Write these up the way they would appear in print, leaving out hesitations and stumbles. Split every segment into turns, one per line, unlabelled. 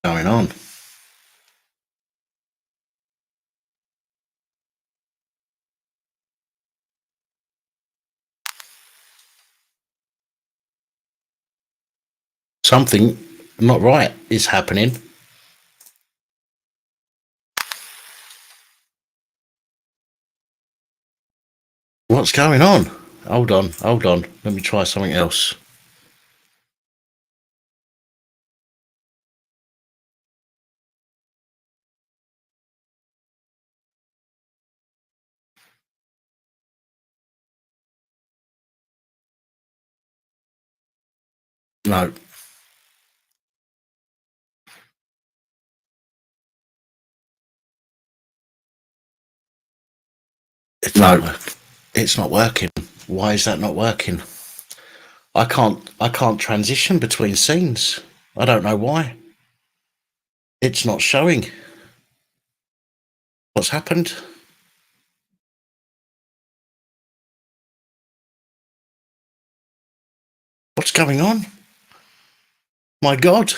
Going on? Something not right is happening. What's going on? Hold on. Let me try something else. No, no, it's not working. Why is that not working? I can't transition between scenes. I don't know why. It's not showing. What's happened? What's going on? My God.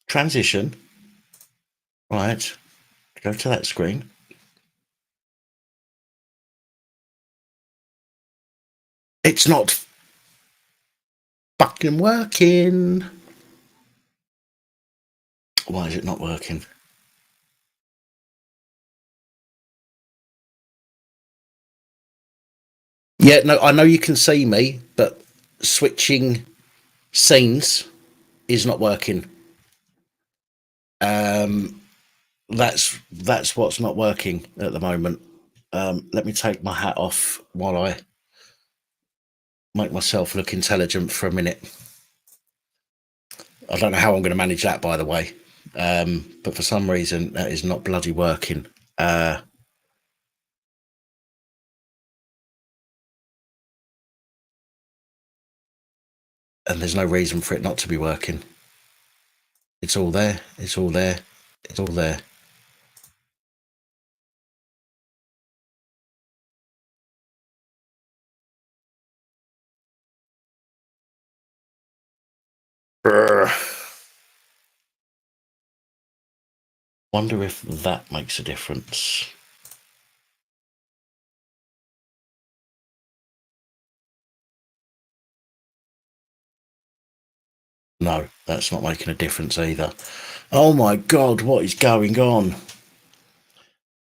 Transition. Right. Go to that screen. It's not fucking working. Why is it not working? Yeah, no, I know you can see me, but switching scenes is not working. Um, that's what's not working at the moment. Let me take my hat off while I make myself look intelligent for a minute. I don't know how I'm going to manage that, by the way, but for some reason that is not bloody working. And there's no reason for it not to be working. It's all there. It's all there. It's all there. Brr. Wonder if that makes a difference. No, that's not making a difference either. Oh my God, what is going on?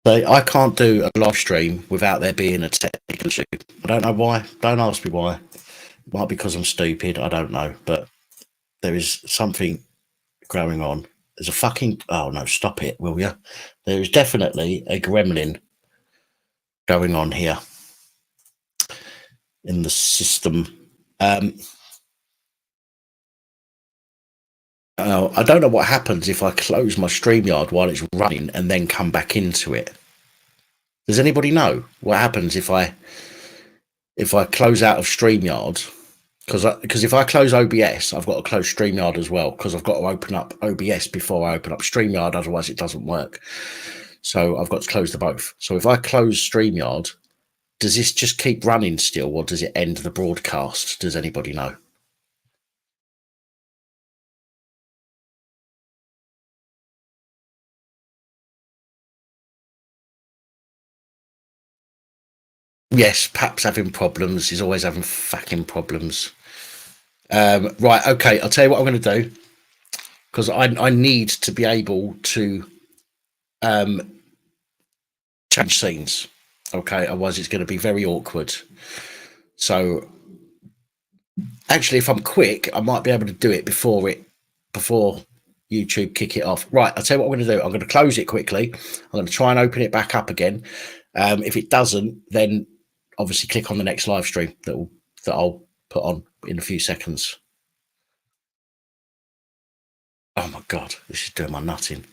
So I can't do a live stream without there being a technical issue. I don't know why. Don't ask me why. It might be because I'm stupid. I don't know. But there is something going on. There's a fucking. Oh no, stop it, will you? There is definitely a gremlin going on here in the system. I don't know what happens if I close my StreamYard while it's running and then come back into it. Does anybody know what happens if I close out of StreamYard? Because if I close OBS, I've got to close StreamYard as well, because I've got to open up OBS before I open up StreamYard, otherwise it doesn't work. So I've got to close the both. So if I close StreamYard, does this just keep running still, or does it end the broadcast? Does anybody know? Yes, Pap's having problems. He's always having fucking problems. Right, okay, I'll tell you what I'm going to do, because I need to be able to change scenes. Okay, otherwise it's going to be very awkward. So actually, if I'm quick, I might be able to do it before YouTube kick it off. Right, I'll tell you what I'm going to do. I'm going to close it quickly. I'm going to try and open it back up again. If it doesn't, then obviously click on the next live stream that I'll put on in a few seconds. Oh my God, this is doing my nutting.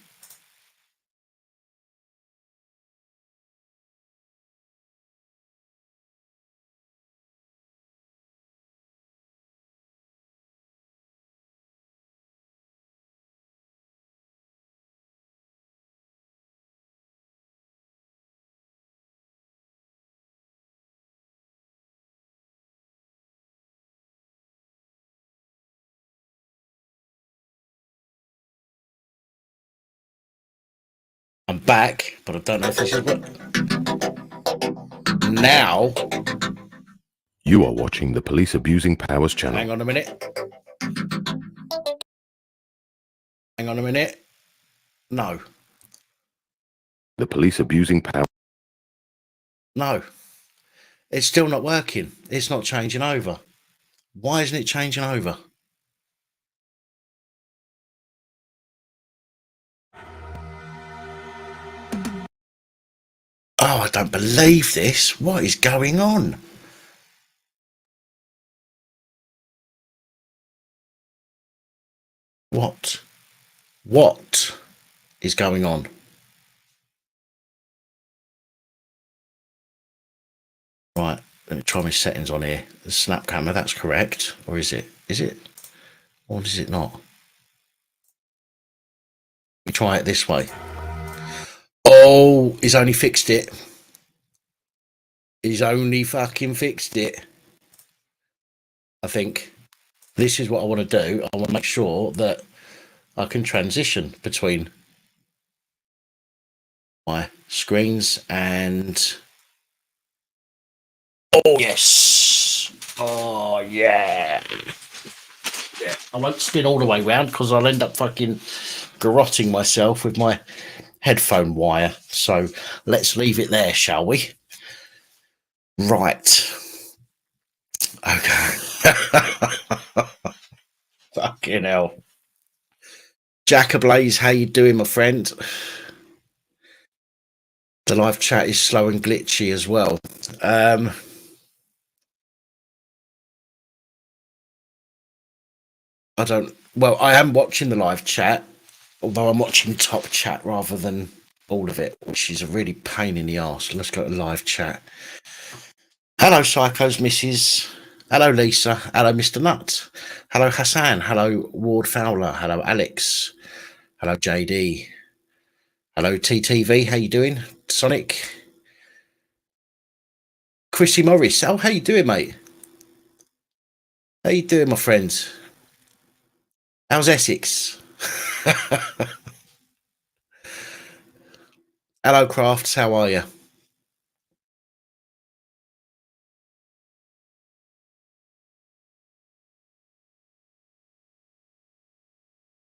back, but I don't know if this is what. Now.
You are watching the Police Abusing Powers channel.
Hang on a minute. Hang on a minute. No.
The Police Abusing Powers.
No. It's still not working. It's not changing over. Why isn't it changing over? Oh, I don't believe this. What is going on? What? What is going on? Right, let me try my settings on here. The snap camera, that's correct. Or is it? Is it? Or is it not? Let me try it this way. Oh, he's only fixed it. He's only fucking fixed it. I think this is what I want to do. I want to make sure that I can transition between my screens and... Oh, yes. Oh, yeah. Yeah. I won't spin all the way round because I'll end up fucking garrotting myself with my headphone wire. So let's leave it there, shall we? Right. Okay. Fucking hell. Jack Ablaze, how you doing, my friend? The live chat is slow and glitchy as well. I am watching the live chat, although I'm watching top chat rather than all of it, which is a really pain in the arse. Let's go to live chat. Hello, Psychos, Mrs. Hello, Lisa. Hello, Mr. Nutt. Hello, Hassan. Hello, Ward Fowler. Hello, Alex. Hello, JD. Hello, TTV. How you doing? Sonic. Chrissy Morris. Oh, how you doing, mate? How you doing, my friend? How's Essex? Hello, Crafts. How are you?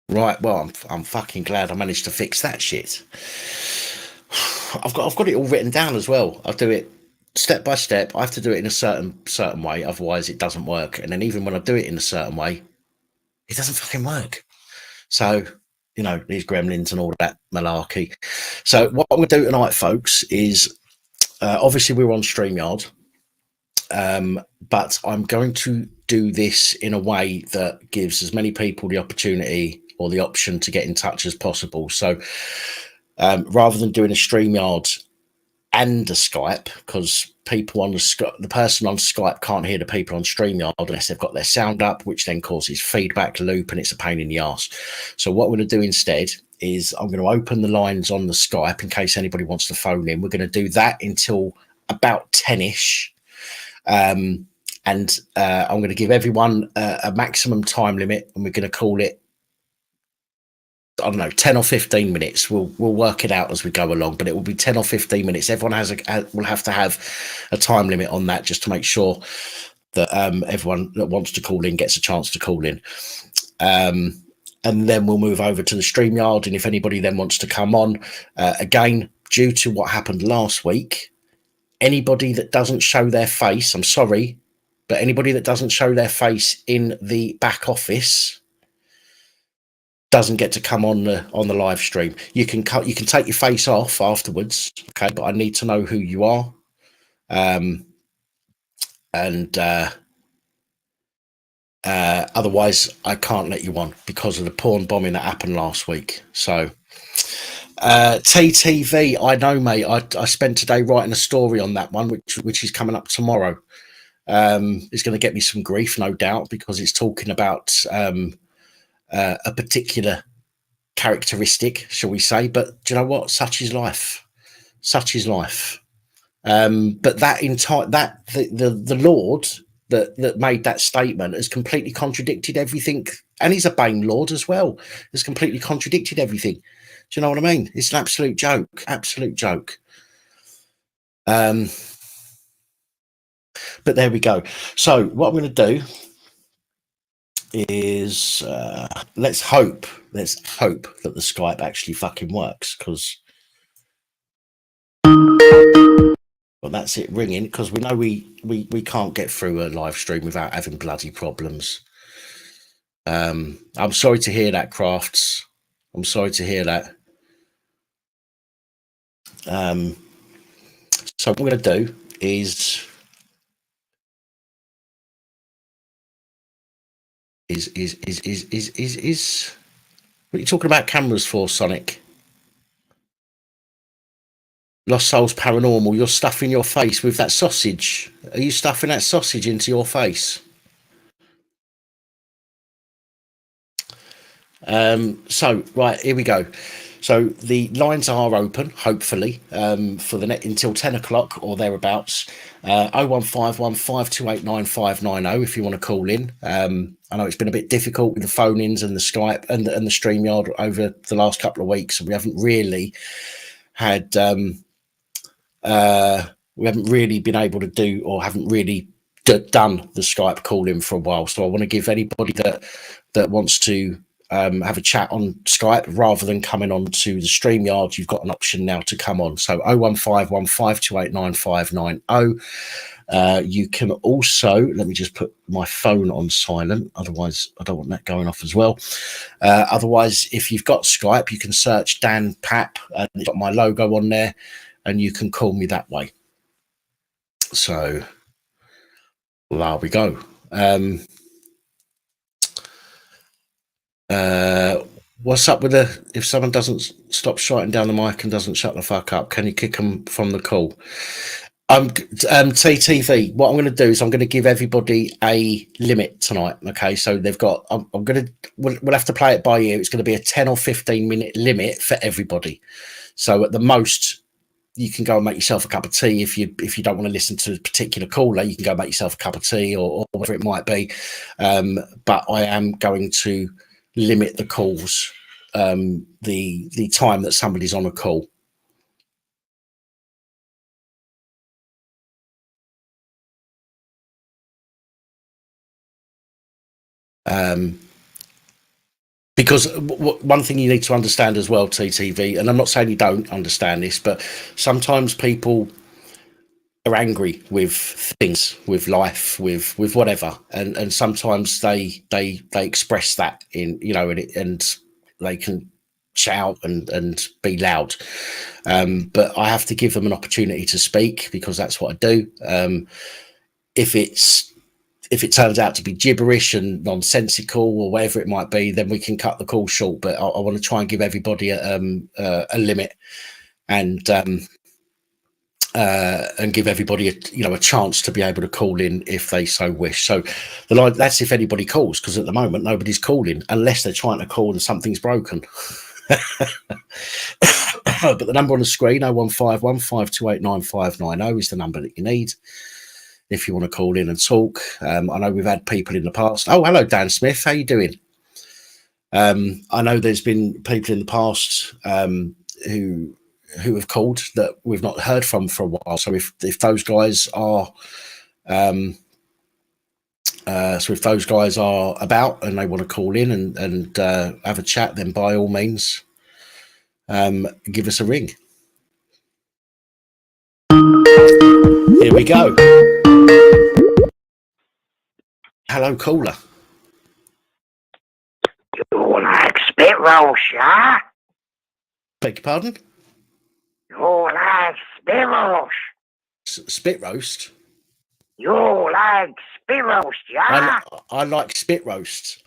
Right, well, I'm fucking glad I managed to fix that shit. I've got it all written down as well. I'll do it step by step. I have to do it in a certain way, otherwise it doesn't work. And then even when I do it in a certain way, it doesn't fucking work. So, you know, these gremlins and all that malarkey. So what I'm going to do tonight, folks, is obviously we're on StreamYard, but I'm going to do this in a way that gives as many people the opportunity or the option to get in touch as possible. So rather than doing a StreamYard and a Skype, because people on the person on Skype can't hear the people on StreamYard unless they've got their sound up, which then causes feedback loop and it's a pain in the arse. So what we're going to do instead is I'm going to open the lines on the Skype in case anybody wants to phone in. We're going to do that until about 10ish. And I'm going to give everyone a maximum time limit, and we're going to call it, I don't know, 10 or 15 minutes. We'll work it out as we go along, but it will be 10 or 15 minutes. Everyone will have to have a time limit on that, just to make sure that everyone that wants to call in gets a chance to call in. And then we'll move over to the StreamYard. And if anybody then wants to come on, again, due to what happened last week, anybody that doesn't show their face, I'm sorry, but anybody that doesn't show their face in the back office doesn't get to come on the live stream. You can take your face off afterwards, okay? But I need to know who you are, otherwise I can't let you on because of the porn bombing that happened last week. So TTV, I know, mate. I spent today writing a story on that one, which is coming up tomorrow. It's going to get me some grief, no doubt, because it's talking about a particular characteristic, shall we say? But do you know what? Such is life. Such is life. But that entire the Lord that made that statement has completely contradicted everything, and he's a Bane Lord as well. Has completely contradicted everything. Do you know what I mean? It's an absolute joke. Absolute joke. But there we go. So what I'm going to do is let's hope that the Skype actually fucking works, because well, that's it ringing, because we know we can't get through a live stream without having bloody problems. I'm sorry to hear that, Crafts. I'm sorry to hear that. So what I'm going to do is what are you talking about cameras for, Sonic? Lost Souls Paranormal, you're stuffing your face with that sausage. Are you stuffing that sausage into your face? So, right, here we go. So the lines are open, hopefully, for the net until 10 o'clock or thereabouts. 0151 528 9590 if you want to call in. I know it's been a bit difficult with the phone-ins and the Skype and the StreamYard over the last couple of weeks. We haven't really had... we haven't really been able to do, or haven't really done the Skype call-in for a while. So I want to give anybody that wants to have a chat on Skype rather than coming on to the StreamYard, you've got an option now to come on. So 0151 528 9590. You can also, let me just put my phone on silent, otherwise I don't want that going off as well. Otherwise, if you've got Skype, you can search Dan Pap, and it's got my logo on there, and you can call me that way. So there we go. What's up with if someone doesn't stop shouting down the mic and doesn't shut the fuck up, can you kick them from the call? TTV, what I'm going to do is I'm going to give everybody a limit tonight. Okay, so they've got, we'll have to play it by ear. It's going to be a 10 or 15 minute limit for everybody. So at the most, you can go and make yourself a cup of tea. If you don't want to listen to a particular caller, you can go make yourself a cup of tea or whatever it might be. But I am going to limit the calls, the time that somebody's on a call. Because one thing you need to understand as well, TTV, and I'm not saying you don't understand this, but sometimes people are angry with things, with life, with whatever, and sometimes they express that in, you know, and they can shout and be loud, but I have to give them an opportunity to speak, because that's what I do. If it turns out to be gibberish and nonsensical or whatever it might be, then we can cut the call short. But I want to try and give everybody a limit, and give everybody a chance to be able to call in if they so wish. So that's if anybody calls, because at the moment nobody's calling unless they're trying to call and something's broken. But the number on the screen, 0151 528 9590, is the number that you need if you want to call in and talk. I know we've had people in the past. Oh, hello, Dan Smith. How you doing? I know there's been people in the past who have called that we've not heard from for a while. So if those guys are about and they want to call in and have a chat, then by all means, give us a ring. Here we go. Hello, caller.
You like spit roast, yeah?
Beg your pardon?
You like spit roast?
Spit roast?
You like spit roast, yeah?
I like spit roast.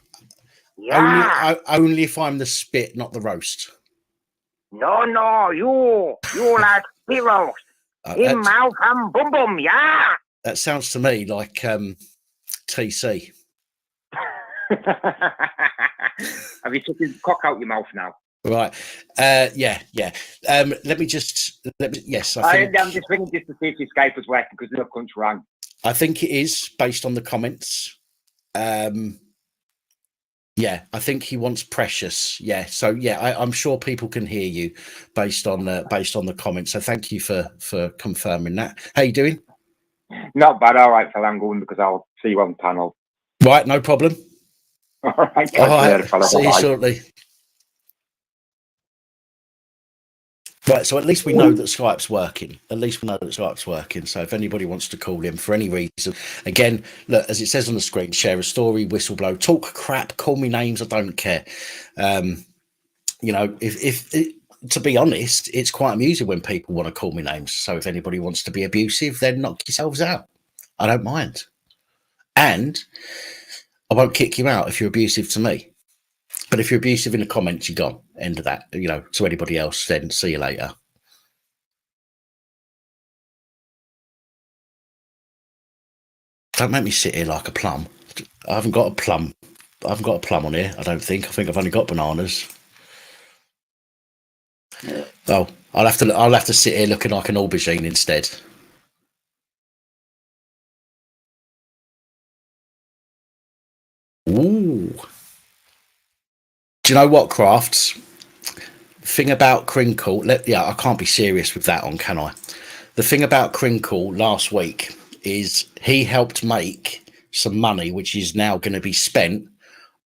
Yeah.
Only if I'm the spit, not the roast.
No, you like spit roast. In mouth and bum bum, yeah?
That sounds to me like TC.
Have you took his cock out your mouth now?
Right. Yeah. Let me just. Yes,
I'm just ringing just to see if your Skype was working, because the cunt's rang.
I think it is, based on the comments. Yeah, I think he wants precious. Yeah, so yeah, I'm sure people can hear you based on the comments. So thank you for confirming that. How you doing?
Not bad. All right, fella. I'm going because I'll see you on panel.
Right, no problem.
All right,
All
catch you later,
right,
fella.
see you
Bye.
shortly. Right, so at least we know that Skype's working. At least we know that Skype's working. So if anybody wants to call in for any reason, again, look, as it says on the screen, share a story, whistleblow, talk crap, call me names, I don't care. You know, if to be honest, it's quite amusing when people want to call me names. So if anybody wants to be abusive, then knock yourselves out. I don't mind. And I won't kick you out if you're abusive to me. But if you're abusive in the comments, you're gone. End of that. You know, to anybody else, then see you later. Don't make me sit here like a plum. I haven't got a plum. I haven't got a plum on here, I don't think. I think I've only got bananas. Oh, I'll have to sit here looking like an aubergine instead. Ooh. Do you know what, Crafts? Thing about Crinkle, I can't be serious with that on, can I? The thing about Crinkle last week is he helped make some money, which is now going to be spent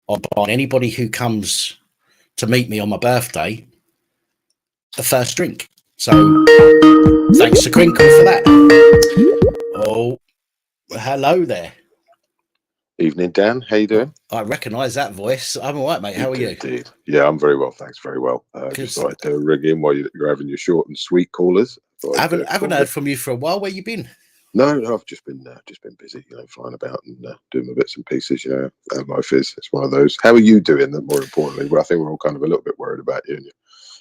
on buying anybody who comes to meet me on my birthday a first drink. So thanks to Crinkle for that. Oh, hello there.
Evening, Dan. How you doing?
I recognise that voice. I'm all right, mate. How are you?
Indeed. Yeah, I'm very well, thanks. Very well. Just thought I'd rig in while you're having your short and sweet callers.
I haven't heard from you for a while. Where you been?
No, I've just been busy, flying about and doing my bits and pieces. Life is, it's one of those. How are you doing? More importantly, well, I think we're all kind of a little bit worried about you and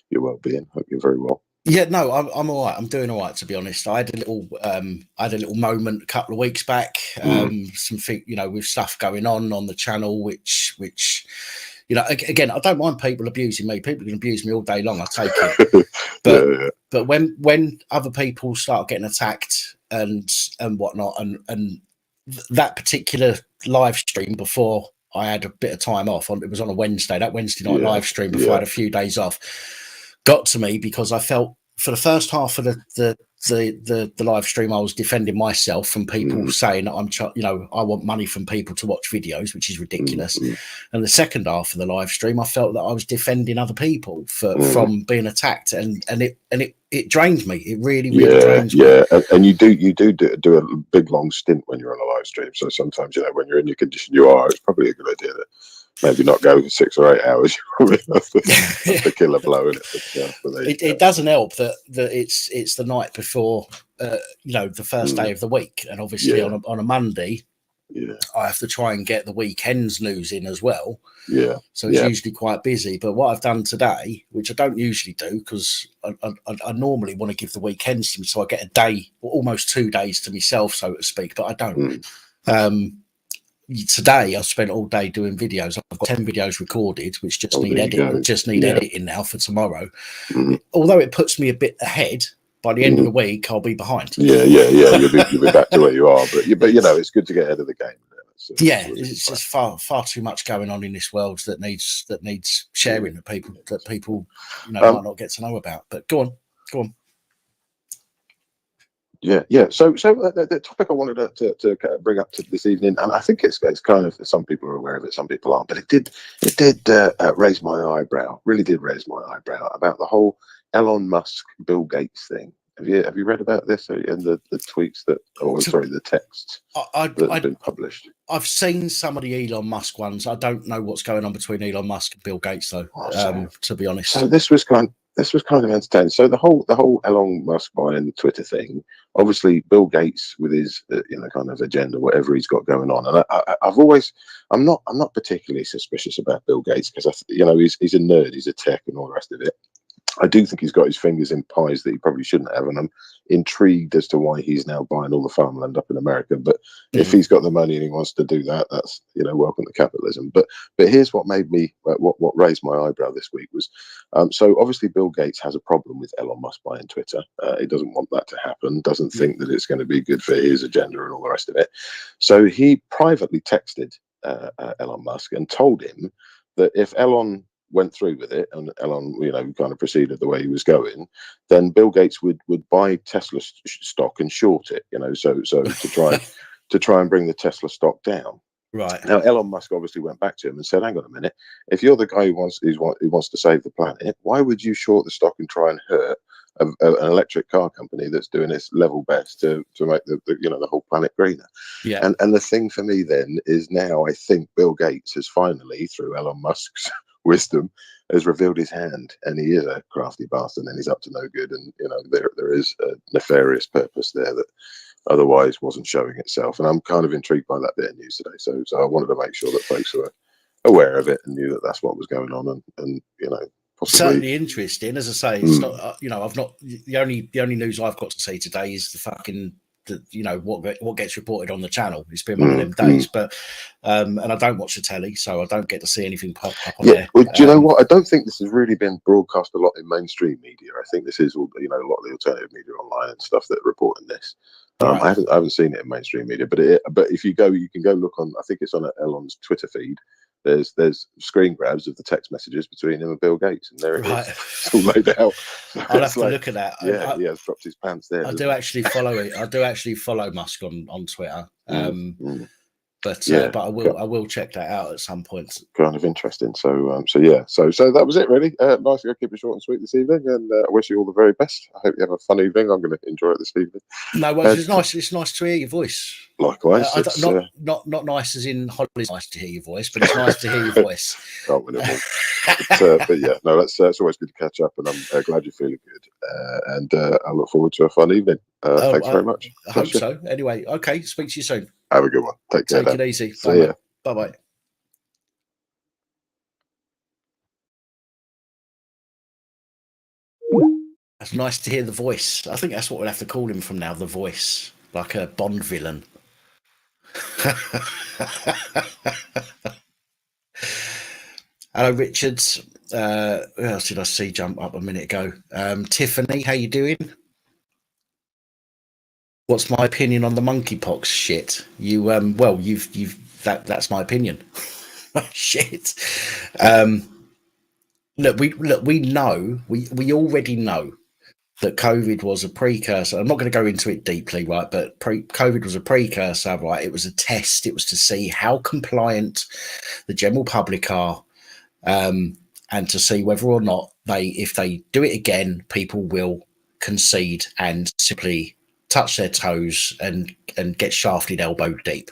your well-being. Hope you're very well.
Yeah, no, I'm all right. I'm doing all right, to be honest. I had a little moment a couple of weeks back. Something, with stuff going on the channel, which again, I don't mind people abusing me. People can abuse me all day long. I take it. But when other people start getting attacked and whatnot, and that particular live stream before I had a bit of time off, it was on a Wednesday. That Wednesday night live stream before I had a few days off got to me because I felt for the first half of the live stream I was defending myself from people saying that I want money from people to watch videos, which is ridiculous. And the second half of the live stream I felt that I was defending other people from being attacked, and it drained me. It really drains me.
Yeah, and you do a big long stint when you're on a live stream. So sometimes when you're in your condition it's probably a good idea to maybe not go for 6 or 8 hours. You probably have to kill a blow in it.
It doesn't help that it's the night before, the first day of the week, and obviously on a Monday, I have to try and get the weekend's news in as well.
Yeah.
So it's usually quite busy. But what I've done today, which I don't usually do, because I normally want to give the weekends to me, so I get a day, or almost 2 days to myself, so to speak. But I don't. Today I spent all day doing videos. I've got 10 videos recorded which just need editing now for tomorrow. Although it puts me a bit ahead, by the end of the week I'll be behind.
You'll be back to where you are, but it's good to get ahead of the game.
It's just far too much going on in this world that needs sharing, that people might not get to know about. But go on.
Yeah. So the topic I wanted to bring up to this evening, and I think it's kind of, some people are aware of it, some people aren't, but it did raise my eyebrow. Really did raise my eyebrow about the whole Elon Musk, Bill Gates thing. Have you read about this and the tweets the texts that have been published? I've
seen some of the Elon Musk ones. I don't know what's going on between Elon Musk and Bill Gates, though. To be honest,
so this was kind of entertaining. So the whole Elon Musk buying the Twitter thing, obviously Bill Gates with his kind of agenda, whatever he's got going on, and I'm not particularly suspicious about Bill Gates because he's a nerd, he's a tech and all the rest of it. I do think he's got his fingers in pies that he probably shouldn't have, and I'm intrigued as to why he's now buying all the farmland up in America. But if he's got the money and he wants to do that, that's welcome to capitalism. But here's what made me what raised my eyebrow this week was so obviously Bill Gates has a problem with Elon Musk buying Twitter. He doesn't want that to happen. Doesn't think that it's going to be good for his agenda and all the rest of it. So he privately texted Elon Musk and told him that if Elon went through with it and Elon, kind of proceeded the way he was going, then Bill Gates would buy Tesla stock and short it, so to try and bring the Tesla stock down.
Right.
Now, Elon Musk obviously went back to him and said, hang on a minute, if you're the guy who wants to save the planet, why would you short the stock and try and hurt an electric car company that's doing its level best to make the whole planet greener?
Yeah.
And the thing for me then is, now I think Bill Gates has finally, through Elon Musk's wisdom, has revealed his hand, and he is a crafty bastard, and he's up to no good, and there is a nefarious purpose there that otherwise wasn't showing itself. And I'm kind of intrigued by that bit of news today, so I wanted to make sure that folks were aware of it and knew that that's what was going on, and possibly
certainly interesting. As I say, it's not I've not the only news I've got to see today is the fucking what gets reported on the channel. It's been one of them days, but and I don't watch the telly, so I don't get to see anything pop up on there.
Well, do you know what? I don't think this has really been broadcast a lot in mainstream media. I think this is all a lot of the alternative media online and stuff that are reporting this.
Right.
I haven't seen it in mainstream media, but if you go, you can go look on. I think it's on Elon's Twitter feed. There's screen grabs of the text messages between him and Bill Gates, and there it is. It's all laid out.
I'll have to look at that.
Yeah, he has dropped his pants there.
I do actually follow it. I do actually follow Musk on Twitter. But I will check that out at some point.
Kind of interesting. So that was it really. Nice to keep it short and sweet this evening, and I wish you all the very best. I hope you have a fun evening. I'm going to enjoy it this evening.
No, well, it's nice. It's nice to hear your voice.
Likewise.
Not nice as in Holly's nice to hear your voice, but it's nice to hear your voice.
But yeah, no, that's always good to catch up, and I'm glad you're feeling good. And I look forward to a fun evening. Thanks very much.
I hope so. Anyway, okay. Speak to you soon.
Have a good one. Take care.
Take it easy.
See ya.
Bye-bye. It's nice to hear the voice. I think that's what we'll have to call him from now, the voice. Like a Bond villain. Hello, Richards. Who else did I see jump up a minute ago? Tiffany, how you doing? What's my opinion on the monkeypox shit? That's my opinion. Shit. We already know that COVID was a precursor. I'm not going to go into it deeply, right? But COVID was a precursor, right? It was a test. It was to see how compliant the general public are, and to see whether or not if they do it again, people will concede and simply touch their toes and get shafted elbow deep.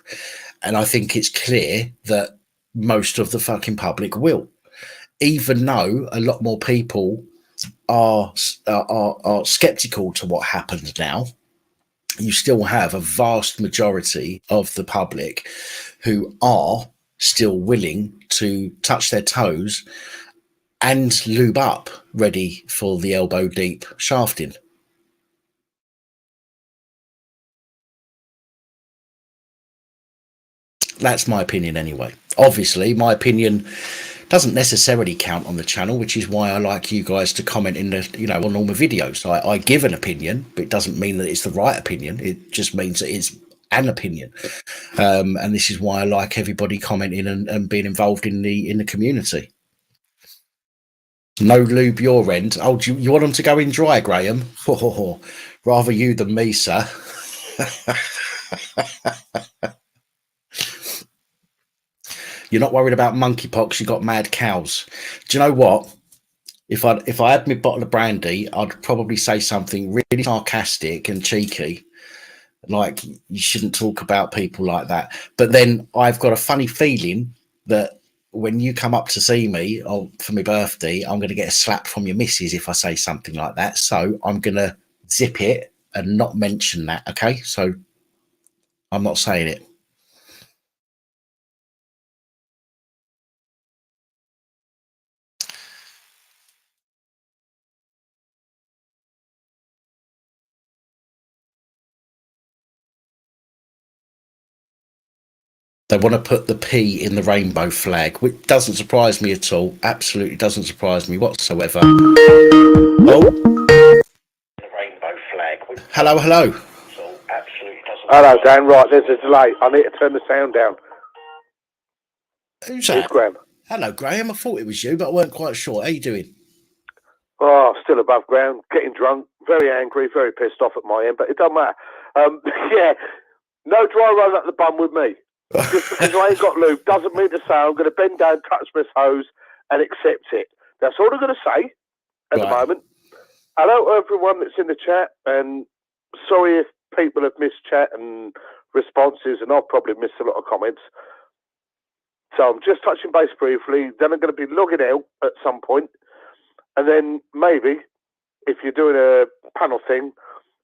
And I think it's clear that most of the fucking public will, even though a lot more people are skeptical to what happens now. You still have a vast majority of the public who are still willing to touch their toes and lube up, ready for the elbow deep shafting. That's my opinion anyway. Obviously, my opinion doesn't necessarily count on the channel, which is why I like you guys to comment in the, on all my videos. I give an opinion, but it doesn't mean that it's the right opinion. It just means that it's an opinion. And this is why I like everybody commenting and being involved in the community. No lube your end. Oh, do you want them to go in dry, Graham? Rather you than me, sir. You're not worried about monkeypox. You got mad cows. Do you know what? If I had my bottle of brandy, I'd probably say something really sarcastic and cheeky, like you shouldn't talk about people like that. But then I've got a funny feeling that when you come up to see me for my birthday, I'm going to get a slap from your missus if I say something like that. So I'm going to zip it and not mention that. Okay, so I'm not saying it. They want to put the P in the rainbow flag, which doesn't surprise me at all. Absolutely doesn't surprise me whatsoever. Oh. The rainbow flag. Hello.
Hello, Dan. Right, there's a delay. I need to turn the sound down.
Who's that?
It's Graham.
Hello, Graham. I thought it was you, but I weren't quite sure. How you doing?
Oh, still above ground, getting drunk, very angry, very pissed off at my end, but it doesn't matter. Yeah, no dry run at the bum with me. Just because I ain't got lube doesn't mean to say I'm going to bend down, touch this hose, and accept it. That's all I'm going to say at the moment. Hello to everyone that's in the chat, and sorry if people have missed chat and responses, and I've probably missed a lot of comments. So I'm just touching base briefly, then I'm going to be logging out at some point, and then maybe, if you're doing a panel thing,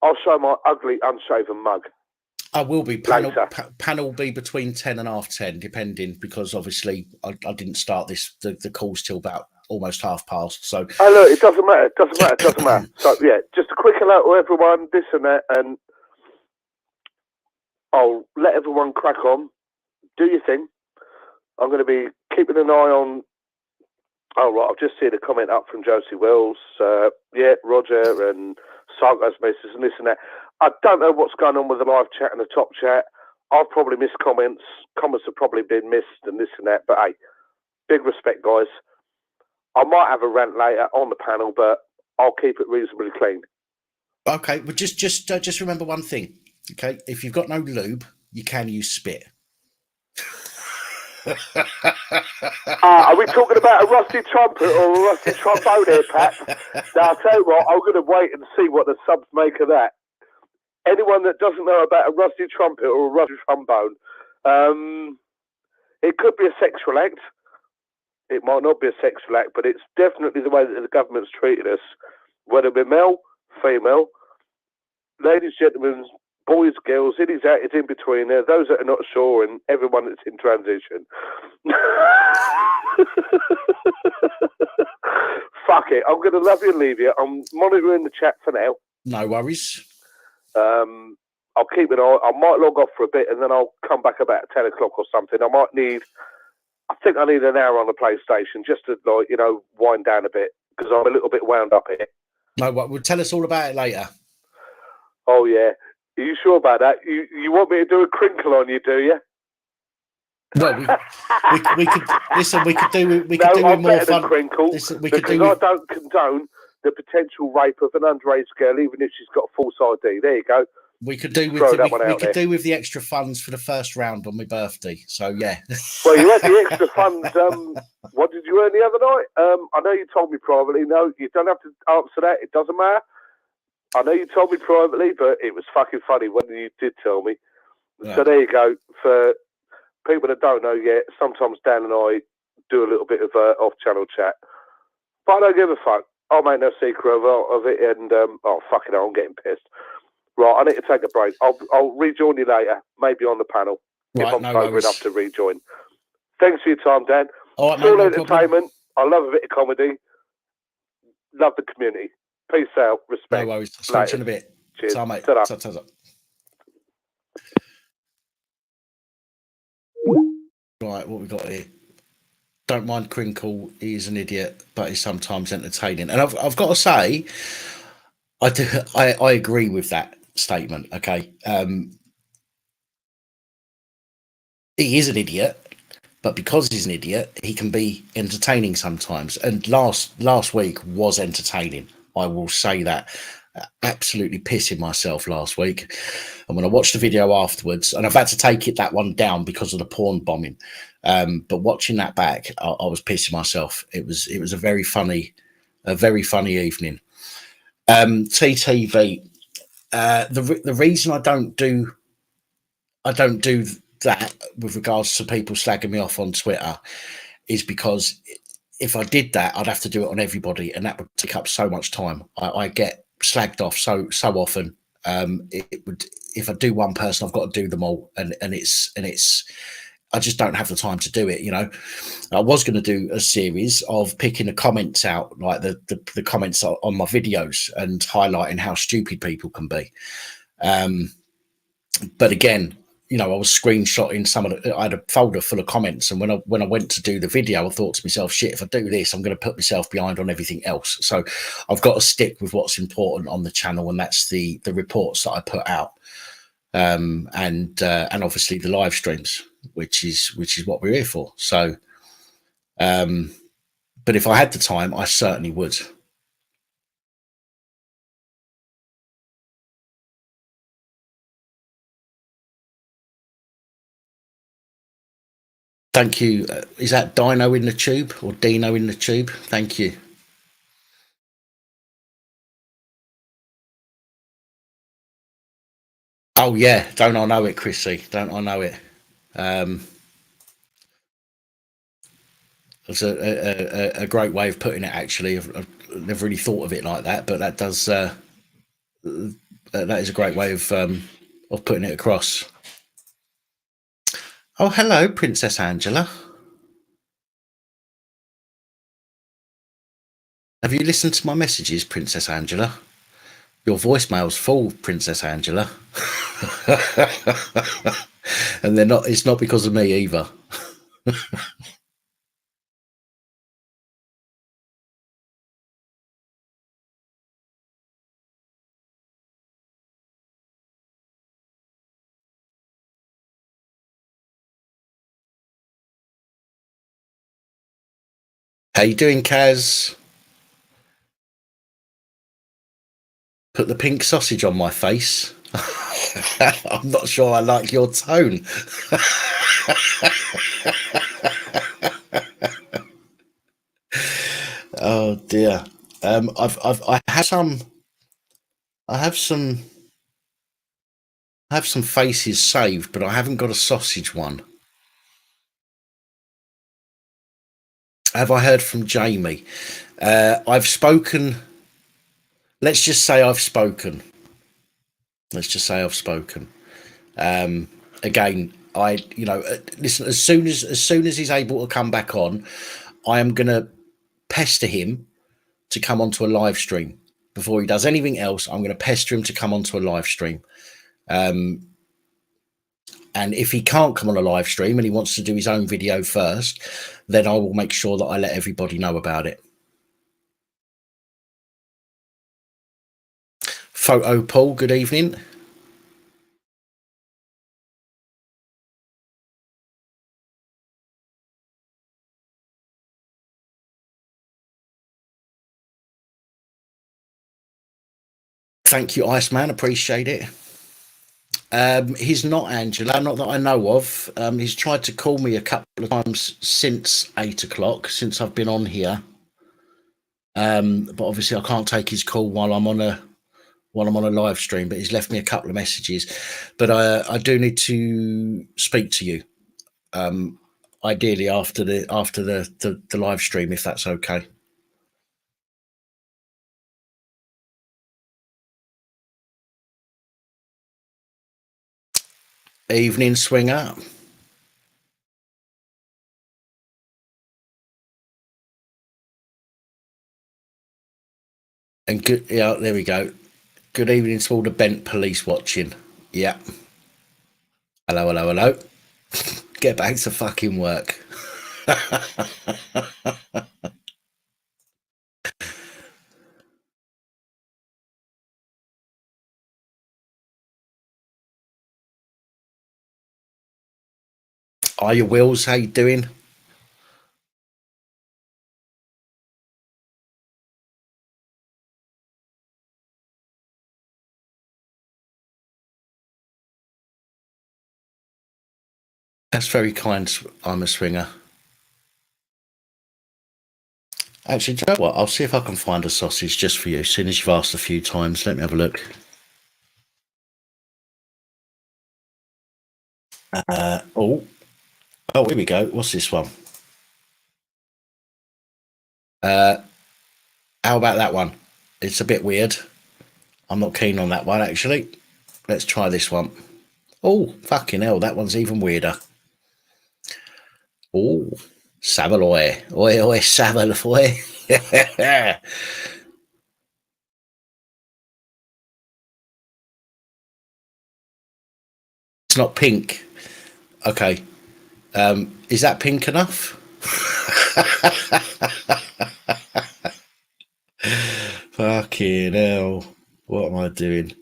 I'll show my ugly, unshaven mug.
I will be. Panel will be between 10 and half 10, depending, because obviously I didn't start the calls till about almost past. So.
Oh, look, it doesn't matter. It doesn't matter. So, yeah, just a quick hello to everyone, this and that, and I'll let everyone crack on. Do your thing. I'm going to be keeping an eye on. Oh, right, I've just seen a comment up from Josie Wells. Yeah, Roger and Sarko's misses and this and that. I don't know what's going on with the live chat and the top chat. I've probably missed comments. Comments have probably been missed and this and that. But, hey, big respect, guys. I might have a rant later on the panel, but I'll keep it reasonably clean.
Okay, well, just remember one thing, okay? If you've got no lube, you can use spit.
Are we talking about a rusty trumpet or a rusty trombone here, Pat? Now, I'll tell you what, I'm going to wait and see what the subs make of that. Anyone that doesn't know about a rusty trumpet or a rusty trombone, it could be a sexual act. It might not be a sexual act, but it's definitely the way that the government's treated us, whether we're male, female, ladies, gentlemen, boys, girls, it is out, it's in between there, those that are not sure, and everyone that's in transition. Fuck it, I'm going to love you and leave you. I'm monitoring the chat for now.
No worries.
I'll keep an eye. I might log off for a bit, and then I'll come back about 10 o'clock or something. I think I need an hour on the PlayStation just to, like, you know, wind down a bit, because I'm a little bit wound up here.
No, what? Well, tell us all about it later.
Oh, yeah. Are you sure about that? You want me to do a crinkle on you, do you?
Well, we could listen. We could do
I'm
more
better
fun.
Than crinkle,
Listen,
because I don't condone the potential rape of an underage girl, even if she's got false ID. There you go.
We could do with the extra funds for the first round on my birthday. So yeah.
Well, you had the extra funds. What did you earn the other night? I know you told me privately. No, you don't have to answer that. It doesn't matter. I know you told me privately, but it was fucking funny when you did tell me. Right. So there you go. For people that don't know yet, sometimes Dan and I do a little bit of off-channel chat, but I don't give a fuck. I'll make no secret of it, and fucking hell, I'm getting pissed. Right, I need to take a break. I'll rejoin you later, maybe on the panel, if I'm sober enough to rejoin. Thanks for your time, Dan.
All right,
it's all entertainment. I love a bit of comedy. Love the community. Peace out. Respect.
No worries. Speak to you in a bit.
Cheers.
Ta, mate.
Ta-da.
Ta-ta. Right, what we got here? Don't mind Crinkle. He's an idiot, but he's sometimes entertaining. And I've got to say, I agree with that statement. Okay, he is an idiot, but because he's an idiot, he can be entertaining sometimes. And last week was entertaining. I will say that. Absolutely pissing myself last week, and when I watched the video afterwards, and I've had to take that one down because of the porn bombing, but watching that back, I was pissing myself. It was a very funny evening. TTV. The reason I don't do that with regards to people slagging me off on Twitter is because if I did that, I'd have to do it on everybody, and that would take up so much time. I get slagged off so often. It would, if I do one person, I've got to do them all, and it's I just don't have the time to do it. You know, I was going to do a series of picking the comments out, like the comments on my videos, and highlighting how stupid people can be. But again, you know, I was screenshotting I had a folder full of comments, and when I went to do the video, I thought to myself, shit, if I do this, I'm going to put myself behind on everything else. So I've got to stick with what's important on the channel, and that's the reports that I put out, and obviously the live streams, which is what we're here for. So But if I had the time, I certainly would. Thank you. Is that Dino in the tube or Dino in the tube? Thank you. Oh yeah, don't I know it, Chrissy? Don't I know it? It's a great way of putting it. Actually, I've never really thought of it like that, but that does that is a great way of putting it across. Oh, hello, Princess Angela. Have you listened to my messages, Princess Angela? Your voicemail's full, Princess Angela. And they're not. It's not because of me either. How you doing, Kaz? Put the pink sausage on my face. I'm not sure I like your tone. Oh dear. I have some faces saved, but I haven't got a sausage one. Have I heard from Jamie? I've spoken. Let's just say I've spoken. Again, listen. As soon as he's able to come back on, I am going to pester him to come onto a live stream. Before he does anything else, I'm going to pester him to come onto a live stream. And if he can't come on a live stream and he wants to do his own video first, then I will make sure that I let everybody know about it. Photo Paul, good evening. Thank you, Iceman. Appreciate it. He's not, Angela, not that I know of. He's tried to call me a couple of times since 8 o'clock, since I've been on here. But obviously I can't take his call while I'm on a live stream, but he's left me a couple of messages. But I do need to speak to you. Ideally after the live stream, if that's okay. Evening, Swinger. And good, yeah, there we go. Good evening to all the bent police watching. Yeah. Hello, hello, hello. Get back to fucking work. Are you, Wills? How you doing? That's very kind. I'm a Swinger. Actually, do you know what? I'll see if I can find a sausage just for you. As soon as you've asked a few times, let me have a look. Oh, here we go. What's this one? How about that one? It's a bit weird. I'm not keen on that one, actually. Let's try this one. Oh, fucking hell. That one's even weirder. Oh, Savaloy. Oi, oi, Savaloy. It's not pink. Okay. Is that pink enough? Fucking hell. What am I doing?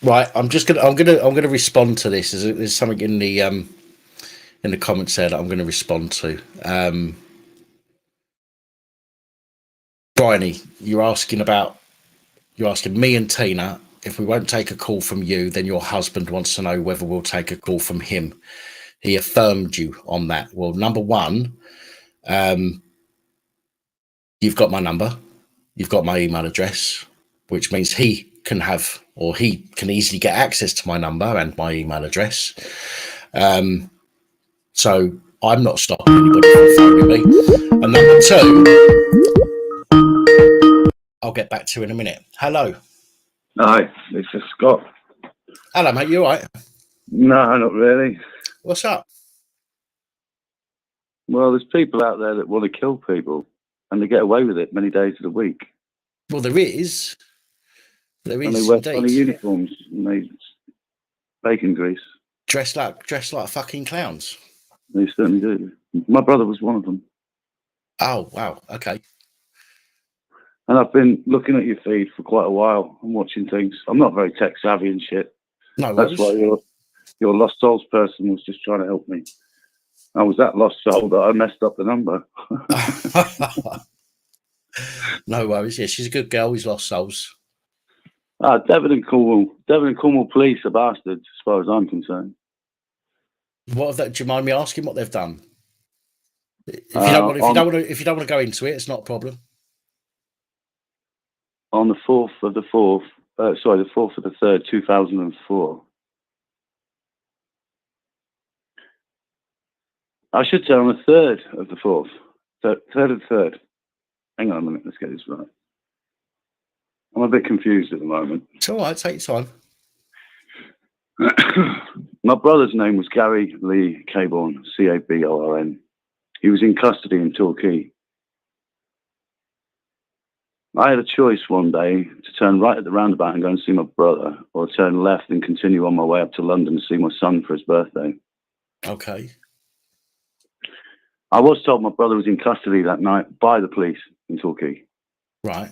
Right, I'm gonna respond to this. There's something in the comments there that I'm going to respond to. Bryony, you're asking me and Tina if we won't take a call from you, then your husband wants to know whether we'll take a call from him. He affirmed you on that. Well, number one, you've got my number, you've got my email address, which means he can easily get access to my number and my email address. So I'm not stopping anybody from phoning me. And number two, I'll get back to in a minute. Hello.
Hi, this is Scott.
Hello, mate. You all right?
No, not really.
What's up?
Well, there's people out there that want to kill people, and they get away with it many days of the week.
Well, there is. There
And
is
they wear
indeed.
funny uniforms and they bacon grease.
Dressed like fucking clowns.
They certainly do. My brother was one of them.
Oh, wow. Okay.
And I've been looking at your feed for quite a while and watching things. I'm not very tech savvy and shit.
No
That's
worries.
why your lost souls person was just trying to help me. I was that lost soul that I messed up the number.
No worries. Yeah, she's a good girl. He's lost souls.
Devon and Cornwall police are bastards, as far as I'm concerned.
What have that? Do you mind me asking what they've done? If you don't want to go into it, it's not a problem.
On the 4th of the 3rd, 2004. I should say on the 3rd of the 4th. 3rd of the 3rd. Hang on a minute, let's get this right. I'm a bit confused at the moment.
It's all right, take your time.
My brother's name was Gary Lee Caborn, Caborn. He was in custody in Torquay. I had a choice one day to turn right at the roundabout and go and see my brother, or turn left and continue on my way up to London to see my son for his birthday.
Okay.
I was told my brother was in custody that night by the police in Torquay.
Right.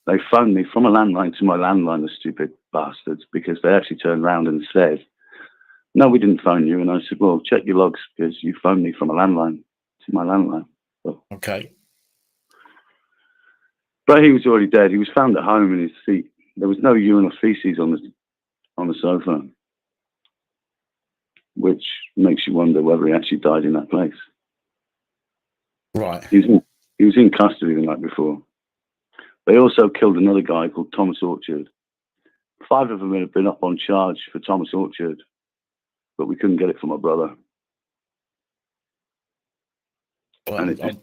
They phoned me from a landline to my landline, the stupid bastards, because they actually turned around and said, "No, we didn't phone you." And I said, "Well, check your logs because you phoned me from a landline to my landline." So,
okay.
But he was already dead. He was found at home in his seat. There was no urine or feces on the sofa, which makes you wonder whether he actually died in that place.
Right.
He was in custody the night before. They also killed another guy called Thomas Orchard. 5 of them had been up on charge for Thomas Orchard, but we couldn't get it for my brother.
Well,
and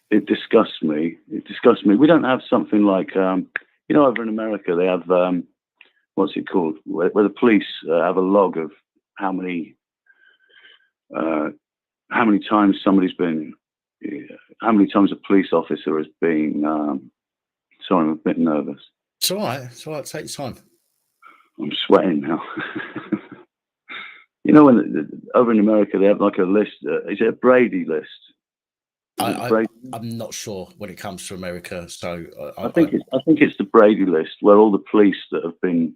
it disgusts me. It disgusts me. We don't have something like, over in America, they have, what's it called? Where the police have a log of how many times somebody's been, how many times a police officer has been, sorry, I'm a bit nervous.
It's all right. It's all right. Take your time.
I'm sweating now. Over in America, they have like a list. Is it a Brady list?
I'm not sure when it comes to America. So
I think it's the Brady list, where all the police that have been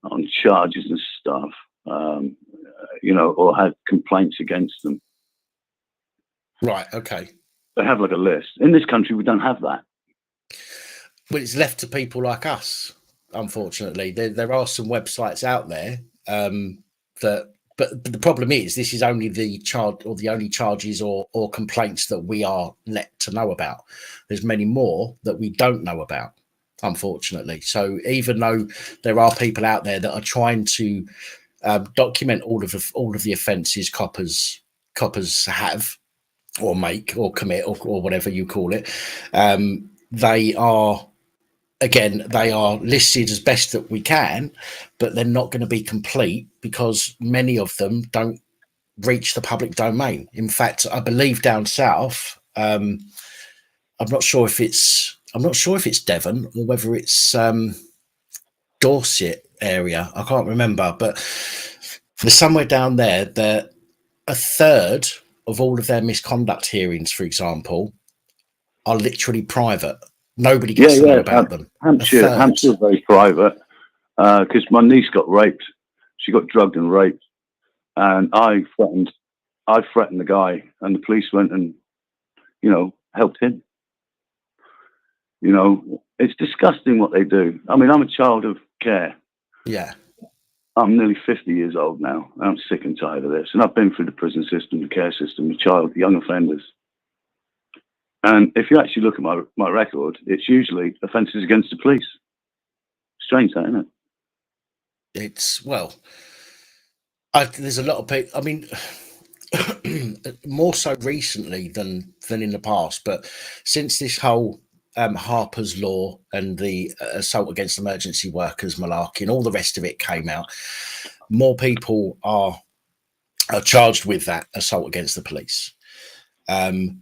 on charges and stuff, or had complaints against them.
Right. Okay.
They have like a list. In this country, we don't have that.
Well, it's left to people like us. Unfortunately, there are some websites out there but the problem is this is only the charge or the only charges or complaints that we are let to know about. There's many more that we don't know about, unfortunately. So even though there are people out there that are trying to document all of the offences coppers have or make or commit or whatever you call it, they are listed as best that we can, but they're not going to be complete because many of them don't reach the public domain. In fact, I believe down south, I'm not sure if it's Devon or whether it's Dorset area. I can't remember, but there's somewhere down there that a third of all of their misconduct hearings, for example, are literally private. Nobody gets to know about them.
Hampshire's very private. because my niece got raped. She got drugged and raped, and I threatened the guy, and the police went and, you know, helped him. You know, it's disgusting what they do. I mean, I'm a child of care.
Yeah.
I'm nearly 50 years old now. I'm sick and tired of this. And I've been through the prison system, the care system, the young offenders. And if you actually look at my record, it's usually offences against the police. Strange, that, isn't it?
It's, well, there's a lot of people, I mean, more so recently than in the past, but since this whole Harper's Law and the assault against emergency workers malarkey and all the rest of it came out, more people are charged with that assault against the police, and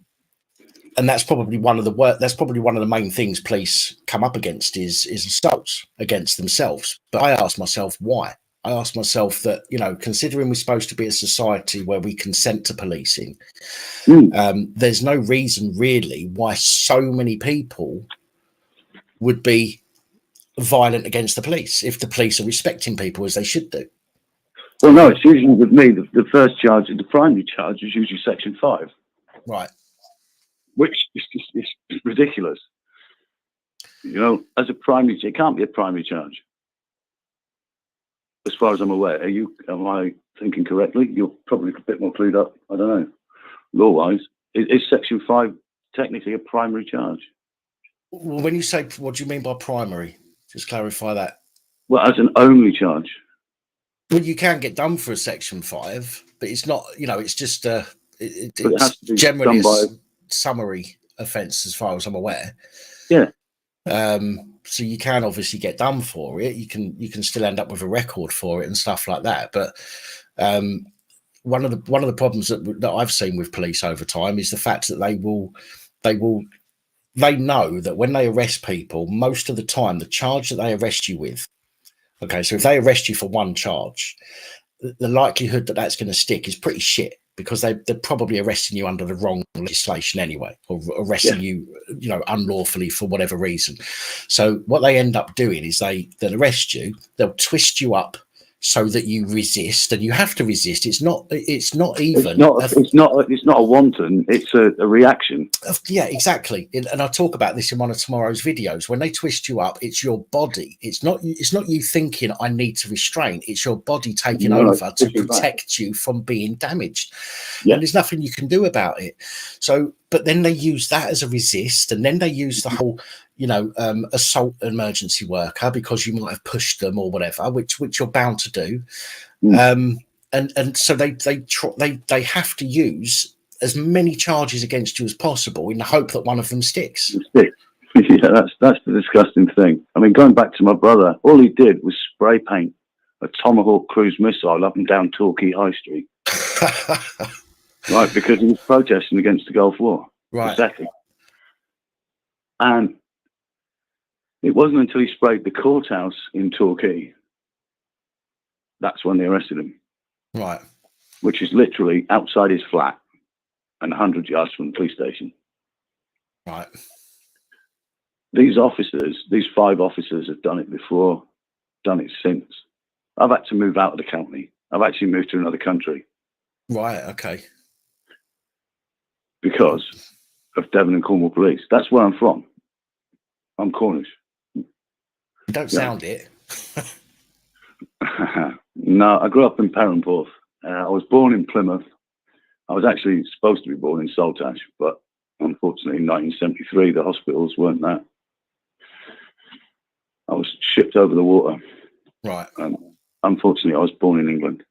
that's probably one of the main things police come up against is assaults against themselves. But I ask myself why. I ask myself that, you know, considering we're supposed to be a society where we consent to policing, there's no reason really why so many people would be violent against the police if the police are respecting people as they should do.
Well, no, it's usually with me, the first charge, the primary charge is usually Section 5.
Right.
Which is ridiculous. You know, as a primary, it can't be a primary charge. As far as I'm aware, am I thinking correctly? You're probably a bit more clued up. I don't know. Law-wise, is Section 5 technically a primary charge?
Well, when you say, what do you mean by primary? Just clarify that.
Well, as an only charge.
Well, you can get done for a Section 5, but it's not, you know, it's just
it's
generally a summary offence as far as I'm aware.
Yeah.
So you can obviously get done for it. You can still end up with a record for it and stuff like that. But one of the problems that I've seen with police over time is the fact that they know that when they arrest people, most of the time the charge that they arrest you with, okay, so if they arrest you for one charge, the likelihood that that's going to stick is pretty shit, because they're probably arresting you under the wrong legislation anyway, or arresting you, you know, unlawfully for whatever reason. So what they end up doing is they'll arrest you, they'll twist you up so that you resist, and you have to resist. It's not a wanton, it's a reaction. Yeah, exactly. And I'll talk about this in one of tomorrow's videos. When they twist you up, it's your body. It's not you thinking I need to restrain. It's your body taking over to protect you from being damaged. Yeah. And there's nothing you can do about it. So, but then they use that as a resist, and then they use the whole, you know, assault emergency worker because you might have pushed them or whatever, which you're bound to do. And so they have to use as many charges against you as possible in the hope that one of them sticks.
Yeah, that's the disgusting thing. I mean, going back to my brother, all he did was spray paint a Tomahawk cruise missile up and down Torquay High Street. Right, because he was protesting against the Gulf War.
Right.
Exactly. And it wasn't until he sprayed the courthouse in Torquay, that's when they arrested him.
Right.
Which is literally outside his flat and 100 yards from the police station.
Right.
These 5 officers have done it before, done it since. I've had to move out of the county. I've actually moved to another country.
Right, okay.
Because of Devon and Cornwall Police. That's where I'm from. I'm Cornish.
You don't sound it.
No, I grew up in Perranporth. I was born in Plymouth. I was actually supposed to be born in Saltash, but unfortunately in 1973 the hospitals weren't that. I was shipped over the water.
Right.
Unfortunately, I was born in England.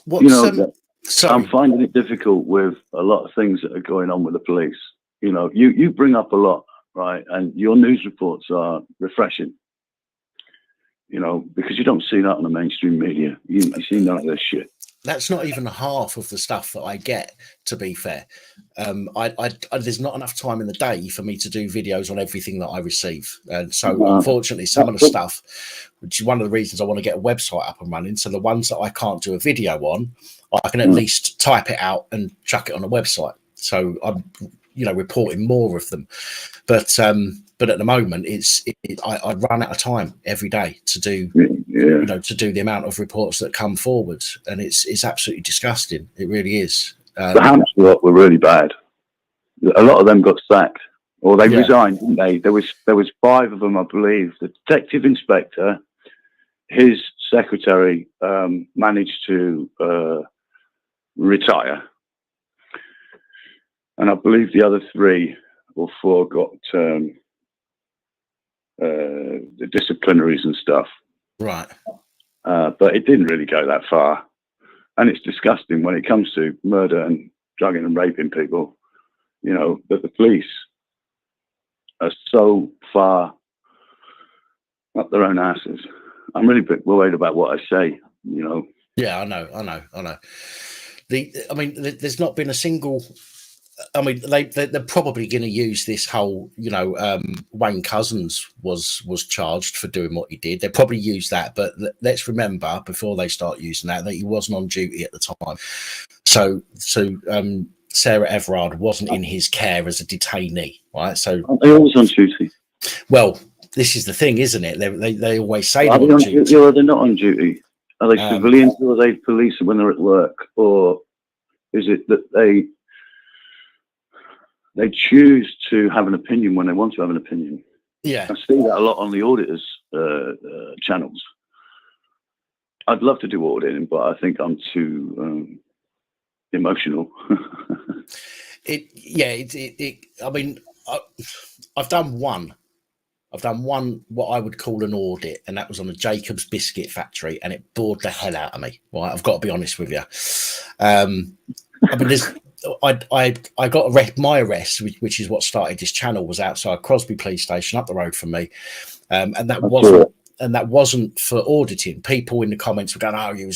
But you know, I'm finding it difficult with a lot of things that are going on with the police. You know, you bring up a lot, right? And your news reports are refreshing. You know, because you don't see that on the mainstream media. You see none of this shit.
That's not even half of the stuff that I get, to be fair. There's not enough time in the day for me to do videos on everything that I receive. And so, unfortunately, some of the stuff, which is one of the reasons I want to get a website up and running, so the ones that I can't do a video on, I can at least type it out and chuck it on a website. So I'm, you know, reporting more of them. But at the moment, I run out of time every day to do to do the amount of reports that come forward, and it's absolutely disgusting. It really is.
The Hampshire lot were really bad. A lot of them got sacked, or they resigned, didn't they? There was 5 of them, I believe. The detective inspector, his secretary, managed to retire, and I believe the other 3 or 4 got the disciplinaries and stuff.
Right.
But it didn't really go that far, and it's disgusting when it comes to murder and drugging and raping people. You know, that the police are so far up their own asses. I'm really worried about what I say, you know.
Yeah, I know. There's not been a single. I mean, they're probably going to use this whole, Wayne Couzens was charged for doing what he did. They probably use that, but let's remember before they start using that he wasn't on duty at the time. So Sarah Everard wasn't in his care as a detainee, right? So
they always on duty.
Well, this is the thing, isn't it? They always say
they're on duty, or they're not on duty. Are they civilians, or are they police when they're at work, or is it that they choose to have an opinion when they want to have an opinion?
Yeah,
I see that a lot on the auditors' channels. I'd love to do auditing, but I think I'm too emotional.
I mean, I've done one what I would call an audit, and that was on a Jacob's biscuit factory, and it bored the hell out of me. Right, I've got to be honest with you. I mean, I got my arrest, which is what started this channel, was outside Crosby Police Station up the road from me, and that wasn't for auditing. People in the comments were going, "Oh, you're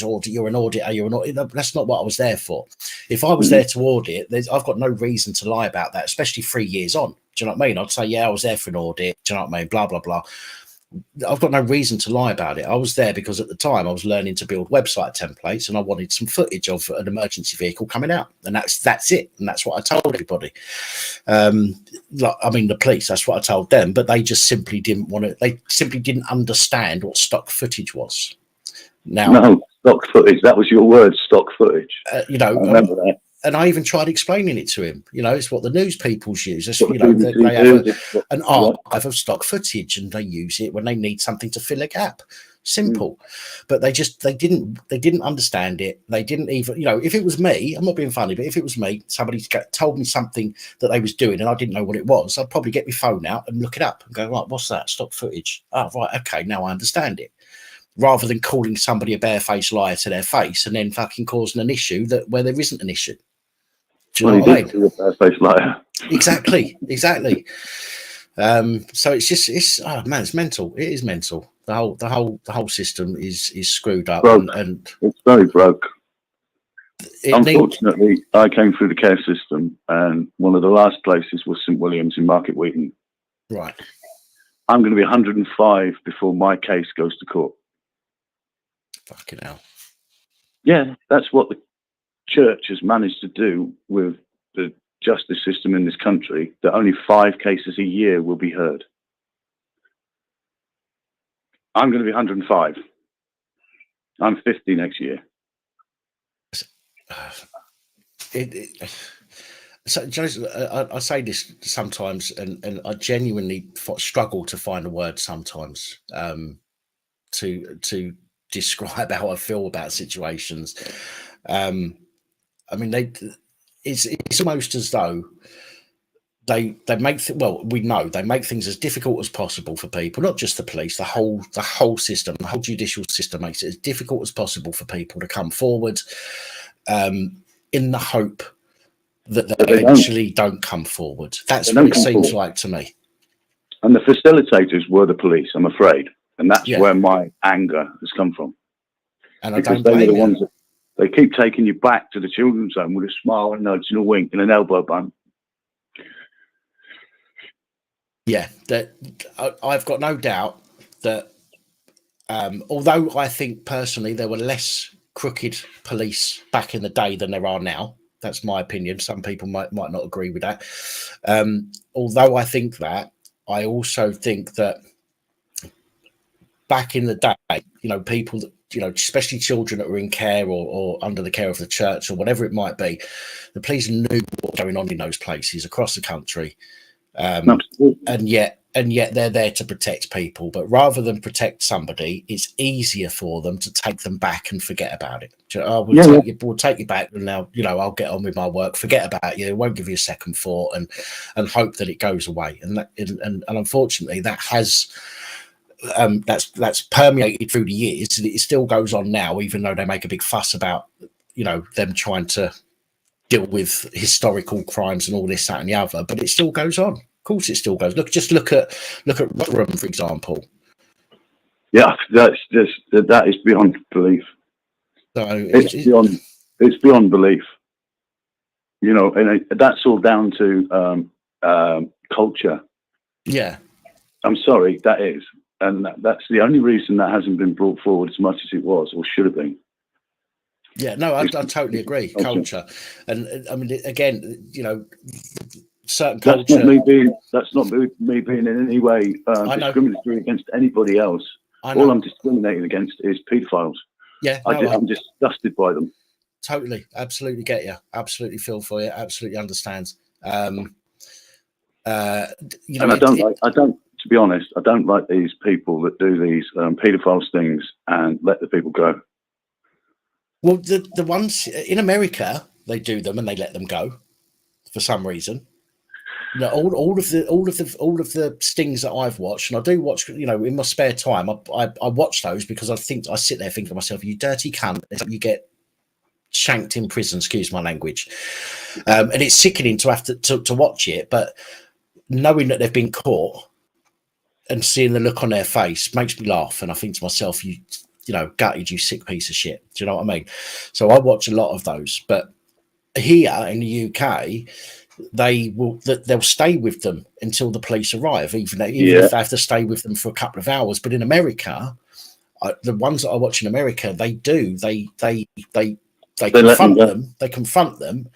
an auditor. You're an auditor." That's not what I was there for. If I was there to audit, I've got no reason to lie about that, especially 3 years on. Do you know what I mean? I'd say, yeah, I was there for an audit. Do you know what I mean? Blah, blah, blah. I've got no reason to lie about it. I was there because at the time I was learning to build website templates, and I wanted some footage of an emergency vehicle coming out, and that's it. And that's what I told everybody. The police, that's what I told them, but they just simply didn't want to. They simply didn't understand what stock footage was.
No, stock footage. That was your word, stock footage. I remember that.
And I even tried explaining it to him. It's what the news peoples use. They have an archive of stock footage, and they use it when they need something to fill a gap. Simple. But they didn't understand it. They didn't even, if it was me, I'm not being funny, but if it was me, somebody told me something that they was doing and I didn't know what it was, I'd probably get my phone out and look it up and go, right, what's that? Stock footage. Oh, right. Okay. Now I understand it. Rather than calling somebody a barefaced liar to their face and then fucking causing an issue where there isn't an issue. Do you know what I mean?
A barefaced liar.
Exactly. So it's mental. It is mental. The whole system is screwed up, and
it's very broke. Unfortunately, I came through the care system, and one of the last places was St William's in Market Wheaton.
Right.
I'm going to be 105 before my case goes to court.
Fucking hell.
Yeah, that's what the church has managed to do with the justice system in this country, that only 5 cases a year will be heard. I'm going to be 105. I'm 50 next year.
I say this sometimes, and I genuinely struggle to find a word sometimes to describe how I feel about situations. It's almost as though they make we know they make things as difficult as possible for people, not just the police, the whole system, the whole judicial system makes it as difficult as possible for people to come forward, in the hope that they eventually don't come forward. That's what it seems like to me.
And the facilitators were the police, I'm afraid, and that's where my anger has come from.
And because they were the ones that
they keep taking you back to the children's home with a smile and nudge and a wink and an elbow bump.
Yeah, I've got no doubt that although I think personally there were less crooked police back in the day than there are now, That's my opinion. Some people might not agree with that. Although I think that, I also think that back in the day, people that, especially children that were in care or under the care of the church or whatever it might be, the police knew what was going on in those places across the country. And yet they're there to protect people. But rather than protect somebody, it's easier for them to take them back and forget about it. We'll take you back, and now I'll get on with my work. Forget about you. It won't give you a second thought, and hope that it goes away. And unfortunately, that has that's permeated through the years. It still goes on now, even though they make a big fuss about them trying to deal with historical crimes and all this, that, and the other. But it still goes on. Of course, it still goes. Look at Rotherham, for example.
Yeah, that is beyond belief.
So
it's beyond belief. And that's all down to culture.
Yeah,
I'm sorry, that is, and that's the only reason that hasn't been brought forward as much as it was or should have been.
Yeah, no, I totally agree. Culture, and I mean, again, certain culture.
That's not me being in any way discriminatory against anybody else. All I'm discriminating against is paedophiles.
Yeah,
I'm disgusted by them.
Totally, absolutely get you. Absolutely feel for you. Absolutely understand. And I don't. To be honest, I don't like these people that do these paedophiles things and let the people go. Well, the ones in America, they do them and they let them go for some reason. All of the stings that I've watched, and I do watch, in my spare time, I watch those because I sit there thinking to myself, you dirty cunt, you get shanked in prison, excuse my language. And it's sickening to have to watch it, but knowing that they've been caught and seeing the look on their face makes me laugh. And I think to myself, you gutted, you sick piece of shit. Do you know what I mean? So I watch a lot of those, but here in the UK, they'll stay with them until the police arrive, even if they have to stay with them for a couple of hours. But in America, the ones that I watch in America, they confront them,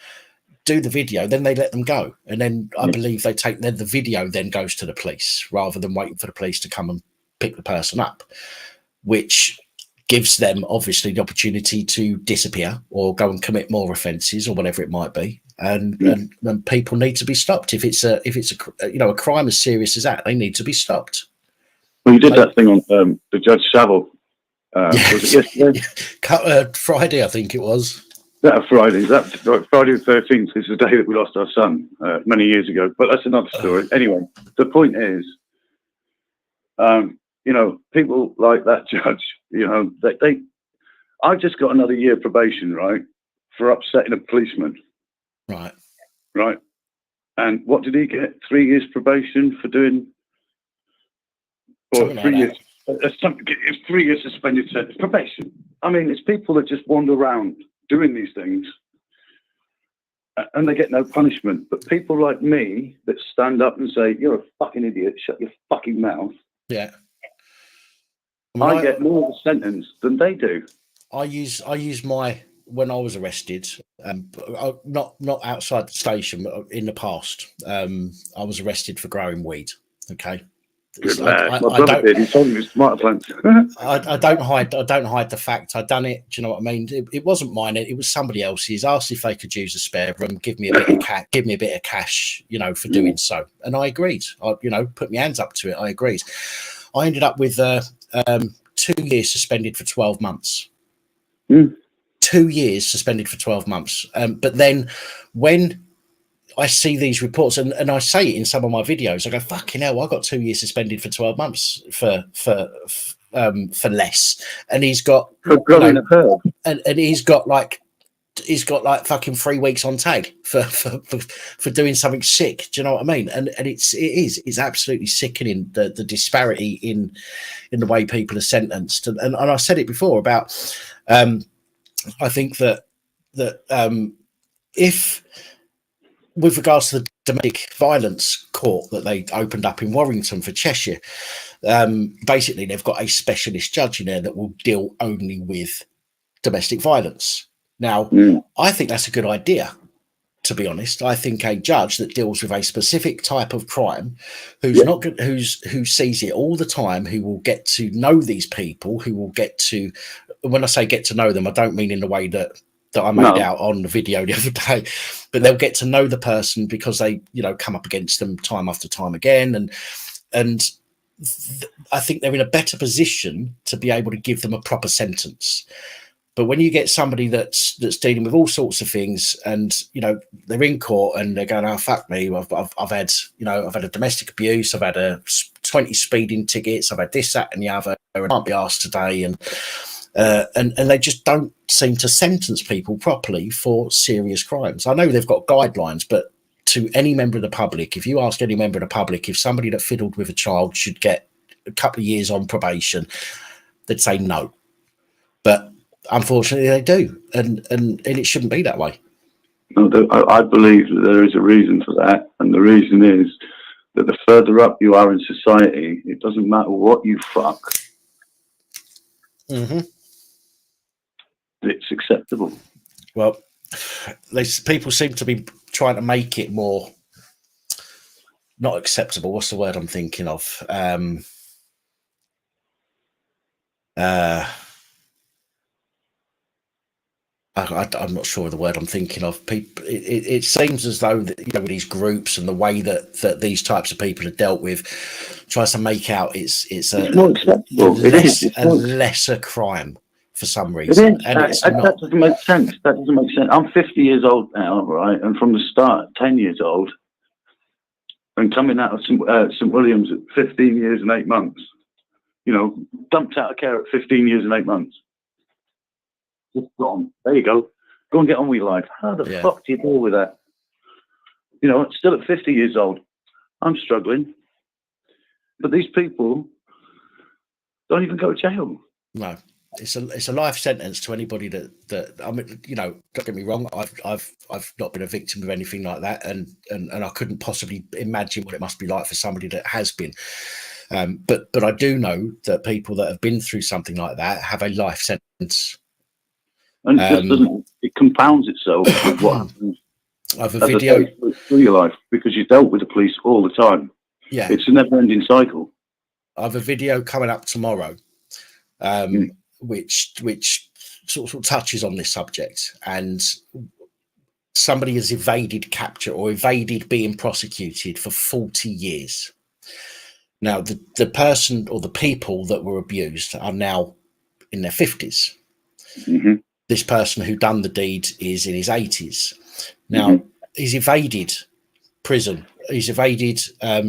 do the video, then they let them go, and then I believe the video then goes to the police rather than waiting for the police to come and pick the person up, which gives them obviously the opportunity to disappear or go and commit more offences or whatever it might be. And people need to be stopped. If it's a crime as serious as that, they need to be stopped.
Well, you did that thing on the Judge Savile. Was it yesterday?
Friday, I think it was.
Friday. Friday the 13th is the day that we lost our son many years ago. But that's another story. Anyway, the point is, people like that judge, I've just got another year probation, right, for upsetting a policeman. Right. And what did he get? 3 years probation for doing? Or 3 years? It's 3 years suspended sentence. Probation. I mean, it's people that just wander around doing these things and they get no punishment. But people like me that stand up and say, you're a fucking idiot, shut your fucking mouth.
Yeah.
I get more of a sentence than they do.
I use when I was arrested, not outside the station, but in the past, I was arrested for growing weed. Okay.
Good lad. My brother did. He told me he was smart plants.
I don't hide the fact I'd done it. Do you know what I mean? It wasn't mine. It was somebody else's. Asked if they could use a spare room, give me a bit of cash, for doing so, and I agreed. I put my hands up to it. I agreed. I ended up with 2 years suspended for 12 months. 2 years suspended for 12 months. But then when I see these reports, and I say it in some of my videos, I go, fucking hell, I got 2 years suspended for 12 months for less. And he's got and he's got like fucking 3 weeks on tag for doing something sick. Do you know what I mean? And it's absolutely sickening, the disparity in the way people are sentenced. And I said it before about I think that if, with regards to the domestic violence court that they opened up in Warrington for Cheshire, basically they've got a specialist judge in there that will deal only with domestic violence. Now, I think that's a good idea. to be honest. I think a judge that deals with a specific type of crime, who's not good, who sees it all the time, who will get to know these people, who will get to, when I say get to know them, I don't mean in the way that I made out on the video the other day, but they'll get to know the person because they, come up against them time after time again, and I think they're in a better position to be able to give them a proper sentence. But when you get somebody that's dealing with all sorts of things, and they're in court and they're going, "Oh fuck me, I've had a domestic abuse, I've had 20 speeding tickets, I've had this, that, and the other, and I can't be asked today," and they just don't seem to sentence people properly for serious crimes. I know they've got guidelines, but to any member of the public, if you ask any member of the public if somebody that fiddled with a child should get a couple of years on probation, they'd say no. But unfortunately they do, and it shouldn't be that way.
I believe that there is a reason for that, and the reason is that the further up you are in society, it doesn't matter what you fuck, it's acceptable.
Well, people seem to be trying to make it more not acceptable. What's the word I'm thinking of? I'm not sure of the word I'm thinking of. People, it seems as though that, with these groups and the way that these types of people are dealt with, tries to make out it's
more acceptable.
a lesser crime for some reason. And
that doesn't make sense. That doesn't make sense. I'm 50 years old now, right? And from the start, 10 years old, and coming out of St. William's at 15 years and 8 months. Dumped out of care at 15 years and 8 months. Just gone. There you go. Go and get on with your life. How the fuck do you deal with that? Still at 50 years old, I'm struggling. But these people don't even go to jail.
No. It's a life sentence to anybody that I mean, don't get me wrong, I've not been a victim of anything like that, and I couldn't possibly imagine what it must be like for somebody that has been. But I do know that people that have been through something like that have a life sentence.
And it compounds itself with what happens.
I have a video
through your life, because you dealt with the police all the time.
Yeah,
it's a never-ending cycle.
I have a video coming up tomorrow, which sort of touches on this subject, and somebody has evaded capture or evaded being prosecuted for 40 years. Now, the person or the people that were abused are now in their 50s. This person who done the deed is in his 80s. Now, he's evaded prison. He's evaded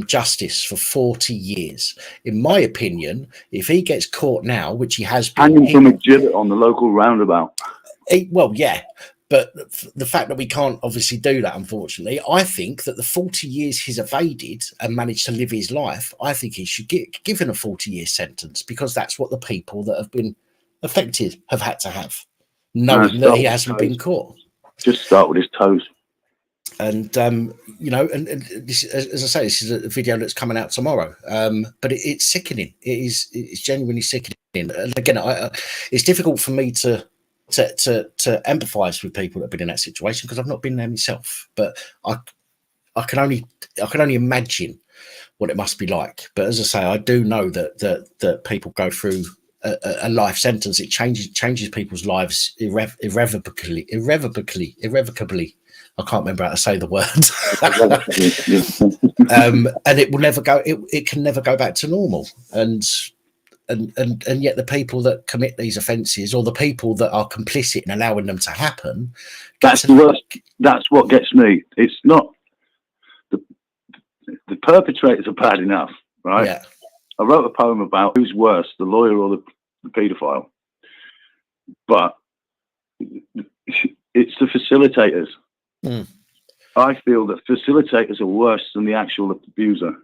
justice for 40 years. In my opinion, if he gets caught now, which he has been...
Hanging from a gibbet on the local roundabout.
Well, yeah. But the fact that we can't obviously do that, unfortunately, I think that the 40 years he's evaded and managed to live his life, I think he should get given a 40-year sentence, because that's what the people that have been affected have had to have, knowing that he hasn't been caught. Just
start with his toes.
And and this, as I say, this is a video that's coming out tomorrow. But it's sickening. It's genuinely sickening. And again, it's difficult for me to empathise with people that have been in that situation, because I've not been there myself. But I can only imagine what it must be like. But as I say, I do know that people go through a life sentence. It changes people's lives irrevocably. I can't remember how to say the word. And it will never go. It can never go back to normal. And yet the people that commit these offences, or the people that are complicit in allowing them to happen,
that's the worst. That's what gets me. It's not the perpetrators are bad enough, right?
Yeah.
I wrote a poem about who's worse, the lawyer or the paedophile, but it's the facilitators. I feel that facilitators are worse than the actual abuser.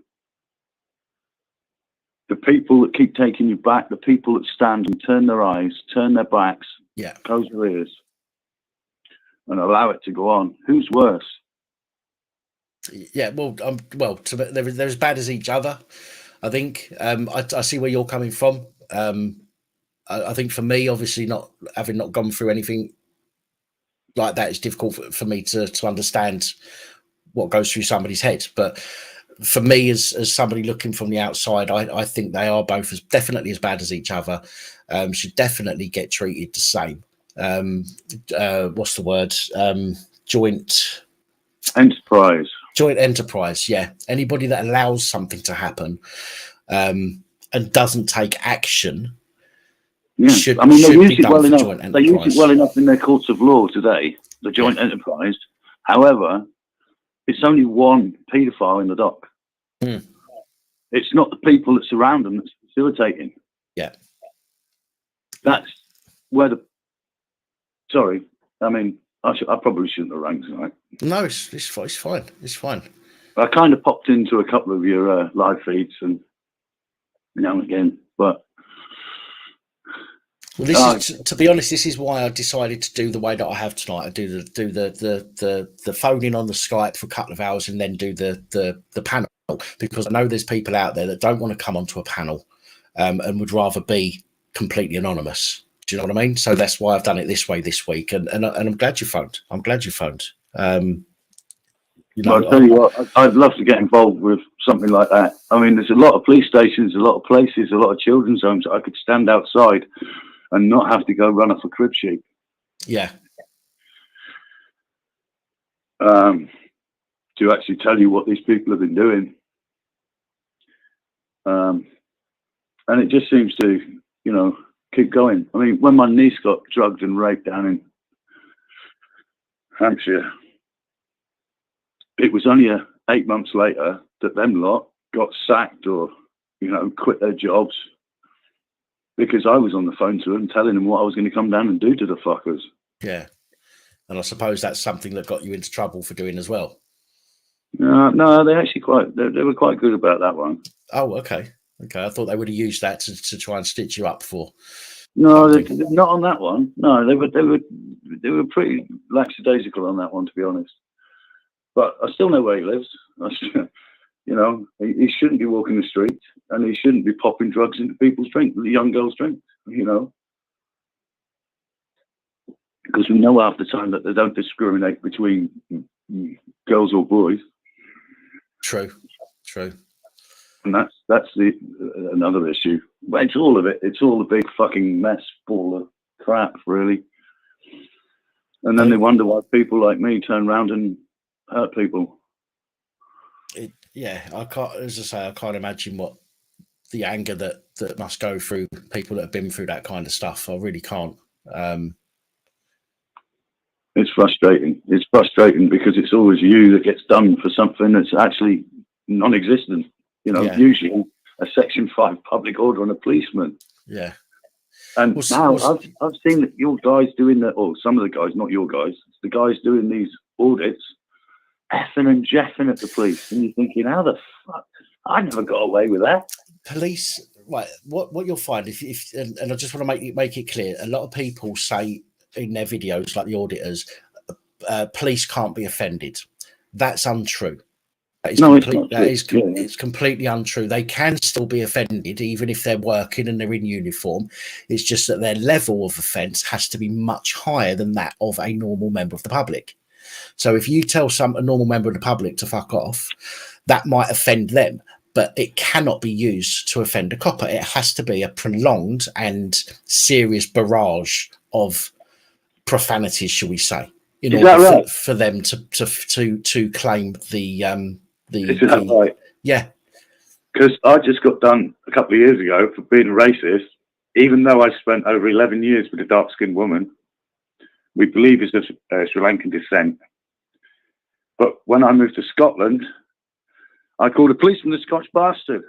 The people that keep taking you back, the people that stand and turn their eyes, turn their backs, close their ears, and allow it to go on. Who's worse?
Yeah, they're as bad as each other, I think. I see where you're coming from. I think for me, obviously, not having gone through anything like that, it's difficult for me to understand what goes through somebody's head. But for me, as somebody looking from the outside, I think they are both definitely as bad as each other. Should definitely get treated the same. What's the word? Joint enterprise. Yeah, anybody that allows something to happen and doesn't take action.
Yeah,
should,
I mean, they
should
use
be
it
done
well
for
enough.
joint
They use
enterprise.
it well enough in their courts of law today, the joint enterprise. However, it's only one paedophile in the dock.
Mm.
It's not the people that surround them that's facilitating.
Yeah.
That's where the... Sorry, I mean, I probably shouldn't have rang tonight.
No, it's fine. It's fine.
I kind of popped into a couple of your live feeds and now and again, but...
Well, this is, to be honest, this is why I decided to do the way that I have tonight. I do the phoning on the Skype for a couple of hours and then do the panel, because I know there's people out there that don't want to come onto a panel and would rather be completely anonymous. Do you know what I mean? So that's why I've done it this way this week, and I'm glad you phoned. I'm glad you phoned. You know,
I'll tell you what, I'd love to get involved with something like that. I mean, there's a lot of police stations, a lot of places, a lot of children's homes. I could stand outside and not have to go run off a crib sheet.
Yeah.
To actually tell you what these people have been doing. And it just seems to, you know, keep going. I mean, when my niece got drugged and raped down in Hampshire, it was only 8 months later that them lot got sacked or, you know, quit their jobs, because I was on the phone to them telling them what I was going to come down and do to the fuckers.
Yeah. And I suppose that's something that got you into trouble for doing as well.
No, they actually they were quite good about that one.
Oh, okay. Okay. I thought they would have used that to try and stitch you up for.
No, not on that one. No, they were pretty lackadaisical on that one, to be honest. But I still know where he lives. You know, he shouldn't be walking the street, and he shouldn't be popping drugs into people's drink, the young girls' drink, you know. Because we know half the time that they don't discriminate between girls or boys.
True.
And that's another issue. But it's all of it. It's all a big fucking mess full of crap, really. And then they wonder why people like me turn around and hurt people.
I can't. As I say, I can't imagine what the anger that must go through people that have been through that kind of stuff. I really can't.
It's frustrating. It's frustrating because it's always you that gets done for something that's actually non-existent. You know, usually a Section 5 public order on a policeman. Yeah. And now I've seen that your guys doing that, or some of the guys, not your guys, the guys doing these audits, effing and jeffing at the police, and you're thinking, how the fuck? I never got away with that.
Police, right? What you'll find if and I just want to make it clear, a lot of people say in their videos, like the auditors, police can't be offended. That's untrue. It's completely untrue. They can still be offended even if they're working and they're in uniform. It's just that their level of offence has to be much higher than that of a normal member of the public. So if you tell a normal member of the public to fuck off, that might offend them, but it cannot be used to offend a copper. It has to be a prolonged and serious barrage of profanities, shall we say, in order for them to claim the
Is that right?
Yeah.
Because I just got done a couple of years ago for being a racist, even though I spent over 11 years with a dark-skinned woman. We believe is of Sri Lankan descent. But when I moved to Scotland, I called a policeman a Scotch bastard.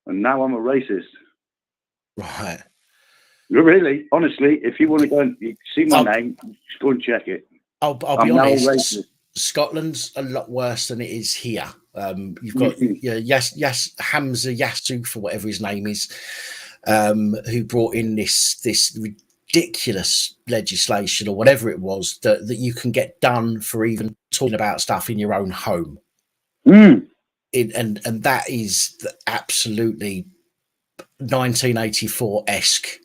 And now I'm a racist.
Right.
Really, honestly, if you want to go and see my name, just go and check it.
I'll be honest. Scotland's a lot worse than it is here. You've got Hamza Yasuf, or whatever his name is, who brought in this ridiculous legislation or whatever it was that you can get done for even talking about stuff in your own home. And that is absolutely 1984-esque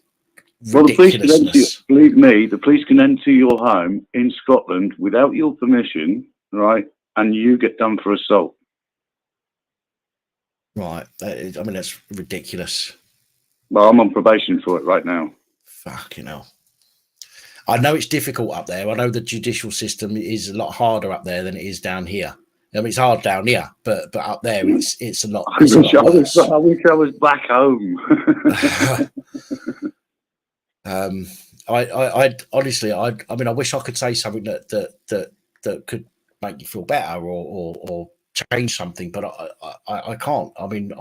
Well, the police can enter,
ridiculousness.
believe me, the police can enter your home in Scotland without your permission, right? And you get done for assault.
Right. I mean, that's ridiculous.
Well, I'm on probation for it right now.
Fucking hell. I know it's difficult up there. I know the judicial system is a lot harder up there than it is down here. I mean, it's hard down here, but up there it's a lot.
I wish I was back home.
I honestly, I mean, I wish I could say something that could make you feel better or change something, but I can't. I mean,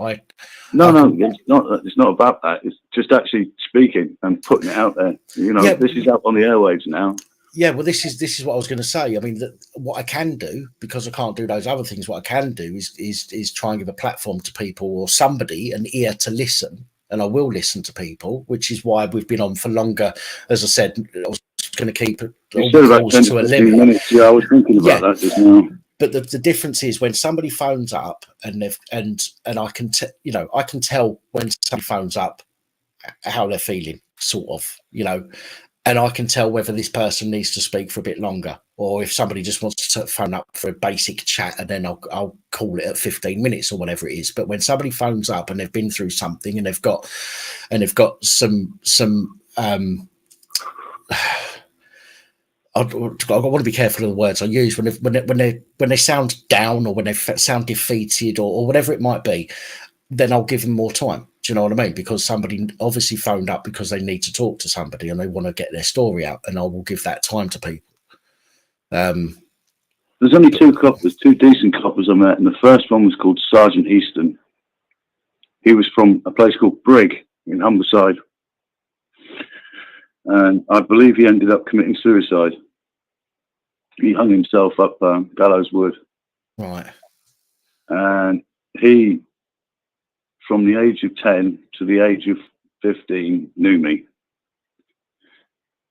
No, it's not about that. It's just actually speaking and putting it out there. You know, this is out on the airwaves now. Yeah,
well, this is what I was going to say. I mean, what I can do, because I can't do those other things, what I can do is try and give a platform to people or somebody, an ear to listen. And I will listen to people, which is why we've been on for longer. As I said, I was going to keep all the calls to a limit.
Minutes. Yeah, I was thinking about that just now.
But the difference is when somebody phones up and I can I can tell when somebody phones up how they're feeling, sort of, and I can tell whether this person needs to speak for a bit longer, or if somebody just wants to phone up for a basic chat, and then I'll call it at 15 minutes or whatever it is. But when somebody phones up and they've been through something and they've got some I want to be careful of the words I use when they sound down or when they sound defeated or whatever it might be, then I'll give them more time. Do you know what I mean? Because somebody obviously phoned up because they need to talk to somebody and they want to get their story out, and I will give that time to people.
There's only two decent coppers I met, and the first one was called Sergeant Easton. He was from a place called Brigg in Humberside, and I believe he ended up committing suicide. He hung himself up Gallows Wood.
Right.
And he, from the age of 10 to the age of 15, knew me.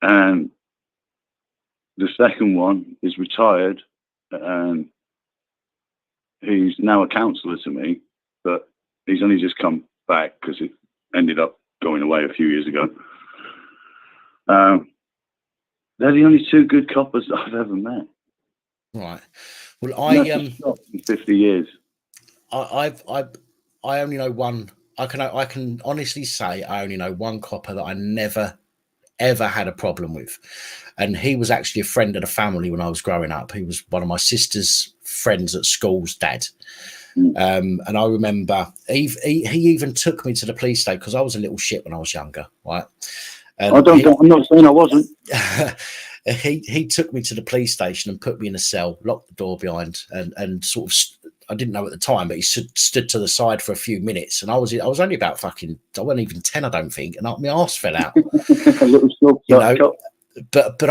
And the second one is retired, and he's now a counsellor to me, but he's only just come back because it ended up going away a few years ago. They're the only two good coppers that I've ever met.
Right. Well, in
50 years.
I only know one. I can honestly say I only know one copper that I never ever had a problem with, and he was actually a friend of the family when I was growing up. He was one of my sister's friends at school's dad. And I remember he even took me to the police station because I was a little shit when I was younger, right?
I'm not saying I wasn't.
He took me to the police station and put me in a cell, locked the door behind, and sort of, I didn't know at the time, but he stood to the side for a few minutes, and I was only about I wasn't even 10, I don't think, and my arse fell out. But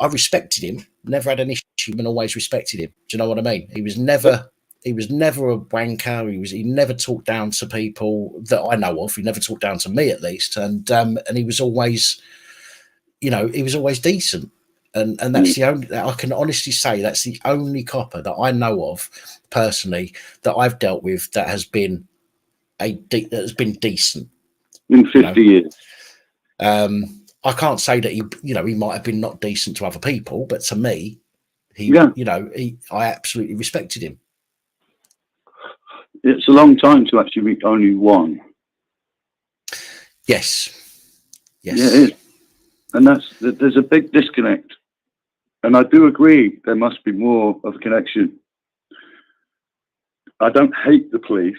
I respected him, never had an issue, and always respected him. Do you know what I mean? He was never a wanker. He never talked down to people that I know of. He never talked down to me, at least, and he was always, he was always decent. And that's the only, I can honestly say that's the only copper that I know of personally that I've dealt with that has been decent
in 50 years.
I can't say that he might have been not decent to other people, but to me, I absolutely respected him.
It's a long time to actually meet only one.
Yes.
Yeah, it is. And there's a big disconnect. And I do agree there must be more of a connection. I don't hate the police.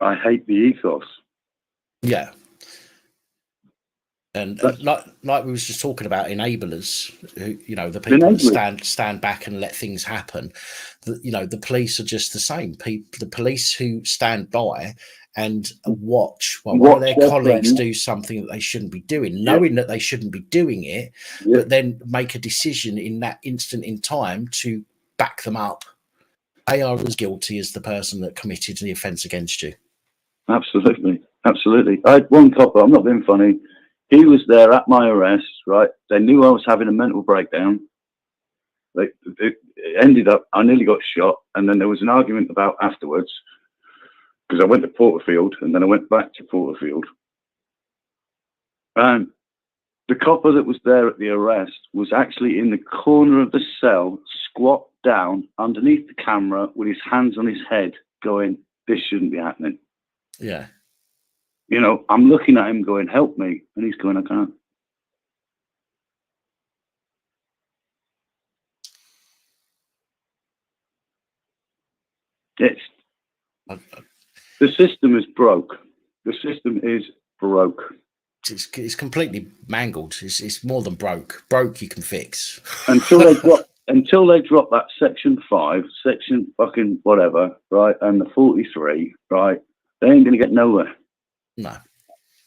I hate the ethos.
Yeah. And like we was just talking about enablers, who, the people that stand back and let things happen. The police are just the same. The police who stand by and watch while one of their colleagues do something that they shouldn't be doing, knowing that they shouldn't be doing it, but then make a decision in that instant in time to back them up. They are as guilty as the person that committed the offence against you.
Absolutely. Absolutely. I had one copper, I'm not being funny. He was there at my arrest, right? They knew I was having a mental breakdown. It ended up, I nearly got shot. And then there was an argument about afterwards, because I went to Porterfield and then I went back to Porterfield. The copper that was there at the arrest was actually in the corner of the cell, squat down underneath the camera with his hands on his head going, this shouldn't be happening.
Yeah.
You know, I'm looking at him going, help me. And he's going, I can't. The system is broke. The system is broke.
It's completely mangled. It's more than broke. Broke you can fix.
Until they drop that section 5, section fucking whatever, right, and the 43, right, they ain't gonna get nowhere.
No.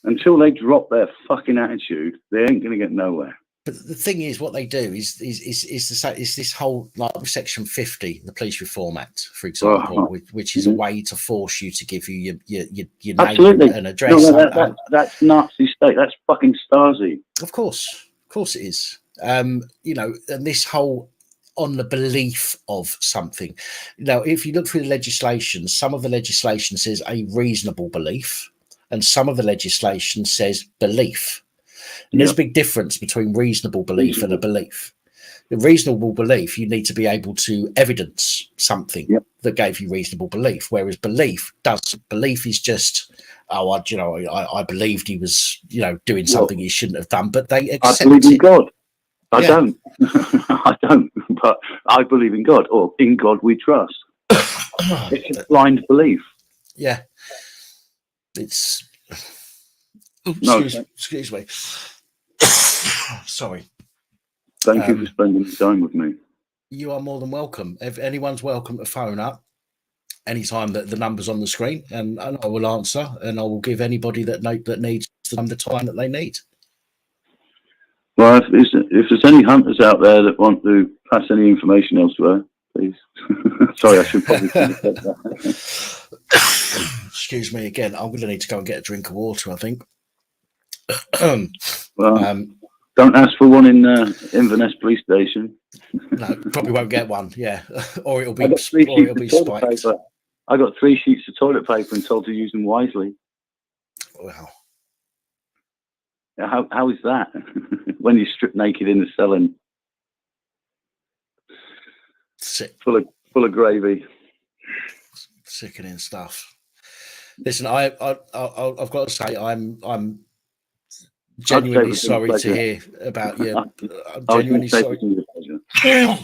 Until they drop their fucking attitude, they ain't gonna get nowhere.
But the thing is, what they do is this whole, like section 50, the Police Reform Act, for example, which is a way to force you to give you your name and address.
No, that's Nazi state. That's fucking Stasi.
Of course it is. You know, and this whole on the belief of something. Now, if you look through the legislation, some of the legislation says a reasonable belief, and some of the legislation says belief. And there's a big difference between reasonable belief and a belief. The reasonable belief, you need to be able to evidence something that gave you reasonable belief, whereas belief is just, I believed he was, doing something he shouldn't have done, but they accept
I believe in
it.
God. I don't. I don't, but I believe in God, or in God we trust. It's a blind belief.
Yeah. It's... Excuse me. Sorry.
Thank you for spending time with me.
You are more than welcome. If anyone's welcome to phone up anytime that the number's on the screen, and I will answer, and I will give anybody that needs the time that they need.
Well, if there's any hunters out there that want to pass any information elsewhere, please. Sorry, I should probably have said that.
Excuse me again. I'm going to need to go and get a drink of water, I think.
Well, don't ask for one in Inverness police station.
No, probably won't get one. Yeah, or it'll be spiked.
I got 3 sheets of toilet paper and told to use them wisely.
Wow.
How is that? When you strip naked in the cell and full of gravy,
sickening stuff. Listen, I've got to say, I'm genuinely sorry to hear about you. I'm genuinely sorry. Here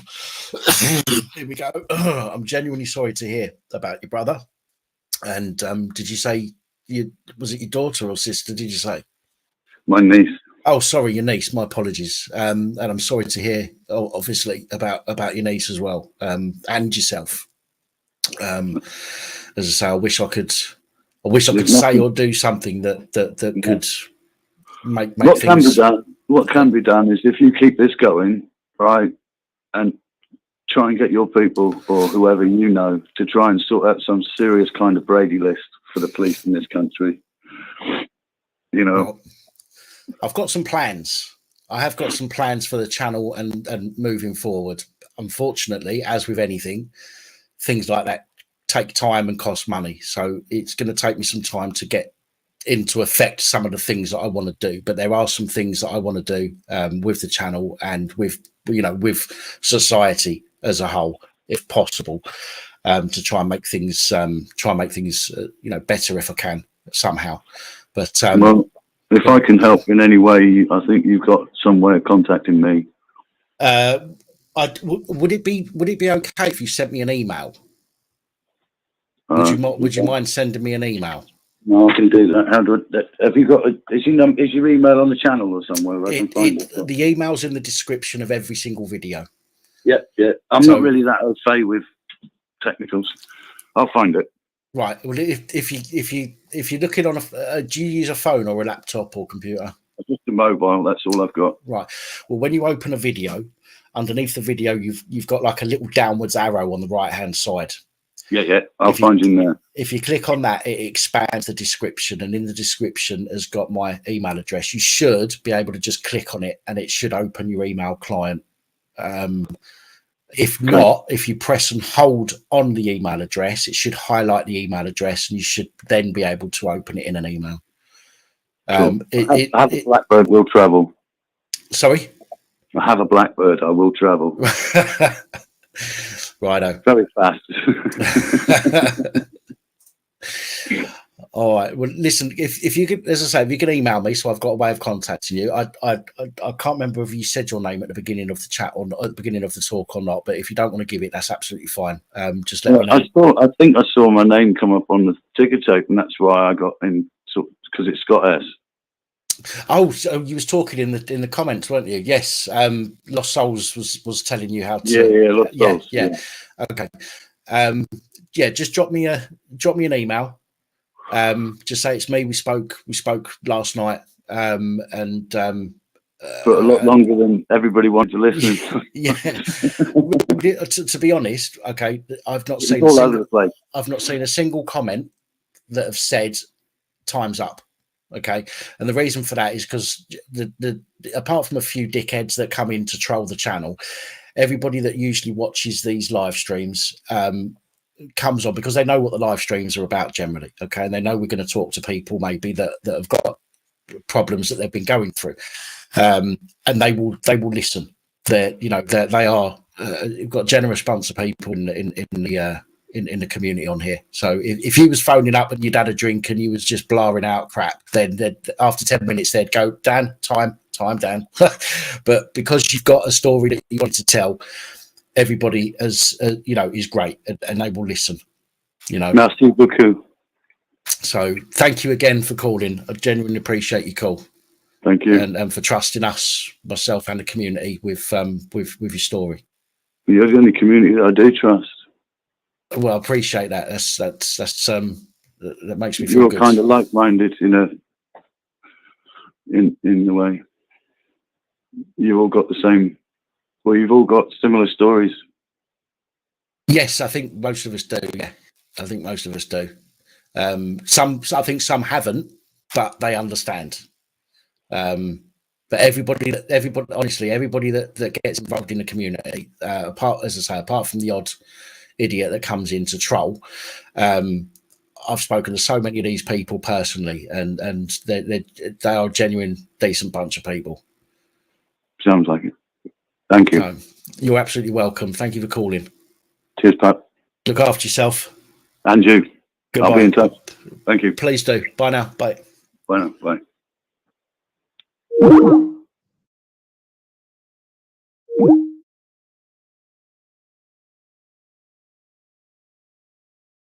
we go. I'm genuinely sorry to hear about your brother. And did you say was it your daughter or sister? Did you say?
My niece.
Oh, sorry, your niece. My apologies. And I'm sorry to hear, obviously, about your niece as well, and yourself. As I say, I wish I could say or do something that could make things.
What can be done is if you keep this going, right, and try and get your people or whoever you know to try and sort out some serious kind of Brady list for the police in this country. Well,
I've got some plans. I have got some plans for the channel and moving forward. Unfortunately, as with anything, things like that take time and cost money. So it's going to take me some time to get into effect some of the things that I want to do. But there are some things that I want to do with the channel and with society as a whole, if possible, to try and make things better if I can somehow. But
well, if I can help in any way, I think you've got some way of contacting me.
Would it be okay if you sent me an email? Would you mind sending me an email?
No, I can do that. How do I, have you got? Is your email on the channel or somewhere? I can find it.
The email's in the description of every single video.
Yeah. I'm not really that au fait with technicals. I'll find it.
Right. Well, if you're looking on do you use a phone or a laptop or computer?
Just a mobile. That's all I've got.
Right. Well, when you open a video, underneath the video, you've got like a little downwards arrow on the right hand side.
Yeah. I'll find you in there.
If you click on that, it expands the description, and in the description has got my email address. You should be able to just click on it, and it should open your email client. If not, if you press and hold on the email address, it should highlight the email address, and you should then be able to open it in an email.
Cool. I have a blackbird will travel.
Sorry?
I have a blackbird. I will travel.
Righto.
Very fast.
All right. Well, listen. If you could, as I say, if you can email me, so I've got a way of contacting you. I can't remember if you said your name at the beginning of the chat or not, at the beginning of the talk or not. But if you don't want to give it, that's absolutely fine. Just let me know.
I think I saw my name come up on the ticker tape, and that's why I got in. Because it's Scott S.
Oh, so you was talking in the comments, weren't you? Yes. Lost Souls was telling you how to.
Yeah, Lost Souls.
Yeah. Okay. Just drop me an email. Just say it's me. We spoke last night. For
a lot longer than everybody wanted to listen.
Yeah. to be honest, okay, I've not seen a single comment that have said time's up. Okay, and the reason for that is because the apart from a few dickheads that come in to troll the channel, everybody that usually watches these live streams comes on because they know what the live streams are about generally. Okay, and they know we're going to talk to people maybe that have got problems that they've been going through, and they will listen. They are you've got a generous bunch of people in the community on here. So if you was phoning up and you'd had a drink and you was just blaring out crap, then after 10 minutes they'd go, Dan, time, Dan. But because you've got a story that you want to tell, everybody is great and they will listen.
Merci beaucoup.
So thank you again for calling. I genuinely appreciate your call.
Thank you,
and for trusting us, myself and the community with your story.
You're the only community that I do trust.
Well, I appreciate that. That makes me feel
You're
good.
kind of like-minded in a way. You've all got the same. Well, you've all got similar stories.
Yes, I think most of us do. Yeah, I think most of us do. I think some haven't, but they understand. But everybody, honestly, everybody that gets involved in the community, apart from the odd idiot that comes in to troll, I've spoken to so many of these people personally, and they are a genuine, decent bunch of people.
Sounds like it. Thank you.
You're absolutely welcome. Thank you for calling.
Cheers, Pat.
Look after yourself.
And you.
Goodbye.
I'll be in touch. Thank you.
Please do. Bye now. Bye.
Bye now. Bye.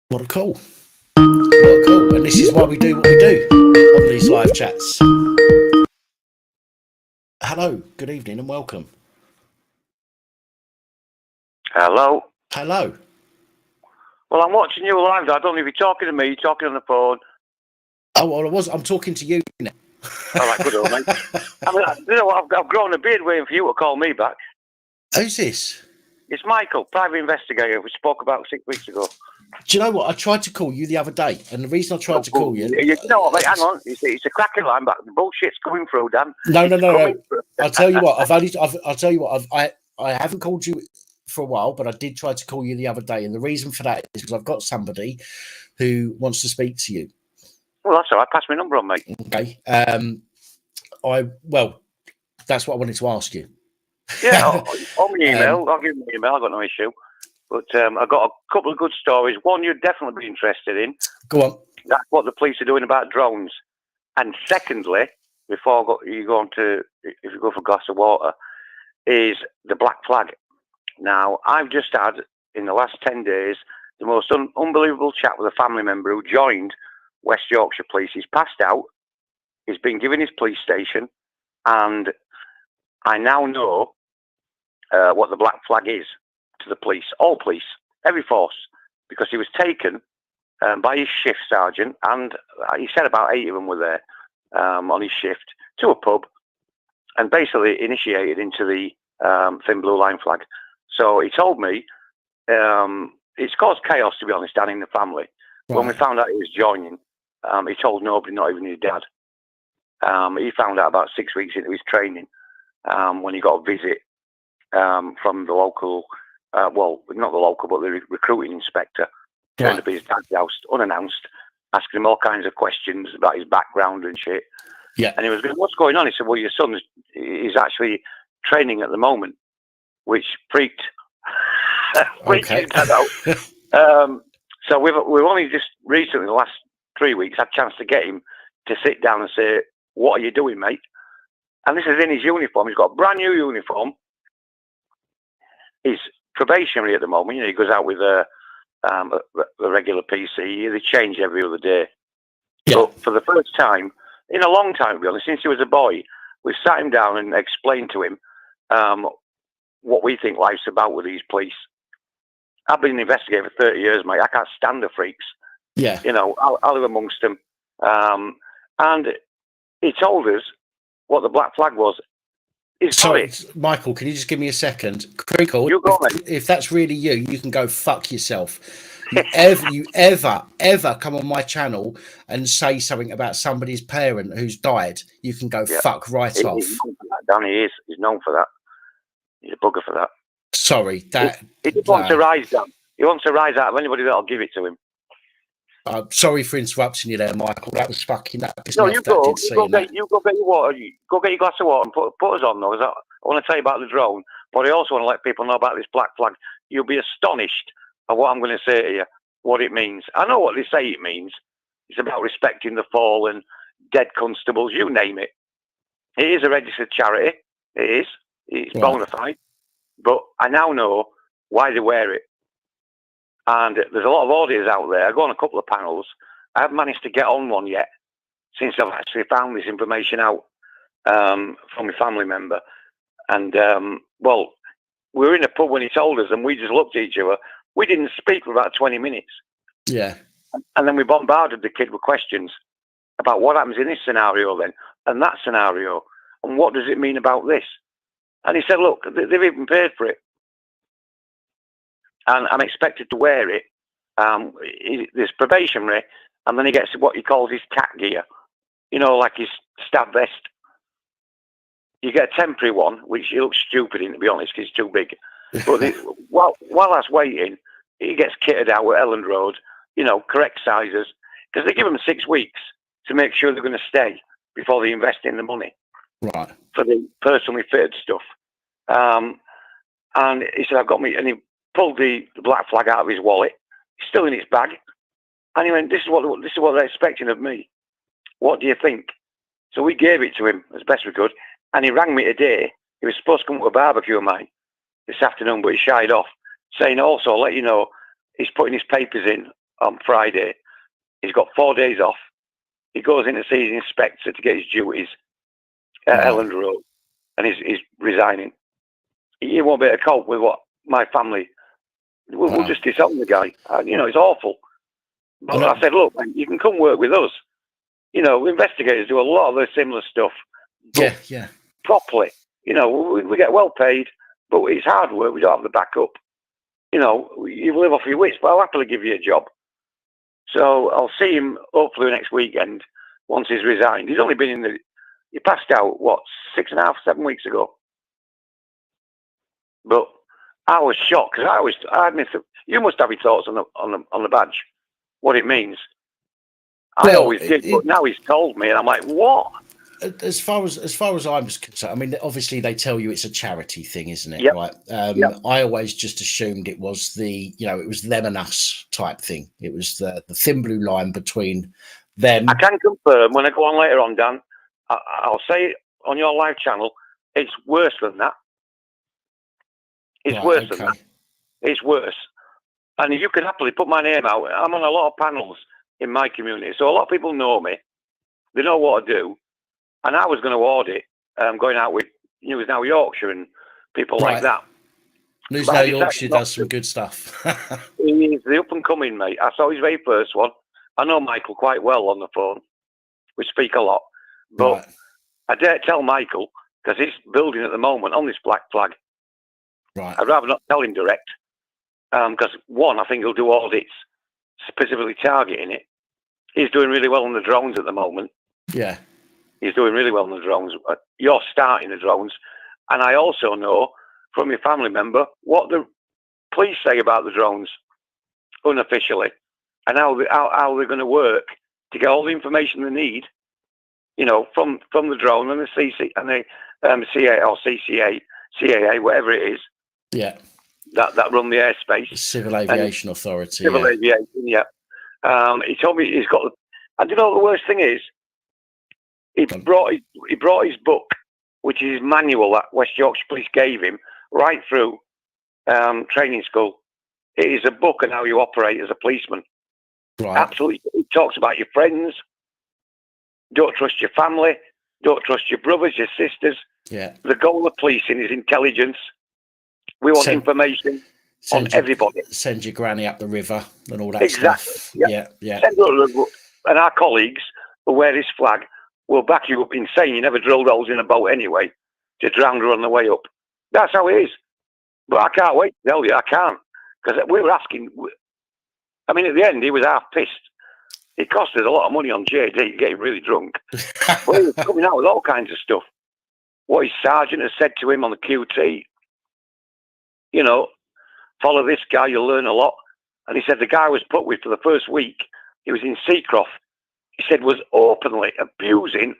What a call. And this is why we do what we do on these live chats. Hello, good evening and welcome.
Hello.
Hello.
Well, I'm watching you live. I don't know if you're talking to me, you're talking on the phone.
Oh, well, I'm talking to you now.
All right, good old mate. I mean, you know what? I've grown a beard waiting for you to call me back.
Who's this?
It's Michael, private investigator. We spoke about 6 weeks ago.
Do you know what? I tried to call you the other day, and the reason I tried to call you...
You know what, mate? Hang on. It's a cracking line, but the bullshit's coming through, Dan.
No. I'll tell you what. I haven't called you for a while, but I did try to call you the other day, and the reason for that is because I've got somebody who wants to speak to you.
Well, that's all right. Pass my number on, mate.
Okay. That's what I wanted to ask you.
Yeah, on my email. I'll give you my email. I've got no issue. But I've got a couple of good stories. One you'd definitely be interested in.
Go on.
That's what the police are doing about drones. And secondly, before you go on to, if you go for a glass of water, is the black flag. Now, I've just had, in the last 10 days, the most unbelievable chat with a family member who joined West Yorkshire Police. He's passed out. He's been given his police station. And I now know what the black flag is to the police, all police, every force, because he was taken by his shift sergeant, and he said about 8 of them were there on his shift, to a pub, and basically initiated into the thin blue line flag. So he told me it's caused chaos, to be honest, Dan, in the family. Right. When we found out he was joining, he told nobody, not even his dad. He found out about 6 weeks into his training when he got a visit from the local, well, not the local, but the recruiting inspector. Turned up at his dad's house, unannounced, asking him all kinds of questions about his background and shit.
Yeah.
And he was going, "What's going on?" He said, "Well, your son is actually training at the moment," which freaked his dad out. So we've only just recently, the last 3 weeks, had a chance to get him to sit down and say, "What are you doing, mate?" And this is in his uniform. He's got a brand new uniform. He's probationary at the moment. He goes out with a regular PC. They change every other day.
Yeah.
But for the first time in a long time, to be honest, since he was a boy, we sat him down and explained to him what we think life's about with these police. I've been an investigator for 30 years, mate. I can't stand the freaks.
Yeah.
I live amongst them. And he told us what the black flag was.
Sorry, Michael, can you just give me a second? Crinkle, if that's really you, you can go fuck yourself. You ever come on my channel and say something about somebody's parent who's died, you can go fuck right off.
He's known for that. He's a bugger for that.
Sorry,
he just wants to rise down. He wants to rise out of anybody that'll give it to him.
Sorry for interrupting you there, Michael. That was fucking that.
No, you go get your water. Go get your glass of water and put us on those. I want to tell you about the drone, but I also want to let people know about this black flag. You'll be astonished at what I'm going to say to you, what it means. I know what they say it means. It's about respecting the fallen, dead constables, you name it. It is a registered charity. It is. It's bona fide. But I now know why they wear it. And there's a lot of audios out there. I go on a couple of panels. I haven't managed to get on one yet since I've actually found this information out from a family member. And, well, we were in a pub when he told us, and we just looked at each other. We didn't speak for about 20 minutes.
Yeah.
And then we bombarded the kid with questions about what happens in this scenario then, and that scenario, and what does it mean about this? And he said, look, they've even paid for it. And I'm expected to wear it. There's probationary, and then he gets what he calls his cat gear. Like his stab vest. You get a temporary one, which he looks stupid in, to be honest, because it's too big. But while that's waiting, he gets kitted out at Elland Road, correct sizes, because they give him 6 weeks to make sure they're going to stay before they invest in the money.
Right. For
the personally fitted stuff. And he said, I've got me, and he pulled the black flag out of his wallet. It's still in his bag. And he went, this is what they're expecting of me. What do you think? So we gave it to him as best we could. And he rang me today. He was supposed to come to a barbecue of mine this afternoon, but he shied off, saying also, I'll let you know, he's putting his papers in on Friday. He's got 4 days off. He goes in to see his inspector to get his duties at Elland Road. And he's resigning. He won't be able to cope with what my family... We'll just disown the guy. It's awful. But I said, look, man, you can come work with us. Investigators do a lot of the similar stuff.
Yeah.
Properly. We get well paid, but it's hard work. We don't have the backup. You live off your wits, but I'll happily give you a job. So I'll see him hopefully next weekend once he's resigned. He's only been he passed out, 6.5, 7 weeks ago. But I was shocked because you must have your thoughts on the badge, what it means. I always did, but now he's told me, and I'm like, what?
As far as I'm concerned, I mean, obviously they tell you it's a charity thing, isn't it?
Yep.
Right.
Yep.
I always just assumed it was it was them and us type thing. It was the thin blue line between them.
I can confirm when I go on later on, Dan. I'll say it on your live channel. It's worse than that. It's worse than that. It's worse. And you can happily put my name out. I'm on a lot of panels in my community, so a lot of people know me. They know what I do. And I was going to audit, going out with News Now Yorkshire and people like that.
News Now Yorkshire does some good stuff.
He's the up and coming, mate. I saw his very first one. I know Michael quite well on the phone. We speak a lot. But I dare tell Michael, because he's building at the moment on this black flag.
Right.
I'd rather not tell him direct. Because one, I think he'll do audits specifically targeting it. He's doing really well on the drones at the moment.
Yeah.
He's doing really well on the drones. You're starting the drones. And I also know from your family member what the police say about the drones unofficially and how they're going to work to get all the information they need you know, from the drone and the CC and the CA or CAA, whatever it is.
Yeah.
That run the airspace.
Civil Aviation Authority.
Civil Aviation, yeah. He told me he's got. And you know what the worst thing is? He brought his book, which is his manual that West Yorkshire Police gave him, right through training school. It is a book on how you operate as a policeman.
Right.
Absolutely. It talks about your friends. Don't trust your family. Don't trust your brothers, your sisters.
Yeah.
The goal of policing is intelligence. We want information on everybody.
Send your granny up the river and all that
exactly.
stuff.
Yeah.
Yeah.
And our colleagues who wear this flag will back you up in saying you never drilled holes in a boat anyway to drown her on the way up. That's how it is. But I can't wait to tell you, I can't. Because we were asking, I mean, at the end, he was half pissed. It cost us a lot of money on JD, getting really drunk. But he was coming out with all kinds of stuff. What his sergeant has said to him on the QT, you know, follow this guy, you'll learn a lot. And he said the guy I was put with for the first week, he was in Seacroft, he said was openly abusing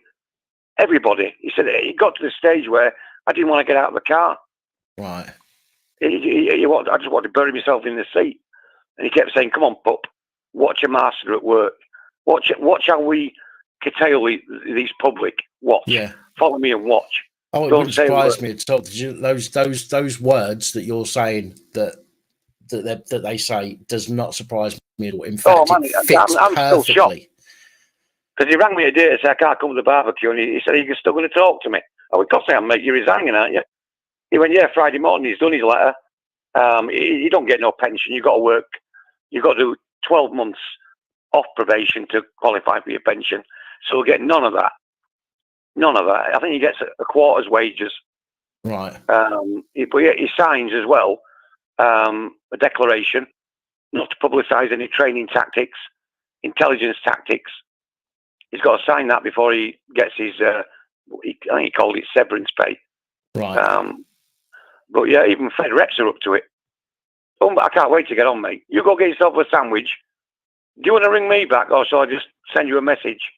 everybody. He said he got to the stage where I didn't want to get out of the car.
Right.
I just wanted to bury myself in the seat. And he kept saying, come on, pup, watch your master at work. Watch how we curtail these public. Watch.
Yeah.
Follow me and watch.
Oh, it wouldn't surprise me at all. Those words that you're saying that they say does not surprise me at all. In fact, it fits
I'm still
perfectly.
shocked. Because he rang me a day and said, I can't come to the barbecue. And he said, you're still going to talk to me? I went, of course I am, mate. You're resigning, aren't you? He went, yeah, Friday morning. He's done his letter. You don't get no pension. You've got to work. You've got to do 12 months off probation to qualify for your pension. So we'll get none of that. None of that. I think he gets a quarter's wages.
Right.
He signs as well a declaration not to publicise any training tactics, intelligence tactics. He's got to sign that before he gets his, I think he called it severance pay.
Right.
But yeah, even Fed reps are up to it. Oh, I can't wait to get on, mate. You go get yourself a sandwich. Do you want to ring me back, or shall I just send you a message?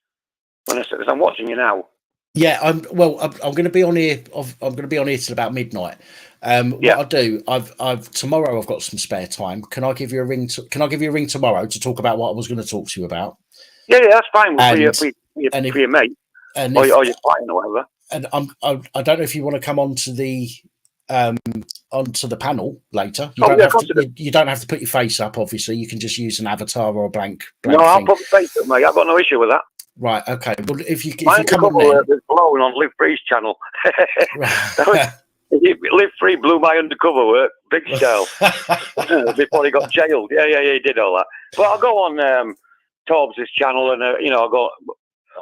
Because I'm watching you now.
Yeah, I'm going to be on here. I'm going to be on here till about midnight. What I'll do, tomorrow I've got some spare time. Can I give you a ring? Can I give you a ring tomorrow to talk about what I was going to talk to you about?
Yeah, that's fine. For your mate, or your client or whatever.
And I don't know if you want to come onto the panel later. You don't have to put your face up. Obviously, you can just use an avatar or a blank
no, I'll
thing.
put my face up, mate. I've got no issue with that.
Right. Okay. Well, if you
Mine's
come on
there, blown on Live Free's channel. Live Free blew my undercover work, big style, before he got jailed. Yeah, he did all that. But I'll go on Torbs' channel, and I don't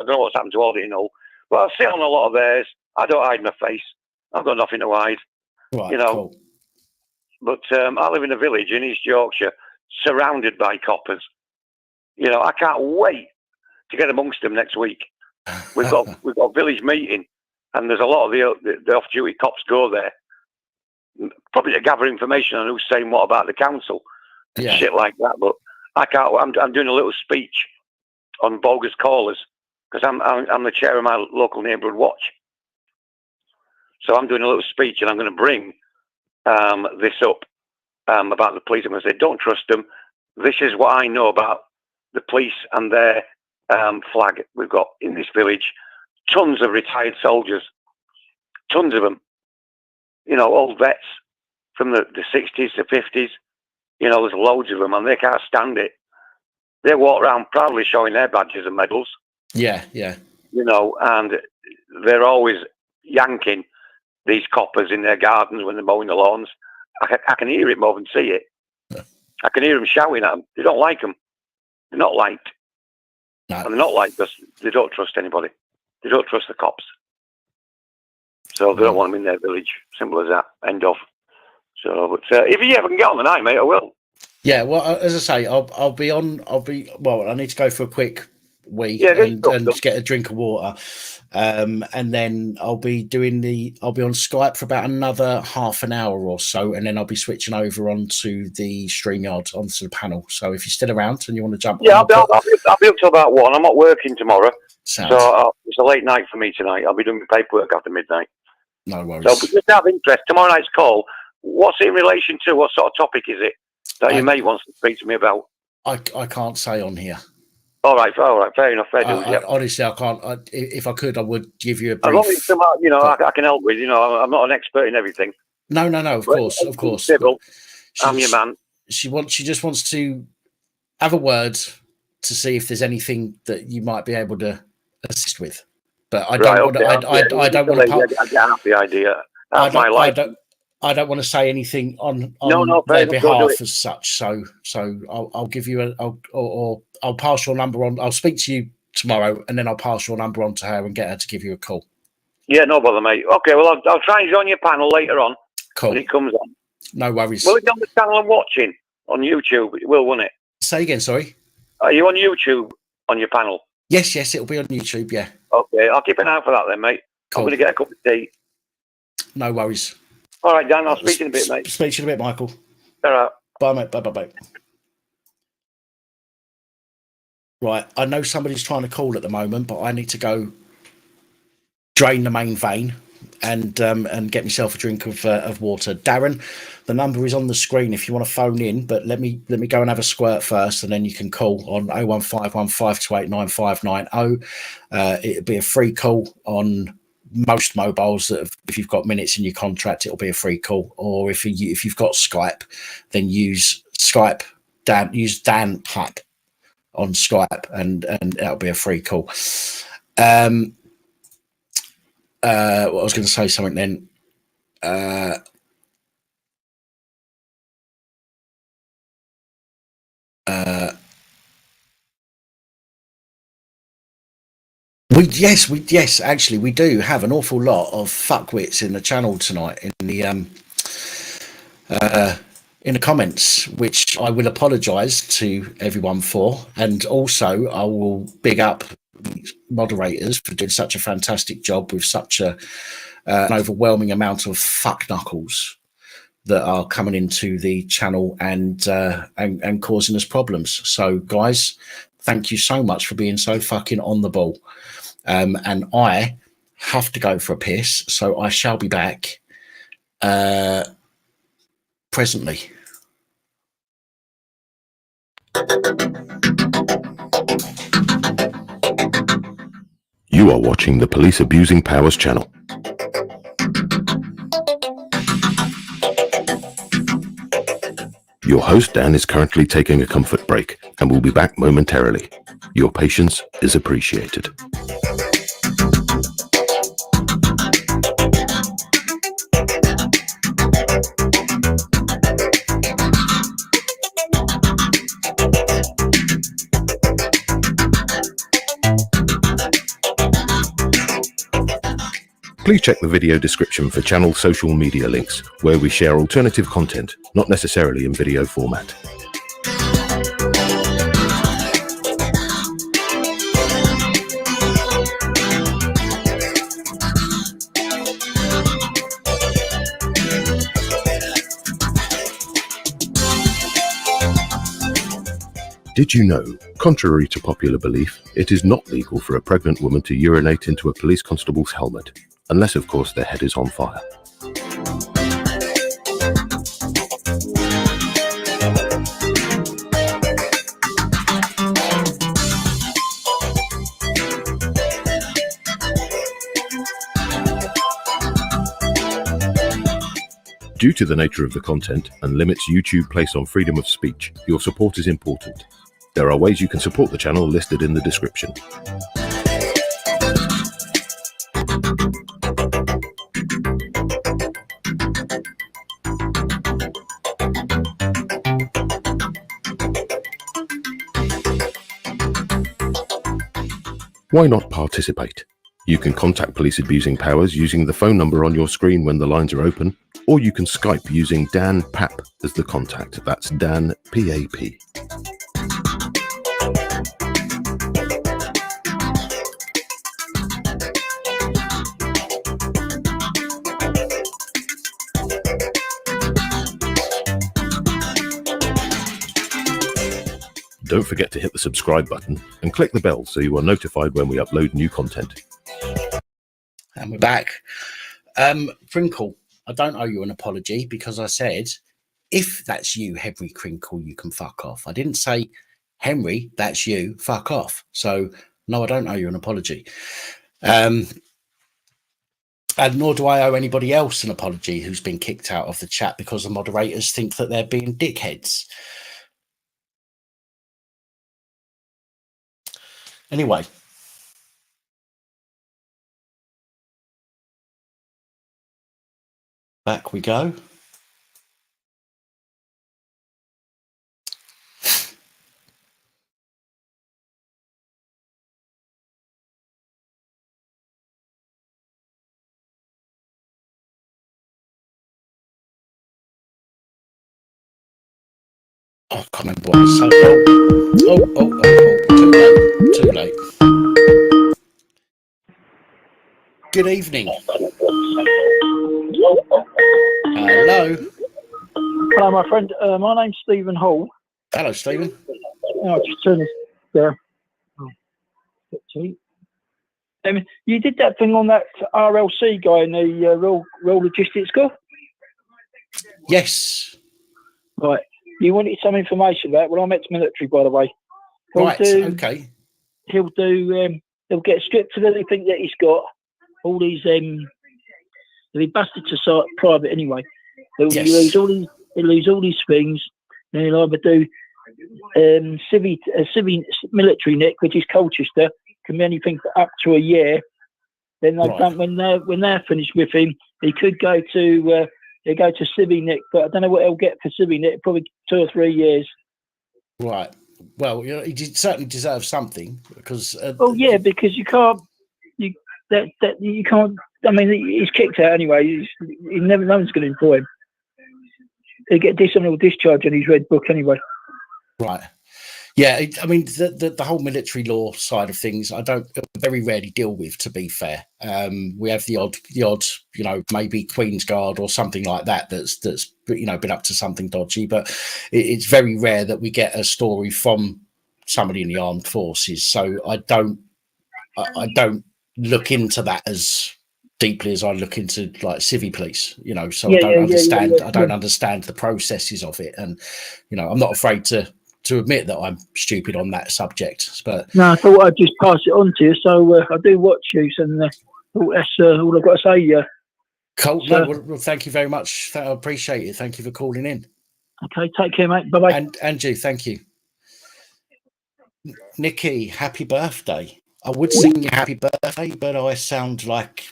know what's happened to Auditing all, but I'll sit on a lot of theirs. I don't hide my face. I've got nothing to hide.
Right.
Cool. But I live in a village in East Yorkshire, surrounded by coppers. I can't wait to get amongst them next week. We've got a village meeting, and there's a lot of the off-duty cops go there, probably to gather information on who's saying what about the council, and shit like that. But I can't. I'm doing a little speech on bogus callers because I'm the chair of my local neighbourhood watch. So I'm doing a little speech, and I'm going to bring this up about the police. I'm going to say, don't trust them. This is what I know about the police and their flag we've got in this village. Tons of retired soldiers. Tons of them. Old vets from the 60s to 50s. There's loads of them, and they can't stand it. They walk around proudly showing their badges and medals.
Yeah.
And they're always yanking these coppers in their gardens when they're mowing the lawns. I can hear it more than see it. I can hear them shouting at them. They don't like them. They're not liked.
No.
And they're not liked because they don't trust anybody. They don't trust the cops. So they don't want them in their village. Simple as that. End of. So, but if you ever can get on the night, mate, I will.
Yeah, well, as I say, I'll be on. I need to go for a quick wee and get a drink of water, and then I'll be on Skype for about another half an hour or so, and then I'll be switching over onto the StreamYard, onto the panel. So if you're still around and you want to jump,
I'll be up till about 1. I'm not working tomorrow, so I'll It's a late night for me tonight. I'll be doing my paperwork after midnight.
No worries.
So, just out of interest, tomorrow night's call, what's it in relation to? What sort of topic is it that your mate wants to speak to me about?
I can't say on here.
All right, fair enough.
Honestly, I can't. If I could, I would give you a brief.
As long as it's something, you know, I can help with. You know, I'm not an expert in everything.
No. Of course.
Civil, I'm your man.
She just wants to have a word to see if there's anything that you might be able to assist with. But I don't want to. I don't want to.
I get half the idea. Half my life.
I don't want to say anything on their behalf as such. So I'll give you I'll pass your number on. I'll speak to you tomorrow, and then I'll pass your number on to her and get her to give you a call.
Yeah, no bother, mate. Okay, well, I'll try and join your panel later on.
Cool.
When it comes on.
No worries.
Will it be on the channel I'm watching on YouTube? It will, won't it?
Say again, sorry.
Are you on YouTube on your panel?
Yes, it'll be on YouTube, yeah.
Okay, I'll keep an eye out for that then, mate. Cool. I'm going to get a cup of tea.
No worries.
All right, Dan, I'll speak to you in a bit, mate.
Speak to you in a bit, Michael.
All right.
Bye, mate. Bye. Right, I know somebody's trying to call at the moment, but I need to go drain the main vein and get myself a drink of water. Darren, the number is on the screen if you want to phone in, but let me go and have a squirt first, and then you can call on 01515289590. It'll be a free call on most mobiles if you've got minutes in your contract, it'll be a free call. Or if you've got Skype, then use Skype. Use Dan Pap on Skype, and that'll be a free call. I was going to say something then. Yes, actually, we do have an awful lot of fuckwits in the channel tonight in the comments, which I will apologise to everyone for, and also I will big up moderators for doing such a fantastic job with such an overwhelming amount of fuck knuckles that are coming into the channel and causing us problems. So, guys, thank you so much for being so fucking on the ball. And I have to go for a piss, so I shall be back presently.
You are watching the Police Abusing Powers channel. Your host Dan is currently taking a comfort break and will be back momentarily. Your patience is appreciated. Please check the video description for channel social media links, where we share alternative content, not necessarily in video format. Did you know, contrary to popular belief, it is not legal for a pregnant woman to urinate into a police constable's helmet, unless of course their head is on fire. Due to the nature of the content and limits YouTube place on freedom of speech, your support is important. There are ways you can support the channel listed in the description. Why not participate? You can contact Police Abusing Powers using the phone number on your screen when the lines are open, or you can Skype using Dan Pap as the contact. That's Dan P-A-P. Don't forget to hit the subscribe button and click the bell so you are notified when we upload new content.
And we're back. Crinkle, I don't owe you an apology because I said, if that's you, Henry Crinkle, you can fuck off. I didn't say, Henry, that's you, fuck off. So, no, I don't owe you an apology. And nor do I owe anybody else an apology who's been kicked out of the chat because the moderators think that they're being dickheads. Anyway. Back we go. Oh, I can't remember what I said. Too late. Good evening. Hello.
Hello, my friend. My name's Stephen Hall.
Hello, Stephen.
Oh, just turn this down. You did that thing on that RLC guy in the Royal Logistics School?
Yes.
Right. You wanted some information about it? Well, I'm ex-military, by the way.
Okay.
He'll get stripped of everything that he's got. All these, he'll be busted to private anyway. He'll lose all these things. And he'll either do civvy military nick, which is Colchester, can be anything for up to a year. Then they've done when they're finished with him, he could go to civvy nick, but I don't know what he'll get for civvy nick. Probably 2 or 3 years.
Right. Well, he certainly deserves something because.
Because you can't. You can't. I mean, he's kicked out anyway. No one's going to employ him. He'll get dishonourable discharge in his red book anyway.
Right. Yeah, I mean, the whole military law side of things, I very rarely deal with, to be fair. We have the odd, maybe Queen's Guard or something like that that's been up to something dodgy, but it's very rare that we get a story from somebody in the armed forces. So I don't look into that as deeply as I look into like civvy police, so I don't understand the processes of it. And, I'm not afraid to admit that I'm stupid on that subject, but
no, I thought I'd just pass it on to you. So I do watch you, and that's all I've got to say.
Cool. So, well, thank you very much. I appreciate it. Thank you for calling in.
Okay, take care, mate. Bye bye.
And you, thank you, Nikki. Happy birthday. I would sing you happy birthday, but I sound like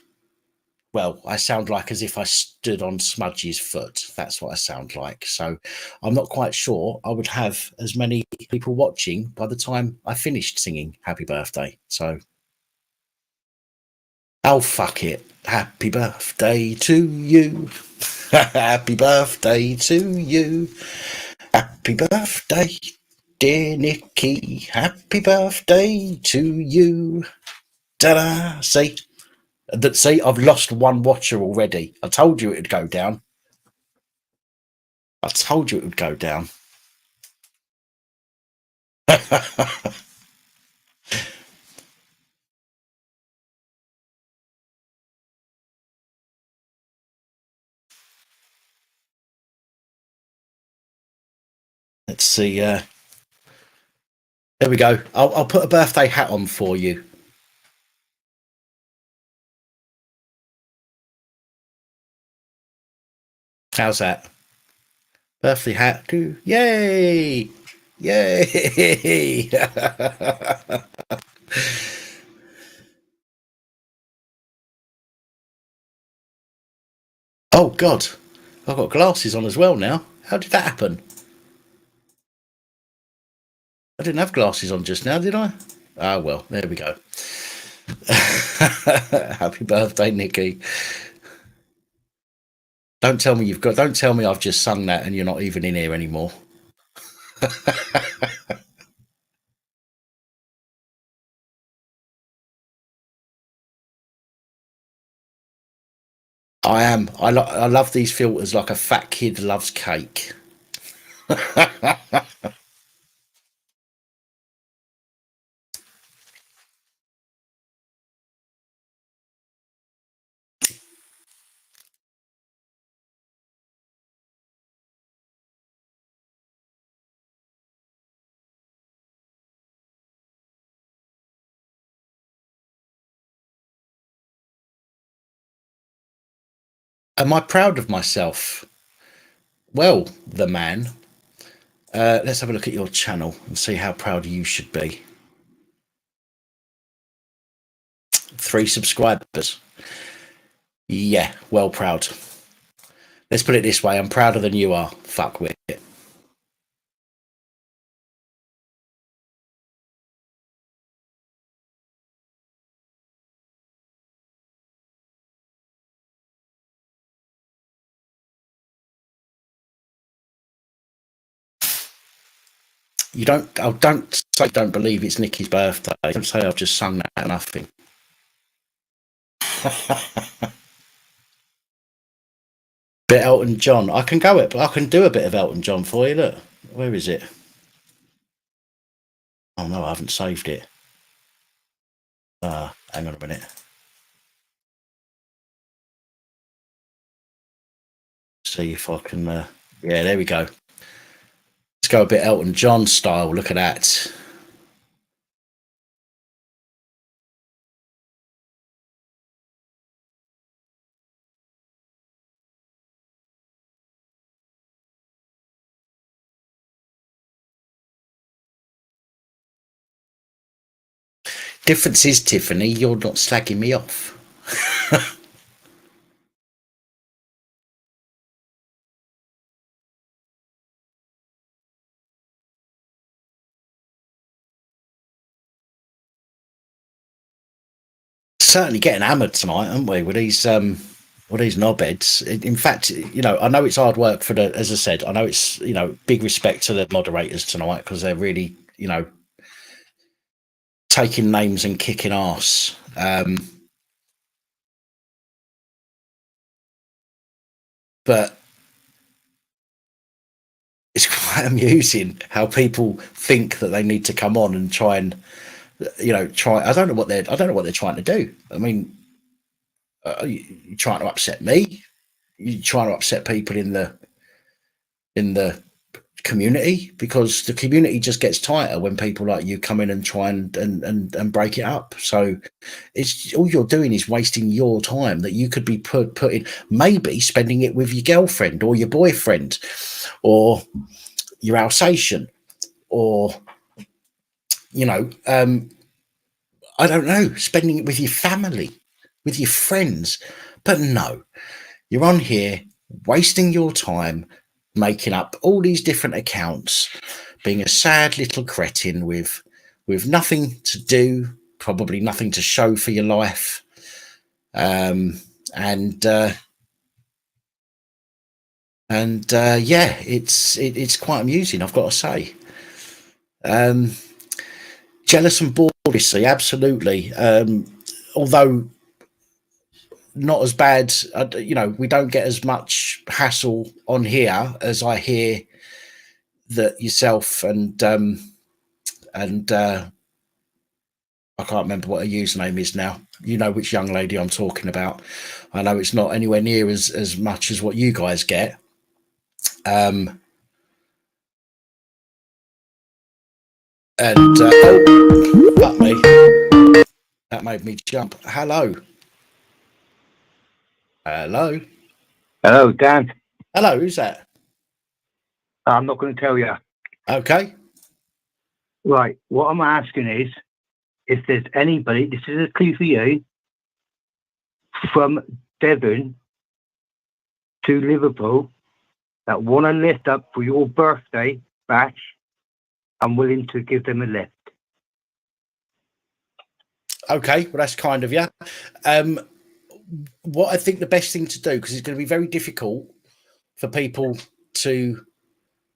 as if I stood on Smudge's foot. That's what I sound like. So I'm not quite sure I would have as many people watching by the time I finished singing happy birthday. So, oh, fuck it. Happy birthday to you. Happy birthday to you. Happy birthday, dear Nikki. Happy birthday to you. Ta-da. See, I've lost one watcher already. I told you it would go down. Let's see. There we go. I'll put a birthday hat on for you. How's that? Birthday hat. Yay! Yay! Oh, God. I've got glasses on as well now. How did that happen? I didn't have glasses on just now, did I? Ah, well, there we go. Happy birthday, Nikki. Don't tell me I've just sung that and you're not even in here anymore. I am. I love these filters like a fat kid loves cake. Am I proud of myself? Well, the man. Let's have a look at your channel and see how proud you should be. 3 subscribers. Yeah, well proud. Let's put it this way. I'm prouder than you are. Fuck with it. You don't. Oh, don't say don't believe it's Nikki's birthday. Don't say I've just sung that nothing. Bit Elton John. I can go it. I can do a bit of Elton John for you. Look, where is it? Oh no, I haven't saved it. Hang on a minute. See if I can. Yeah, there we go. Let's go a bit Elton John style. Look at that. Difference is, Tiffany, you're not slagging me off. Certainly getting hammered tonight, aren't we? With these knobheads. In fact, you know, I know it's hard work for the. As I said, I know it's, you know, big respect to the moderators tonight because they're really, you know, taking names and kicking ass. But it's quite amusing how people think that they need to come on and try and, you know, I don't know what they're trying to do. I mean, you're trying to upset me. You're trying to upset people in the community, because the community just gets tighter when people like you come in and try and break it up. So it's all you're doing is wasting your time that you could be putting, maybe spending it with your girlfriend or your boyfriend or your Alsatian, or, you know, I don't know, spending it with your family, with your friends. But no, you're on here wasting your time making up all these different accounts, being a sad little cretin with nothing to do, probably nothing to show for your life. Yeah, it's quite amusing, I've got to say. Jealous and bored, obviously, absolutely. Although not as bad, you know, we don't get as much hassle on here as I hear that yourself and I can't remember what her username is now. You know which young lady I'm talking about. I know it's not anywhere near as much as what you guys get. Oh, fuck me. That made me jump. Hello. Hello.
Hello, Dan.
Hello, who's that?
I'm not going to tell you.
Okay.
Right. What I'm asking is, if there's anybody, this is a clue for you, from Devon to Liverpool that want to lift up for your birthday bash, I'm willing to give them a lift. Okay, well, that's kind of you. What I think the best thing to do, because it's going to be very difficult for people to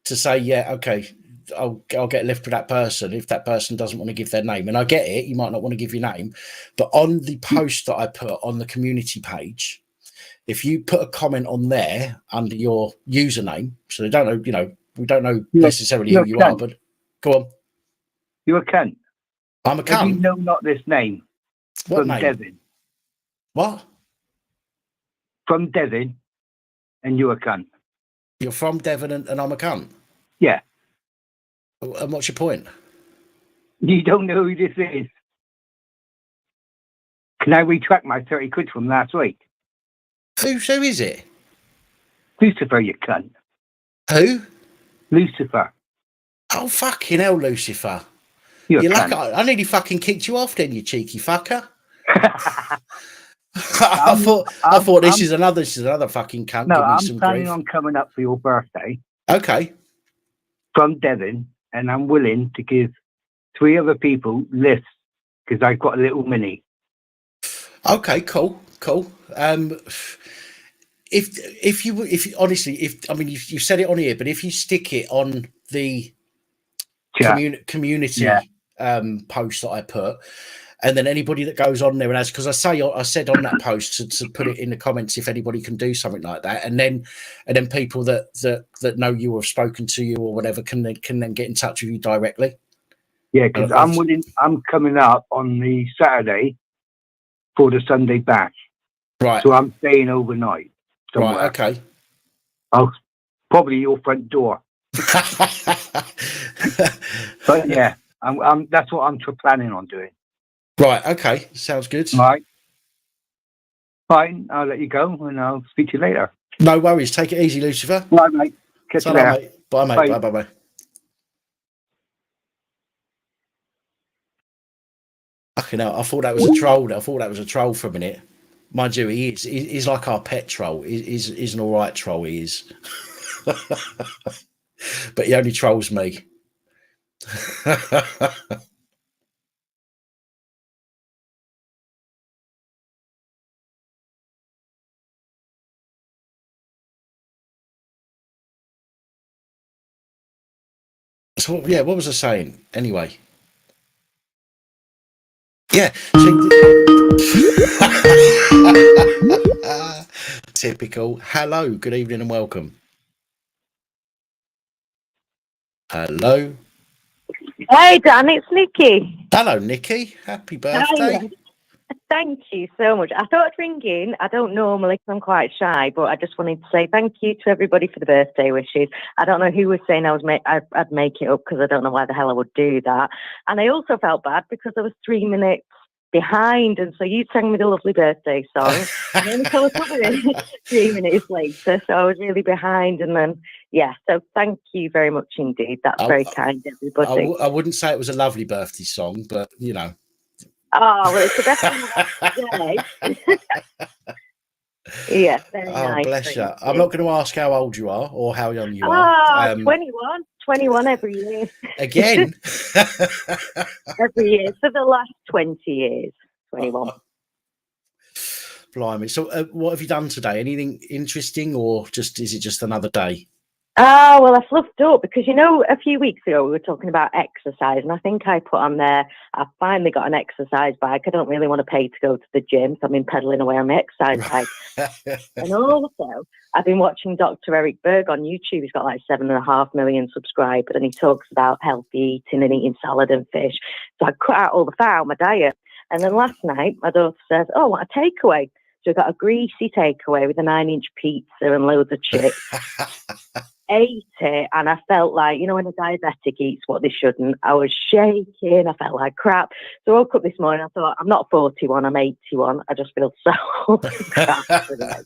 say, yeah, okay, I'll get a lift for that person if that person doesn't want to give their name. And I get it, you might not want to give your name, but on the post that I put on the community page, if you put a comment on there under your username, so they don't know, you know, we don't know necessarily who you are, but go on. You're a cunt.
I'm a cunt.
You know not this name.
What
from
name?
Devon.
What?
From Devon, and you're a cunt.
You're from Devon and I'm a cunt?
Yeah.
And what's your point?
You don't know who this is. Can I retract my 30 quid from last week?
Who is it?
Lucifer, you cunt.
Who?
Lucifer.
Oh, fucking hell, Lucifer.
You're
You're
cunt.
lucky I nearly fucking kicked you off then, you cheeky fucker. I thought this is another fucking cunt.
No,
Give me
I'm
some
planning
grief.
on coming up for your birthday
Okay.
from Devon, and I'm willing to give 3 other people lifts because I've got a little mini.
Okay, cool. If you honestly, I mean, you said it on here, but if you stick it on the community post that I put, and then anybody that goes on there and has, because I said on that post to put it in the comments if anybody can do something like that, and then people that know you or have spoken to you or whatever can then get in touch with you directly.
Yeah, because I'm coming up on the Saturday for the Sunday bash.
Right.
So I'm staying overnight somewhere.
Right. Okay.
I'll probably your front door. But yeah, I'm that's what I'm planning on doing.
Right. Okay. Sounds good.
Right. Fine. I'll let you go, and I'll speak to you later.
No worries. Take it easy, Lucifer.
Bye, mate. Catch you later.
Mate. Bye, mate. Bye. Bye. Fucking hell, I thought that was a troll. For a minute. Mind you, he's like our pet troll. He's an all right troll. He is, but he only trolls me. So yeah, what was I saying? Anyway, yeah. Typical. Hello, good evening and welcome. Hello.
Hey Dan, it's Nikki.
Hello, Nikki. Happy birthday.
Hi. Thank you so much. I thought I'd ring in. I don't normally because I'm quite shy, but I just wanted to say thank you to everybody for the birthday wishes. I don't know who was saying I'd make it up because I don't know why the hell I would do that. And I also felt bad because I was 3 minutes behind, and so you sang me the lovely birthday song. And then I was coming 3 minutes later, so I was really behind. And then so thank you very much indeed. That's very kind, everybody.
I wouldn't say it was a lovely birthday song, but you know.
Oh, well, it's the best thing I've today. Yeah, very nice.
Bless you. I'm not going to ask how old you are or how young you are.
21 every year.
Again?
Every year for the last 20 years. 21.
Blimey. So what have you done today? Anything interesting, or is it just another day?
Oh, well, I fluffed up because, a few weeks ago we were talking about exercise, and I think I put on there, I finally got an exercise bike. I don't really want to pay to go to the gym, so I've been pedaling away on my exercise bike. And also, I've been watching Dr. Eric Berg on YouTube. He's got like 7.5 million subscribers, and he talks about healthy eating and eating salad and fish. So I cut out all the fat out of my diet. And then last night, my daughter says, oh, I want a takeaway. So I got a greasy takeaway with a 9-inch pizza and loads of chips. Ate it, and I felt like, when a diabetic eats what they shouldn't, I was shaking. I felt like crap. So I woke up this morning, I thought, I'm not 41, I'm 81. I just feel so crap today.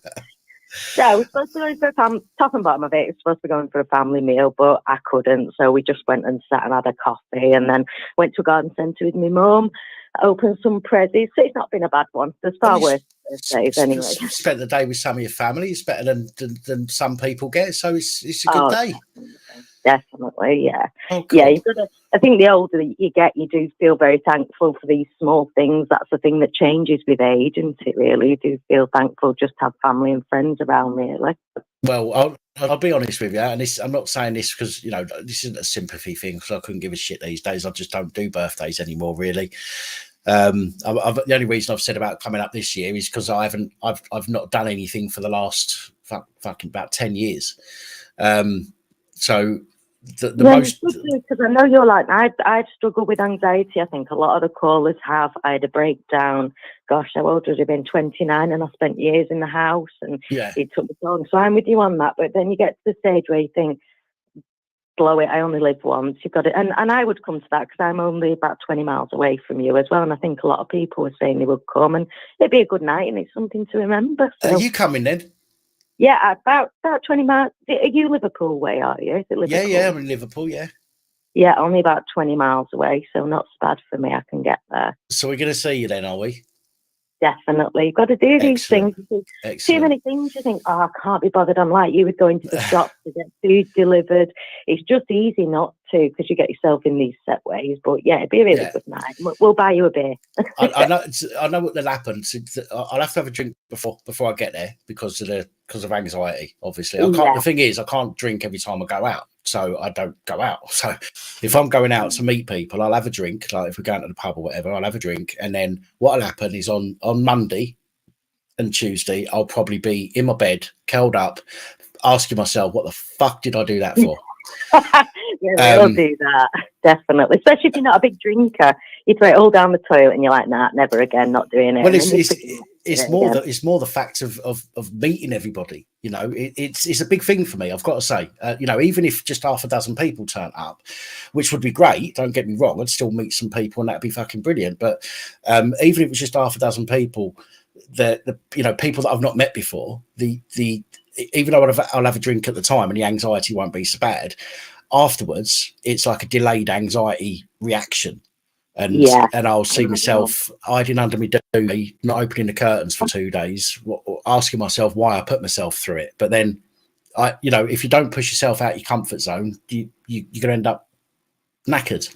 So I was supposed to go for top and bottom of it. It was supposed to be going for a family meal, but I couldn't. So we just went and sat and had a coffee, and then went to a garden centre with my mum, opened some prezzies. So it's not been a bad one. There's far worse birthdays anyway.
Spent the day with some of your family. It's better than some people get. So it's a good day.
Definitely, yeah.
Oh, cool.
Yeah, you've got to, I think the older you get, you do feel very thankful for these small things. That's the thing that changes with age, isn't it, really? You do feel thankful just to have family and friends around, really.
Well, I'll be honest with you, and I'm not saying this because, this isn't a sympathy thing, because I couldn't give a shit these days. I just don't do birthdays anymore, really. The only reason I've said about coming up this year is because I've not done anything for the last fucking about 10 years. So the most,
because I know you're like, I've struggled with anxiety. I think a lot of the callers have. I had a breakdown. Gosh, how old would I have been? 29, and I spent years in the house, and it took me so long. So I'm with you on that. But then you get to the stage where you think, blow it, I only live once. You've got it. And I would come to that because I'm only about 20 miles away from you as well. And I think a lot of people were saying they would come, and it'd be a good night, and it's something to remember. So.
Are you coming then?
Yeah, about 20 miles. Are you Liverpool way, are you? Is it Liverpool?
Yeah, I'm in Liverpool, yeah.
Yeah, only about 20 miles away, so not so bad for me. I can get there.
So we're going to see you then, are we?
Definitely. You've got to do these
Excellent.
things.
Excellent.
Too many things you think, oh, I can't be bothered. I'm like you with going to the shop to get food delivered. It's just easy not to because you get yourself in these set ways. But yeah, it'd be a really good night. We'll buy you a beer.
I know what will happen. I'll have to have a drink before I get there because of anxiety, obviously. I can't. The thing is, I can't drink every time I go out, so I don't go out. So if I'm going out to meet people, I'll have a drink. Like if we're going to the pub or whatever, I'll have a drink, and then what'll happen is on Monday and Tuesday, I'll probably be in my bed, curled up, asking myself, what the fuck did I do that for?
Yeah, we'll do that, definitely. Especially if you're not a big drinker. You throw it all down the toilet and you're like, nah, never again, not doing it.
Well, it's more the fact of meeting everybody. You know, it's a big thing for me, I've got to say. You know, even if just half a dozen people turn up, which would be great, don't get me wrong, I'd still meet some people and that'd be fucking brilliant. But even if it was just half a dozen people, the people that I've not met before, even though I'll have a drink at the time and the anxiety won't be so bad, afterwards it's like a delayed anxiety reaction, and I'll see myself hiding under my duvet, not opening the curtains for 2 days, asking myself why I put myself through it. But then if you don't push yourself out your comfort zone, you're going to end up knackered.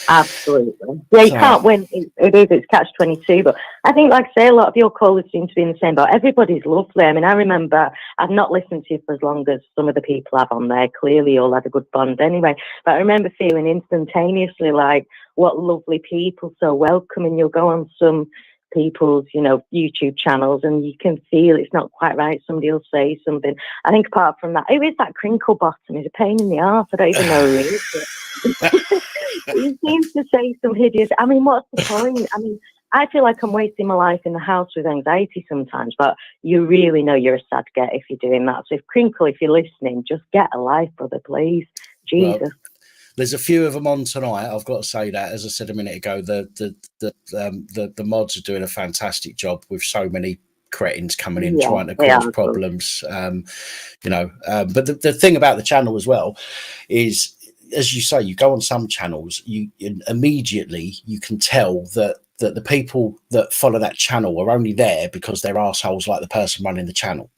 Absolutely. Yeah, you can't win. It's catch-22. But I think, like I say, a lot of your callers seem to be in the same boat. Everybody's lovely. I mean, I remember I've not listened to you for as long as some of the people have on there. Clearly, you all had a good bond anyway. But I remember feeling instantaneously like, what lovely people, so welcoming. You'll go on some people's, YouTube channels and you can feel it's not quite right. Somebody will say something. I think apart from that, who is that crinkle bottom? He's a pain in the arse. I don't even know who he is. He seems to say some hideous. I mean, what's the point? I mean, I feel like I'm wasting my life in the house with anxiety sometimes, but you really know you're a sad get if you're doing that. So Crinkle, if you're listening, just get a life, brother, please. Jesus.
Well, there's a few of them on tonight. I've got to say that, as I said a minute ago, the mods are doing a fantastic job with so many cretins coming in trying to cause problems. But the thing about the channel as well is, as you say, you go on some channels, you immediately you can tell that the people that follow that channel are only there because they're assholes like the person running the channel.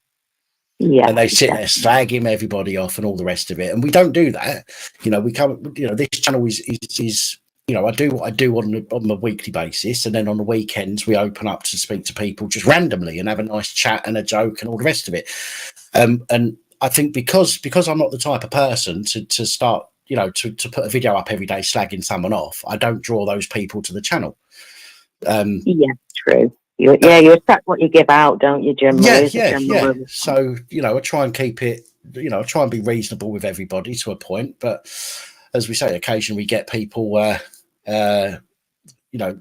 Yeah, and they sit there slagging everybody off and all the rest of it, and we don't do that. This channel is I do what I do on a weekly basis, and then on the weekends we open up to speak to people just randomly and have a nice chat and a joke and all the rest of it. And I think because I'm not the type of person to start to put a video up every day slagging someone off, I don't draw those people to the channel.
True. You attract what you give out, don't you, Jim?
Yeah. So, I try and keep it, I try and be reasonable with everybody to a point. But as we say, occasionally we get people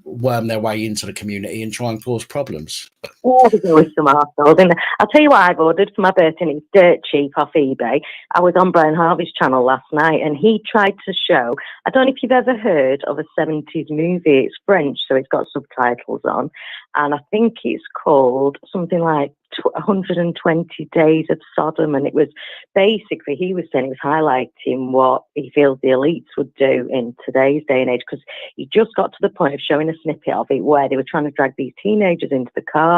worm their way into the community and try and cause problems.
Oh, there's always some arseholes in there. I'll tell you what I've ordered for my birthday, and it's dirt cheap off eBay. I was on Brian Harvey's channel last night, and he tried to show, I don't know if you've ever heard of a 70s movie. It's French, so it's got subtitles on, and I think it's called something like 120 Days of Sodom, and it was basically, he was saying, it was highlighting what he feels the elites would do in today's day and age, because he just got to the point of showing a snippet of it where they were trying to drag these teenagers into the car,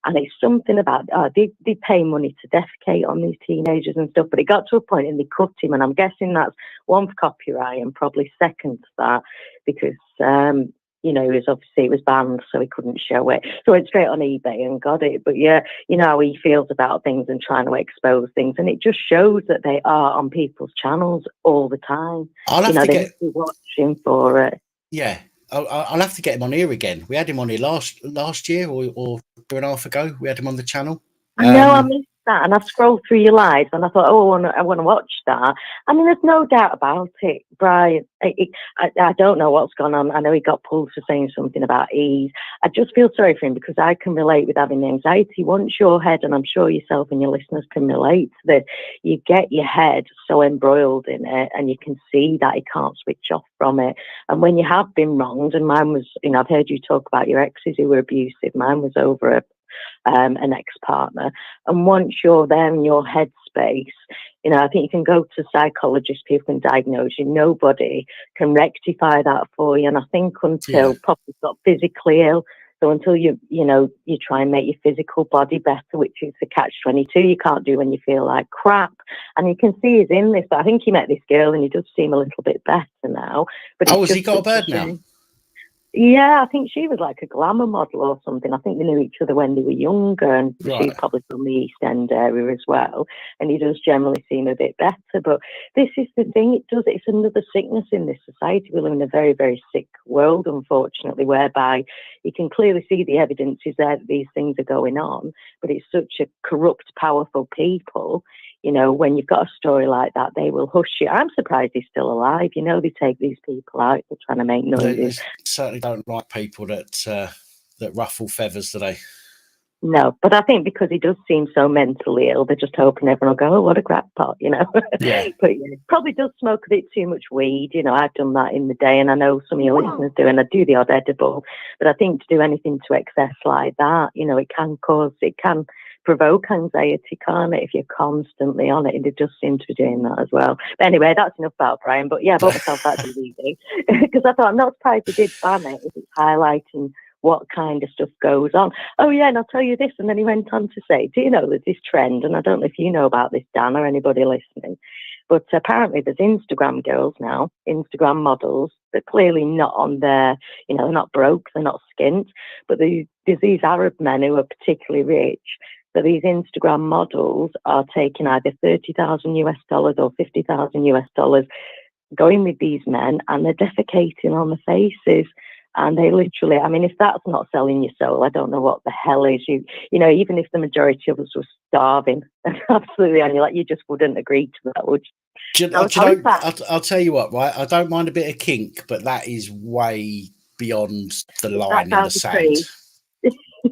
and it's something about they pay money to defecate on these teenagers and stuff, but it got to a point and they cut him, and I'm guessing that's one for copyright and probably second to that because it was banned, so he couldn't show it. So I went straight on eBay and got it. But yeah, you know how he feels about things and trying to expose things, and it just shows that they are on people's channels all the time.
I'll have to
get watching for it.
Yeah, I'll have to get him on here again. We had him on here last year or 2.5 ago. We had him on the channel.
I know, I missed that, and I've scrolled through your lives, and I thought, I want to watch that. I mean, there's no doubt about it, Brian. I don't know what's gone on. I know he got pulled for saying something about ease. I just feel sorry for him because I can relate with having anxiety. Once your head, and I'm sure yourself and your listeners can relate to this, you get your head so embroiled in it, and you can see that you can't switch off from it. And when you have been wronged, and mine was, I've heard you talk about your exes who were abusive. Mine was over an ex-partner. And once you're there in your headspace, you know, I think you can go to psychologists, people can diagnose you. Nobody can rectify that for you. And I think until Poppy's got physically ill, so until you try and make your physical body better, which is the catch-22, you can't do when you feel like crap. And you can see he's in this, but I think he met this girl and he does seem a little bit better now. But
has he got a bird now?
Yeah, I think she was like a glamour model or something. I think they knew each other when they were younger, and she's probably from the East End area as well. And he does generally seem a bit better. But this is the thing, it's another sickness in this society. We live in a very, very sick world, unfortunately, whereby you can clearly see the evidence is there that these things are going on, but it's such a corrupt, powerful people. You know, when you've got a story like that, they will hush you. I'm surprised he's still alive. You know, they take these people out. They're trying to make noises.
They certainly don't like people that ruffle feathers, do they?
No, but I think because he does seem so mentally ill, they're just hoping everyone will go, oh, what a crackpot, you know.
Yeah.
But yeah, probably does smoke a bit too much weed. You know, I've done that in the day, and I know some of your listeners do, and I do the odd edible. But I think to do anything to excess like that, you know, it can provoke anxiety, can't it, if you're constantly on it? And it just seems to be doing that as well. But anyway, that's enough about Brian. But yeah, I bought myself that DVD because I thought, I'm not surprised he did ban it if it's highlighting what kind of stuff goes on. Oh yeah, and I'll tell you this. And then he went on to say, do you know there's this trend, and I don't know if you know about this, Dan, or anybody listening, but apparently there's Instagram girls now, Instagram models, they're clearly not on their, you know, they're not broke, they're not skint, but there's these Arab men who are particularly rich. But these Instagram models are taking either $30,000 US or $50,000 US, going with these men, and they're defecating on the faces. And they literally, I mean, if that's not selling your soul, I don't know what the hell is. You know, even if the majority of us were starving, absolutely, and you just wouldn't agree to that, would you?
I'll tell you what, right? I don't mind a bit of kink, but that is way beyond the line in the sand.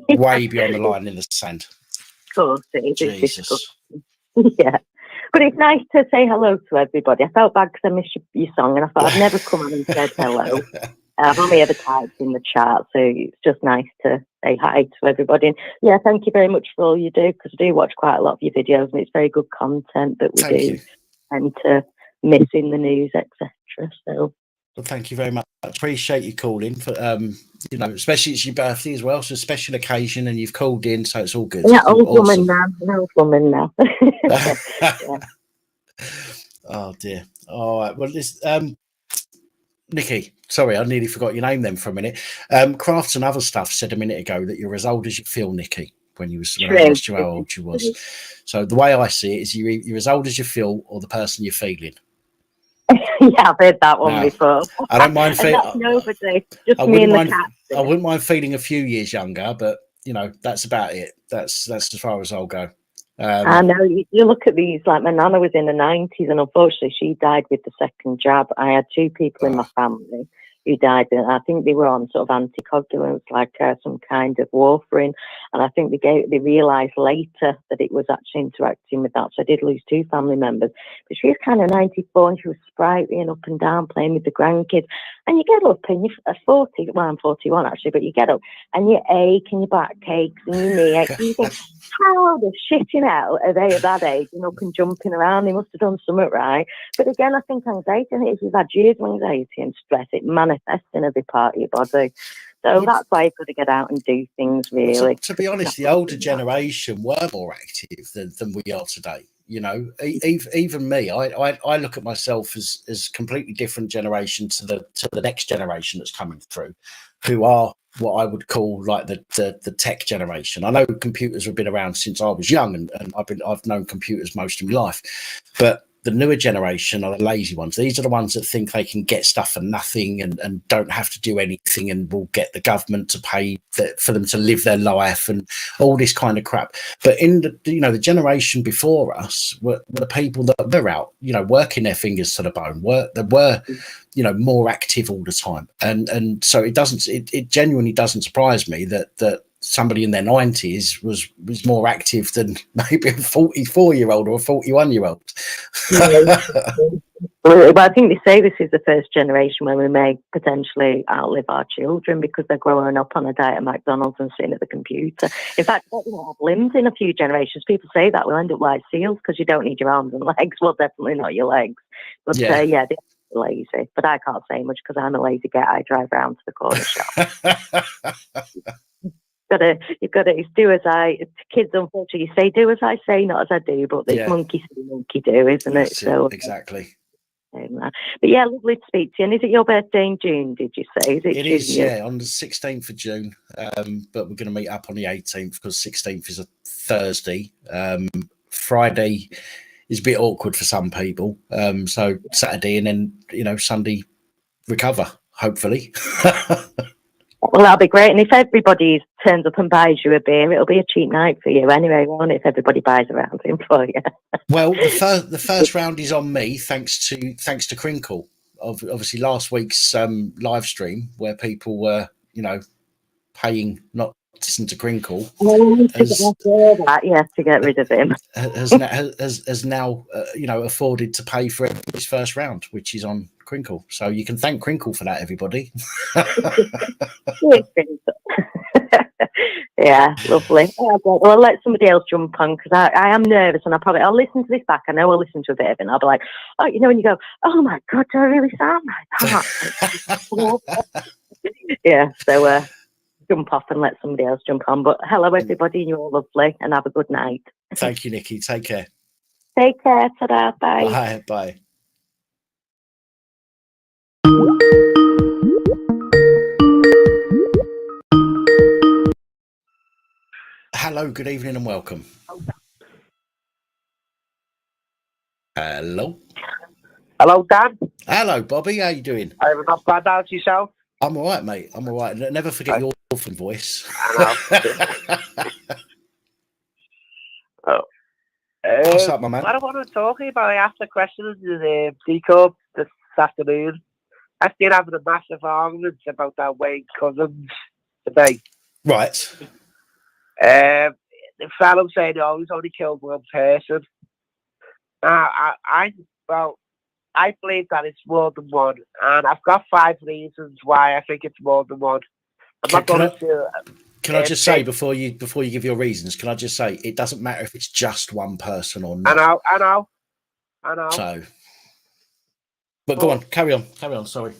Way beyond the line in the sand.
Of course it is.
Jesus.
Yeah. But it's nice to say hello to everybody. I felt bad because I missed your song, and I thought I'd never come on and said hello. I've only ever typed in the chat, so it's just nice to say hi to everybody. And yeah, thank you very much for all you do, because I do watch quite a lot of your videos, and it's very good content that we do, and to miss in the news, etc. So,
well, thank you very much. I appreciate you calling for, you know, especially it's your birthday as well, so a special occasion, and you've called in, so it's all good.
Yeah, old woman now. Yeah.
Oh dear. All right. Well, this Nikki, sorry, I nearly forgot your name then for a minute. Crafts and Other Stuff said a minute ago that you're as old as you feel, Nikki, when I asked you how old you was. So the way I see it is you're as old as you feel, or the person you're feeling.
Yeah, I've heard that one before.
I don't mind feeling.
Nobody, just me and the cat.
I wouldn't mind feeling a few years younger, but you know, that's about it. That's as far as I'll go.
I know, you look at these, like my nana was in the 90s, and unfortunately she died with the second jab. I had two people in my family who died, and I think they were on sort of anticoagulants, like some kind of warfarin, and I think they realised later that it was actually interacting with that. So I did lose two family members, but she was kind of 94, and she was sprightly and up and down playing with the grandkids. And you get up and you're 40, well, I'm 41 actually, but you get up and you ache and your back aches and your knee aches, and you think, how the shitting out are they at that age and up and jumping around? They must have done something right. But again, I think anxiety, if you've had years of anxiety and stress, it manifests in every part of your body. So that's why you've got to get out and do things, really.
To be honest, the older generation were more active than we are today. You know, even me, I look at myself as completely different generation to the next generation that's coming through, who are what I would call like the tech generation. I know computers have been around since I was young, and I've known computers most of my life, but the newer generation are the lazy ones. These are the ones that think they can get stuff for nothing and don't have to do anything, and will get the government to pay for them to live their life and all this kind of crap. But in the generation before us were the people that were out, working their fingers to the bone. That were more active all the time, and so it genuinely doesn't surprise me that somebody in their 90s was more active than maybe a 44-year-old or a 41-year-old.
Well, I think they say this is the first generation where we may potentially outlive our children because they're growing up on a diet at McDonald's and sitting at the computer. In fact, we won't have limbs in a few generations. People say that we'll end up like seals because you don't need your arms and legs. Well, definitely not your legs. But they're lazy. But I can't say much because I'm a lazy get. I drive round to the corner shop. You've got to it's do as I. Kids, unfortunately, say do as I say, not as I do. But it's monkey see, monkey do, isn't it? So
exactly.
But yeah, lovely to speak to you. And is it your birthday in June, did you say?
It is, on the 16th of June. But we're going to meet up on the 18th because 16th is a Thursday. Friday is a bit awkward for some people. So Saturday and then, Sunday recover, hopefully.
Well, that'll be great. And if everybody turns up and buys you a beer, it'll be a cheap night for you anyway, won't it? If everybody buys around him for you.
Well, the first round is on me, thanks to Crinkle. Obviously, last week's live stream where people were, paying not to listen to Crinkle.
To get rid of him.
has now, afforded to pay for his first round, which is on Crinkle. So you can thank Crinkle for that, everybody.
Yeah, lovely. Well, I'll let somebody else jump on because I am nervous and I'll listen to this back. I know I'll listen to a bit of it and I'll be like, when you go, oh my God, do I really sound like that? Yeah, so jump off and let somebody else jump on. But hello, everybody, and you're all lovely and have a good night.
Thank you, Nikki. Take care.
Take care. Ta-da. Bye.
Bye. Hello, good evening and welcome. Hello.
Hello, Dan.
Hello, Bobby. How you doing?
I'm not bad. How's yourself?
I'm all right, mate. I'm all right. Never forget your orphan voice.
I know.
What's up, my man?
What I want to talk about, I asked a question in the D-Corp this afternoon. I've been having a massive argument about that Wayne Cousins today.
Right.
The fellow saying, he's only killed one person. I believe that it's more than one, and I've got 5 reasons why I think it's more than one.
Can I just say before you give your reasons? Can I just say it doesn't matter if it's just one person or not.
I know.
So, but go on, carry on. Sorry.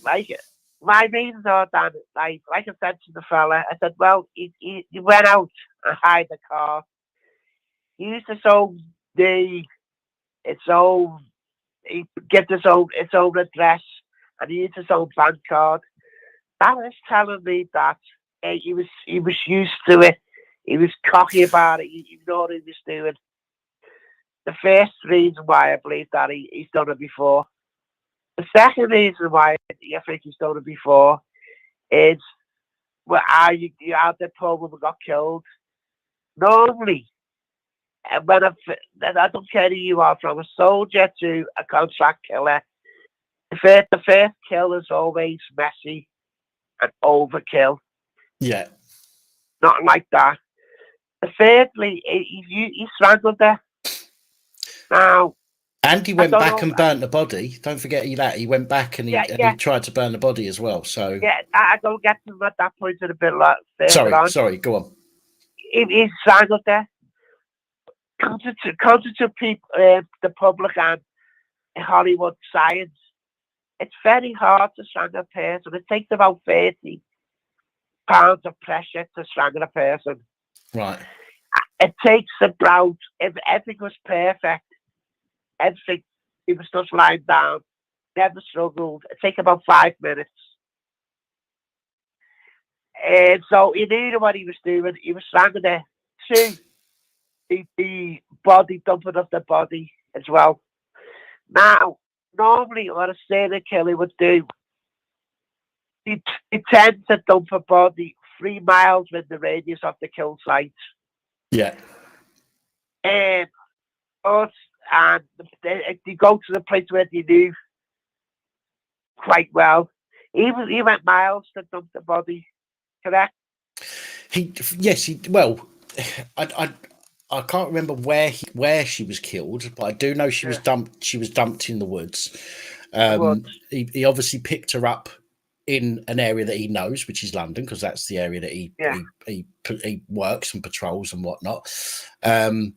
My reasons are that, like I said to the fella, I said, well, he went out and hired the car, used its own he gets its own address, and he used his own bank card. That is telling me that he was used to it. He was cocky about it. He knew what he was doing. The first reason why I believe that he's done it before. The second reason why I think he's done it before is how the poor woman got killed. Normally, when I don't care who you are, from a soldier to a contract killer, the first kill is always messy and overkill.
Yeah.
Nothing like that. Thirdly, he strangled her. Now,
and he went back and burnt the body. Don't forget that. He went back and he tried to burn the body as well. So
yeah, I don't get to at that point in a bit like
Sorry, go on.
He strangled her. Contrary to people, the public and Hollywood science, it's very hard to strangle a person. It takes about 30 pounds of pressure to strangle a person.
Right.
It takes about, if everything was perfect, everything, he was just lying down, never struggled. It takes about 5 minutes. And so he knew what he was doing. He was strangling her. 2, the body, dumping of the body as well. Now, normally what a serial killer would do, he tends to dump a body 3 miles with the radius of the kill site.
Yeah.
And they go to the place where they knew quite well. He went miles to dump the body. Correct?
I can't remember where she was killed, but I do know she was dumped. She was dumped in the woods.
He obviously picked her up in an area that he knows, which is London, because that's the area that he works and patrols and whatnot. And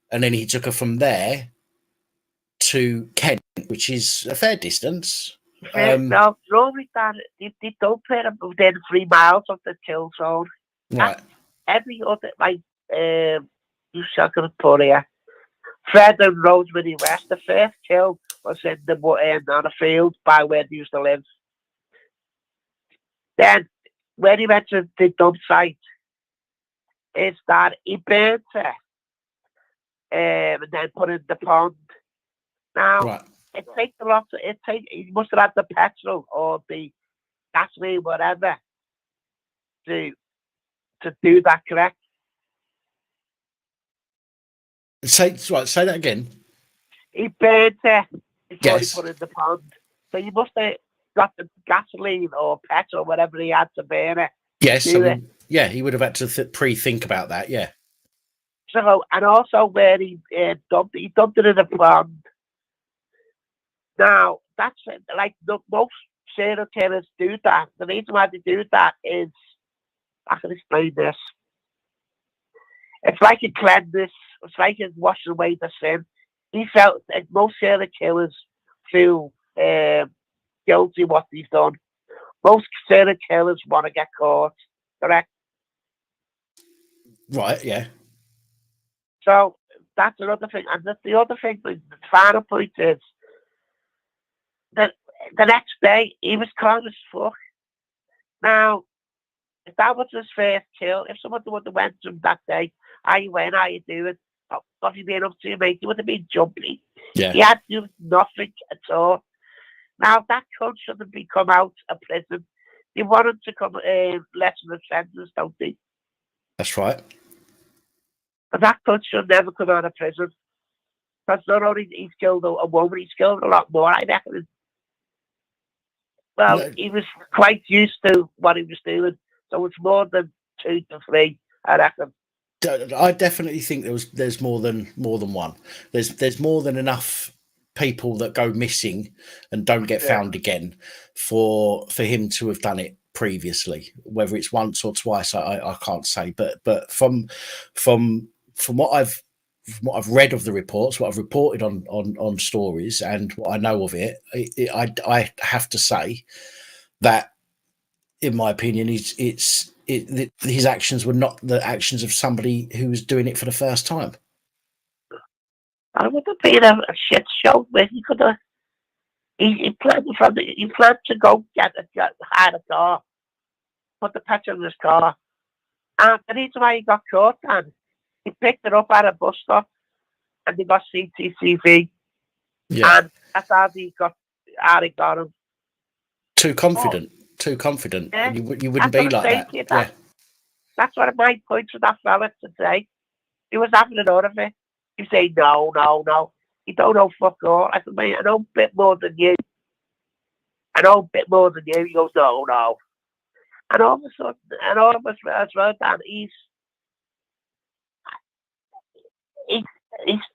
then he took her from there to Kent, which is a fair distance.
No, Rory, they don't put him within 3 miles of the kill zone.
Right.
Every other, like, you shall put here. Fred and Rosemary West, the first kill was in the on a field by where they used to live. Then, when he went to the dump site, is that he burnt her and then put it in the pond. Now, it takes a lot. He must have had the petrol or the gasoline, whatever, to do that. Correct?
Say that again.
He burnt her before he put it in the pond. So you must have got the gasoline or petrol, whatever he had to burn it.
Yes, he would have had to pre-think about that. Yeah.
So, and also where he dumped it in the pond. Now, that's like most serial killers do that. The reason why they do that is, I can explain this. It's like a cleanse. It's like a washing away the sin. He felt that most serial killers feel guilty what they've done. Most serial killers want to get caught. Correct?
Right, yeah.
So that's another thing. And the other thing, the final point is that the next day he was calm as fuck. Now, if that was his first kill, if someone would have went to him that day, how you doing? What have you been up to, mate? He would have been jumpy.
Yeah.
He had to do nothing at all. Now, that cunt shouldn't be come out of prison. They want him to come lessen the sentence, don't they?
That's right.
But that cunt should never come out of prison. Because not only he's killed a woman, he's killed a lot more, I reckon. Well, he was quite used to what he was doing. So it's more than 2 to 3, I reckon.
I definitely think there's more than one. There's more than enough people that go missing and don't get found again for him to have done it previously. Whether it's once or twice, I can't say. But from what I've read of the reports, what I've reported on stories, and what I know of it, I have to say that, in my opinion, his actions were not the actions of somebody who was doing it for the first time.
I would have been a shit show where he could have. He planned to go hire a car, put the petrol in his car, and the reason why he got caught, and he picked it up at a bus stop, and they got CCTV, and that's how he got him.
Too confident.
Yeah.
You wouldn't be like that. Yeah.
That's what my point to that fella today. He was having an order of it. He said, no. You don't know fuck all. I said, mate, I know a bit more than you. He goes, no. And all of a sudden, and all of us as well, Dan, he's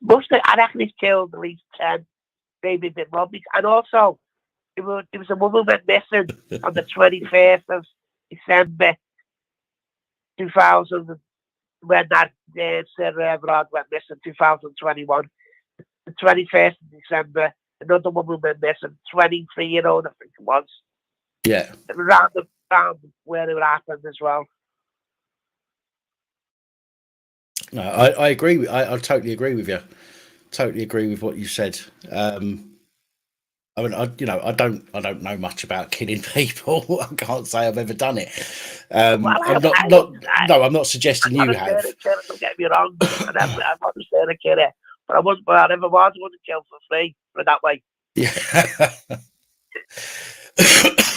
must have, I reckon he's killed at least 10, maybe a bit more. And also, there was a woman went missing on the 21st of December 2000, when that Sarah Everard went missing 2021. The 21st of December, another woman went missing, 23-year-old, I think it was.
Yeah.
Around where it happened as well.
No, I agree. I totally agree with you. Totally agree with what you said. I mean, I don't know much about killing people. I can't say I've ever done it. I'm not suggesting you have.
Don't get me wrong. I'm not a serial killer, but I never was one to kill for free. Put it that way.
Yeah.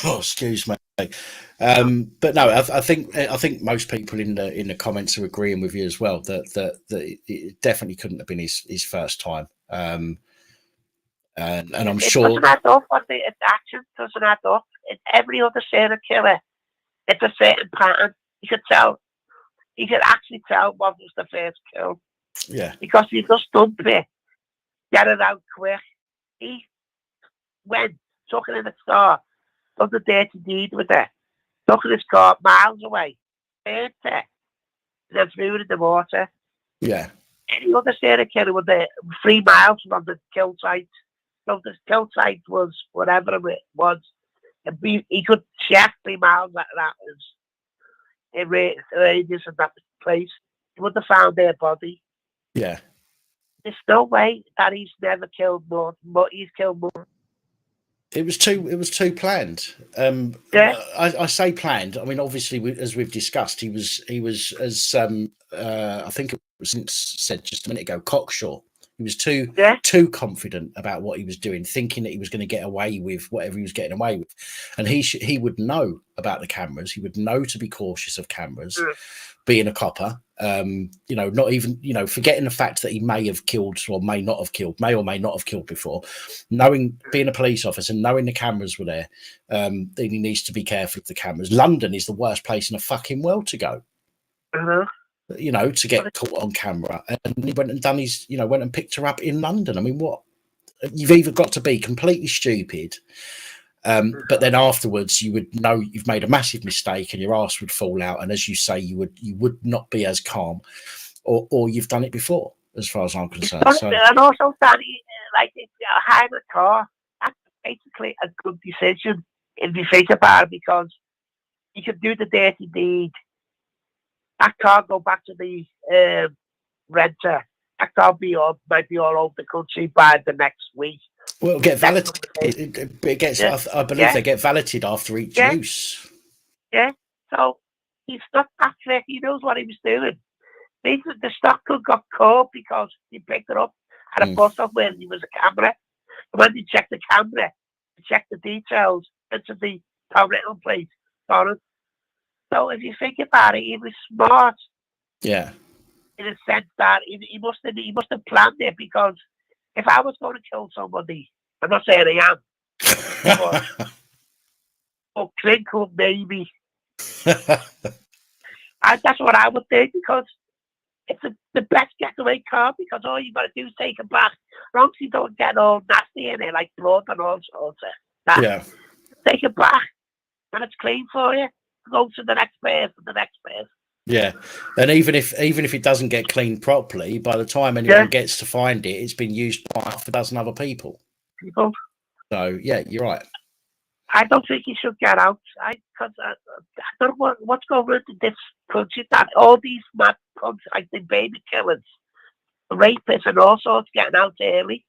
Oh, excuse me. But no, I think most people in the comments are agreeing with you as well that it definitely couldn't have been his first time. And I'm sure
it doesn't add up. Its action doesn't add up. In every other serial killer, it's a certain pattern. You could tell. You could actually tell what was the first kill.
Yeah.
Because he just dumped it, get it out quick. went, took her in the car, done the dirty deed with her, took her in his car miles away, burnt her, and then threw her in the water.
Yeah.
Any other serial killer with the 3 miles from the kill site. So the kill site was whatever it was. He could check 3 miles that was in radius of that place. He would have found their body.
Yeah.
There's no way that he's never killed more, but he's killed more.
It was too planned.
Yeah.
I say planned. I mean, obviously, as we've discussed, he was as I think it was said just a minute ago, cocksure. He was too confident about what he was doing, thinking that he was going to get away with whatever he was getting away with, and he would know about the cameras. He would know to be cautious of cameras. Being a copper, not even, forgetting the fact that he may have killed or may not have killed before, being a police officer, knowing the cameras were there, then he needs to be careful of the cameras. London is the worst place in the fucking world to go. To get caught on camera, and he went and done his, went and picked her up in London. I mean, what? You've either got to be completely stupid, but then afterwards you would know you've made a massive mistake and your arse would fall out, and as you say, you would not be as calm, or you've done it before, as far as I'm concerned.
And also, Danny, hiring a car, that's basically a good decision if you think about it, because you could do the dirty deed. That car go back to the renter. That car might be all over the country by the next week.
Well, it'll get validated. It gets. I believe they get validated after each use.
Yeah. So he's not that trick. He knows what he was doing. The stock got caught because he picked it up at a bus stop where there was a camera. And when they checked the camera, they checked the details into the rental plate on it. So if you think about it, he was smart.
Yeah.
In a sense that he must have planned it, because if I was going to kill somebody, I'm not saying I am, but Crinkle maybe. That's what I would think, because it's the best getaway car, because all you got to do is take it back. As long as you don't get all nasty in it, like blood and all sorts of that.
Yeah.
Take it back, and it's clean for you. Go to the next person.
Yeah, and even if it doesn't get cleaned properly, by the time anyone gets to find it, it's been used by half a dozen other people. So yeah, you're right.
I don't think he should get out. Because I don't know what's going on in this country, that all these mad punks, like the baby killers, the rapists, and all sorts, getting out early.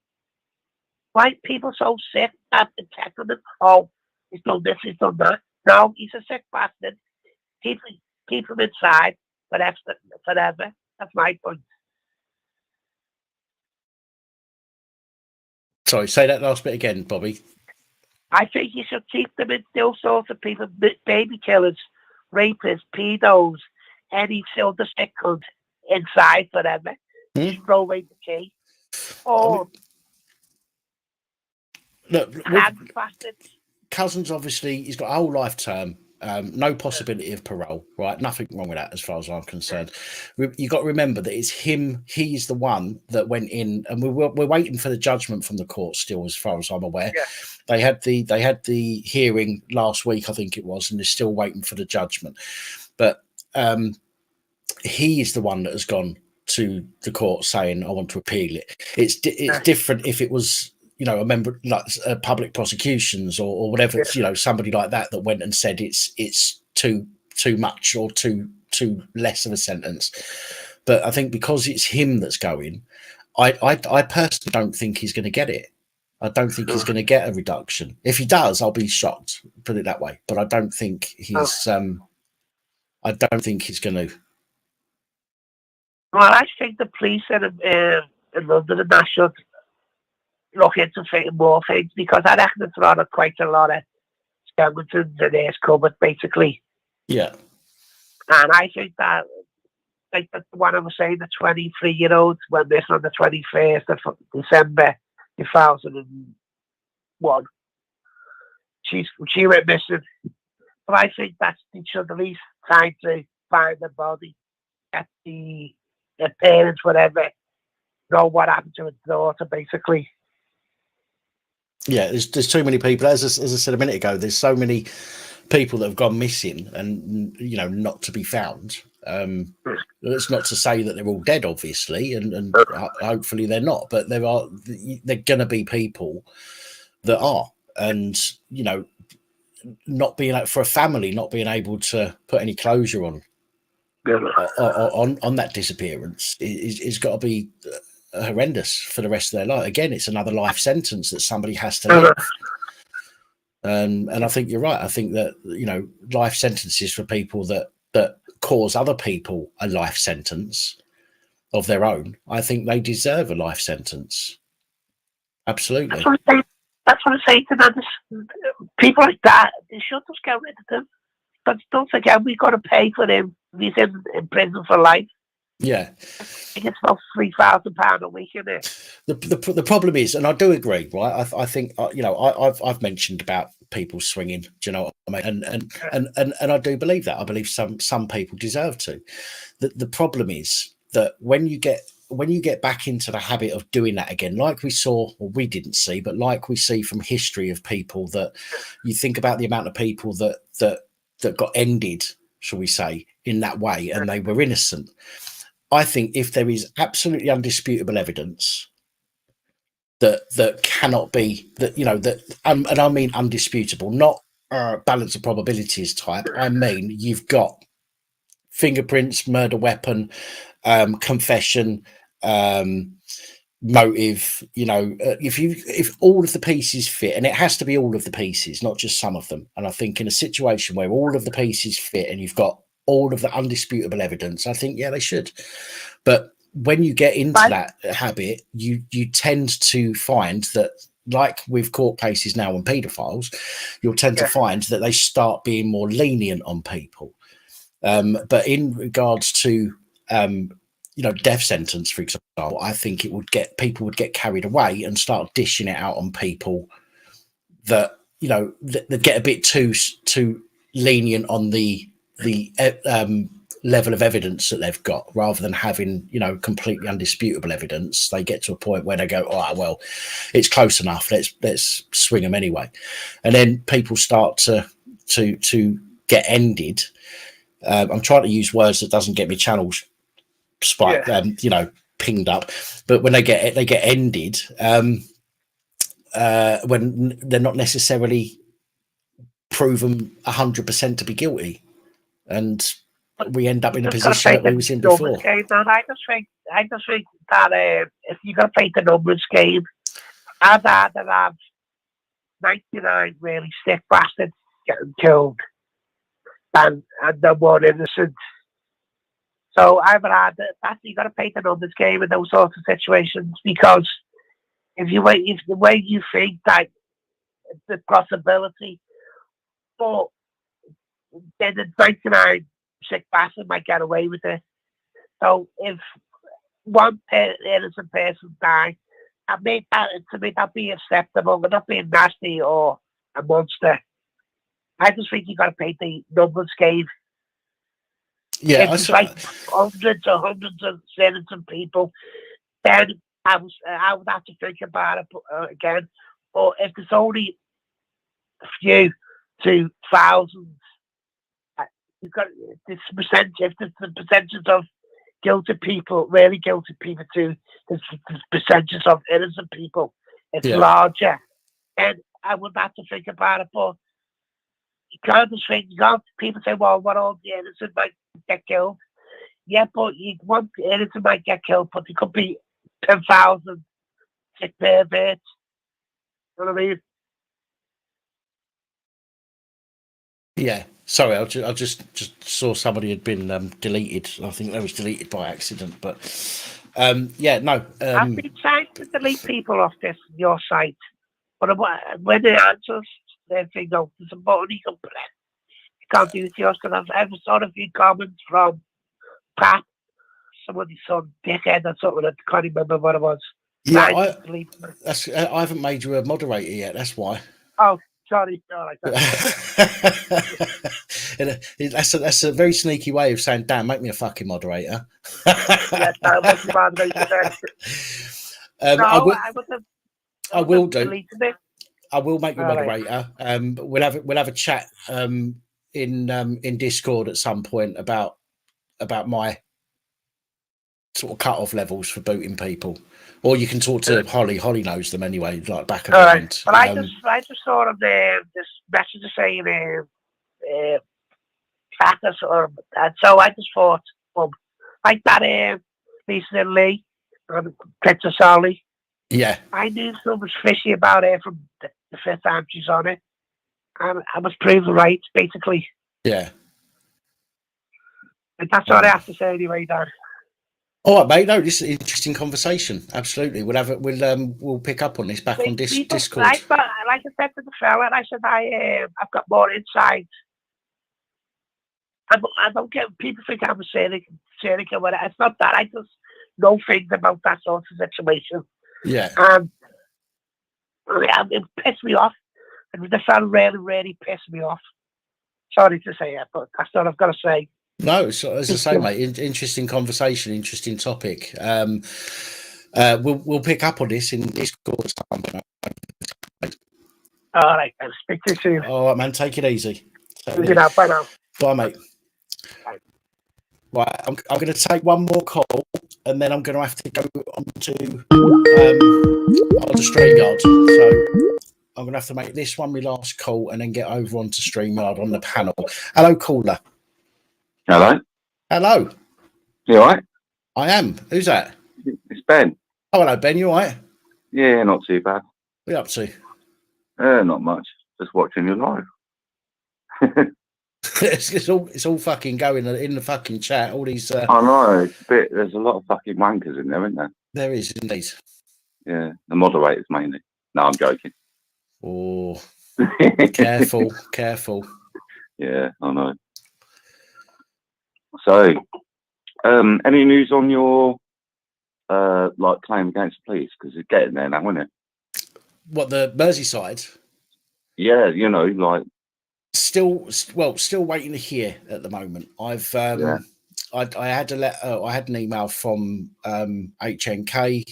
Why people so sick that protecting them? Oh, he's done this, he's done that. No, he's a sick bastard. Keep him inside forever. That's my point.
Sorry, say that last bit again, Bobby.
I think you should keep them in all sorts of people, baby killers, rapists, pedos, any silver sick cunt inside forever. Just throw away the key. Or bastards.
Cousins, obviously, he's got a whole life term, no possibility of parole, right? Nothing wrong with that as far as I'm concerned. You've got to remember that it's him, he's the one that went in, and we're waiting for the judgment from the court still, as far as I'm aware. Yeah. They had the hearing last week, I think it was, and they're still waiting for the judgment. But he is the one that has gone to the court saying, I want to appeal it. It's different if it was, a member like public prosecutions or whatever, somebody like that went and said it's too much or too less of a sentence. But I think because it's him that's going, I personally don't think he's going to get it. I don't think he's going to get a reduction. If he does, I'll be shocked, put it that way. But I don't think he's I don't think he's going to.
Well, I think the police in London and that should look into more things, because I reckon it's quite a lot of skeletons in his cupboard, basically.
Yeah.
And I think that, like the one I was saying, the 23-year-old went missing on the 21st of December 2001. She went missing. But I think that they should at least try to find the body, get the parents, whatever, know what happened to his daughter, basically.
Yeah, there's too many people. As I said a minute ago, there's so many people that have gone missing and not to be found. It's not to say that they're all dead, obviously, and hopefully they're not. But they're going to be people that are, and not being for a family, not being able to put any closure on that disappearance is got to be horrendous for the rest of their life. Again, it's another life sentence that somebody has to live. And I think you're right. I think that life sentences for people that cause other people a life sentence of their own, I think they deserve a life sentence. Absolutely.
That's what I say to them. People like that, they should just get rid of them. But don't forget, we've got to pay for them. He's in prison for life.
Yeah,
I think it's about £3,000 a week, isn't it?
The problem is, and I do agree, right? I think I've mentioned about people swinging. Do you know what I mean? And I do believe that. I believe some people deserve to. The problem is that when you get back into the habit of doing that again, like we saw, or we didn't see, but like we see from history of people, that you think about the amount of people that got ended, shall we say, in that way, and they were innocent. I think if there is absolutely undisputable evidence that cannot be, and I mean undisputable, not balance of probabilities type. I mean, you've got fingerprints, murder weapon, confession, motive. If all of the pieces fit, and it has to be all of the pieces, not just some of them. And I think in a situation where all of the pieces fit, and you've got all of the undisputable evidence, I think, yeah, they should. But when you get into that habit, you tend to find that, like with court cases now on paedophiles, you'll tend to find that they start being more lenient on people. But in regards to death sentence, for example, I think people would get carried away and start dishing it out on people that that get a bit too lenient on the level of evidence that they've got, rather than having completely undisputable evidence. They get to a point where they go, oh well, it's close enough, let's swing them anyway, and then people start to get ended. I'm trying to use words that doesn't get me channels spiked, pinged up, but when they get ended, when they're not necessarily proven 100% to be guilty, and we end up in a position that we was in before.
I just think that if you're going to play the numbers game, I'd rather have 99 really sick bastards getting killed and the one innocent. So I'd rather that you got to play the numbers game in those sorts of situations, because if the way you think that the possibility, but then the 99 sick bastard might get away with it. So if one innocent person dies, to me that'd be acceptable. We're not being nasty or a monster. I just think you got to play the numbers game.
Yeah,
if it's like hundreds of innocent people, then I would have to think about it again. Or if there's only a few to thousands, you've got this percentage. If there's the percentage of guilty people, really guilty people, to the percentage of innocent people, it's larger. And I would have to think about it, but you can't just think. People say, "Well, what all the innocent might get killed?" Yeah, but one innocent might get killed, but there could be 10,000 sick perverts. You know what I mean?
Yeah. Sorry, I just saw somebody had been deleted. I think they was deleted by accident, but I've
been trying to delete people off your site, but when it answers, they think, "No, there's a button you can press." You can't do it yours, because I've saw a few comments from Pat, somebody's son, dickhead or something. I can't remember what it was.
Yeah, I haven't made you a moderator yet. That's why.
Oh, sorry.
That's a very sneaky way of saying, "Dan, make me a fucking moderator."
Yeah, that was the moderator.
I will do.
It.
I will make you
All right.
moderator. We'll have a chat in Discord at some point about my sort of cut-off levels for booting people, or you can talk to Holly. Holly knows them anyway, like back of
All
her
right.
hand.
But I just thought of this message saying crackers and so I just thought, well, like that Lisa Lee and Princess Ollie.
Yeah.
I knew something was fishy about her from the first time she's on it, and I was proven right, basically.
Yeah.
And that's all I have to say anyway, Dan.
All right, mate. No, this is an interesting conversation. Absolutely, we'll pick up on this back on Discord.
Like I said to the fella, I said I've got more insight. I don't get people think I'm cynic or whatever. It's not that. I just know things about that sort of situation.
Yeah.
It pissed me off. And the fella really, really pissed me off. Sorry to say it, but that's all I've got to say.
No, so, as I say, mate, interesting conversation, interesting topic. We'll pick up on this in Discord.
All right, I'll speak to you soon.
All right, man, take it easy.
Bye now.
Bye, mate.
Bye.
Right, I'm going to take one more call, and then I'm going to have to go on to StreamYard. So I'm going to have to make this one my last call, and then get over onto StreamYard on the panel. Hello, caller.
Hello.
Hello.
You all right?
I am. Who's that?
It's Ben.
Oh, hello, Ben. You all right?
Yeah, not too bad.
What are you up to?
Not much. Just watching you live.
it's all fucking going in the fucking chat. All these.
I know. There's a lot of fucking wankers in there, isn't there?
There is indeed.
Yeah, the moderators mainly. No, I'm joking.
Oh, careful.
Yeah, I know. So, any news on your claim against the police? Because it's getting there now, isn't it?
What, the Merseyside?
Yeah, like
still waiting to hear at the moment. I've I had an email from HNK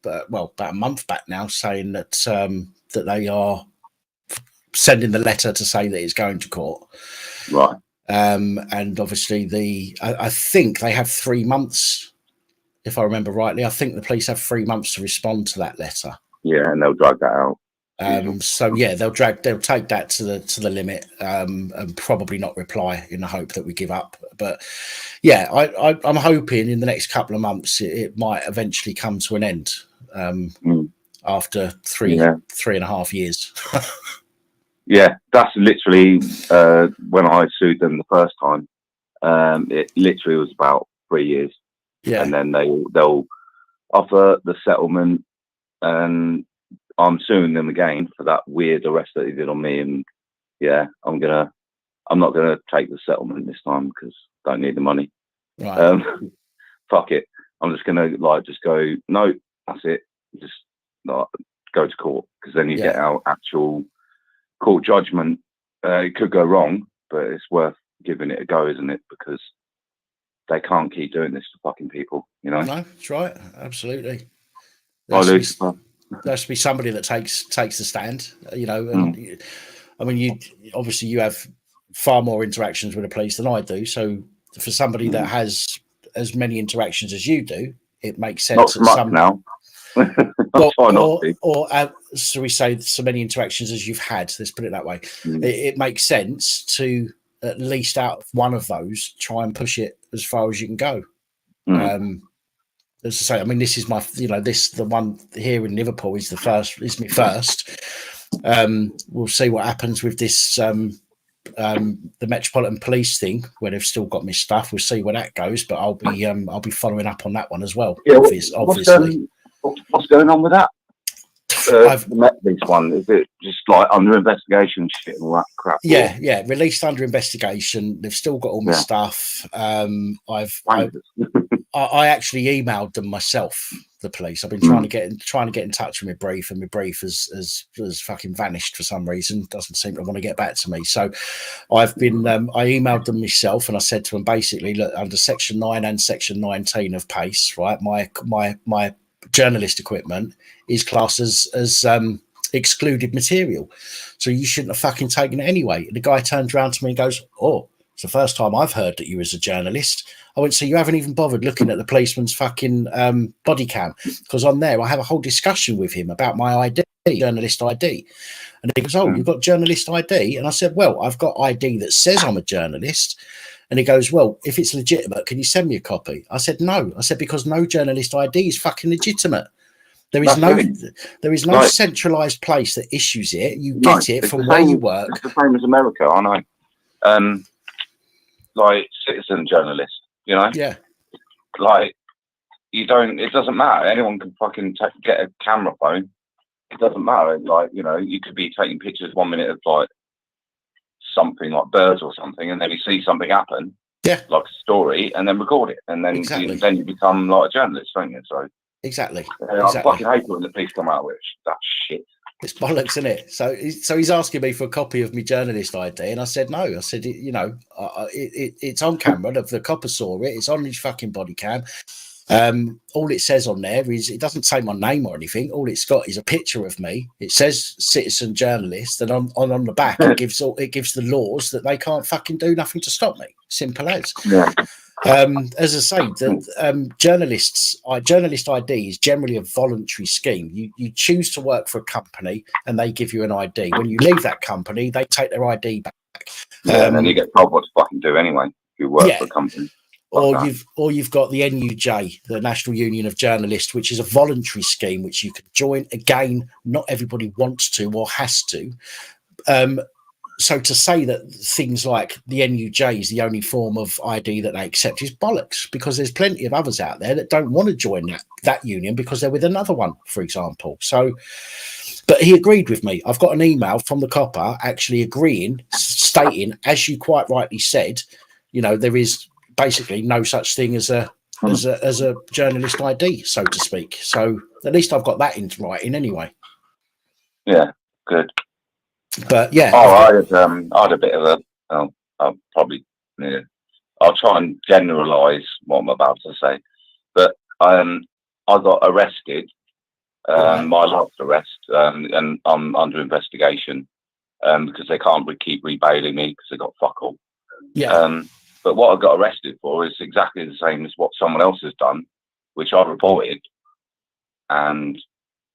about a month back now, saying that that they are sending the letter to say that it's going to court.
Right.
And obviously I think they have 3 months, if I remember rightly. I think the police have 3 months to respond to that letter.
Yeah, and they'll drag that out.
So yeah, they'll take that to the limit, and probably not reply in the hope that we give up. But yeah, I'm hoping in the next couple of months it might eventually come to an end. After three and a half years.
Yeah, that's literally when I sued them the first time. It literally was about 3 years.
Yeah,
and then they'll offer the settlement, and I'm suing them again for that weird arrest that they did on me. And yeah, I'm not gonna take the settlement this time because I don't need the money.
Right.
Fuck it. I'm just gonna just go. No, that's it. Just not go to court, because then you get our actual court judgment. It could go wrong, but it's worth giving it a go, isn't it? Because they can't keep doing this to fucking people, No,
that's right. Absolutely.
There
has to be somebody that takes the stand, And, I mean, you have far more interactions with the police than I do. So for somebody that has as many interactions as you do, it makes sense.
Not much now.
So we say so many interactions as you've had. Let's put it that way. It makes sense to at least out of one of those try and push it as far as you can go. As I say, I mean, this is my, the one here in Liverpool is my first. We'll see what happens with this, the Metropolitan Police thing, where they've still got my stuff. We'll see where that goes, but I'll be following up on that one as well.
Yeah,
obviously.
What's going on with that? This one, is it just under investigation shit and all that crap?
Yeah, released under investigation. They've still got all my stuff. I actually emailed them myself, the police. I've been trying to get in touch with my brief, and my brief has fucking vanished for some reason. Doesn't seem to want to get back to me. So I've been I emailed them myself, and I said to them basically, look, under Section 9 and Section 19 of PACE, right, my journalist equipment is classed as excluded material, so you shouldn't have fucking taken it anyway. And the guy turns around to me and goes, "Oh, it's the first time I've heard that you was a journalist." I went, "So you haven't even bothered looking at the policeman's fucking body cam?" Because on there I have a whole discussion with him about my ID, journalist ID. And he goes, "Oh, you've got journalist ID?" And I said, "Well, I've got ID that says I'm a journalist." And he goes, "Well, if it's legitimate, can you send me a copy?" I said, "No." I said, "Because no journalist ID is fucking legitimate. There is no centralized place that issues it. You get it from where you work."
It's the same as America, I know. Like citizen journalist, you know?
Yeah.
Like, it doesn't matter. Anyone can fucking get a camera phone. It doesn't matter. Like, you know, you could be taking pictures 1 minute of like something like birds or something, and then you see something happen, like a story, and then record it, and then you become like a journalist, don't you? So
exactly.
I fucking hate when the police come out with that shit.
It's bollocks, isn't it? So he's asking me for a copy of my journalist ID, and I said no. I said, you know, it's on camera. The copper saw it. It's on his fucking body cam. All it says on there is, it doesn't say my name or anything. All it's got is a picture of me. It says citizen journalist, and on the back it gives the laws that they can't fucking do nothing to stop me. Simple as.
Yeah.
As I say, journalist ID is generally a voluntary scheme. You choose to work for a company, and they give you an ID. When you leave that company, they take their ID back.
Yeah, and then you get told what to fucking do anyway if you work for a company.
Or you've got the NUJ, the National Union of Journalists, which is a voluntary scheme which you can join. Again, not everybody wants to or has to. So to say that things like the NUJ is the only form of ID that they accept is bollocks, because there's plenty of others out there that don't want to join that union because they're with another one, for example. So, but he agreed with me. I've got an email from the copper actually agreeing, stating, as you quite rightly said, you know, there is basically no such thing as a journalist ID, so to speak. So at least I've got that in writing anyway.
Yeah, good.
But yeah,
I had a bit of I'll try and generalize what I'm about to say, but I got arrested, my last arrest, and I'm under investigation because they can't keep rebailing me because they got fuck all.
Yeah.
But what I got arrested for is exactly the same as what someone else has done, which I reported, and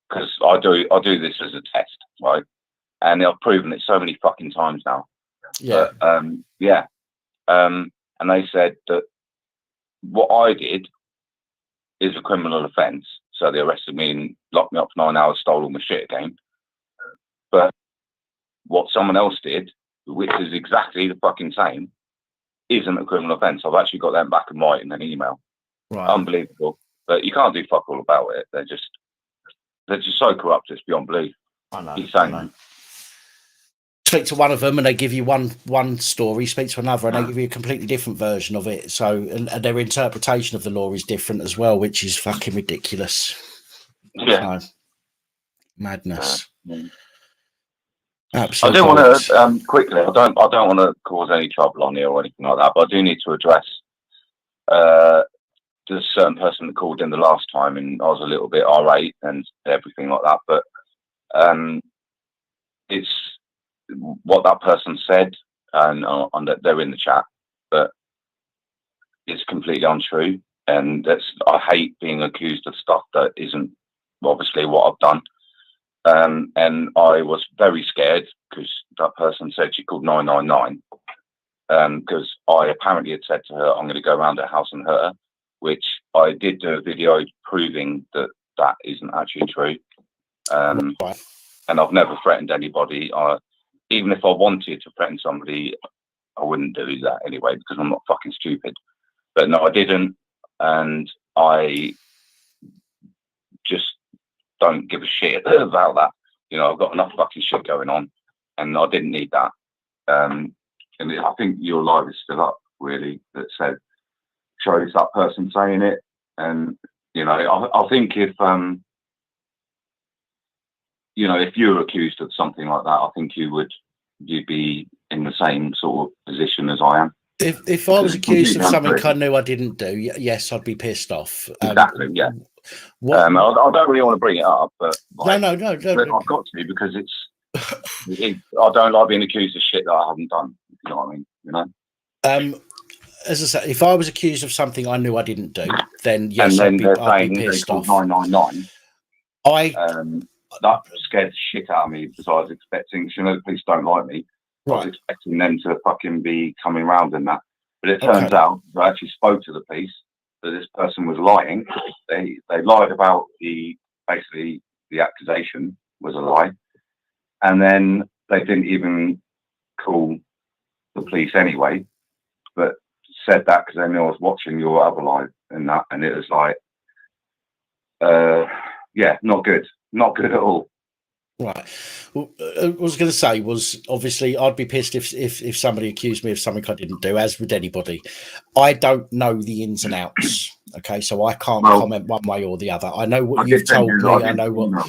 because I do this as a test, right? And I've proven it so many fucking times now.
Yeah.
But, and they said that what I did is a criminal offence. So they arrested me and locked me up for 9 hours, stole all my shit again. But what someone else did, which is exactly the fucking same, isn't a criminal offence. I've actually got them back and white in an email.
Right.
Unbelievable. But you can't do fuck all about it. They're just so corrupt, it's beyond belief.
I know.
Insane.
Speak to one of them and they give you one story, speak to another and they give you a completely different version of it. So and their interpretation of the law is different as well, which is fucking ridiculous.
Yeah.
So, madness.
I
Absolutely.
do want to quickly. I don't want to cause any trouble on here or anything like that. But I do need to address the certain person that called in the last time, and I was a little bit irate and everything like that. But it's what that person said, and they're in the chat, but it's completely untrue. And I hate being accused of stuff that isn't obviously what I've done. And I was very scared because that person said she called 999 because I apparently had said to her, I'm going to go around her house and hurt her, which I did do a video proving that isn't actually true. And I've never threatened anybody. Even if I wanted to threaten somebody, I wouldn't do that anyway because I'm not fucking stupid. But no, I didn't. And I just don't give a shit about that. You know, I've got enough fucking shit going on and I didn't need that. And I think your live is still up, really, that shows that person saying it. And, you know, I think if you're accused of something like that, I think you'd be in the same sort of position as I am.
If I was accused of something I knew I didn't do, yes, I'd be pissed off.
Exactly, yeah. I don't really want to bring it up, but like,
no.
I've got to because I don't like being accused of shit that I haven't done. You know what I mean? You know.
As I say, if I was accused of something I knew I didn't do, then yes,
and then
I'd be pissed off.
999. That scared the shit out of me because I was expecting, you know, the police don't like me. I was expecting them to fucking be coming round and that. But it turns out I actually spoke to the police that this person was lying. They lied about basically the accusation was a lie. And then they didn't even call the police anyway, but said that because they knew I was watching your other live and that. And it was like, yeah, not good. Not good at all.
Right. Well, I was going to say was obviously I'd be pissed if somebody accused me of something I didn't do, as would anybody. I don't know the ins and outs. Okay, so I can't comment one way or the other. I know what you've told me. I know what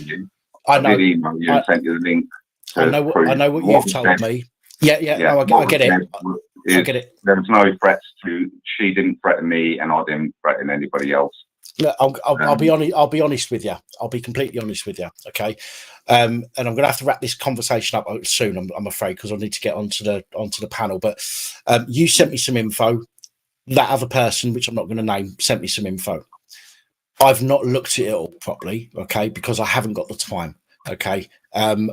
I did email you and sent you the link.
I know what you've told me. Yeah. No, I get it. I get it.
There was no threats to. She didn't threaten me, and I didn't threaten anybody else.
Look, I'll be honest. I'll be honest with you. I'll be completely honest with you. Okay, and I'm going to have to wrap this conversation up soon. I'm afraid because I need to get onto the panel. But you sent me some info. That other person, which I'm not going to name, sent me some info. I've not looked at it all properly. Okay, because I haven't got the time. Okay, I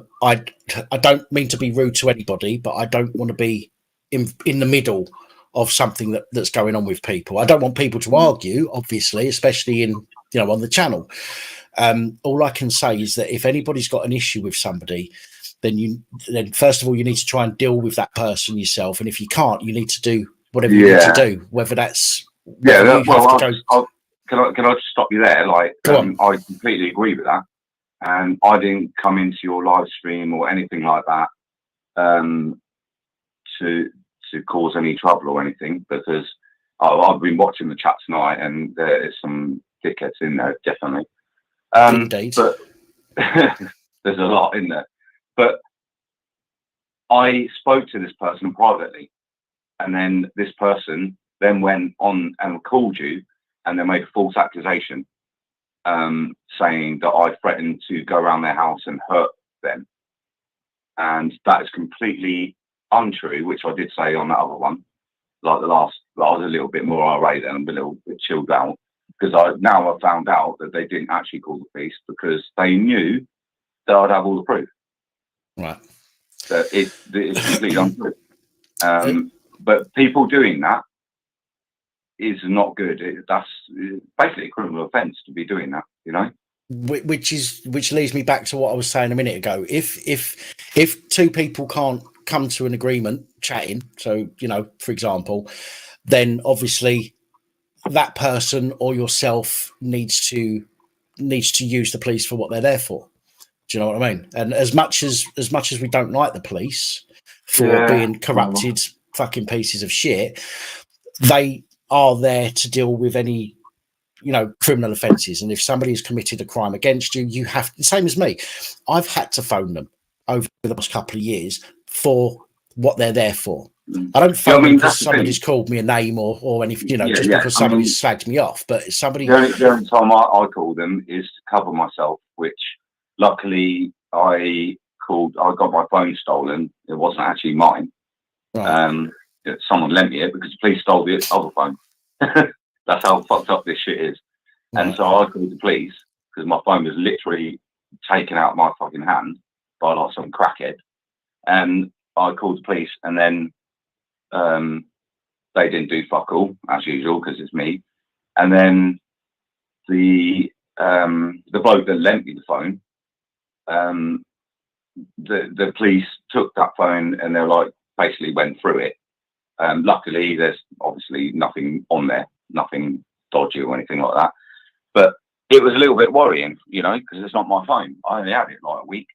don't mean to be rude to anybody, but I don't want to be in the middle of something that's going on with people. I don't want people to argue, obviously, especially in on the channel. All I can say is that if anybody's got an issue with somebody, then first of all you need to try and deal with that person yourself, and if you can't, you need to do whatever you need to do. Whether that's
can I just stop you there? Like, I completely agree with that, and I didn't come into your live stream or anything like that to cause any trouble or anything, because I've been watching the chat tonight and there's some dickheads in there, definitely.
Indeed.
But there's a lot in there. But I spoke to this person privately, and then this person then went on and called you and then made a false accusation saying that I threatened to go around their house and hurt them. And that is completely untrue, which I did say on that other one. Like I was a little bit more irate and a little bit chilled out because I've found out that they didn't actually call the police because they knew that I'd have all the proof.
Right.
That it's completely untrue. But people doing that is not good. That's basically a criminal offence to be doing that, you know.
Which leads me back to what I was saying a minute ago. If two people can't come to an agreement chatting, so for example, then obviously that person or yourself needs to use the police for what they're there for. Do you know what I mean? And as much as we don't like the police for being corrupted fucking pieces of shit, they are there to deal with any criminal offences. And if somebody's committed a crime against you, you have, same as me, I've had to phone them over the last couple of years for what they're there for. I don't phone them because somebody's called me a name or anything, just because somebody's slagged me off. But if somebody,
the only time I call them is to cover myself, which luckily I got my phone stolen. It wasn't actually mine. Right. Someone lent me it because the police stole the other phone. That's how fucked up this shit is. Right. And so I called the police because my phone was literally taken out of my fucking hand by like some crackhead. And I called the police, and then they didn't do fuck all as usual because it's me. And then the bloke that lent me the phone, the police took that phone and they basically went through it. Luckily, there's obviously nothing on there, nothing dodgy or anything like that. But it was a little bit worrying, because it's not my phone. I only had it like a week.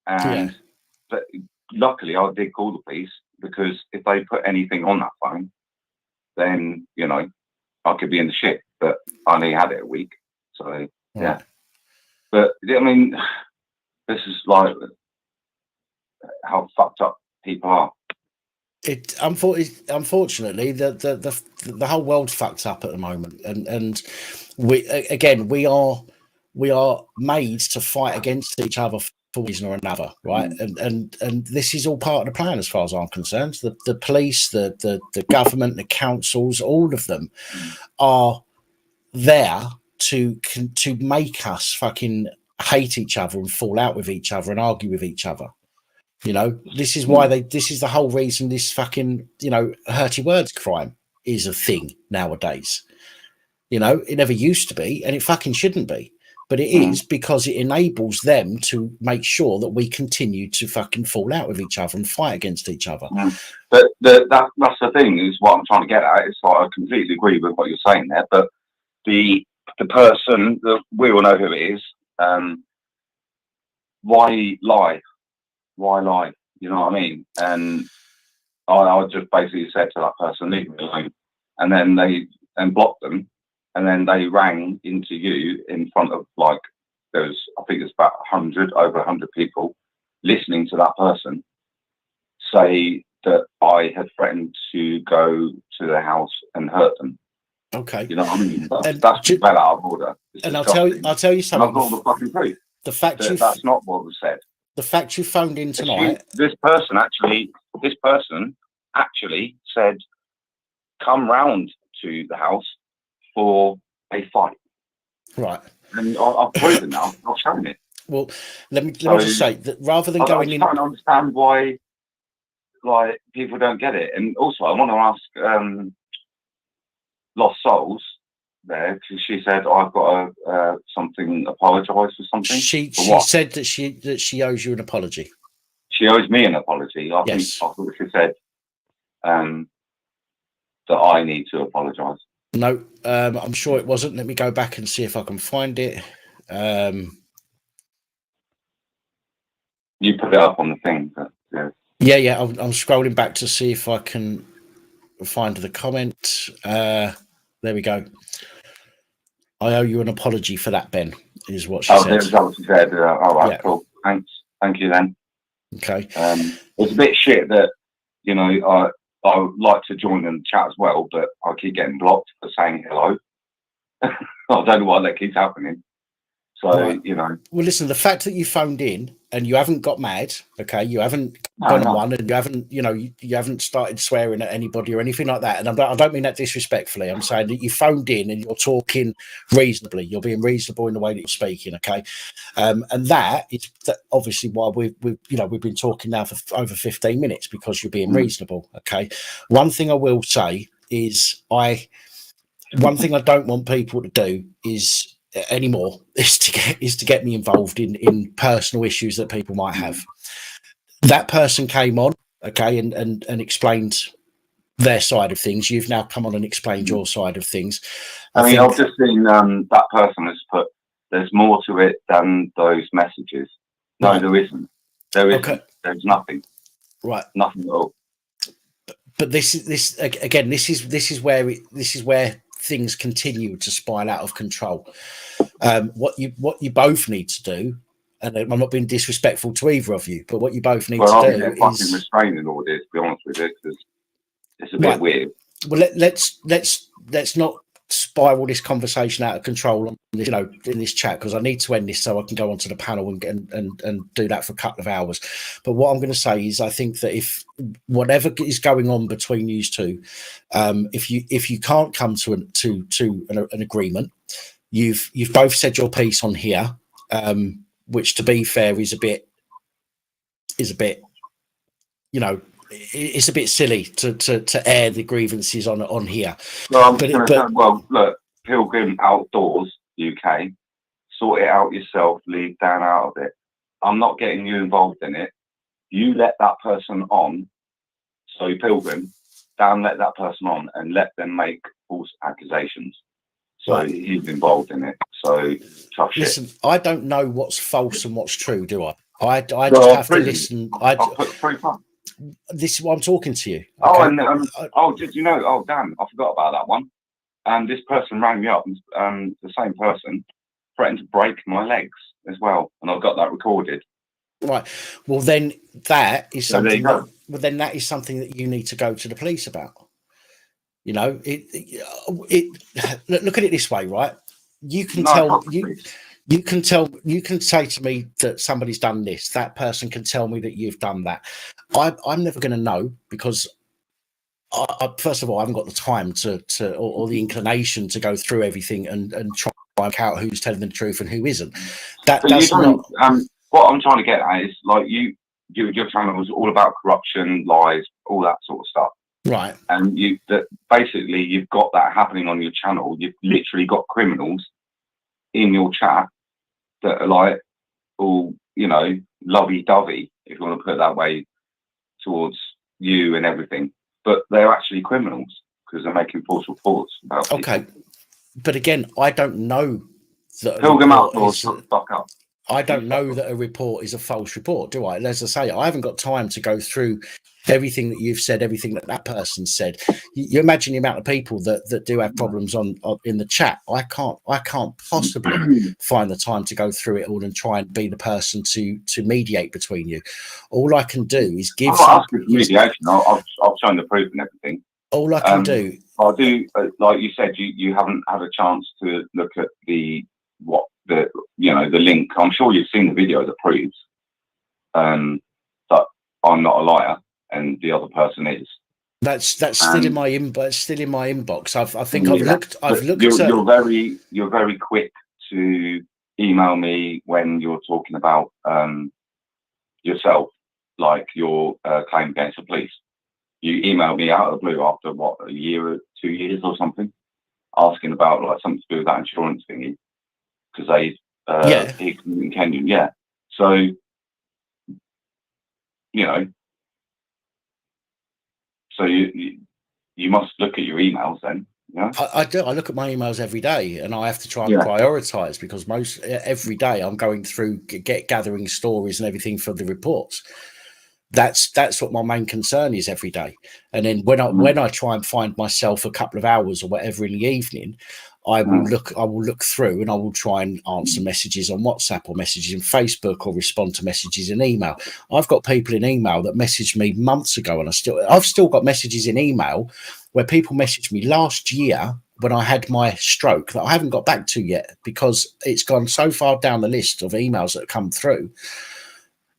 But luckily, I did call the police because if they put anything on that phone, then, I could be in the shit. But I only had it a week. So, yeah. But, I mean, this is like how fucked up people are.
Unfortunately, the whole world's fucked up at the moment, and we are made to fight against each other for reason or another, right? And this is all part of the plan, as far as I'm concerned. The police, the government, the councils, all of them are there to make us fucking hate each other and fall out with each other and argue with each other. You know, this is why this is the whole reason this fucking, hurty words crime is a thing nowadays. You know, it never used to be, and it fucking shouldn't be. But it is, because it enables them to make sure that we continue to fucking fall out with each other and fight against each other.
But that's the thing, is what I'm trying to get at. It's like, I completely agree with what you're saying there, but the person that we all know who it is, why lie? Why lie? You know what I mean? And I just basically said to that person, leave me alone. And then they blocked them. And then they rang into you in front of, like, I think it's about over 100 people listening to that person say that I had threatened to go to their house and hurt them.
Okay.
You know what I mean? That's well out of order.
And I'll tell you something.
I've got the fucking proof.
The fact
that's not what was said.
The fact you phoned in tonight.
This person actually said, come round to the house for a fight.
Right.
And I've proven now. I've shown it.
Well, let me just say that rather than going in,
I don't understand why, like, people don't get it. And also, I want to ask Lost Souls there, because she said I've got to something apologise for something.
She said that she owes you an apology.
She owes me an apology. I think she said that I need to apologise.
No, I'm sure it wasn't. Let me go back and see if I can find it.
You put it up on the thing, but
yeah. I'm scrolling back to see if I can find the comment. There we go. I owe you an apology for that, Ben, is what she said.
That's what she said. All right,
Yeah.
Cool. Thanks. Thank you then.
Okay.
It's a bit shit that, I would like to join in the chat as well, but I keep getting blocked for saying hello. I don't know why that keeps happening. So,
Right. Well, listen, the fact that you phoned in and you haven't got mad, okay, you haven't gone on one, and you haven't, you haven't started swearing at anybody or anything like that. And I don't mean that disrespectfully. I'm saying that you phoned in and you're talking reasonably. You're being reasonable in the way that you're speaking, okay? And that is obviously why we've been talking now for over 15 minutes, because you're being reasonable, okay? One thing I will say is one thing I don't want people to do is anymore is to get me involved in personal issues that people might have. That person came on, okay, and explained their side of things. You've now come on and explained your side of things.
I've just seen that person has put, there's more to it than those messages. No, there isn't. There isn't. Okay. There's nothing.
Right.
Nothing at all.
But this is where things continue to spiral out of control. What you both need to do, and I'm not being disrespectful to either of you, but what you both need to do is
fucking restraining order, to be honest with you, because it's a bit weird.
Well, let's not spiral this conversation out of control on this, in this chat, because I need to end this so I can go onto the panel and do that for a couple of hours. But what I'm going to say is, I think that if whatever is going on between you two, if you can't come to an agreement, you've both said your piece on here, which, to be fair, is a bit it's a bit silly to air the grievances on here.
Well, look, Pilgrim Outdoors UK, sort it out yourself, leave Dan out of it. I'm not getting you involved in it. You let that person on. So Pilgrim, Dan, let that person on and let them make false accusations. So he's involved in it. So tough shit.
Listen, I don't know what's false and what's true, do I? I just have to listen.
I'll put proof up.
This is why I'm talking to you.
Okay? Did you know? Oh, damn, I forgot about that one. This person rang me up, the same person threatened to break my legs as well, and I've got that recorded.
Right. Well, then that is
So there you
something.
go.
Well, then that is something that you need to go to the police about. You know, look at it this way, right? You can
No,
tell
fuck the
you.
police.
You can say to me that somebody's done this. That person can tell me that you've done that. I'm never going to know because, first of all, I haven't got the time or the inclination to go through everything and try to work out who's telling the truth and who isn't.
So you don't, what I'm trying to get at is like your channel was all about corruption, lies, all that sort of stuff.
Right.
And basically you've got that happening on your channel. You've literally got criminals in your chat that are like all, you know, lovey-dovey, if you want to put it that way, towards you and everything. But they're actually criminals because they're making false reports about
okay.
people.
But again, I don't know that
Pilgrim Outlaws, shut the fuck up.
I don't know that a report is a false report, do I? As I say, I haven't got time to go through everything that you've said, everything that person said. You imagine the amount of people that do have problems on in the chat. I can't possibly find the time to go through it all and try and be the person to mediate between you. All I can do is give.
I'm not asking for mediation. I've shown the proof and everything.
All I can do.
I do, like you said, you haven't had a chance to look at the link. I'm sure you've seen the video that proves that I'm not a liar and the other person is.
That's still in my inbox. Still in my inbox. I think
yeah,
I've looked.
You're very quick to email me when you're talking about yourself, like your claim against the police. You emailed me out of the blue after what, a year or 2 years or something, asking about like something to do with that insurance thingy because they in Kenya, yeah. So you know, so you must look at your emails then. Yeah,
I do. I look at my emails every day, and I have to try and prioritize because every day I'm going through gathering stories and everything for the reports. That's what my main concern is every day. And then when I try and find myself a couple of hours or whatever in the evening, I will look through and I will try and answer messages on WhatsApp or messages in Facebook or respond to messages in email. I've got people in email that messaged me months ago, and I've still got messages in email where people messaged me last year when I had my stroke that I haven't got back to yet because it's gone so far down the list of emails that come through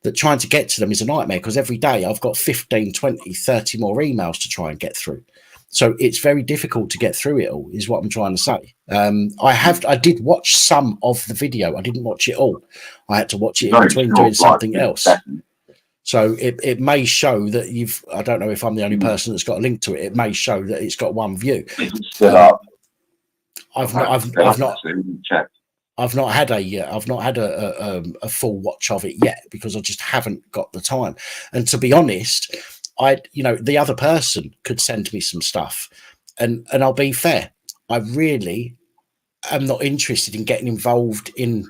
that trying to get to them is a nightmare because every day I've got 15, 20, 30 more emails to try and get through. So it's very difficult to get through it all, is what I'm trying to say. I did watch some of the video. I didn't watch it all. I had to watch it in between doing something else. So it may show that I don't know if I'm the only person that's got a link to it. It may show that it's got one view. I've not had a full watch of it yet because I just haven't got the time. And to be honest, the other person could send me some stuff, and I'll be fair. I really am not interested in getting involved in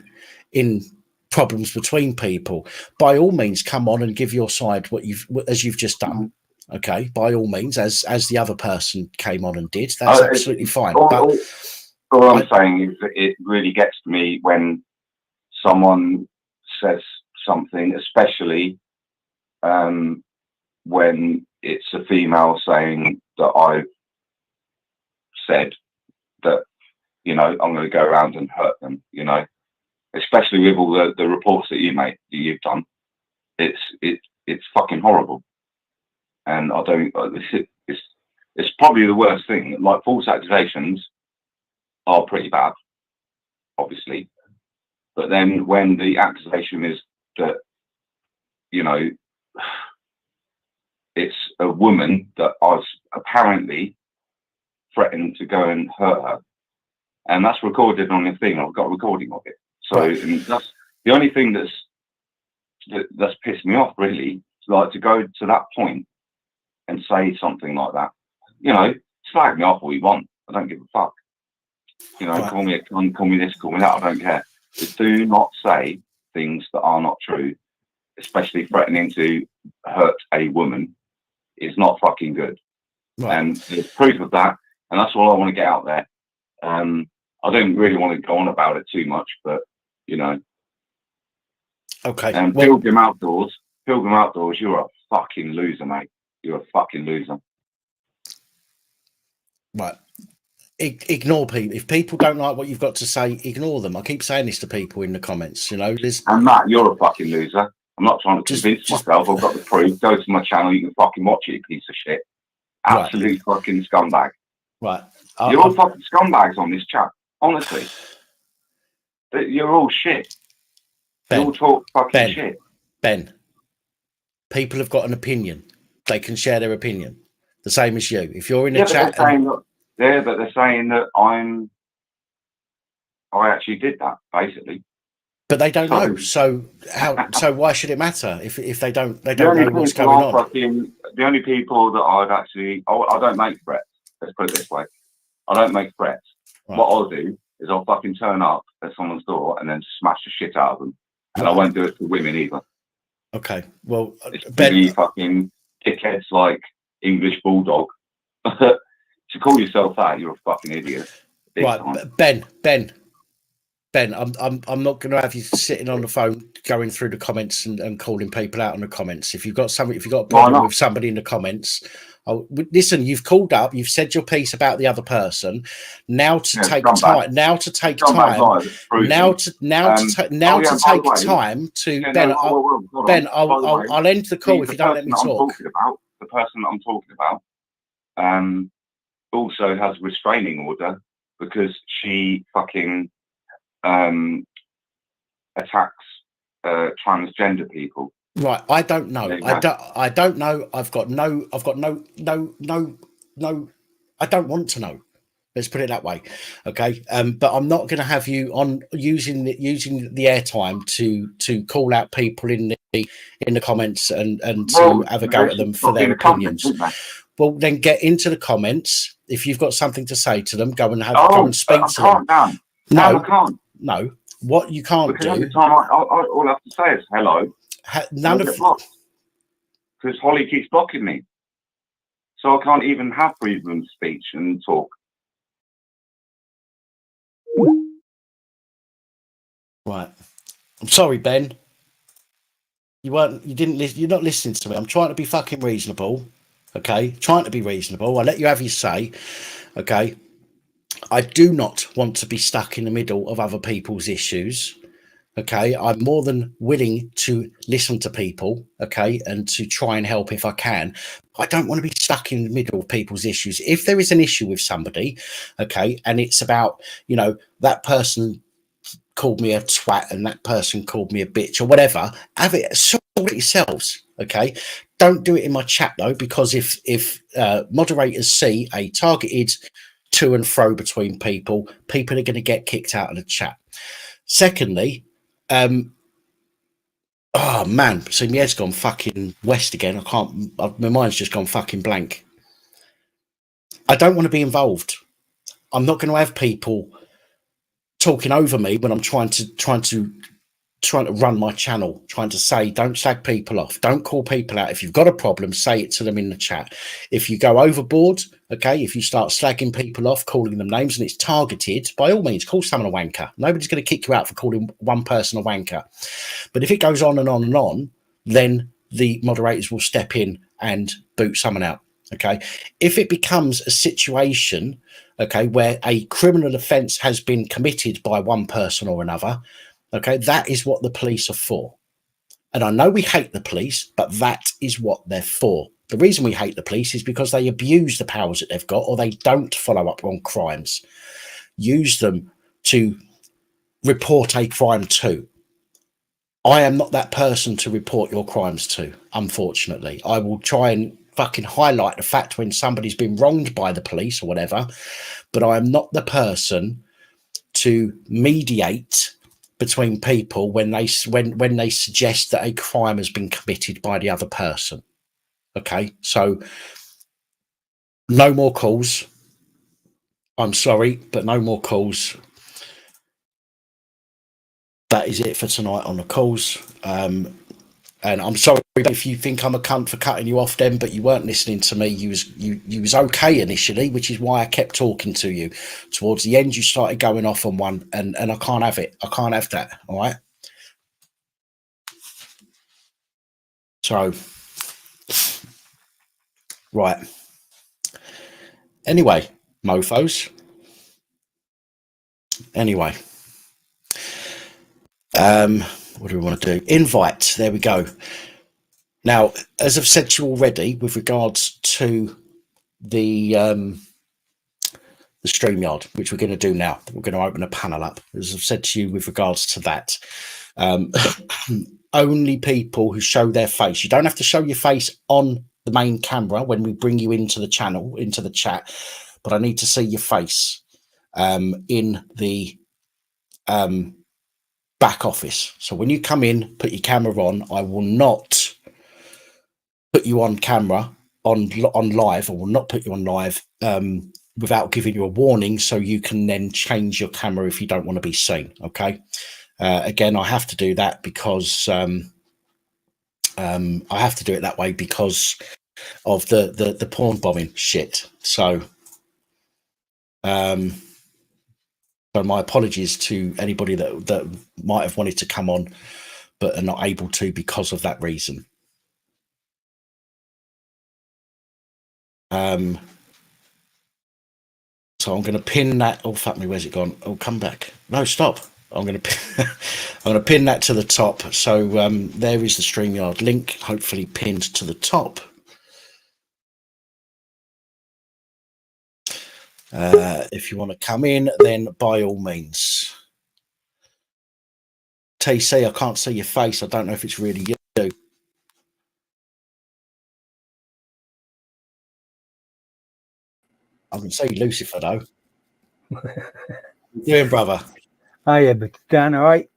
problems between people. By all means, come on and give your side as you've just done. Okay, by all means, as the other person came on and did. That's absolutely fine.
All I'm saying is that it really gets to me when someone says something, especially when it's a female saying that I've said that, you know, I'm going to go around and hurt them, you know, especially with all the reports that you've done. It's fucking horrible. And I don't, it's probably the worst thing. Like false accusations are pretty bad, obviously. But then when the accusation is that, you know, it's a woman that I've apparently threatened to go and hurt her, and that's recorded on the thing. I've got a recording of it. So and that's the only thing that's pissed me off, really. Like to go to that point and say something like that. You know, slag me off all you want. I don't give a fuck. You know, call me a cunt, call me this, call me that. I don't care. But do not say things that are not true, especially threatening to hurt a woman. Is not fucking good. Right. And there's proof of that, and that's all I want to get out there. I don't really want to go on about it too much, but you know.
Okay.
Pilgrim Outdoors, you're a fucking loser, mate. You're a fucking loser.
Right. Ignore people. If people don't like what you've got to say, ignore them. I keep saying this to people in the comments. You know,
and Matt, you're a fucking loser. I'm not trying to convince myself. I've got the proof. Go to my channel. You can fucking watch it, you piece of shit. Absolute fucking scumbag.
Right.
You're all fucking scumbags on this chat. Honestly, you're all shit. You all talk fucking shit.
Ben, people have got an opinion. They can share their opinion. The same as you. If you're in the chat,
but they're saying that I actually did that, basically.
But they don't know. So why should it matter if they don't know what's going on?
The only people that I'd actually I don't make threats. Let's put it this way. I don't make threats. Right. What I'll do is I'll fucking turn up at someone's door and then smash the shit out of them. And I won't do it to women either.
Okay. Well,
Ben, you fucking dickheads like English Bulldog. To call yourself that, you're a fucking idiot.
Right, Ben, I'm not going to have you sitting on the phone going through the comments and calling people out on the comments. If you've got a problem with somebody in the comments, listen. You've called up. You've said your piece about the other person. Now to take time. Now to take time. Now to take time to Ben. Ben, I'll end the call if you don't let me talk.
The person that I'm talking about also has a restraining order because she fucking attacks transgender people.
Right, I don't know. I don't know. I don't want to know. Let's put it that way. Okay. But I'm not going to have you on using the airtime to call out people in the comments and to have a go at them for their opinions. Well, then get into the comments. If you've got something to say to them, go and speak to them.
No, I can't.
No, what you can't
because
do.
Every time all I have to say is hello.
None of
because Holly keeps blocking me, so I can't even have freedom of speech and talk.
Right, I'm sorry, Ben. You didn't listen. You're not listening to me. I'm trying to be fucking reasonable. Okay, trying to be reasonable. I let you have your say. Okay. I do not want to be stuck in the middle of other people's issues. Okay, I'm more than willing to listen to people, okay, and to try and help if I can. I don't want to be stuck in the middle of people's issues. If there is an issue with somebody, okay, and it's about, that person called me a twat and that person called me a bitch or whatever, have it, sort it yourselves, okay? Don't do it in my chat though, because if moderators see a targeted to and fro between people are going to get kicked out of the chat. Secondly, oh man, so my head's gone fucking west again. My mind's just gone fucking blank. I don't want to be involved. I'm not going to have people talking over me when I'm trying to run my channel, trying to say, don't slag people off, don't call people out. If you've got a problem, say it to them in the chat. If you go overboard, okay, if you start slagging people off, calling them names, and it's targeted, by all means, call someone a wanker. Nobody's going to kick you out for calling one person a wanker. But if it goes on and on and on, then the moderators will step in and boot someone out. Okay. If it becomes a situation, okay, where a criminal offence has been committed by one person or another, okay, that is what the police are for. And I know we hate the police, but that is what they're for. The reason we hate the police is because they abuse the powers that they've got, or they don't follow up on crimes. Use them to report a crime to. I am not that person to report your crimes to, unfortunately. I will try and fucking highlight the fact when somebody's been wronged by the police or whatever, but I am not the person to mediate between people when they suggest that a crime has been committed by the other person. Okay, so no more calls. I'm sorry, but no more calls. That is it for tonight on the calls. And I'm sorry if you think I'm a cunt for cutting you off then, but you weren't listening to me. You was okay initially, which is why I kept talking to you. Towards the end, you started going off on one, and I can't have it. I can't have that. All right.
So, right. Anyway, mofos. Anyway. What do we want to do? Invite. There we go. Now, as I've said to you already, with regards to the StreamYard, which we're going to do now, we're going to open a panel up. As I've said to you with regards to that, only people who show their face. You don't have to show your face on the main camera when we bring you into the channel, into the chat, but I need to see your face in the back office. So when you come in, put your camera on. I will not put you on camera on live. I will not put you on live without giving you a warning, so you can then change your camera if you don't want to be seen. Okay. Again, I have to do that because I have to do it that way because of the porn bombing shit. So, so my apologies to anybody that might have wanted to come on but are not able to because of that reason. So I'm going to pin that. Oh, fuck me, where's it gone? Oh, come back. No, stop. I'm going to pin that to the top. So there is the StreamYard link, hopefully pinned to the top. If you want to come in, then by all means. TC, I can't see your face. I don't know if it's really you. I can see Lucifer, though. How you doing, brother?
Oh, yeah, but Dan, all right?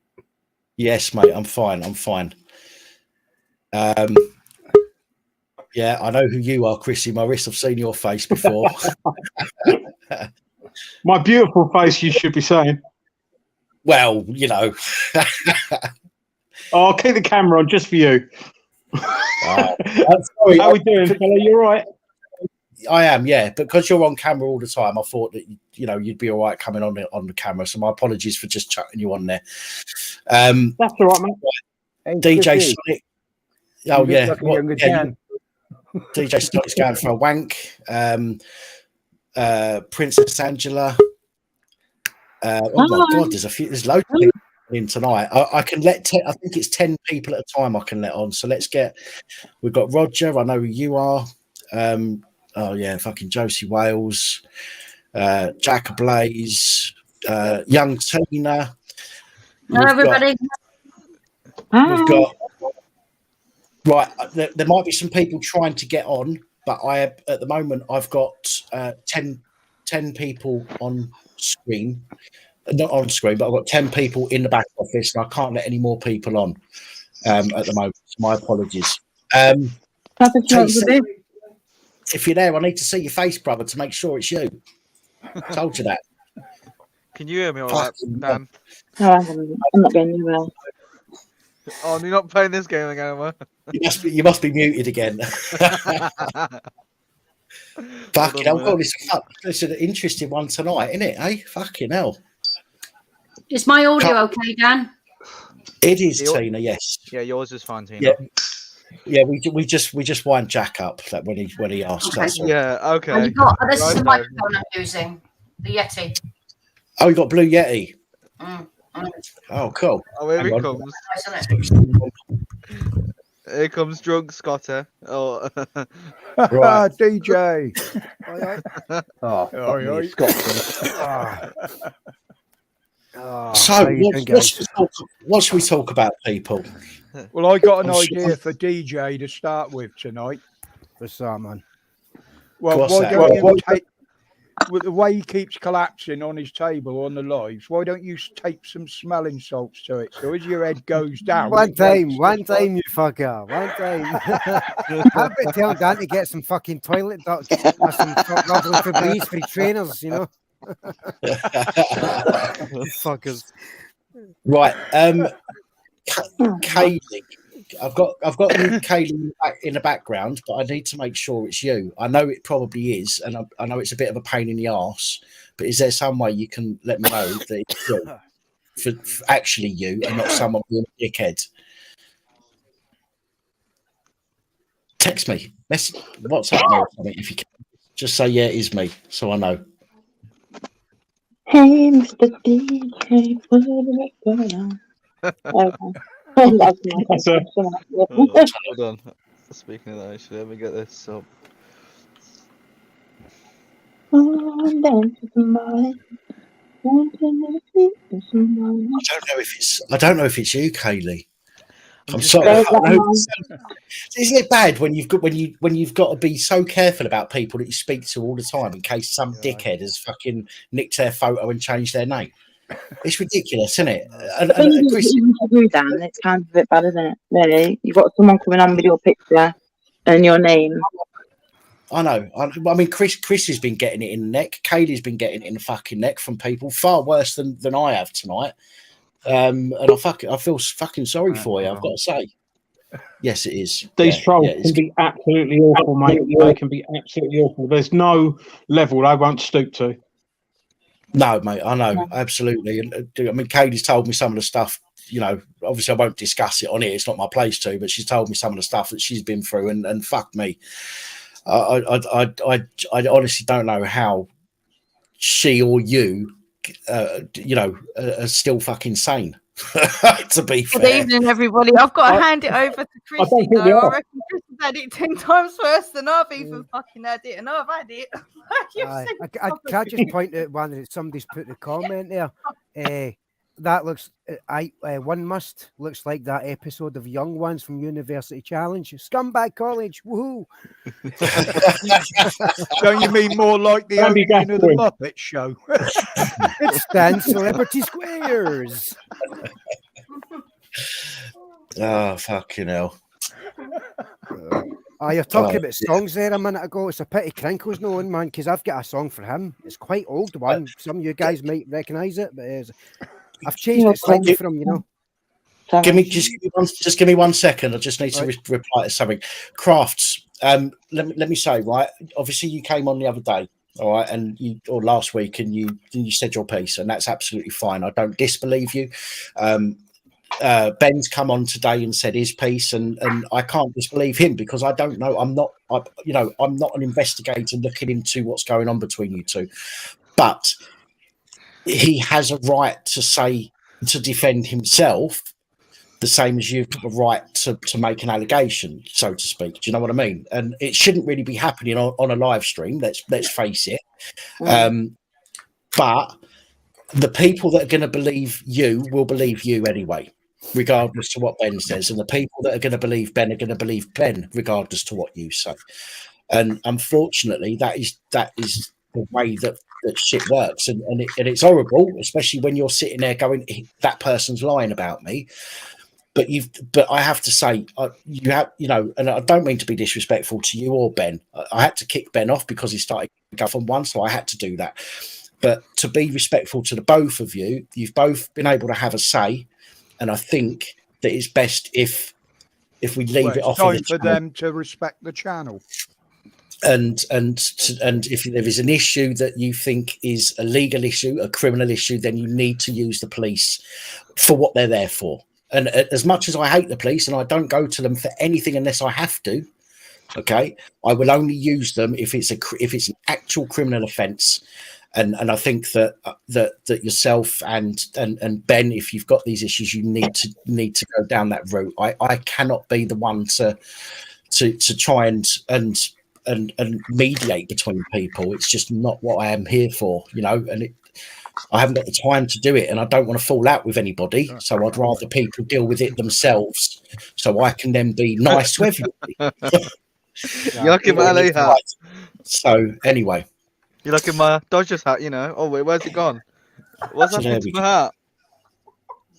Yes, mate, I'm fine. I'm fine. Yeah, I know who you are, Chrissy Morris. I've seen your face before.
My beautiful face, you should be saying.
Well, you know.
I'll keep the camera on just for you.
Sorry,
how are we doing, fella? You all right?
I am, yeah. But because you're on camera all the time, I thought that you'd be all right coming on the camera. So my apologies for just chucking you on there.
That's all right, mate.
Hey,
DJ
Chrissy,
Sonic. Oh
you
yeah,
look like a younger Dan.
DJ Sonic's going for a wank. Princess Angela. Oh my God, there's loads of people in tonight. I can let I think it's 10 people at a time I can let on. So we've got Roger. I know who you are. Oh yeah, fucking Josie Wales, Jack Blaze, young Tina.
Hello, everybody.
We've got right. There might be some people trying to get on, but at the moment I've got 10 people on screen. Not on screen, but I've got 10 people in the back office, and I can't let any more people on at the moment. So my apologies. If you're there, I need to see your face, brother, to make sure it's you. Told you that.
Can you hear me all right, Dan?
Oh, I'm not going anywhere.
Oh, you're not playing this game again, am I?
You must be muted again. Fucking hell, God, it's an interesting one tonight, isn't it? Eh? Fucking hell.
Is my audio okay, Dan?
It is, Tina. Yes.
Yeah, yours is fine, Tina.
Yeah. We just wind Jack up like when he asks.
Okay.
Yeah. Okay.
Well, this is the microphone I'm using, the Yeti.
Oh, you got Blue Yeti.
Mm.
Oh, cool.
Oh, here he comes. Here comes drunk Scotter. Oh,
right, DJ.
So, what should we talk about, people?
Well, I got an idea for DJ to start with tonight for Simon. Well, why don't you take, with the way he keeps collapsing on his table on the lives, why don't you tape some smelling salts to it? So as your head goes down.
One time, you fucker. One time. I've been telling Dan to get some fucking toilet ducks or some rubbing Febreze for the trainers, you know. Fuckers.
Right. Kaylee. I've got you, Kaylee, in the background, but I need to make sure it's you. I know it probably is, and I know it's a bit of a pain in the arse, but is there some way you can let me know that it's you, for actually you and not someone being a dickhead? text me. WhatsApp me or something if you can. Just say, yeah, it is me, so I know.
Hey, Mr. DJ, put it on. Okay.
That's a-
Hold on. Speaking of that, actually, let me get this. So,
I don't know if it's you, Kaylee. I'm sorry. Isn't it bad when you've got to be so careful about people that you speak to all the time in case some dickhead has fucking nicked their photo and changed their name? It's ridiculous, isn't it?
When you do, Dan, it's kind of a bit bad, isn't it? Really, you've got someone coming on with your picture and your name.
I know. I mean, Chris has been getting it in the neck. Kaylee's been getting it in the fucking neck from people far worse than I have tonight. And I feel fucking sorry for you. I've got to say. Yes, it is.
These trolls can be absolutely awful, mate. They can be absolutely awful. There's no level they won't stoop to.
No, mate, I know, absolutely. And I mean, Katie's told me some of the stuff, you know, obviously I won't discuss it on here. It's not my place to, but she's told me some of the stuff that she's been through and fuck me. I honestly don't know how she or you, are still fucking sane. To be fair.
Good evening, everybody. I've got to hand it over to Chrissy, though. I reckon Chris has had it 10 times worse than I've even fucking had it, and I've had it.
Can I just point out one that somebody's put the comment there? That looks, one must looks like that episode of Young Ones from University Challenge. Scumbag College, woohoo!
Don't you mean more like the opening of the Muppet Show?
It's Dan Celebrity Squares.
Oh, fucking hell.
You're talking about songs there a minute ago. It's a pity Crinkle's no on, man, because I've got a song for him. It's quite old one. Some of you guys might recognise it, but I've changed it slightly from, you know.
Just give me 1 second. I just need to reply to something. Crafts. Let me say, right. Obviously, you came on the other day, all right, or last week, and you said your piece, and that's absolutely fine. I don't disbelieve you. Ben's come on today and said his piece, and I can't disbelieve him because I don't know. I'm not an investigator looking into what's going on between you two, but he has a right to defend himself, the same as you've got a right to make an allegation, so to speak. Do you know what I mean? And it shouldn't really be happening on a live stream. Let's face it. But the people that are going to believe you will believe you anyway, regardless to what Ben says. And the people that are going to believe Ben are going to believe Ben, regardless to what you say. And unfortunately, that is the way that shit works. And it's horrible, especially when you're sitting there going, that person's lying about me. But I have to say, you have, and I don't mean to be disrespectful to you or Ben. I had to kick Ben off because he started to go from one, so I had to do that. But to be respectful to the both of you, you've both been able to have a say, and I think that it's best if we leave it off.
Time for them to respect the channel.
And if there is an issue that you think is a legal issue, a criminal issue, then you need to use the police for what they're there for. And as much as I hate the police and I don't go to them for anything unless I have to, okay, I will only use them if it's an actual criminal offence. And I think that yourself and Ben, if you've got these issues, you need to go down that route. I cannot be the one to try and mediate between people. It's just not what I am here for, and I haven't got the time to do it, and I don't want to fall out with anybody. So I'd rather people deal with it themselves, so I can then be nice to everybody. So anyway,
you're like in my Dodgers hat, Oh wait, where's it gone? What's happening to my hat?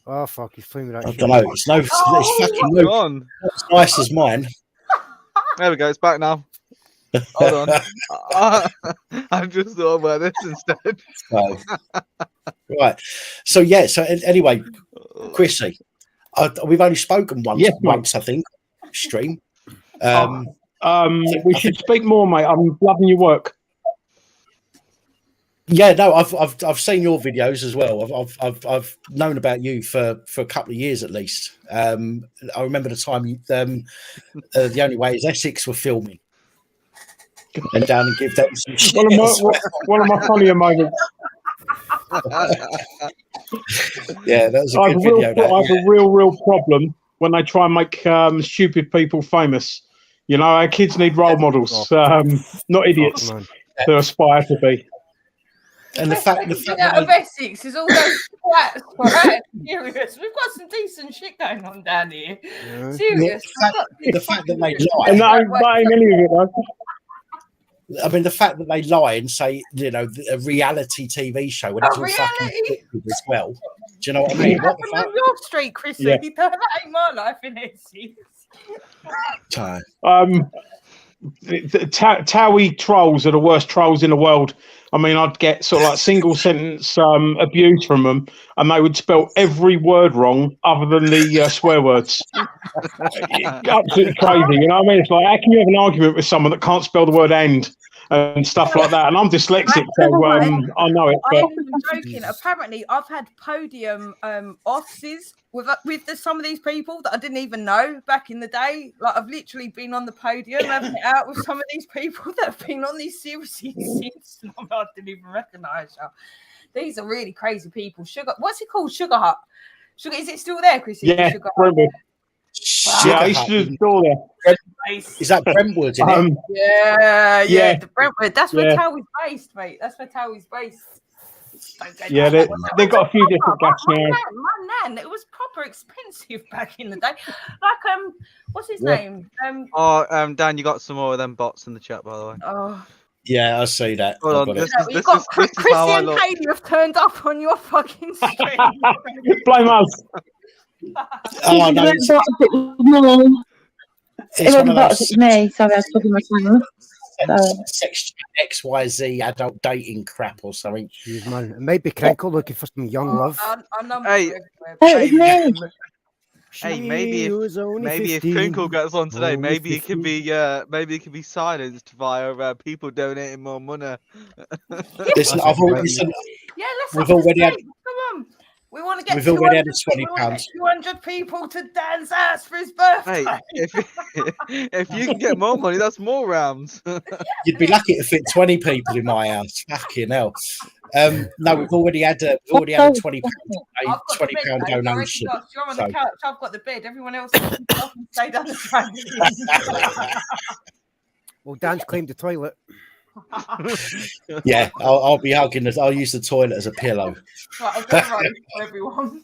Oh fuck, he's playing with that.
I don't know. It's fucking no. It's nice as mine.
There we go. It's back now. Hold on. I've just thought about this instead.
Right. So yeah. So anyway, Chrissy, we've only spoken once, I think. Stream.
We should speak more, mate. I'm loving your work.
Yeah, no, I've seen your videos as well. I've known about you for a couple of years at least. I remember the time the Only Way is Essex were filming, and down and give them some shit.
One of my funnier moments.
Yeah, that was a good video.
I have a real problem when they try and make stupid people famous. You know, our kids need role models, not idiots to aspire to be.
And the fact out of Essex is all those flats, right? Serious. We've got some decent shit going on down here. Yeah. Serious.
The fact that they lie.
And that ain't any of it, though.
I mean, the fact that they lie and say, you know, a reality TV show when it's all fucking scripted as well. Do you know what I mean? What the fuck?
On your street, Chrissy. Yeah. That ain't my life in Essex.
Towie trolls are the worst trolls in the world. I mean, I'd get sort of like single sentence abuse from them, and they would spell every word wrong other than the swear words. Absolutely crazy, you know what I mean? It's like, how can you have an argument with someone that can't spell the word "end" and stuff like that? And I'm dyslexic, so I know it.
I ain't even joking. Apparently, I've had podium offices with some of these people that I didn't even know back in the day. Like, I've literally been on the podium having it out with some of these people that have been on these series since I didn't even recognise you. These are really crazy people. Sugar, what's it called? Sugar Hut. Sugar, is it still there, Chrissy?
Yeah,
Sugar Hut.
Yeah, I used to store there.
Is that Brentwood? Isn't it?
Yeah, the Brentwood. That's where Towie's based, mate. That's where Towie's based.
Yeah, they've got a few different gas now.
My nan, it was proper expensive back in the day. Like, what's his name?
Dan, you got some more of them bots in the chat, by the way.
Oh.
Yeah, I see that.
Hold on,
you've got Chrissy and Katie have turned up on your fucking stream.
Blame us.
Oh, no,
it wasn't bots, it's me. Sorry, I was talking my channel.
Section XYZ adult dating crap or something.
Jeez, man. It might be Crinkle looking for some young love.
Hey, maybe if Crinkle gets on today, maybe it can be silenced via people donating more money.
Listen, we've already had.
Come on. We want to get
We've already had £20.
200 people to Dan's house for his birthday.
Hey, if you can get more money, that's more rounds.
You'd be lucky to fit 20 people in my house. Fucking hell. No, we've already had a £20 donation.
You're on the couch. I've got the bed. Everyone else can stay down the train.
Well, Dan's claimed the toilet.
Yeah, I'll be hugging this. I'll use the toilet as a pillow.
Right, I'll go right for everyone.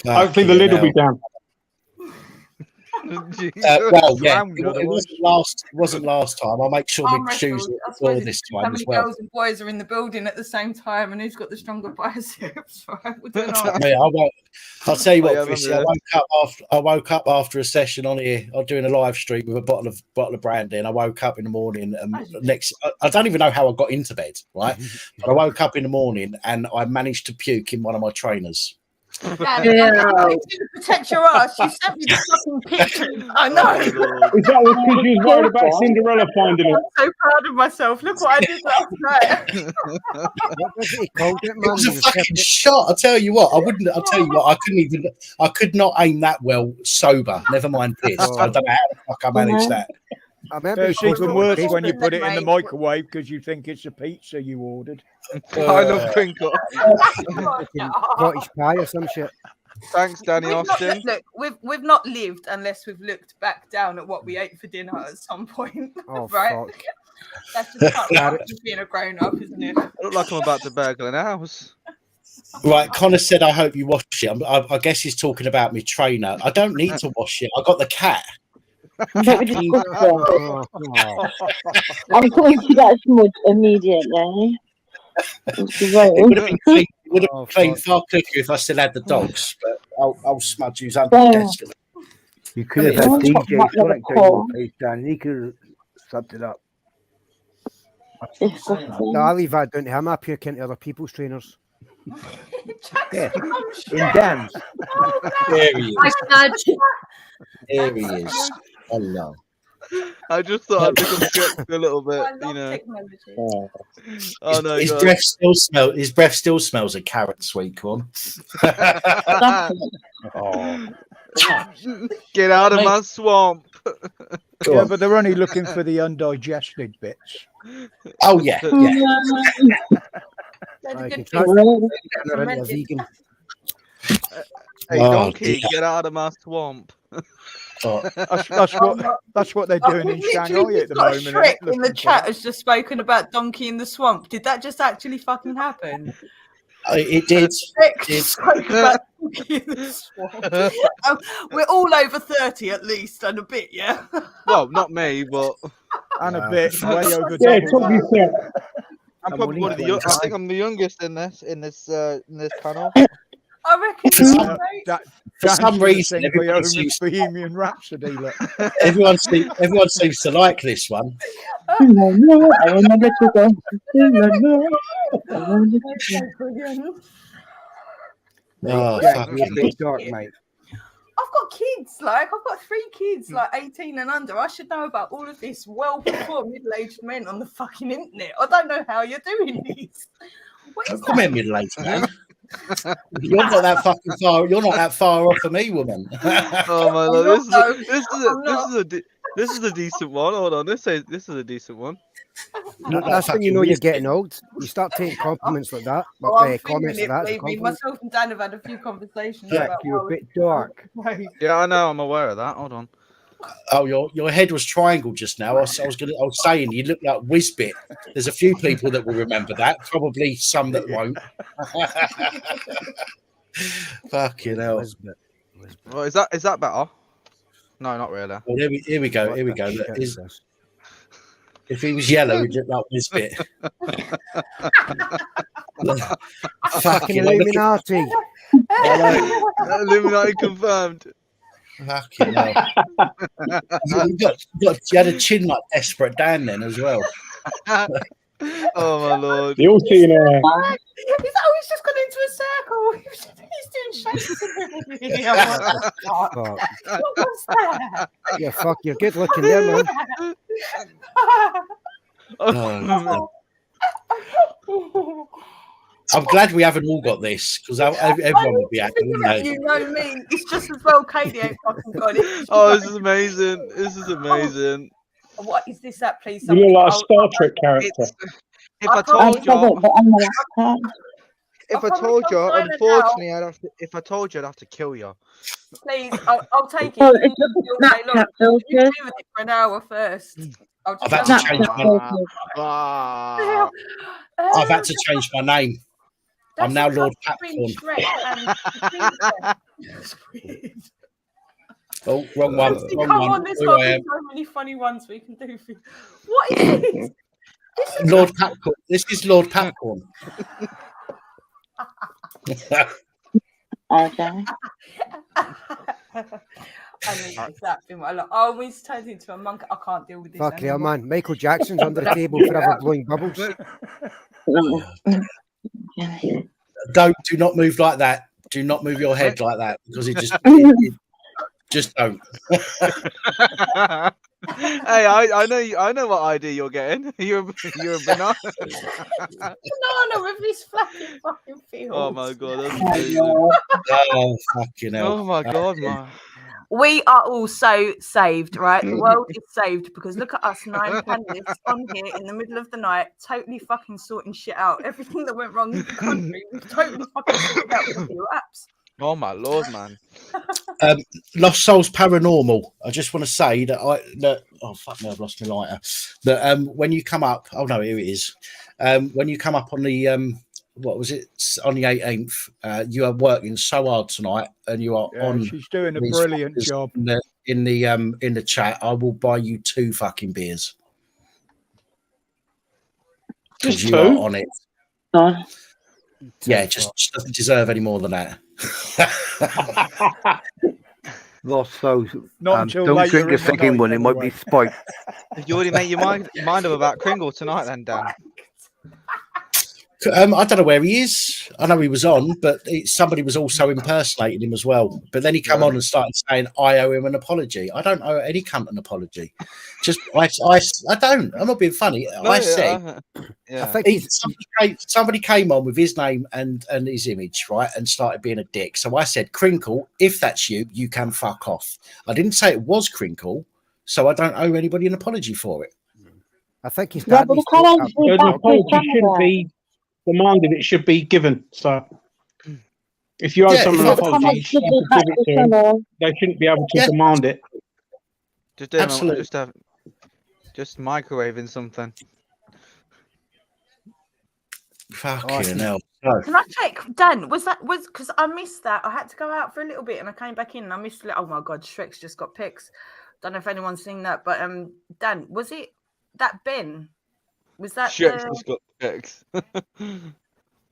Hopefully the lid will be down.
Well, yeah, it wasn't last time. I'll make sure we choose it before this time as well.
Girls and boys are in the building at the same time, and who's got the stronger biceps? Right?
I'll tell you what, Chrissy. I woke up after a session on here. I was doing a live stream with a bottle of brandy, and I woke up in the morning. And I don't even know how I got into bed, right? But I woke up in the morning and I managed to puke in one of my trainers.
Protect your ass. You sent me the fucking picture. I know.
Is that because you was worried about Cinderella finding it?
I'm so proud of myself. Look what I did last night.
It was a fucking shot. I tell you what, I could not aim that well sober. Never mind this. I don't know how the fuck I managed that.
It's even worse when you put it in the microwave because you think it's a pizza you ordered.
I love Crinkle.
Cottage pie or some shit.
Thanks, Danny Austin.
Look, we've not lived unless we've looked back down at what we ate for dinner at some point.
Oh,
right?
Fuck.
That's just part of being a grown up, isn't it?
I look like I'm about to burgle an house.
Right, Connor said, I hope you wash it. I guess he's talking about my trainer. I don't need to wash it. I got the cat.
I'm going to that smudge immediately.
It would have been clean far quicker if I still had the dogs, but I'll smudge you under desperately.
You could have had DJ Sonic on your face, Dan, and he could have subbed it up.
No, I'll leave that down to him. I puke into other people's trainers.
Yeah. In Dan's.
There he is. There he is. Hello.
I just thought I'd reconstruct a little bit, you know.
Technology.
Oh no,
his
God.
breath still smells of carrot, sweet corn.
Oh. Get out of my swamp.
Yeah, but they're only looking for the undigested bits.
Oh yeah,
Hey, donkey, get out of my swamp.
That's what they're doing in Shanghai at the moment.
Shrek in the chat has just spoken about Donkey in the Swamp. Did that just actually fucking happen?
It did.
Shrek spoke about Donkey in the Swamp. We're all over 30 at least, and a bit, yeah.
Well, not me, but
and a bit. Way over.
Yeah, probably so.
I'm probably one of the. I think I'm the youngest in this panel.
I reckon
for some reason, everyone seems,
Bohemian Rhapsody. Look.
everyone seems to like this one.
I wanna let you go.
Oh,
fucking dark, mate.
I've got kids, I've got 3 kids, 18 and under. I should know about all of this well before middle-aged men on the fucking internet. I don't know how you're doing this. What is
Come here, middle-aged man. You're not that fucking far. You're not that far off of me, woman.
Oh my lord, this is a decent one. Hold on, this is a decent one.
That's when you know you're getting old. You start taking compliments like that.
I'm
Comments
feeling
like
it,
that.
baby. Myself and Dan have had a few conversations about
you're a bit dark.
Yeah, I know. I'm aware of that. Hold on.
Oh, your head was triangle just now. I was saying you look like Whizbit. There's a few people that will remember that. Probably some that won't. Fucking hell.
Well, is that better? No, not really.
Well, here we go. Look, if he was yellow, he'd look like Whizbit.
Fucking Illuminati.
Illuminati confirmed.
Fucking hell. You had a chin like Desperate Dan then as well.
Oh my lord.
You'll see now.
He's just gone into a circle. He's doing shapes. What was that?
Yeah, fuck, you're good looking there, man.
I'm glad we haven't all got this because everyone would be happy, wouldn't they?
You know me. It's just as well Katie ain't fucking got it.
Oh, this is amazing. This is amazing.
What is this at, please?
You look like a Star Trek character.
If I told you, unfortunately, if I told you, I'd have to kill you.
Please, I'll take it.
Oh, it's just Snapchat
You
filters.
do with it for an hour first.
I've had to change my name. I'm now Lord Popcorn. Oh, wrong one.
Come on, there's got to be so many funny ones we can do. What is this?
Lord Popcorn. This is Lord Popcorn.
Okay.
I always turned into a monk. I can't deal with this.
Fuck yeah, man. Michael Jackson's under the table forever blowing bubbles.
Do not move like that. Do not move your head like that because it just don't.
Hey, I know what idea you're getting. You're a banana.
Banana with this fucking field.
Oh my god, that's amazing.
Oh fucking hell.
Oh my god, man.
We are all so saved, right? The world is saved because look at us 9 panelists on here in the middle of the night, totally fucking sorting shit out. Everything that went wrong in the country, we've totally fucking sorted out with a few apps.
Oh my lord, man.
Lost Souls Paranormal. I just want to say that oh fuck me, I've lost my lighter. That when you come up, oh no, here it is. When you come up on the what was it on the 18th? You are working so hard tonight, and you are on.
She's doing a brilliant job
in the chat. I will buy you 2 fucking beers.
Just
you
2
are on it.
Oh.
Yeah, just doesn't deserve any more than that.
Lost Souls.
Don't
drink a second one; it might be spiked.
You already made your mind up about Kringle tonight, then, Dan.
I don't know where he is. I know he was on, but somebody was also impersonating him as well. But then he came on and started saying, "I owe him an apology." I don't owe any cunt an apology. Just I don't. I'm not being funny. I said,
yeah.
I think
somebody came on with his name and his image, right, and started being a dick. So I said, "Crinkle, if that's you, you can fuck off." I didn't say it was Crinkle, so I don't owe anybody an apology for it.
I think he's
Yeah, but
An apology shouldn't be demanded; it should be given. So, if you owe someone an apology, you should have to give it to them. They shouldn't be able to demand it.
Just microwaving something.
Fucking hell.
Can I check, Dan? Was because I missed that? I had to go out for a little bit and I came back in and I missed it. Oh my god, Shrek's just got pics. Don't know if anyone's seen that, but Dan, was it that Ben? Was that
Shrek's just got pics.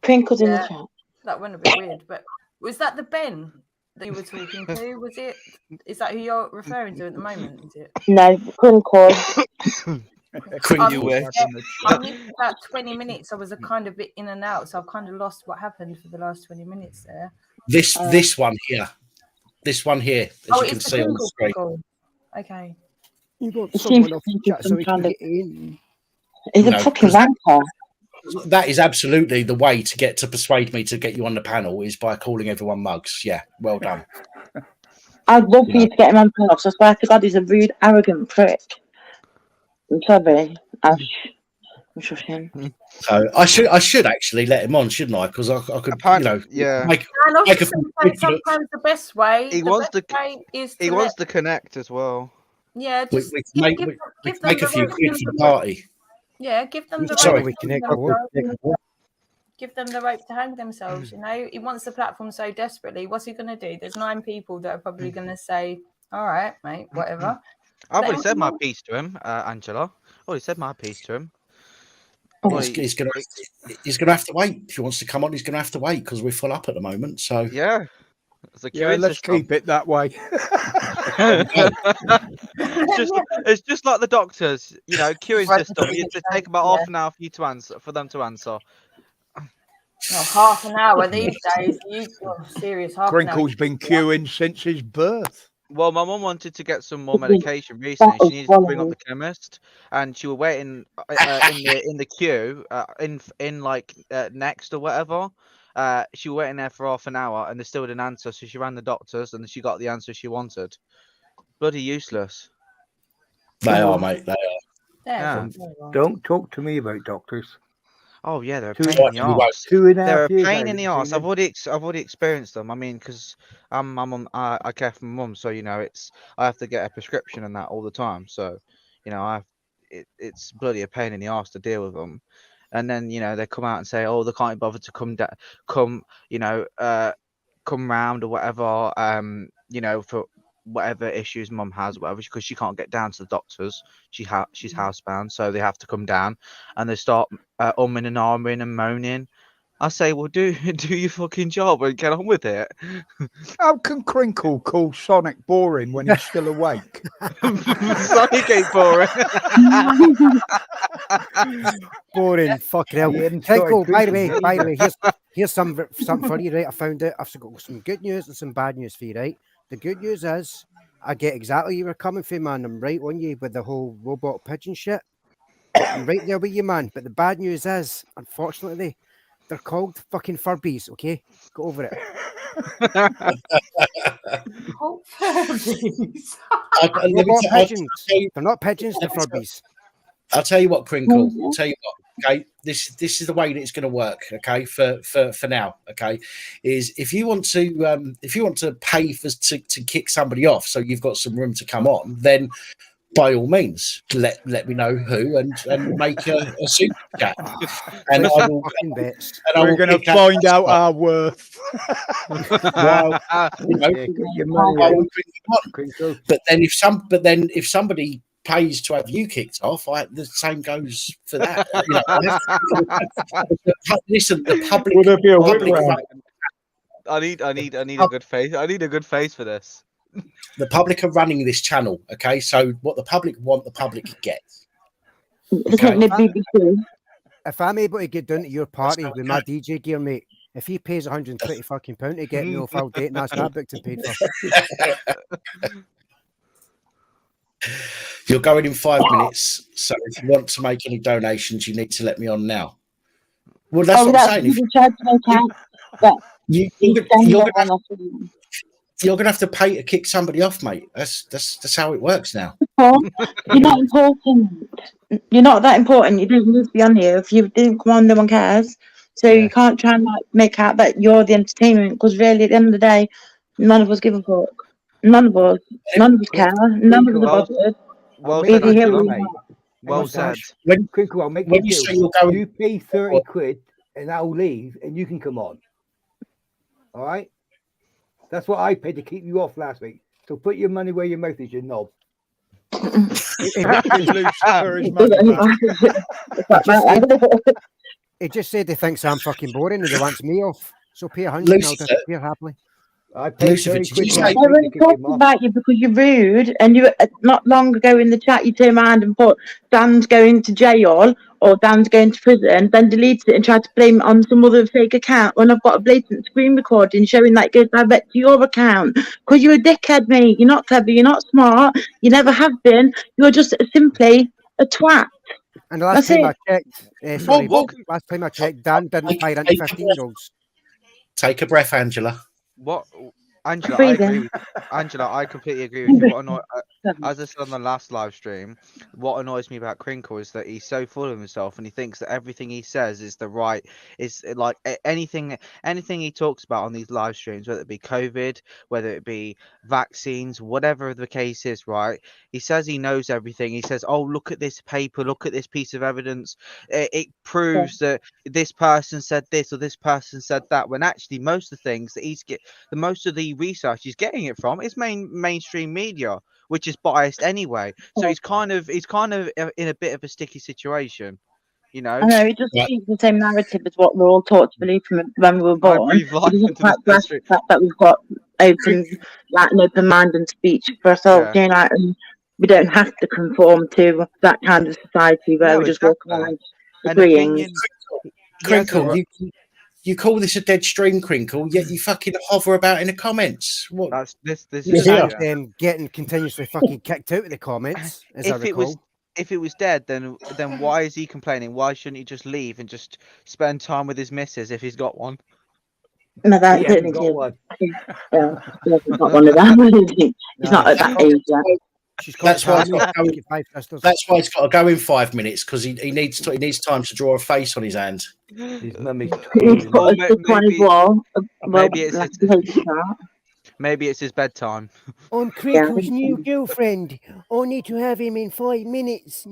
Crinkles in the chat.
That went a bit weird, but was that the Ben that you were talking to? Was it? Is that who you're referring to at the moment? Is it?
No, Crinkle.
I missed about 20 minutes. I was a kind of bit in and out, so I've kind of lost what happened for the last 20 minutes there.
This one here, as you can see on the screen.
Okay.
You got someone off the chat so we can get in.
He's a fucking wanker.
That is absolutely the way to persuade me to get you on the panel is by calling everyone mugs. Yeah, well done.
I'd love for you to get him on the panel. So I swear to God, he's a rude, arrogant prick. I'm sorry, Ash. I'm shushing.
So I should actually let him on, shouldn't I? Because I could, make a
sometimes the best way.
He wants to connect as well.
Yeah, just
we can make a few quid for the party.
Yeah, give them the
Sorry.
give them the rope to hang themselves. You know, he wants the platform so desperately. What's he going to do? There's 9 people that are probably going to say, "All right, mate, whatever."
I've already said my piece to him, Angela. I've already said my piece to him.
He's going to have to wait. If he wants to come on, he's going to have to wait because we're full up at the moment. So
yeah.
Let's keep it that way.
It's just like the doctors, queuing system. You have to take about half an hour for them to answer.
Half an hour these days. Serious half
Crinkle's been queuing since his birth.
Well, my mum wanted to get some more medication recently. She needed to bring up the chemist, and she was waiting in the queue next or whatever. She was waiting there for half an hour, and they still didn't answer. So she rang the doctors, and she got the answer she wanted. Bloody useless.
They are, mate. They are.
Yeah.
Don't talk to me about doctors.
Oh yeah, they're a pain in the arse. They're a pain in the arse. I've already experienced them. I mean, because I care for my mum, so I have to get a prescription and that all the time. So, it's bloody a pain in the arse to deal with them. And then they come out and say, oh, they can't be bothered to come round or whatever. For whatever issues mum has, whatever, because she can't get down to the doctors. She's housebound, so they have to come down, and they start umming and ahhing and moaning. I say, well, do your fucking job and get on with it.
How can Crinkle call Sonic boring when he's still awake?
Sonic ain't boring.
Boring, fucking hell. Crinkle, by the way, here's something for you, right? I found it. I've got some good news and some bad news for you, right? The good news is, I get exactly where you were coming from, man. I'm right on you with the whole robot pigeon shit. I'm right there with you, man. But the bad news is, unfortunately, they're called fucking Furbies, okay? Go over it. Robot pigeons. They're not pigeons, they're Furbies.
I'll tell you what, Crinkle. I'll tell you what. Okay, this is the way that it's going to work. Okay, for now. Okay, is if you want to pay to kick somebody off, so you've got some room to come on, then by all means let me know who and make a super chat. And
we're going to find out our worth.
But then if somebody pays to have you kicked off, the same goes for that. Listen, the public.
Would there be a I need a good face. I need a good face for this.
The public are running this channel, okay? So what the public want, the public gets.
It's like the BBC.
if I'm able to get down to your party with my DJ gear, mate, if he pays 120 fucking pound to get me off all date, and that's that booked and paid for.
You're going in 5 minutes, so if you want to make any donations, you need to let me on now. Well, that's what I'm saying.
You can charge my account, but
you're going to have to pay to kick somebody off, mate. That's how it works now.
You're not important. You're not that important. You don't need to be on here. If you didn't come on, no one cares. So you can't try and like make out that you're the entertainment, because really, at the end of the day, none of us give a fuck. None of us care. None of us are bothered.
Well
said,
said,
Angela,
mate. Well said.
Crinkle, I'll make
when
you
you say
deal.
you're going-
You pay 30 quid and I'll leave and you can come on. All right? That's what I paid to keep you off last week. So put your money where your mouth is, you knob.
He just said he thinks I'm fucking boring and he wants me off. So pay 100 and I'll disappear happily.
I paid 30 quid.
I was talking about you because you're rude, and you not long ago in the chat you turned around and put Dan's going to jail or Dan's going to prison, then deleted it and tried to blame it on some other fake account when I've got a blatant screen recording showing that it goes direct to your account. Because you're a dickhead, mate. You're not clever, you're not smart, you never have been, you're just simply a twat.
And the last time I checked, last time I checked, Dan didn't fire into 15-year-olds.
Take a breath, Angela.
What, Angela? I agree with, Angela, I completely agree with you. What as I said on the last live stream, what annoys me about Crinkle is that he's so full of himself and he thinks that everything he says is the right. Is like anything he talks about on these live streams, whether it be COVID, whether it be vaccines, whatever the case is, right? He says he knows everything. He says, "Oh, look at this paper, look at this piece of evidence. It proves that this person said this or this person said that." When actually, most of the things that most of the research he's getting it from is mainstream media, which is biased anyway. So he's kind of in a bit of a sticky situation, you know.
I know, he just speaks the same narrative as what we're all taught to believe from when we were born. He doesn't quite grasp the fact that we've got an open mind and speech for ourselves, you know, and we don't have to conform to that kind of society where we just walk around agreeing.
Crinkle, you call this a dead stream, Crinkle, yet you fucking hover about in the comments. What?
This
is getting continuously fucking kicked out of the comments, as I recall.
If it was dead, then why is he complaining? Why shouldn't he just leave and just spend time with his missus if he's got one?
No, that he hasn't got one. He hasn't got one of them. He's not at that age yet.
That's why he's got to go in 5 minutes, because he needs time to draw a face on his hand.
He's got a stick on his wall.
Maybe it's his bedtime.
On Crinkle's new girlfriend. I need to have him in 5 minutes.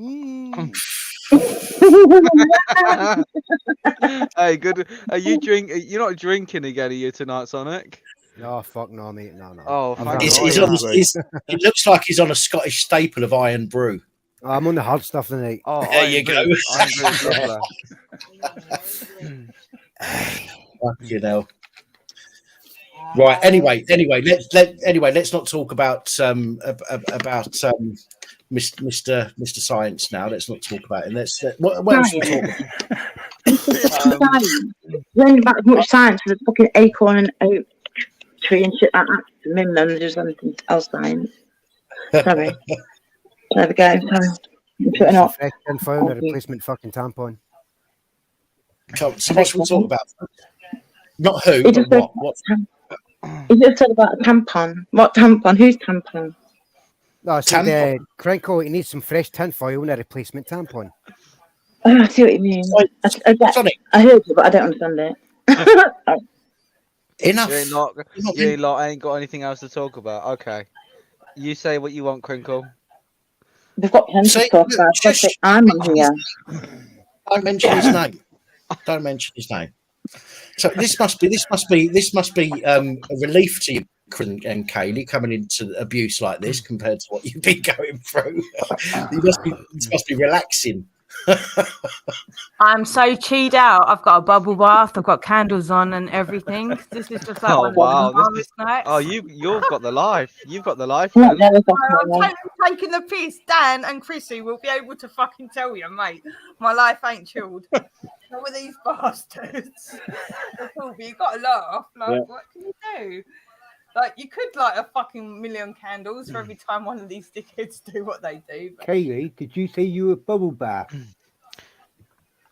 Hey, good. Are you You're not drinking again, are you, tonight, Sonic?
No, fuck no, mate. No.
Oh,
it looks like he's on a Scottish staple of iron brew.
I'm on the hard stuff tonight.
Oh,
there you go. You know. Right. Anyway, let's not talk about Mr. Science now. Let's not talk about him. What else we talk about?
Learning about as much science as a fucking acorn and oak tree and shit like that. Maybe then there's something else science. Sorry. There we go. Sorry. I'm putting up.
And found a replacement fucking tampon.
So what should we talk about? Not who, but what?
He just said about a tampon. What tampon? Whose tampon?
No, I said, Crinkle, he needs some fresh tinfoil and a replacement tampon.
Oh, I see what you mean. I heard you, but I don't understand it.
Enough.
You lot ain't got anything else to talk about. Okay. You say what you want, Crinkle.
We've got plenty to talk about. I'm on here.
Don't mention his name. Don't mention his name. So this must be a relief to you, and Kaylee, coming into abuse like this compared to what you've been going through. This must be relaxing.
I'm so cheed out. I've got a bubble bath. I've got candles on and everything. This is just like
Oh
one
wow!
of the
This is,
nights.
oh, you've got the life. You've got the life.
I'm
Then.
totally taking the piss. Dan and Chrissy will be able to fucking tell you, mate. My life ain't chilled. Not with these bastards. But you got to laugh. Like, what can you do? Like, you could light a fucking million candles for every time one of these dickheads do what they do. But...
Kaylee, did you say you were bubble bath?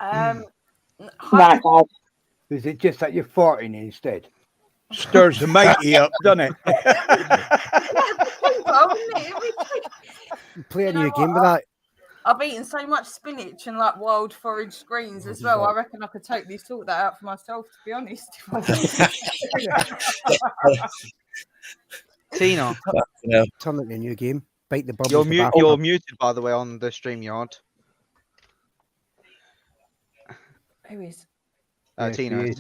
Right, guys.
Is it just that you're farting instead?
Stirs the matey up, doesn't it?
Play a new game with that.
I've eaten so much spinach and like wild forage greens as well. I reckon I could totally sort that out for myself, to be honest.
Tina,
turn it a new game. Bite the bubbles.
You're muted, by the way, on the StreamYard.
Who is?
Tina.
Tina,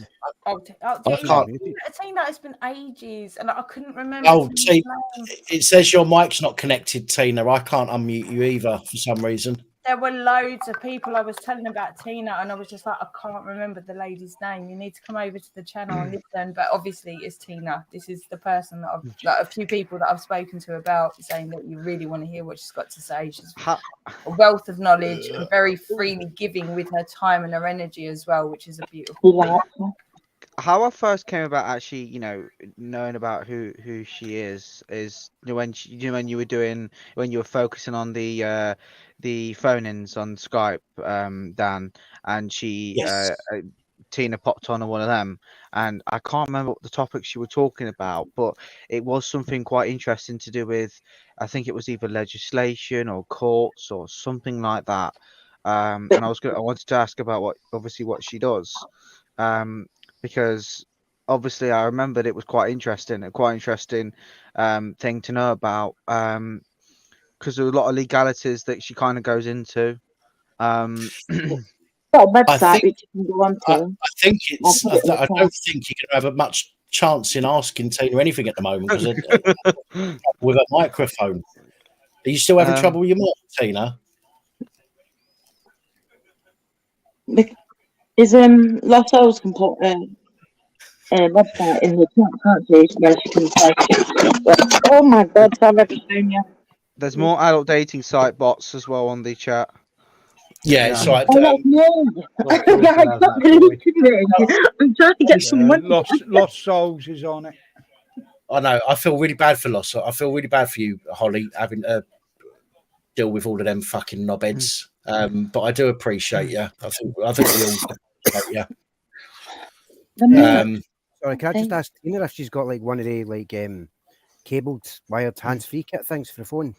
it's been ages, and I couldn't remember.
Oh, it says your mic's not connected, Tina. I can't unmute you either for some reason.
There were loads of people I was telling about Tina, and I was just like, I can't remember the lady's name. You need to come over to the channel and listen. But obviously, it's Tina. This is the person that a few people that I've spoken to about, saying that you really want to hear what she's got to say. She's a wealth of knowledge and very freely giving with her time and her energy as well, which is a beautiful thing.
How I first came about actually, knowing about who she is when you were focusing on the phone-ins on Skype, Dan, and Tina popped on one of them, and I can't remember what the topics you were talking about, but it was something quite interesting to do with, I think it was either legislation or courts or something like that. And I wanted to ask about what she does. Because obviously I remembered it was a quite interesting thing to know about, because there are a lot of legalities that she kind of goes into.
Website which you can go on to.
I think it's. I don't think you can have a much chance in asking Tina anything at the moment because with a microphone. Are you still having trouble with your mic, Tina?
Is Lotto's can put a website in the chat, can't she? Where she can say, oh my god, I've ever seen you.
There's more adult dating site bots as well on the chat.
Yeah, it's right.
Oh, that's me. I got deleted it. I'm trying to get some money.
Lost Souls is on it.
I know. I feel really bad for Lost. I feel really bad for you, Holly, having to deal with all of them fucking knobheads. But I do appreciate you. I think we all appreciate you.
Sorry, can I just ask Tina if she's got like one of the cabled wired hands-free kit things for the phone?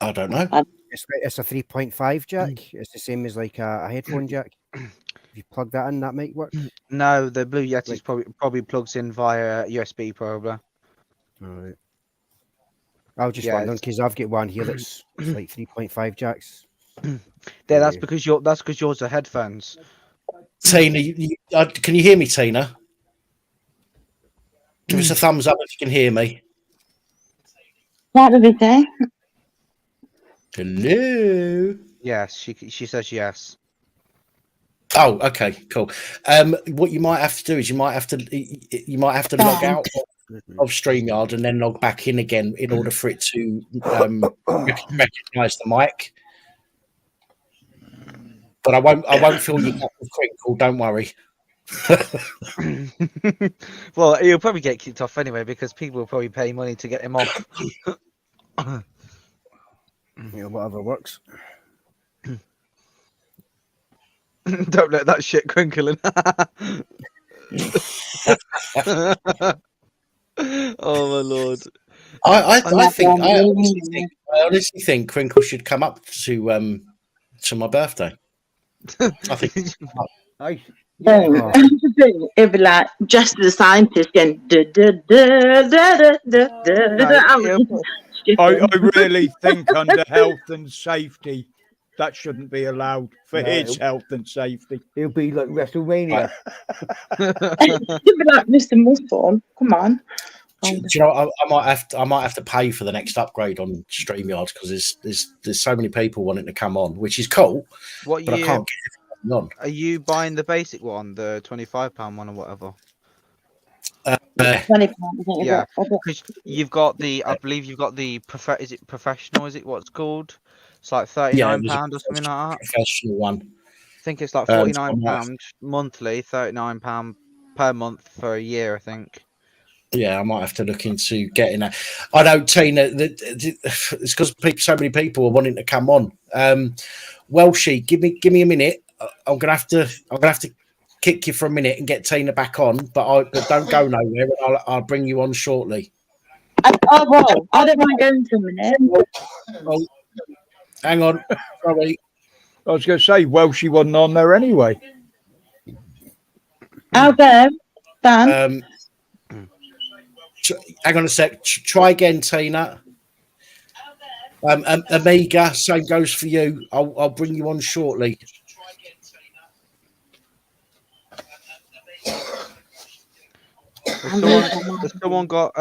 I don't know.
It's a 3.5 jack. It's the same as like a headphone jack. If you plug that in, that might work.
No, the Blue Yeti's probably plugs in via USB, probably.
All right. I was just wondering because I've got one here that's like 3.5 jacks.
Yeah, that's because yours are headphones.
Tina, can you hear me, Tina? Give us a thumbs up if you can hear me.
What did we say?
Hello.
Yes, she says yes.
Oh, okay, cool. What you might have to do is you might have to log out of StreamYard and then log back in again in order for it to recognise the mic. But I won't fill you up with crinkle. Don't worry.
Well, he'll probably get kicked off anyway because people will probably pay money to get him off.
Yeah, whatever works.
Don't let that shit crinkle in. Oh my lord!
I honestly think Crinkle should come up to my birthday. I think.
It'd be like just the scientist again.
I really think under health and safety that shouldn't be allowed for his health and safety.
It'll be like WrestleMania.
It'd be like Mr. Musborn. Come on.
folder.
Do you know what? I might have to pay for the next upgrade on StreamYard because there's so many people wanting to come on, which is cool.
What
but
year?
I can't get everyone on.
Are you buying the basic one, the £25 one or whatever?
£20.
Yeah, because you've got the, I believe you've got the is it professional? Is it what's called? It's like £39 or something like that.
Professional one.
I think it's like
So
£49 monthly, £39 per month for a year, I think.
Yeah, I might have to look into getting that. I know, Tina, it's because so many people are wanting to come on. Welshie, give me a minute. I'm gonna have to kick you for a minute and get Tina back on, but don't go nowhere. I'll bring you on shortly.
Oh, well, I don't mind going for a minute.
Oh, hang on, sorry.
I was going to say, Welshie wasn't on there anyway.
I'll go, Dan.
Hang on a sec. Try again, Tina. Amiga, same goes for you. I'll bring you on shortly.
Has someone got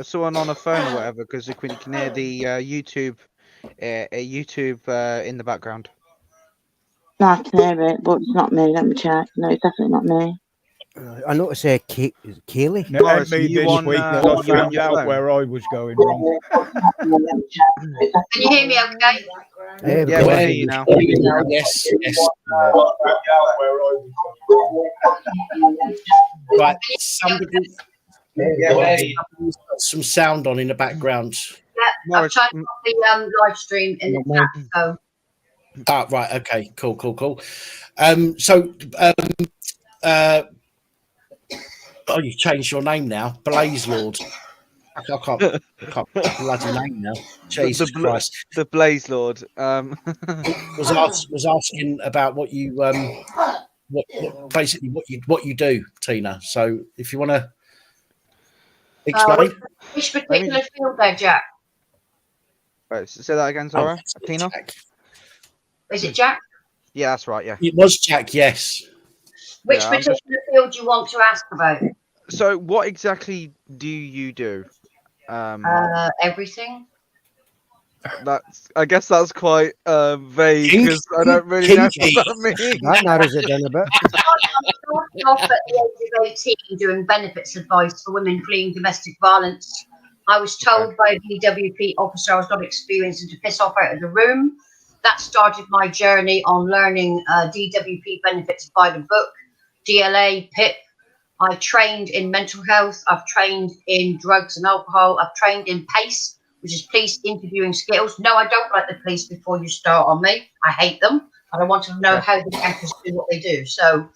someone on a phone or whatever? Because you can hear the YouTube in the background.
No, I can hear it, but it's not me. Let me check. No, it's definitely not me.
I noticed Kaylee.
No, it me this week that I found out where I was going wrong.
Can you hear me okay?
Yeah,
we can hear you now.
Yes. Right, somebody some sound on in the background.
Yeah, I've tried to put the live stream in the chat, so.
Right, okay, cool. You changed your name now, Blaze Lord. I can't bloody name now. Jesus Christ,
the Blaze Lord.
Was asking about what you what you do, Tina. So if you want to explain,
which particular field there, Jack?
Right, say that again, sorry, Tina.
Is it Jack?
Yeah, that's right. Yeah,
it was Jack. Yes.
Which particular field you want to ask about?
So, what exactly do you do?
Everything.
I guess that's quite vague because I don't really know what that means.
That narrows it down a bit.
I started off at the age of 18 doing benefits advice for women fleeing domestic violence. I was told by a DWP officer I was not experienced and to piss off out of the room. That started my journey on learning DWP benefits by the book, DLA, PIP. I trained in mental health. I've trained in drugs and alcohol. I've trained in PACE, which is police interviewing skills. No, I don't like the police before you start on me. I hate them. And I want to know how the bankers do what they do. So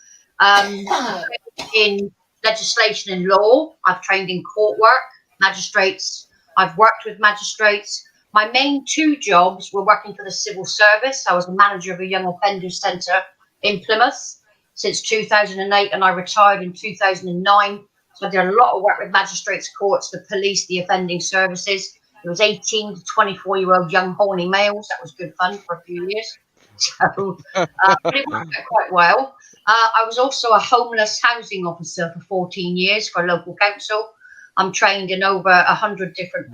in legislation and law, I've trained in court work, magistrates. I've worked with magistrates. My main two jobs were working for the civil service. I was a manager of a young offenders centre in Plymouth since 2008, and I retired in 2009. So I did a lot of work with magistrates, courts, the police, the offending services. It was 18 to 24-year-old young horny males. That was good fun for a few years. So but it worked out quite well. I was also a homeless housing officer for 14 years for a local council. I'm trained in over 100 different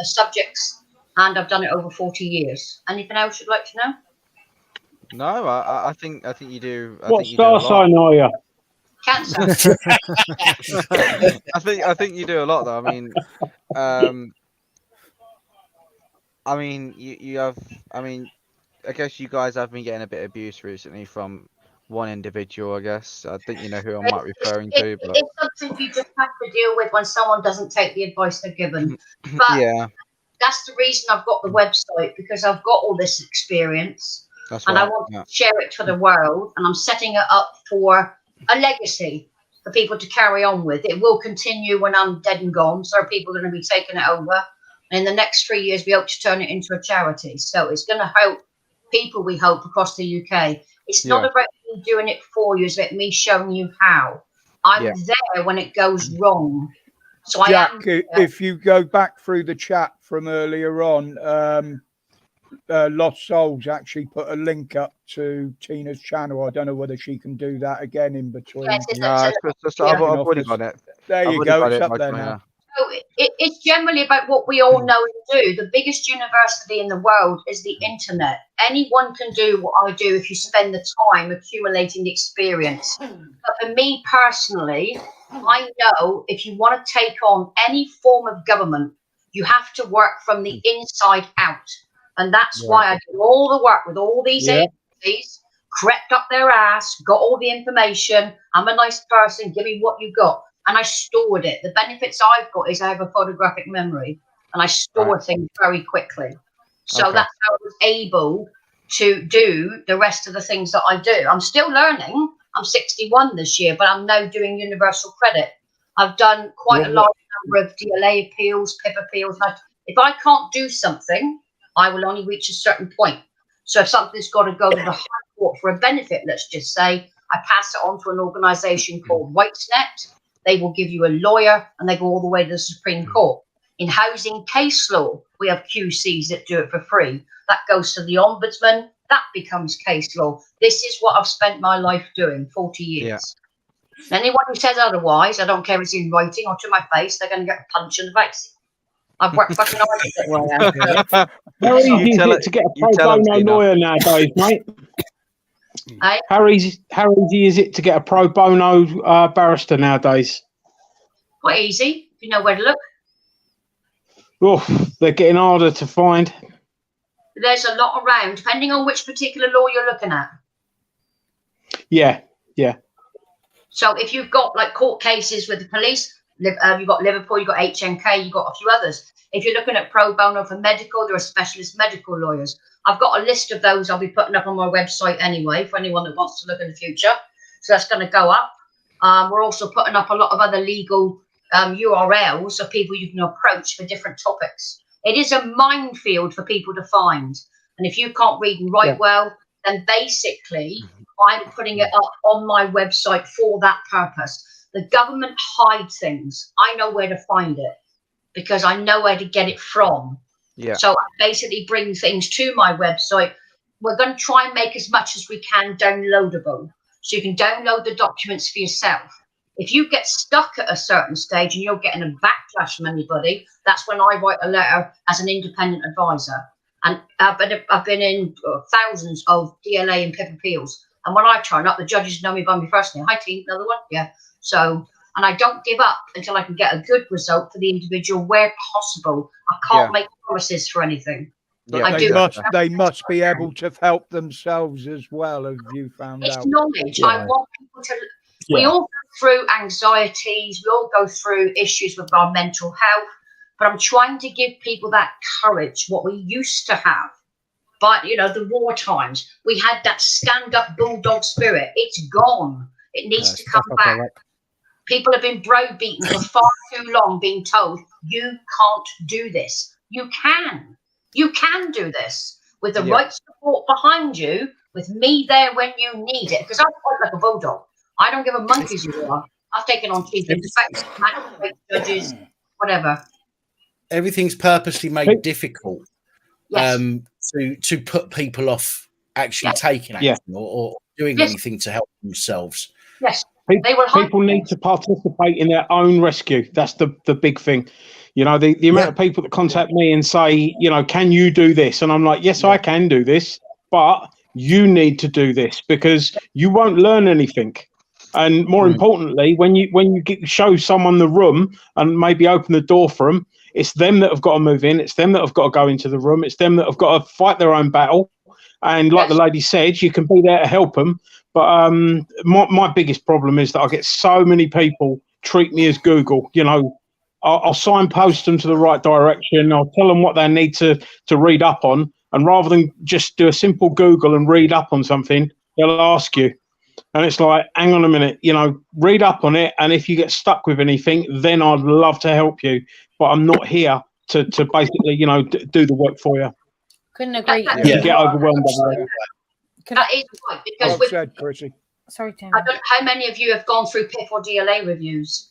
subjects, and I've done it over 40 years. Anything else you'd like to know?
No, I think you do.
What star sign are you?
Cancer.
I think you do a lot, though. I mean, you have. I mean, I guess you guys have been getting a bit of abuse recently from one individual. I guess I think you know who I might be referring to. But
It's something you just have to deal with when someone doesn't take the advice they're given. But
yeah,
that's the reason I've got the website, because I've got all this experience.
That's
and
right.
I want to share it to the world, and I'm setting it up for a legacy for people to carry on with. It will continue when I'm dead and gone, so people are going to be taking it over. And in the next 3 years, we hope to turn it into a charity. So it's going to help people, we hope, across the UK. It's not about me doing it for you, it's about me showing you how. I'm there when it goes wrong. So
Jack,
I am.
If you go back through the chat from earlier on, Lost Souls actually put a link up to Tina's channel. I don't know whether she can do that again in between.
Yes,
no, I've already got it.
There you go. It's up there now.
So It's generally about what we all know and do. The biggest university in the world is the internet. Anyone can do what I do if you spend the time accumulating the experience. But for me personally, I know if you want to take on any form of government, you have to work from the inside out. And that's why I do all the work with all these agencies, crept up their ass, got all the information. I'm a nice person, give me what you got. And I stored it. The benefits I've got is I have a photographic memory and I store things very quickly. So that's how I was able to do the rest of the things that I do. I'm still learning. I'm 61 this year, but I'm now doing universal credit. I've done quite a large number of DLA appeals, PIP appeals. If I can't do something, I will only reach a certain point. So if something's got to go to the High Court for a benefit, let's just say, I pass it on to an organisation called WhitesNet. They will give you a lawyer and they go all the way to the Supreme Court. In housing case law, we have QCs that do it for free. That goes to the Ombudsman. That becomes case law. This is what I've spent my life doing, 40 years. Yeah. Anyone who says otherwise, I don't care if it's in writing or to my face, they're going to get a punch in the face. I've worked fucking hard.
How easy is it to get a pro bono lawyer nowadays, mate? How easy is it to get a pro bono barrister nowadays?
Quite easy, if you know where to look.
Oh, they're getting harder to find.
There's a lot around, depending on which particular law you're looking at.
Yeah.
So if you've got like court cases with the police, you've got Liverpool, you've got HNK, you've got a few others. If you're looking at pro bono for medical, there are specialist medical lawyers. I've got a list of those I'll be putting up on my website anyway for anyone that wants to look in the future. So that's going to go up. We're also putting up a lot of other legal URLs of people you can approach for different topics. It is a minefield for people to find. And if you can't read and write well, then basically I'm putting it up on my website for that purpose. The government hides things. I know where to find it because I know where to get it from. Yeah. So I basically bring things to my website. We're going to try and make as much as we can downloadable. So you can download the documents for yourself. If you get stuck at a certain stage and you're getting a backlash from anybody, that's when I write a letter as an independent advisor. And I've been in thousands of DLA and PIP appeals. And when I turn up, the judges know me by my first name. Hi, team, another one? Yeah. So, and I don't give up until I can get a good result for the individual where possible. I can't make promises for anything.
But they must be able to help themselves as well, have you found out?
It's knowledge. I want people to... We all go through anxieties. We all go through issues with our mental health. But I'm trying to give people that courage, what we used to have. But, you know, the war times, we had that stand-up bulldog spirit. It's gone. It needs to come back. People have been browbeaten for far too long, being told, you can't do this. You can. You can do this with the right support behind you, with me there when you need it. Because I fight like a bulldog. I don't give a monkey's who are. I've taken on chief inspectors, magistrates, judges, whatever.
Everything's purposely made difficult to put people off actually taking action or doing anything to help themselves.
Yes.
People need to participate in their own rescue. That's the big thing. You know, the amount of people that contact me and say, you know, can you do this? And I'm like, yes, I can do this, but you need to do this because you won't learn anything. And more importantly, when you show someone the room and maybe open the door for them, it's them that have got to move in. It's them that have got to go into the room. It's them that have got to fight their own battle. And like the lady said, you can be there to help them. But my biggest problem is that I get so many people treat me as Google. You know, I'll signpost them to the right direction. I'll tell them what they need to read up on. And rather than just do a simple Google and read up on something, they'll ask you. And it's like, hang on a minute, you know, read up on it. And if you get stuck with anything, then I'd love to help you. But I'm not here to basically, you know, do the work for you.
Couldn't agree.
You get overwhelmed.
That is right. Because
sorry, Tim.
I don't know how many of you have gone through PIP or DLA reviews.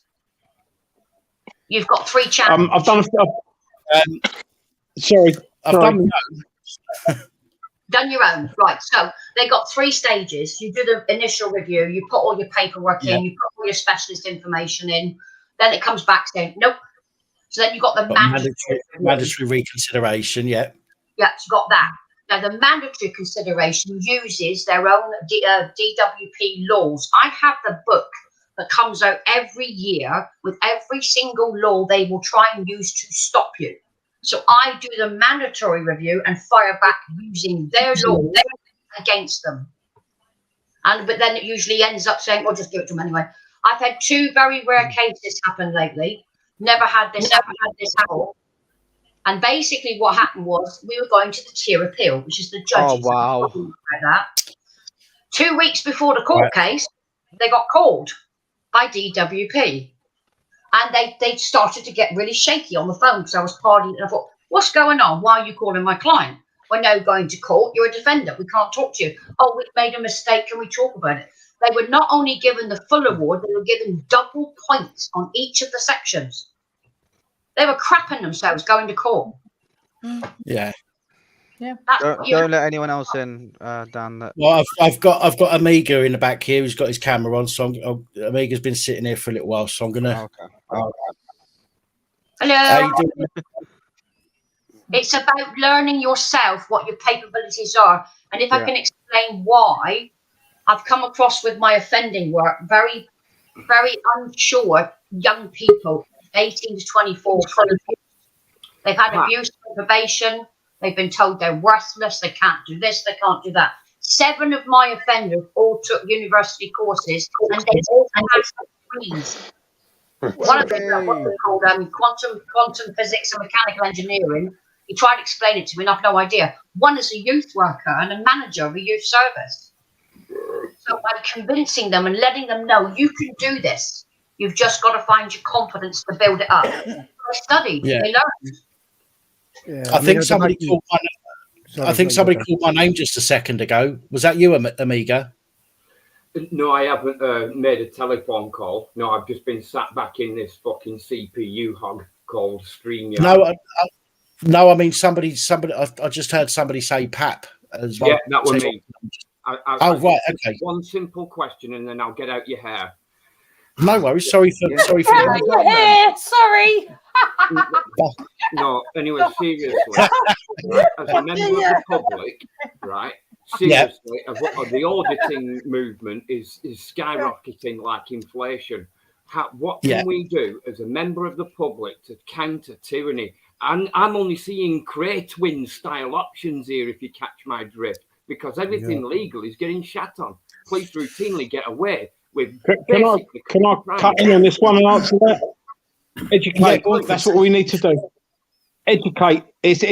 You've got 3 channels.
I've done
done your own, right? So they got 3 stages. You do the initial review, you put all your paperwork in, you put all your specialist information in, then it comes back saying nope. So then you've got the
mandatory reconsideration. Yeah.
Yeah, you've got that. Now, the mandatory consideration uses their own DWP laws. I have the book that comes out every year with every single law they will try and use to stop you. So I do the mandatory review and fire back using their law against them. But then it usually ends up saying, well, just do it to them anyway. I've had 2 very rare cases happen lately. Never had this before. And basically what happened was we were going to the tier appeal, which is the judges.
Oh, wow.
Like that. 2 weeks before the court case, they got called by DWP. And they started to get really shaky on the phone because I was partying. And I thought, what's going on? Why are you calling my client? We're now going to court. You're a defendant. We can't talk to you. Oh, we made a mistake. Can we talk about it? They were not only given the full award, they were given double points on each of the sections. They were crapping themselves going to court.
Yeah.
Yeah. Don't let anyone else in, Dan.
Well, I've got Amiga in the back here. Who's got his camera on. So Amiga's been sitting here for a little while. So I'm gonna.
Hello. It's about learning yourself what your capabilities are, and if I can explain why, I've come across with my offending work very, very unsure young people, 18 to 24. They've had abuse and probation. They've been told they're worthless. They can't do this. They can't do that. 7 of my offenders all took university courses, and they all passed degrees. One of them got what they called quantum physics and mechanical engineering. He tried to explain it to me, and I've no idea. One is a youth worker and a manager of a youth service. So I'm convincing them and letting them know you can do this. You've just got to find your confidence to build it up. They studied.
Yeah.
They learned.
I think somebody called my name just a second ago. Was that you, Amiga?
No, I haven't made a telephone call. No, I've just been sat back in this fucking CPU hog called StreamYard.
No, I mean somebody. I just heard somebody say "pap" as well.
Yeah, that was me.
Right, okay.
One simple question, and then I'll get out your hair.
No worries. Sorry for.
Your hair. Sorry.
No, anyway, seriously, as a member of the public, right? Seriously, the auditing movement is skyrocketing like inflation. What can we do as a member of the public to counter tyranny? And I'm only seeing Cray Twin style options here, if you catch my drift, because everything legal is getting shat on. Police routinely get away with.
Can I cut in on this one and answer that? Educate. That's what we need to do. Educate. It's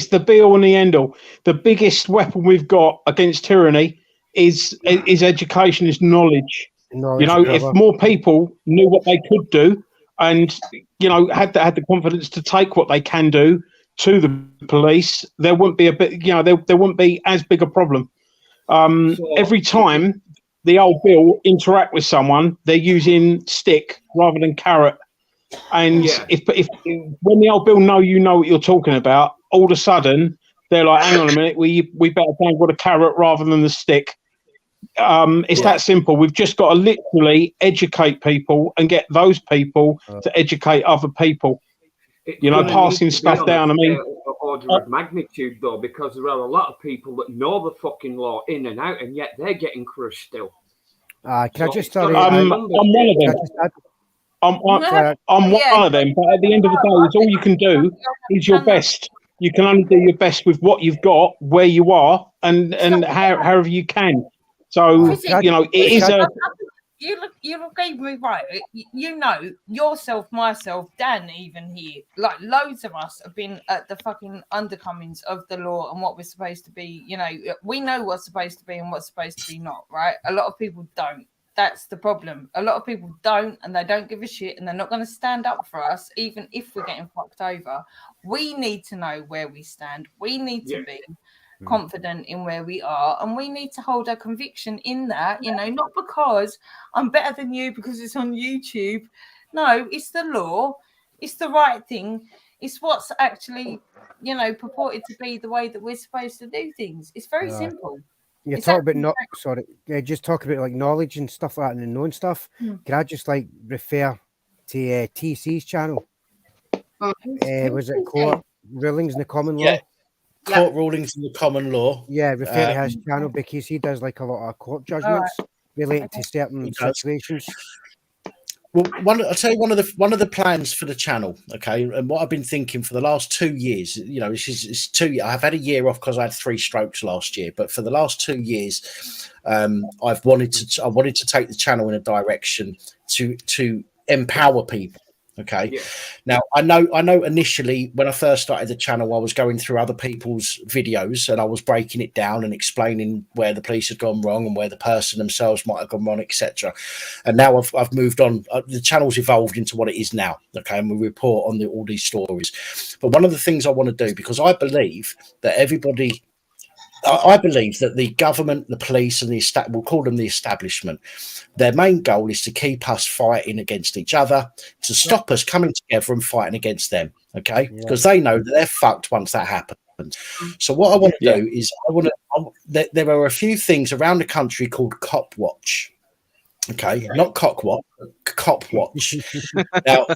the be all and the end all. The biggest weapon we've got against tyranny is education, is knowledge. If more people knew what they could do, and had the confidence to take what they can do to the police, there wouldn't be there wouldn't be as big a problem. Every time the old Bill interact with someone, they're using stick rather than carrot. And if when the old Bill know what you're talking about, all of a sudden they're like, hang on a minute, we better dangle the carrot rather than the stick. It's that simple. We've just got to literally educate people and get those people to educate other people. Passing stuff down. I mean,
order of magnitude though, because there are a lot of people that know the fucking law in and out, and yet they're getting crushed still.
Can I just tell you?
I'm one of them. I'm one of them. But at the end of the day, it's all you can do is your best. You can only do your best with what you've got, where you are, and however you can. So it is a.
You gave me right. Yourself, myself, Dan, even here. Like loads of us have been at the fucking undercomings of the law and what we're supposed to be. We know what's supposed to be and what's supposed to be not. Right? A lot of people don't. That's the problem. A lot of people don't, and they don't give a shit, and they're not going to stand up for us, even if we're getting fucked over. We need to know where we stand. We need to be confident in where we are, and we need to hold our conviction in that, not because I'm better than you because it's on YouTube. No, it's the law, it's the right thing, it's what's actually purported to be the way that we're supposed to do things. It's very simple.
You talk about just talk about like knowledge and stuff like that and knowing stuff. Can I just refer to TC's channel? Was it court rulings in the common law?
Court rulings in the common law.
Yeah, refer to his channel because he does like a lot of court judgments related to certain situations.
Well, I'll tell you one of the plans for the channel, okay, and what I've been thinking for the last 2 years. You know, it's 2 years. I've had a year off because I had 3 strokes last year, but for the last 2 years, I wanted to take the channel in a direction to empower people. Okay. Yeah. Now I know initially when I first started the channel, I was going through other people's videos and I was breaking it down and explaining where the police had gone wrong and where the person themselves might have gone wrong, etc. And now I've moved on. The channel's evolved into what it is now. Okay, and we report on all these stories. But one of the things I want to do, because I believe that I believe that the government, the police, and we'll call them the establishment, their main goal is to keep us fighting against each other, to stop us coming together and fighting against them, okay? Because they know that they're fucked once that happens. So what I want to do is there are a few things around the country called Cop Watch, okay? Not Cock Watch, Cop Watch. Now,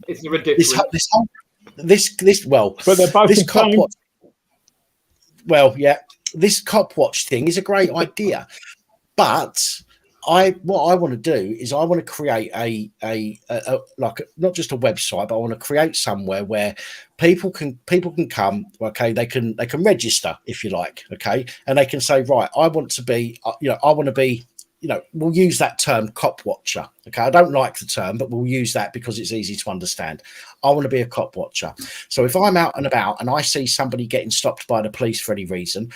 is there a difference?
This Cop Watch. Well, yeah, this Cop Watch thing is a great idea, but what I want to do is I want to create a like not just a website, but I want to create somewhere where people can come. Okay, they can register if you like. Okay, and they can say, right, I want to be, we'll use that term cop watcher. Okay, I don't like the term, but we'll use that because it's easy to understand. I want to be a cop watcher. So if I'm out and about and I see somebody getting stopped by the police for any reason,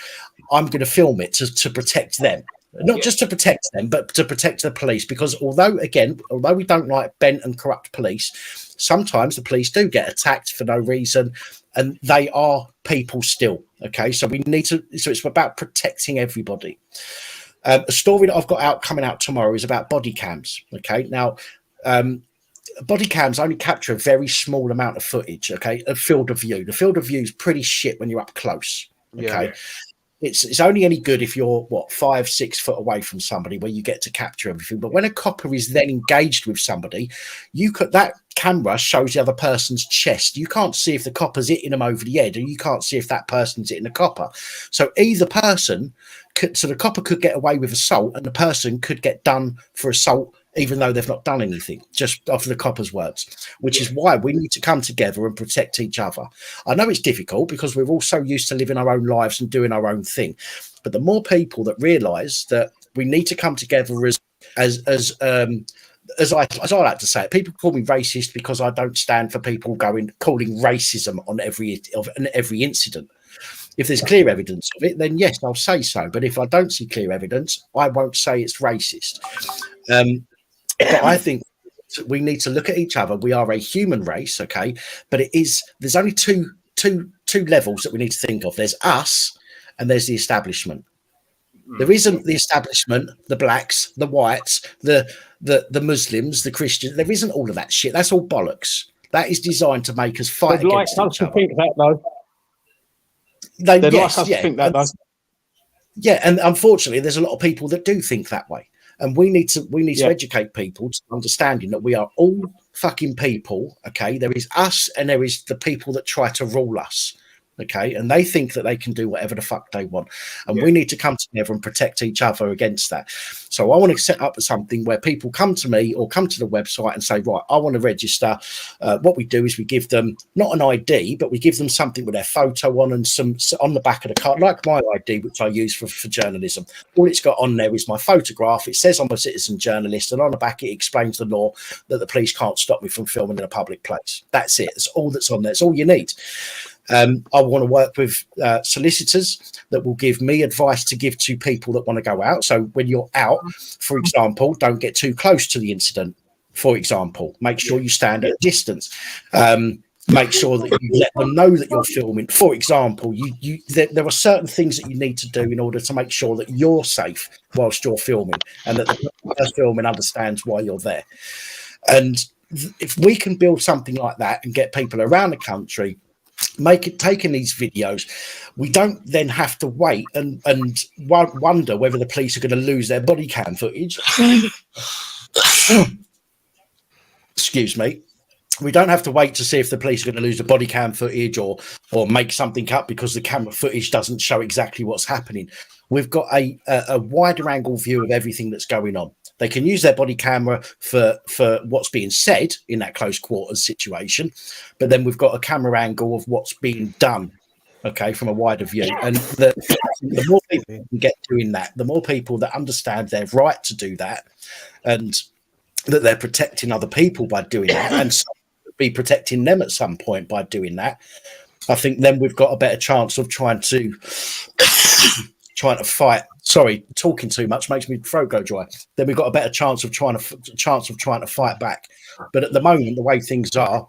I'm going to film it to protect them. Not just to protect them, but to protect the police. Because although we don't like bent and corrupt police, sometimes the police do get attacked for no reason, and they are people still. Okay, so it's about protecting everybody. A story that I've got coming out tomorrow is about body cams. Okay, now body cams only capture a very small amount of footage. Okay, a field of view. The field of view is pretty shit when you're up close. Okay. Yeah. It's only any good if you're 5-6 foot away from somebody where you get to capture everything. But when a copper is then engaged with somebody, that camera shows the other person's chest. You can't see if the copper's hitting them over the head, and you can't see if that person's hitting the copper. So the copper could get away with assault, and the person could get done for assault even though they've not done anything, just off the copper's words, which is why we need to come together and protect each other. I know it's difficult because we're all so used to living our own lives and doing our own thing. But the more people that realise that we need to come together as I like to say it, people call me racist because I don't stand for people calling racism on every incident. If there's clear evidence of it, then yes, I'll say so. But if I don't see clear evidence, I won't say it's racist. But I think we need to look at each other. We are a human race, okay? But there's only two levels that we need to think of. There's us and there's the establishment. There isn't the establishment, the blacks, the whites, the Muslims, the Christians. There isn't all of that shit. That's all bollocks. That is designed to make us fight against each other.
Think that, though.
They'd like us to think that, though. Yeah, and unfortunately, there's a lot of people that do think that way. And we need to educate people to understanding that we are all fucking people, okay? There is us and there is the people that try to rule us, okay? And they think that they can do whatever the fuck they want. And we need to come together and protect each other against that. So I want to set up something where people come to me or come to the website and say, right, I want to register. What we do is we give them not an ID, but we give them something with their photo on and some on the back of the card, like my ID, which I use for journalism. All it's got on there is my photograph. It says I'm a citizen journalist, and on the back it explains the law that the police can't stop me from filming in a public place. That's it. That's all that's on there. It's all you need. I want to work with solicitors that will give me advice to give to people that want to go out. So when you're out, for example, don't get too close to the incident. For example, make sure you stand at a distance. Make sure that you let them know that you're filming. For example, there are certain things that you need to do in order to make sure that you're safe whilst you're filming, and that the person filming understands why you're there. And if we can build something like that and get people around the country taking these videos, we don't then have to wait and wonder whether the police are going to lose their body cam footage. Excuse me. We don't have to wait to see if the police are going to lose the body cam footage or make something up because the camera footage doesn't show exactly what's happening. We've got a wider angle view of everything that's going on. They can use their body camera for what's being said in that close quarters situation, but then we've got a camera angle of what's being done, okay, from a wider view. And the more people can get doing that, the more people that understand their right to do that, and that they're protecting other people by doing that, and be protecting them at some point by doing that, I think then we've got a better chance of trying to fight. Sorry, talking too much makes me throat go dry. Then we've got a better chance of trying to fight back. But at the moment, the way things are,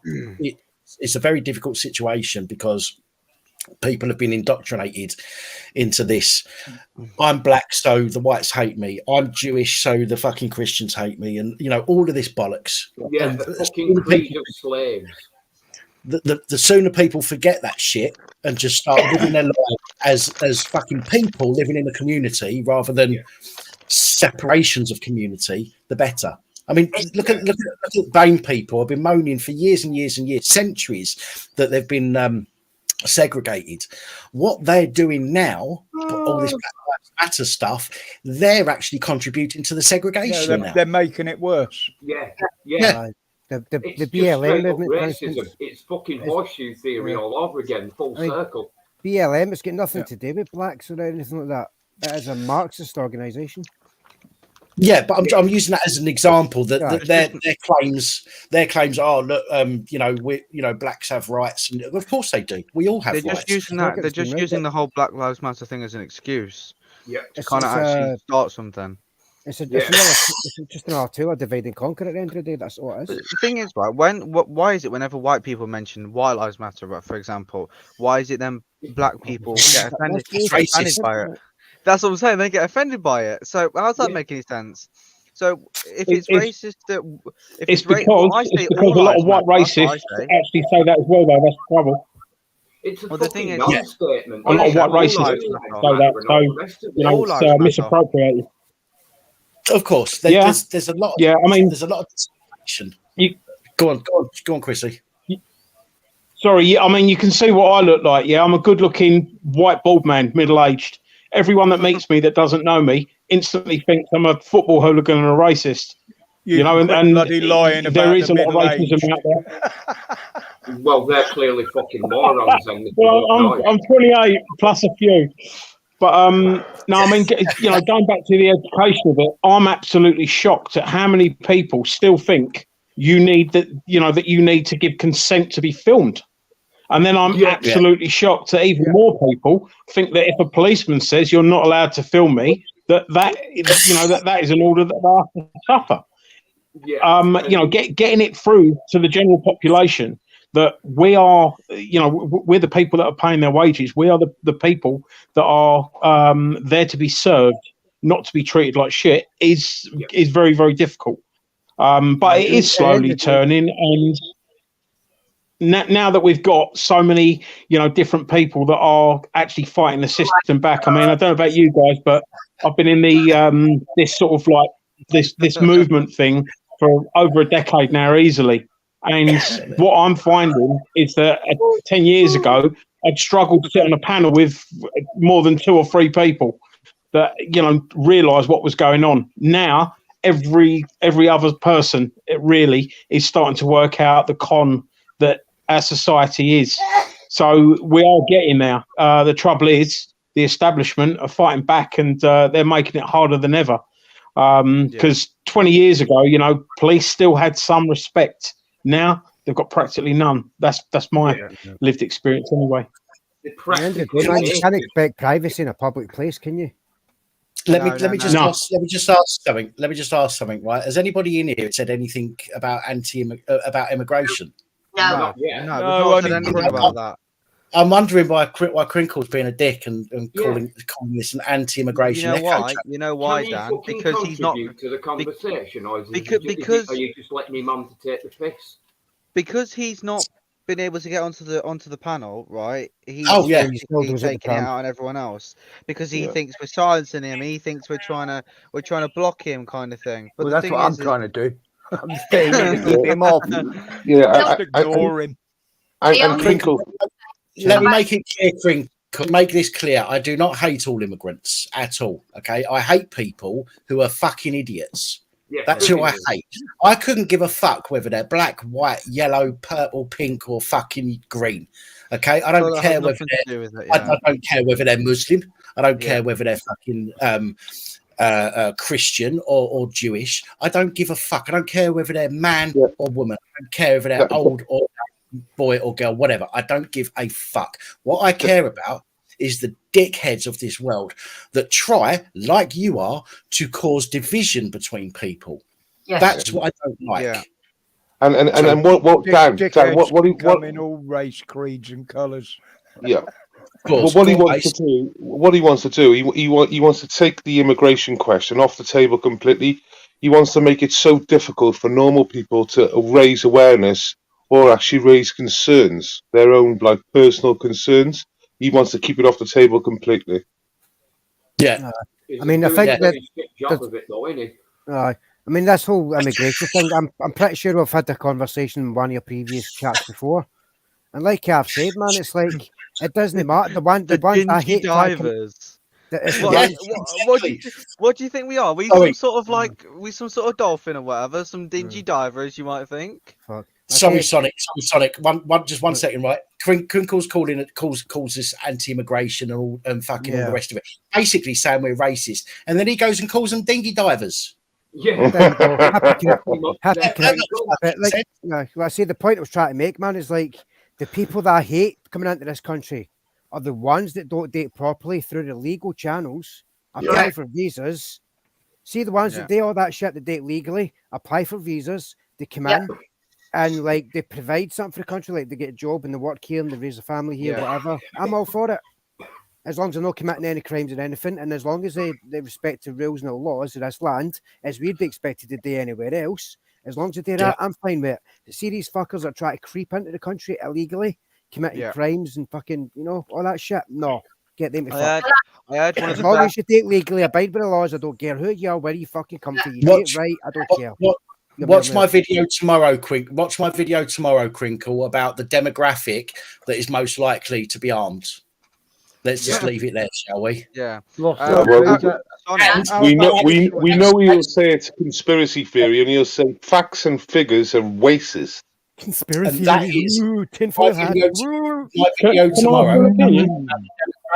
it's a very difficult situation because people have been indoctrinated into this. I'm black, so the whites hate me. I'm Jewish, so the fucking Christians hate me, and all of this bollocks.
Yeah,
and
the fucking breed of slaves.
The sooner people forget that shit and just start living their life as fucking people living in a community rather than separations of community, the better. I mean, look at BAME people. I've been moaning for years and years and years, centuries, that they've been segregated. What they're doing now, all this Black Lives Matter stuff, they're actually contributing to the segregation now.
They're making it worse.
Yeah.
The
It's
BLM
just
movement, for instance,
racism. It's fucking horseshoe theory all over again, full circle.
BLM, it's got nothing to do with blacks or anything like that. It is a Marxist organisation.
Yeah, but I'm using that as an example that their claims are, look, blacks have rights, and of course they do. We all have
They're
rights.
just using that. They're just using the whole Black Lives Matter thing as an excuse.
Yeah,
to kind of actually start something.
It's just another tool of divide and conquer at the end of the day. That's all it is.
The thing is, right? Why is it whenever white people mention White Lives Matter, right, for example, why is it then black people get offended by it? That's what I'm saying. They get offended by it. So how does that make any sense? So if it's racist,
it's because a lot of white racists actually say that as well. Though that's the trouble.
It's a fucking non-statement.
A lot of white racists say that. So it's misappropriated.
Of course, there's a lot. There's a lot of discrimination. Go on, Chrissy.
Sorry, I mean, you can see what I look like. Yeah, I'm a good-looking white bald man, middle-aged. Everyone that meets me that doesn't know me instantly thinks I'm a football hooligan and a racist. And
bloody lying about
there is a lot of racism out there.
Well, they're clearly fucking morons.
Well, I'm 28 plus a few. But no, I mean, going back to the education of it, I'm absolutely shocked at how many people still think you need that you need to give consent to be filmed. And then I'm absolutely shocked that even more people think that if a policeman says you're not allowed to film me, that is an order that they have to suffer. Getting it through to the general population that we are, we're the people that are paying their wages. We are the people that are there to be served, not to be treated like shit, is very, very difficult. But it is slowly turning, and now that we've got so many, different people that are actually fighting the system back. I mean, I don't know about you guys, but I've been in the this sort of like this movement thing for over a decade now, easily. And what I'm finding is that 10 years ago, I'd struggled to sit on a panel with more than 2 or 3 people that, realise what was going on. Now, every other person, it really is starting to work out the con that our society is. So we are getting there. The trouble is the establishment are fighting back, and they're making it harder than ever. Because 20 years ago, police still had some respect. Now they've got practically none. That's my lived experience anyway.
You can't expect privacy in a public place, can you?
Let me just ask something. Right? Has anybody in here said anything about about immigration?
No.
About that.
I'm wondering why Crinkle's being a dick and calling this an anti-immigration.
You know why, Dan? Because he's not
to the conversation, or is
because
are you just letting me mum to take the piss?
Because he's not been able to get onto the panel, right? He's taking it out on everyone else because he thinks we're silencing him. He thinks we're trying to block him, kind of thing. But
that's what I'm trying to do. I'm staying here to keep him off.
Yeah,
Just ignore him.
And Crinkle.
Let me make it clear, Crinkle. Make this clear. I do not hate all immigrants at all. Okay, I hate people who are fucking idiots.
Yeah,
That's who I hate. I couldn't give a fuck whether they're black, white, yellow, purple, pink, or fucking green. Okay, I don't care whether I don't care whether they're Muslim. I don't care whether they're fucking Christian or Jewish. I don't give a fuck. I don't care whether they're man or woman. I don't care whether they're old or boy or girl, whatever. I don't give a fuck. What I care about is the dickheads of this world that try, like you are, to cause division between people.
Yes.
That's what I don't like.
Yeah.
And Dan, what do you
come in all race, creeds, and colours?
Yeah. Well, what he wants to do, he wants to take the immigration question off the table completely. He wants to make it so difficult for normal people to raise awareness or actually raise concerns, their own like personal concerns. He wants to keep it off the table completely.
Yeah,
I mean, I think that.
Job of it, though, isn't he?
I mean, this whole immigration thing. I'm pretty sure we've had the conversation in one of your previous chats before, and like I've said, man, it's like it doesn't matter. The ones I hate
divers. What do you think we are? We some sort of dolphin or whatever, some dingy divers, you might think.
Sorry, Sonic. Just one second, right? Crinkle's calls us anti-immigration and fucking all the rest of it. Basically saying we're racist, and then he goes and calls them dingy divers.
Yeah. I see the point I was trying to make, man, is like the people that I hate coming into this country are the ones that don't date properly through the legal channels, apply for visas. See the ones that do all that shit that date legally, apply for visas, they come in and like they provide something for the country, like they get a job and they work here and they raise a family here, whatever. I'm all for it. As long as they're not committing any crimes or anything, and as long as they respect the rules and the laws of this land, as we'd be expected to do anywhere else, as long as they do that, I'm fine with it. See these fuckers that try to creep into the country illegally, committing crimes and fucking, all that shit. No, get them to fuck. As long as you do it legally, abide by the laws. I don't care who you are, where you fucking come from. You do it right, I don't care.
Watch my video tomorrow, Crinkle, about the demographic that is most likely to be armed. Let's just leave it there, shall we?
Yeah.
We know he'll say it's a conspiracy theory, and he'll say facts and figures are racist.
Conspiracy.
And that is my video tomorrow. The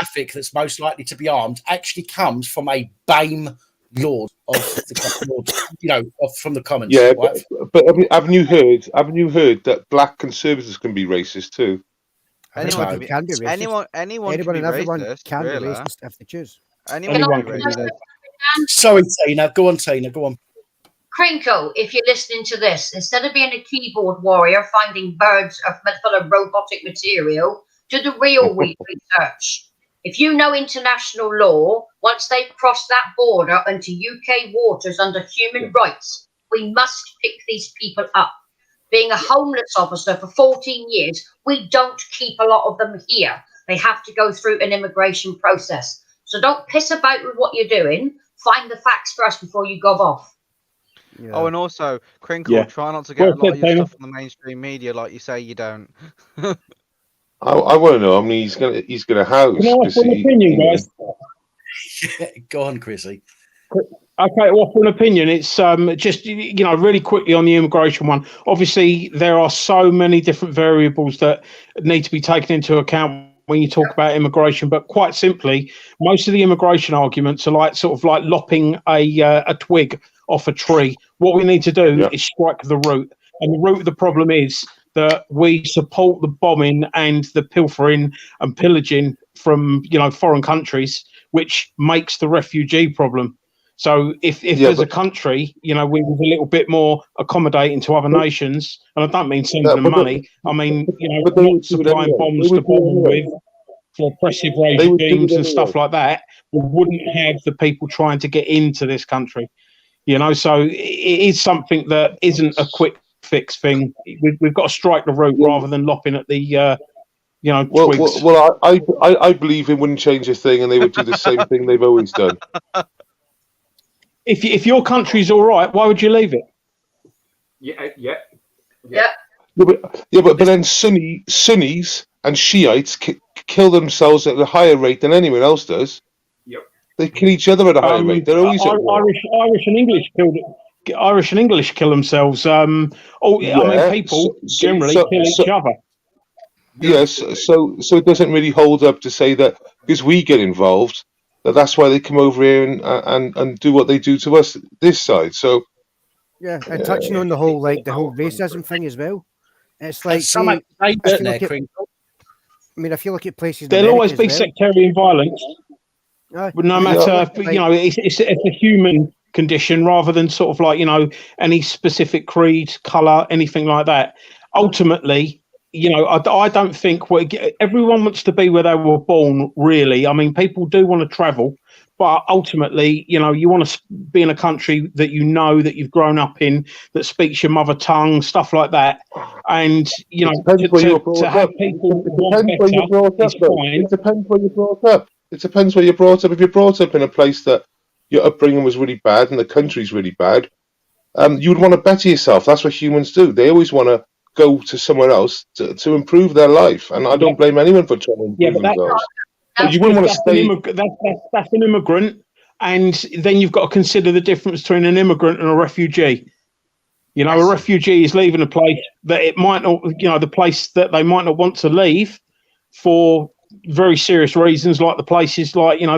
demographic that's most likely to be armed actually comes from a BAME lord of the, from the Commons.
Yeah,
right?
but haven't you heard that black conservatives can be racist too?
Anyone can be racist.
Anyone
and everyone can be racist if they choose.
Anyone can be racist.
Sorry, Tina. Go on, Tina. Go on.
Crinkle, if you're listening to this, instead of being a keyboard warrior finding birds full of robotic material, do the real research. If you know international law, once they've crossed that border into UK waters under human rights, we must pick these people up. Being a homeless officer for 14 years, we don't keep a lot of them here. They have to go through an immigration process. So don't piss about with what you're doing. Find the facts first before you go off.
Yeah. Oh, and also, Crinkle, try not to get a lot of your stuff from the mainstream media like you say you don't.
I want to know. I mean, he's gonna house.
Can I offer an opinion, guys?
Go on, Chrissy.
Okay, well, for an opinion, it's just really quickly on the immigration one. Obviously, there are so many different variables that need to be taken into account when you talk about immigration. But quite simply, most of the immigration arguments are like lopping a twig off a tree. What we need to do is strike the root, and the root of the problem is that we support the bombing and the pilfering and pillaging from foreign countries, which makes the refugee problem. So if there's a country, we was a little bit more accommodating to other nations, and I don't mean sending them money, I mean, not supplying bombs to bomb with for oppressive regimes and stuff like that, we wouldn't have the people trying to get into this country. So it is something that isn't a quick fix thing. We've got to strike the root rather than lopping at the twigs.
Well, I believe it wouldn't change a thing, and they would do the same thing they've always done.
If your country's all right, why would you leave it?
Yeah.
But then Sunnis and Shiites kill themselves at a higher rate than anyone else does.
Yep.
They kill each other at a higher rate. They're always at war.
Irish and English kill themselves. I mean, people generally kill each other.
Yes, so it doesn't really hold up to say that because we get involved, that's why they come over here and do what they do to us this side. So
yeah, and touching on the whole racism thing as well. It's like if you look at places,
there'll always be sectarian violence, but no matter it's a human condition rather than sort of any specific creed, colour, anything like that. Ultimately, I don't think everyone wants to be where they were born, really. I mean, people do want to travel, but ultimately, you want to be in a country that that you've grown up in, that speaks your mother tongue, stuff like that. And, to have people want better is fine.
It depends where you're brought up. It depends where you're brought up. If you're brought up in a place that your upbringing was really bad and the country's really bad, you would want to better yourself. That's what humans do. They always want to go to somewhere else to improve their life, and I don't blame anyone for trying to improve themselves. But you wouldn't want to stay.
That's an immigrant, and then you've got to consider the difference between an immigrant and a refugee. A refugee is leaving a place that it might not, the place that they might not want to leave for very serious reasons, like the places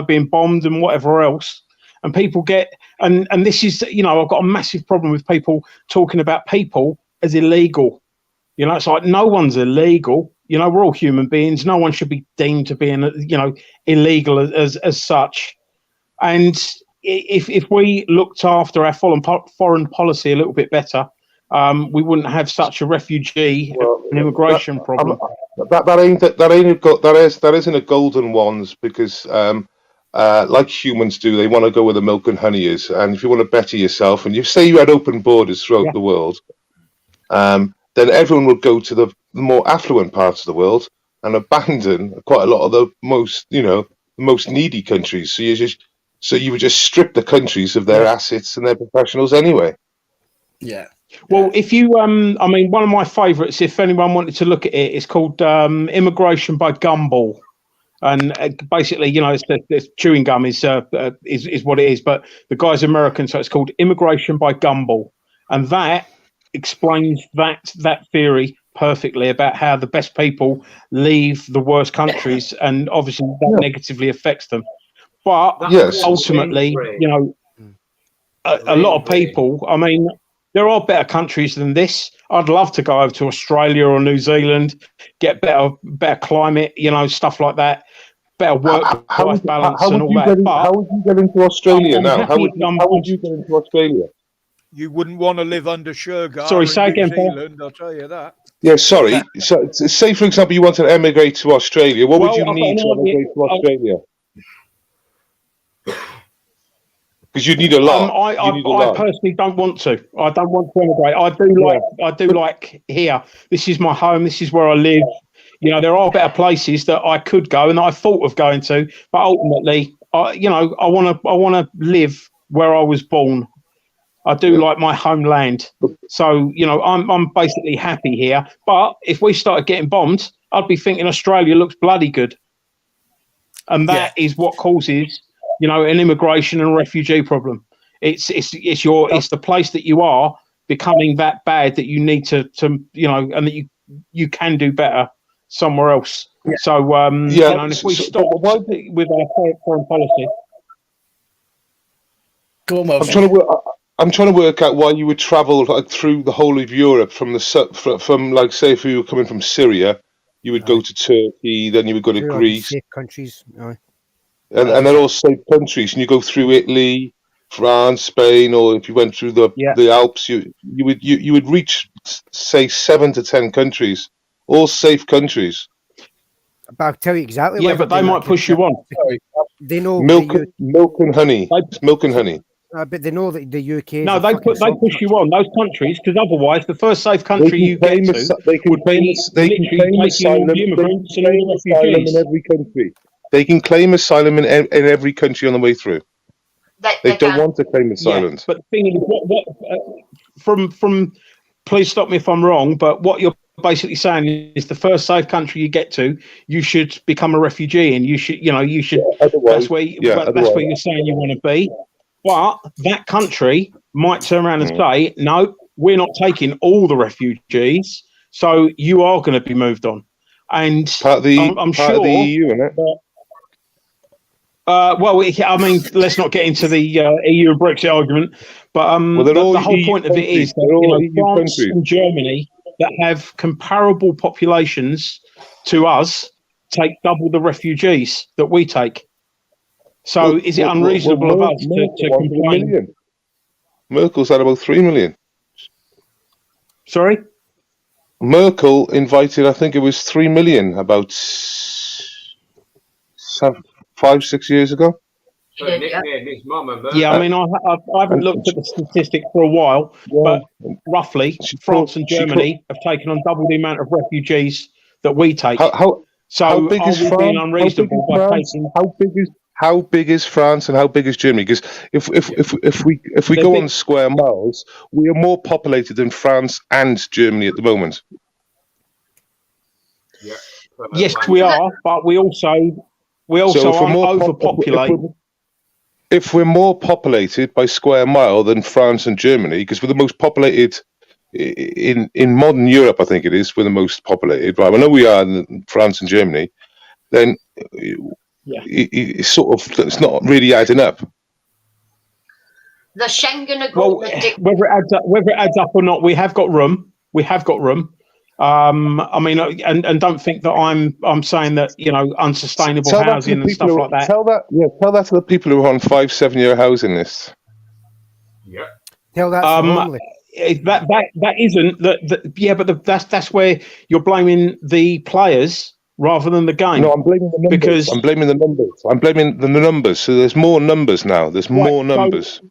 being bombed and whatever else. And people get, and this is, I've got a massive problem with people talking about people as illegal. It's like no one's illegal. We're all human beings. No one should be deemed to be, illegal as such. And if we looked after our foreign policy a little bit better, we wouldn't have such a refugee and immigration problem.
That isn't a golden ones because, like humans do, they want to go where the milk and honey is. And if you want to better yourself, and you say you had open borders throughout the world, then everyone would go to the more affluent parts of the world and abandon quite a lot of the most needy countries. So you would just strip the countries of their assets and their professionals anyway.
Yeah.
Well, if you, one of my favourites, if anyone wanted to look at it, it's called Immigration by Gumball. And basically, it's chewing gum is what it is, but the guy's American, so it's called Immigration by Gumball. And that explains that theory perfectly about how the best people leave the worst countries, and obviously that negatively affects them. But ultimately, a lot of people, there are better countries than this. I'd love to go over to Australia or New Zealand, get better climate, stuff like that, better work-life balance and all that.
How would you get into Australia now? How would you get into Australia?
You wouldn't want to live under Shergar.
Sorry, say again,
New Zealand, I'll tell you that.
Yeah, sorry. So, say for example, you want to emigrate to Australia. What would you need to emigrate to Australia? Because you need a lot.
I personally don't want to. I don't want to emigrate. I do like here. This is my home. This is where I live. There are better places that I could go and I thought of going to, but ultimately, I want to live where I was born. I do like my homeland. So, I'm basically happy here. But if we started getting bombed, I'd be thinking Australia looks bloody good. And that is what causes, an immigration and refugee problem. It's the place that you are becoming that bad that you need to and that you can do better somewhere else. Yeah. So, and if we stop with our foreign policy.
Go on,
I'm trying to work out why you would travel through the whole of Europe from say if you were coming from Syria, you would go to Turkey, then you would go to Greece.
Safe countries.
And they're all safe countries, and you go through Italy, France, Spain, or if you went through the Alps, you would reach say 7 to 10 countries, all safe countries.
But I'll tell you exactly.
Yeah, but they might push you on.
They know
milk and honey. It's milk and honey.
But they know that the UK.
No, they push you on those countries because otherwise, the first safe country you get to would be literally taking all the immigrants and all the refugees
in every country. They can claim asylum in every country on the way through. They don't want to claim asylum.
Yeah, but the thing is, from please stop me if I'm wrong, but what you're basically saying is the first safe country you get to, you should become a refugee, and you should. That's where you're saying you want to be. But that country might turn around and say, no, we're not taking all the refugees, so you are going to be moved on. And I'm sure
of the EU, isn't it?
Well, I mean, let's not get into the EU and Brexit argument, but the whole point of it is that France and Germany that have comparable populations to us take double the refugees that we take. So is it unreasonable of us to complain?
Merkel's had about 3 million.
Sorry?
Merkel invited, I think it was 3 million about 5-6 years ago.
Yeah, I mean, I haven't looked at the statistics for a while, but roughly, France and Germany have taken on double the amount of refugees that we take.
How big is France? How big is France and how big is Germany? Because if we go on square miles, we are more populated than France and Germany at the moment.
Yes, we are, but we also are overpopulated.
If we're more populated by square mile than France and Germany, because we're the most populated in modern Europe, I think it is, we're the most populated. But I know we are in France and Germany. Then it's not really adding up.
The Schengen Agreement.
Well, whether it adds up or not, we have got room. I mean, and don't think that I'm saying that unsustainable housing and stuff like that.
Tell that to the people who are on 5-7 year housing lists.
Yeah. Tell that to
that isn't that. Yeah, but that's where you're blaming the players rather than the game.
No, I'm blaming the numbers.
Because
I'm blaming the numbers. So there's more numbers now. There's more numbers.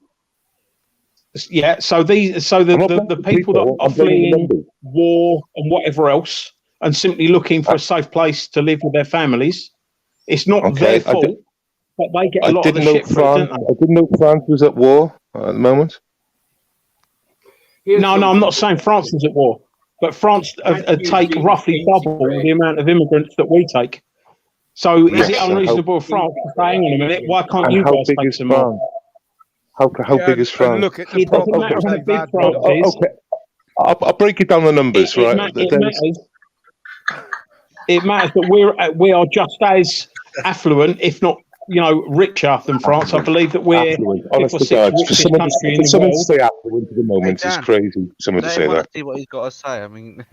So the people that are fleeing war and whatever else and simply looking for a safe place to live with their families, it's not their fault, but they get a lot of the shit for it, don't they?
I didn't know France was at war at the moment.
No, I'm not saying France is at war, but France take roughly double the amount of immigrants that we take. So is it unreasonable for France to say, hang on a minute, why can't you guys take some more?
How big is France?
Look at the
I'll break it down the numbers, right?
It matters that we are just as affluent, if not richer than France. I believe that we're
honest to God, for someone to say affluent at the moment is crazy. Someone to say that.
See what he's got to say. I mean,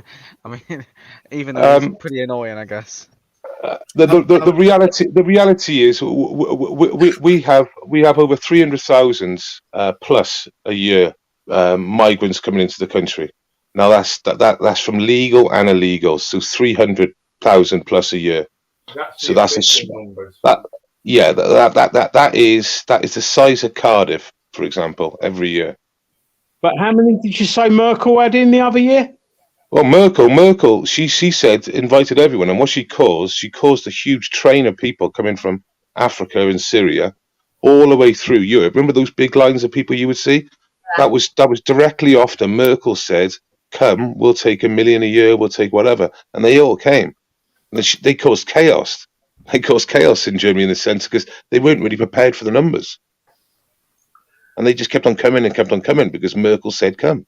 even though it's pretty annoying, I guess.
The reality is we have over 300,000 plus a year migrants coming into the country. Now that's from legal and illegal, so 300,000 plus a year. That is the size of Cardiff, for example, every year.
But how many did you say Merkel had in the other year?
Well, Merkel, she said invited everyone, and what she caused a huge train of people coming from Africa and Syria all the way through Europe. Remember those big lines of people you would see? That was directly after Merkel said, "Come, we'll take 1 million a year, we'll take whatever," and they all came. And they caused chaos. They caused chaos in Germany in a sense because they weren't really prepared for the numbers, and they just kept on coming because Merkel said, "Come."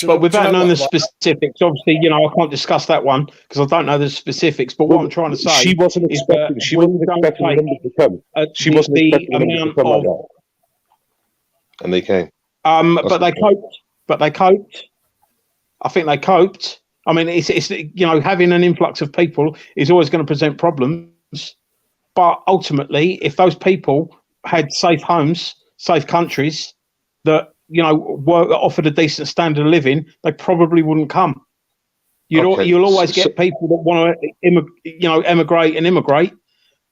But without knowing the specifics, obviously, I can't discuss that one because I don't know the specifics. But what I'm trying to say
she wasn't expecting the numbers to come. She wasn't expecting the numbers to come like that. And they came.
But they coped. I think they coped. I mean, it's having an influx of people is always going to present problems. But ultimately, if those people had safe homes, safe countries that were offered a decent standard of living, they probably wouldn't come. You'll always get people that want to emigrate and immigrate,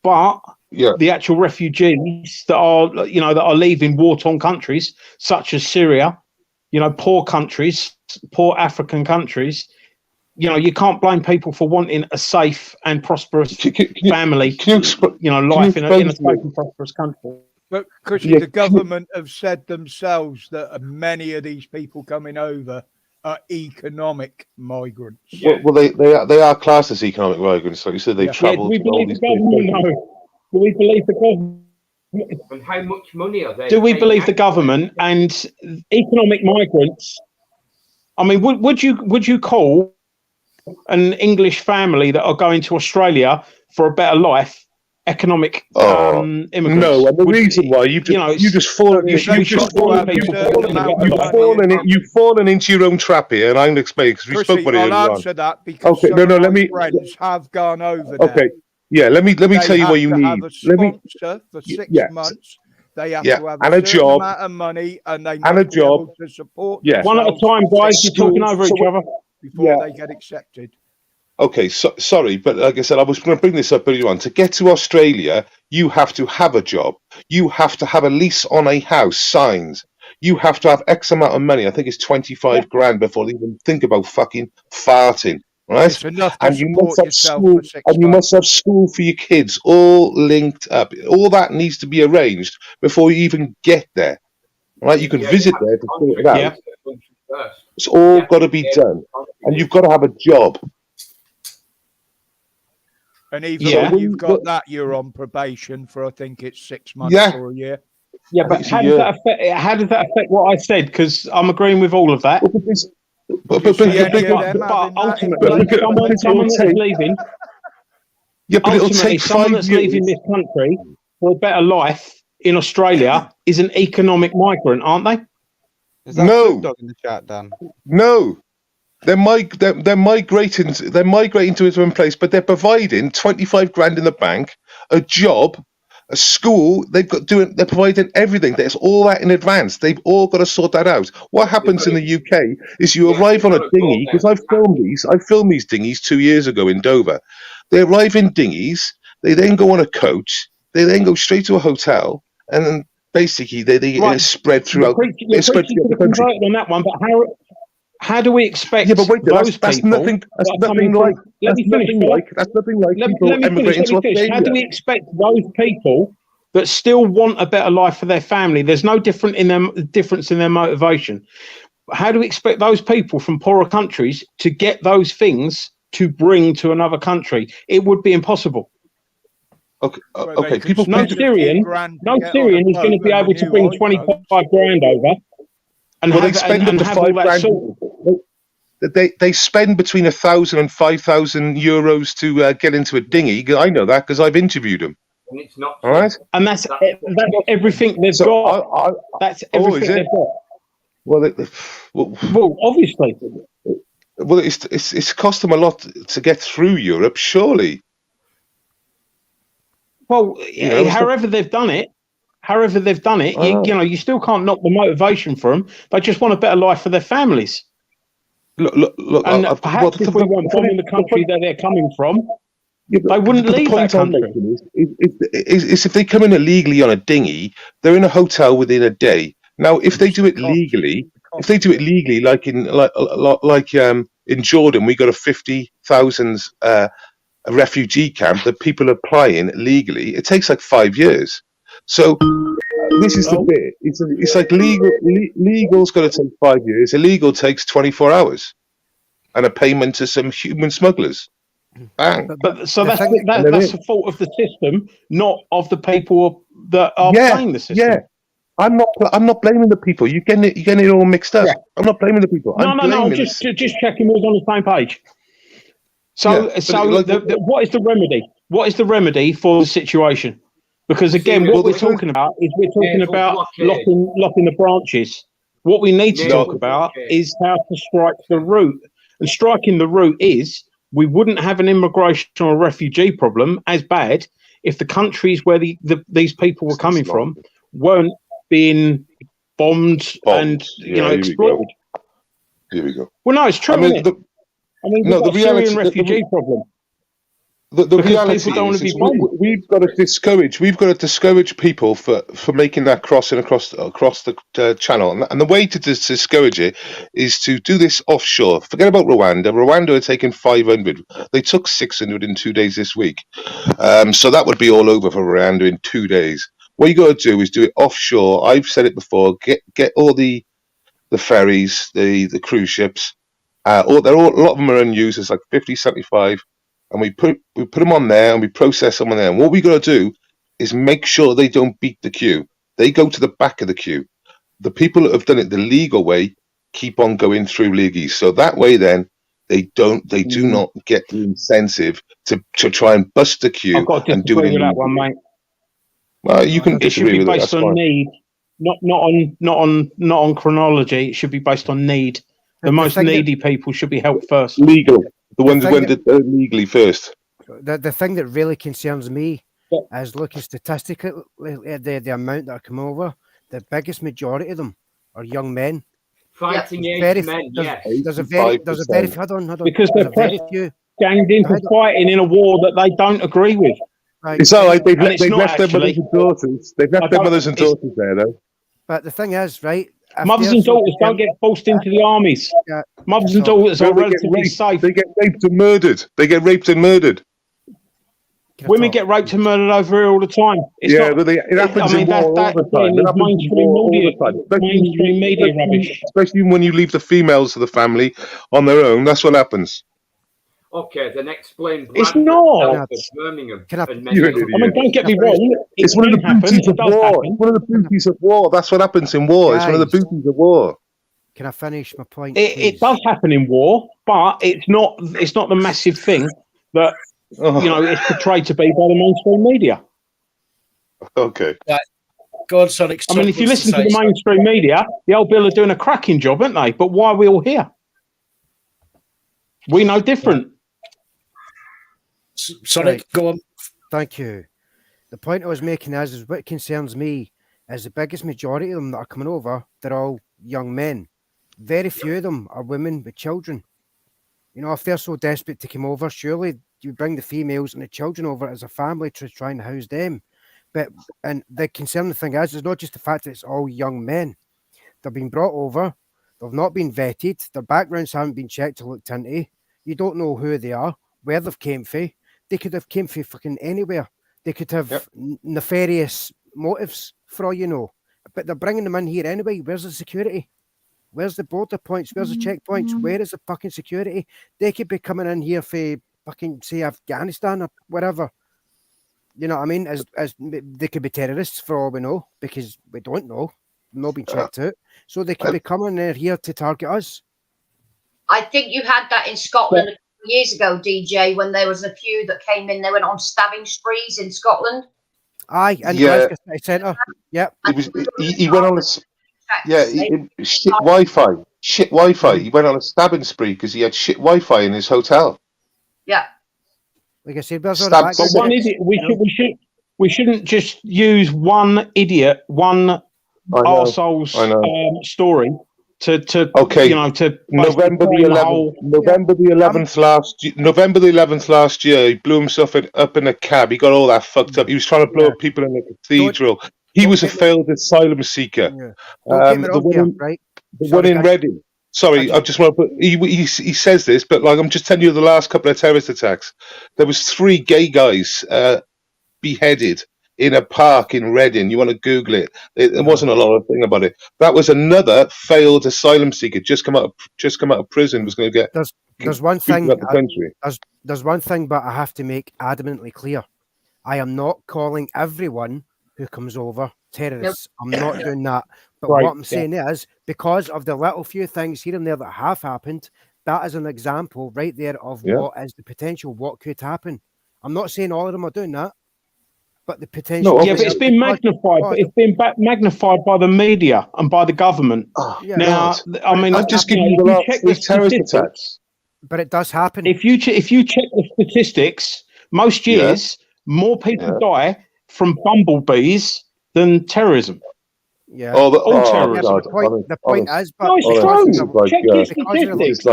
but the actual refugees that are leaving war-torn countries such as Syria, poor countries, poor African countries, you can't blame people for wanting a safe and prosperous family, life in a safe and prosperous country.
But because the government have said themselves that many of these people coming over are economic migrants.
Well, they are classed as economic migrants. Like you said, they've travelled.
Do we believe the government? No. Do we believe the government?
And how much money are they?
Do we believe the government and economic migrants? I mean, would you call an English family that are going to Australia for a better life economic immigrants?
No, and the reason why you've just fallen into your own trap here, and I'm going to explain because we spoke about it earlier on.
I'll answer that because friends have gone over there.
Okay, yeah, let me tell you what you need.
Let me for 6 months. They have to have
and
a
a job
amount of money, and they
and a
must be able
job
to support
one at a time, guys. You're talking over each other
before they get accepted.
Okay, sorry, but like I said, I was going to bring this up earlier on. To get to Australia, you have to have a job. You have to have a lease on a house signed. You have to have X amount of money. I think it's 25 grand before they even think about fucking farting, right?
It's enough to
and you must have
yourself
school,
for 6
and you
months.
must have school for your kids, all linked up. All that needs to be arranged before you even get there, right? You can visit there to sort it out. It's all got to be done, and you've got to have a job.
And even when you've got that, you're on probation for I think it's 6 months or a year.
Yeah, but how does that affect what I said? Because I'm agreeing with all of that. But ultimately, someone that's leaving.
Yeah, but it'll take 5
someone that's leaving this country for a better life in Australia is an economic migrant, aren't they?
Is that
No.
Dog in the chat, Dan?
No. They're migrating to a different place, but they're providing 25 grand in the bank, a job, a school. They're providing everything. There's all that in advance. They've all got to sort that out. What happens in the UK is you arrive on a dinghy, because I filmed these dinghies 2 years ago in Dover. They arrive in dinghies, they then go on a coach, they then go straight to a hotel, and then basically they get spread throughout.
You're preaching to the converted on that one, but how do we expect those people?
That's nothing like people emigrating to Australia.
How do we expect those people that still want a better life for their family? There's no difference in their motivation. How do we expect those people from poorer countries to get those things to bring to another country? It would be impossible.
Okay.
No Syrian is going to be able to bring 25 grand over. And
they spend up to 5 grand. They spend between 1,000 and 5,000 euros to get into a dinghy. I know that because I've interviewed them.
And it's not.
All right.
And that's everything they've got. That's everything they've got.
Well,
obviously.
Well, it's cost them a lot to get through Europe, surely.
Well, however they've done it, you still can't knock the motivation for them. They just want a better life for their families.
Look.
And perhaps if we weren't bombing the country that they're coming from, they wouldn't leave that country.
Is if they come in illegally on a dinghy, they're in a hotel within a day. Now, if they do it legally, like in Jordan, we got a 50,000 a refugee camp that people are applying legally. It takes like 5 years. So this is the bit. It's like legal's got to take 5 years. Illegal takes 24 hours, and a payment to some human smugglers. Bang.
So that's the fault of the system, not of the people that are playing the system.
Yeah, I'm not blaming the people. You're getting it all mixed up. Yeah. I'm not blaming the people.
No. Just checking we're on the same page. So what is the remedy? What is the remedy for the situation? Because again, what we're talking about is locking the branches. What we need to talk about is how to strike the root. And striking the root is we wouldn't have an immigration or refugee problem as bad if the countries where these people were coming from weren't being bombed and exploited.
Here we go.
Well, no, it's true. Isn't it? I mean, we've got a Syrian refugee problem.
The reality is we've got to discourage people for making that crossing across the channel, and the way to discourage it is to do this offshore. Forget about Rwanda. Rwanda had taken 500. They took 600 in 2 days this week. So that would be all over for Rwanda in 2 days. What you got to do is do it offshore. I've said it before. Get all the the ferries, the cruise ships. A lot of them are unused. It's like 50, 75, and we put them on there and we process them on there. And what we got to do is make sure they don't beat the queue. They go to the back of the queue. The people that have done it the legal way keep on going through leagues. So that way, then they do not get the incentive to try and bust the queue.
I've got to
and do it
disagree
in
with that one, mate.
Well, you can
It should
disagree
be
with it.
based
That's
on
fine.
need, not on chronology. It should be based on need. The most needy people should be helped first.
Legal. The ones who went legally first.
The thing that really concerns me is looking statistically at the amount that come over. The biggest majority of them are young men.
Fighting age
Very,
men,
there's,
yes.
there's a very hold on.
Because they're
very few.
ganged into fighting in a war that they don't agree with.
It's all right. They've left their
actually,
mothers and daughters. They've left their mothers and daughters there, though.
But the thing is, right?
Mothers and daughters don't get forced into the armies. Mothers and daughters are relatively safe.
They get raped and murdered.
Women get raped and murdered over here all the time.
But it happens in war all the time. It happens in war all the time.
Mainstream media rubbish.
Especially when you leave the females of the family on their own. That's what happens.
Okay, then explain.
It's not.
Birmingham.
You're an idiot.
I mean, don't get me wrong.
It's one of the beauties of war. It's one of the beauties of war. That's what happens in war. It's one of the beauties of war.
Can I finish my point?
It does happen in war, but it's not the massive thing that it's portrayed to be by the mainstream media.
Okay.
Go on, Sonic.
I mean, if you listen to the mainstream media, the old Bill are doing a cracking job, aren't they? But why are we all here? We know different.
Sonic, go on.
Thank you. The point I was making is what concerns me is the biggest majority of them that are coming over, they're all young men. Very few of them are women with children. You know, if they're so desperate to come over, surely you bring the females and the children over as a family to try and house them. And the concerning thing is, it's not just the fact that it's all young men. They've been brought over, they've not been vetted, their backgrounds haven't been checked or looked into. You don't know who they are, where they've came from. They could have came from fucking anywhere. They could have nefarious motives, for all you know. But they're bringing them in here anyway. Where's the security? Where's the border points? Where's the checkpoints? Where is the fucking security? They could be coming in here for fucking, say, Afghanistan or whatever. You know what I mean? As they could be terrorists for all we know, because we don't know. Not been checked out. So they could be coming in here to target us.
I think you had that in Scotland a couple of years ago, DJ, when there was a few that came in. They went on stabbing sprees in Scotland.
Aye, and Glasgow City Centre. Yep.
He went on a shit Wi-Fi. Shit Wi-Fi. He went on a stabbing spree because he had shit Wi-Fi in his hotel.
Yeah.
Like I said,
but one idiot. We shouldn't just use one idiot, one arsehole's story to
November the 11th last year, he blew himself up in a cab. He got all that fucked up. He was trying to blow up people in the cathedral. He was a failed asylum seeker. The one in Reading. Sorry, I just want to put. He says this, but like I'm just telling you, the last couple of terrorist attacks, there was 3 gay guys beheaded in a park in Reading. You want to Google it? There wasn't a lot of thing about it. That was another failed asylum seeker just come out of prison. Was going to get.
There's one thing.
The country.
There's one thing, but I have to make adamantly clear: I am not calling everyone who comes over terrorists. I'm not doing that. But what I'm saying is, because of the little few things here and there that have happened, that is an example right there of what is the potential, what could happen. I'm not saying all of them are doing that, but the potential.
But it's been magnified. But it's been magnified by the media and by the government. Now, I mean,
I've just given you the last 3 terrorist attacks.
But it does happen.
If you check the statistics, most years more people die from bumblebees than terrorism.
Yeah.
The
point is, but
no, it's true. Check your statistics.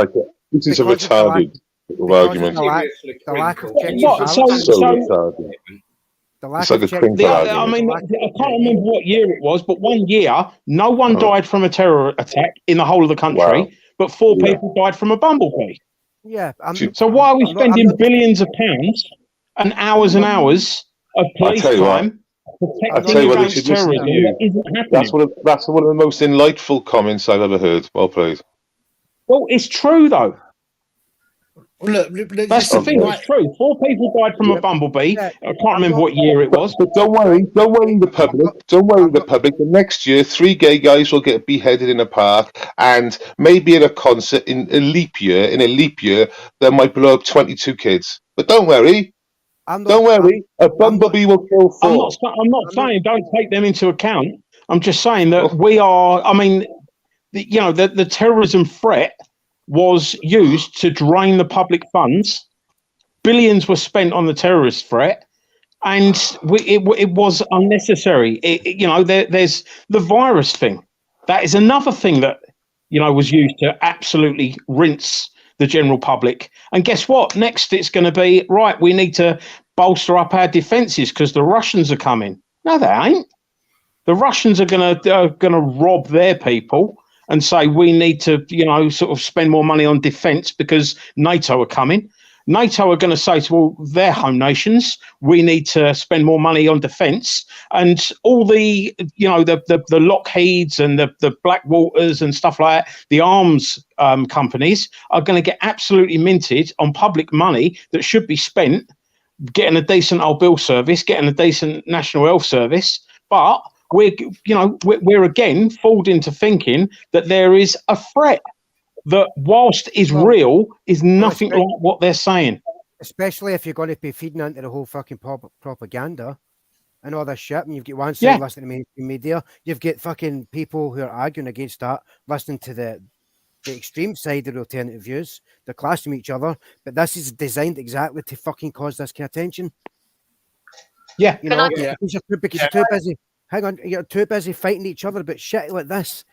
This is a retarded argument.
The lack of checks and balances.
It's like a crinkle argument.
I mean, I can't remember what year it was, but one year, no one died from a terror attack in the whole of the country, but 4 people died from a bumblebee.
Yeah.
So why are we spending billions of pounds and hours of police time
I tell you what,
against
Richard, listen
terrorism
to you.
isn't happening.
That's one of the most enlightful comments I've ever heard. Well played.
Well, it's true though.
Look,
That's the thing. It's true. 4 people died from a bumblebee. I can't remember what year it was.
But don't worry, the public. Don't worry, the public. The next year, 3 gay guys will get beheaded in a park, and maybe at a concert in a leap year. In a leap year, they might blow up 22 kids. But don't worry. Don't worry. A bumblebee will kill 4.
I'm not saying don't take them into account. I'm just saying that we are. I mean, the terrorism threat was used to drain the public funds. Billions were spent on the terrorist threat, and it was unnecessary. There's the virus thing. That is another thing that was used to absolutely rinse the general public. And guess what? Next, it's going to be right. We need to bolster up our defences because the Russians are coming. No, they ain't. The Russians are going to rob their people and say we need to, sort of spend more money on defence because NATO are coming. NATO are going to say to all their home nations, we need to spend more money on defence. And all the, the Lockheeds and the Blackwaters and stuff like that, the arms companies are going to get absolutely minted on public money that should be spent getting a decent old bill service, getting a decent national health service. But we're again fooled into thinking that there is a threat that, whilst is real, is nothing like what they're saying.
Especially if you're going to be feeding into the whole fucking propaganda and all this shit, and you've got one side listening to mainstream media, you've got fucking people who are arguing against that, listening to the extreme side of the alternative views. They're clashing with each other, but this is designed exactly to fucking cause this kind of tension.
Yeah,
because you're too busy. Hang on, you're too busy fighting each other about shit like this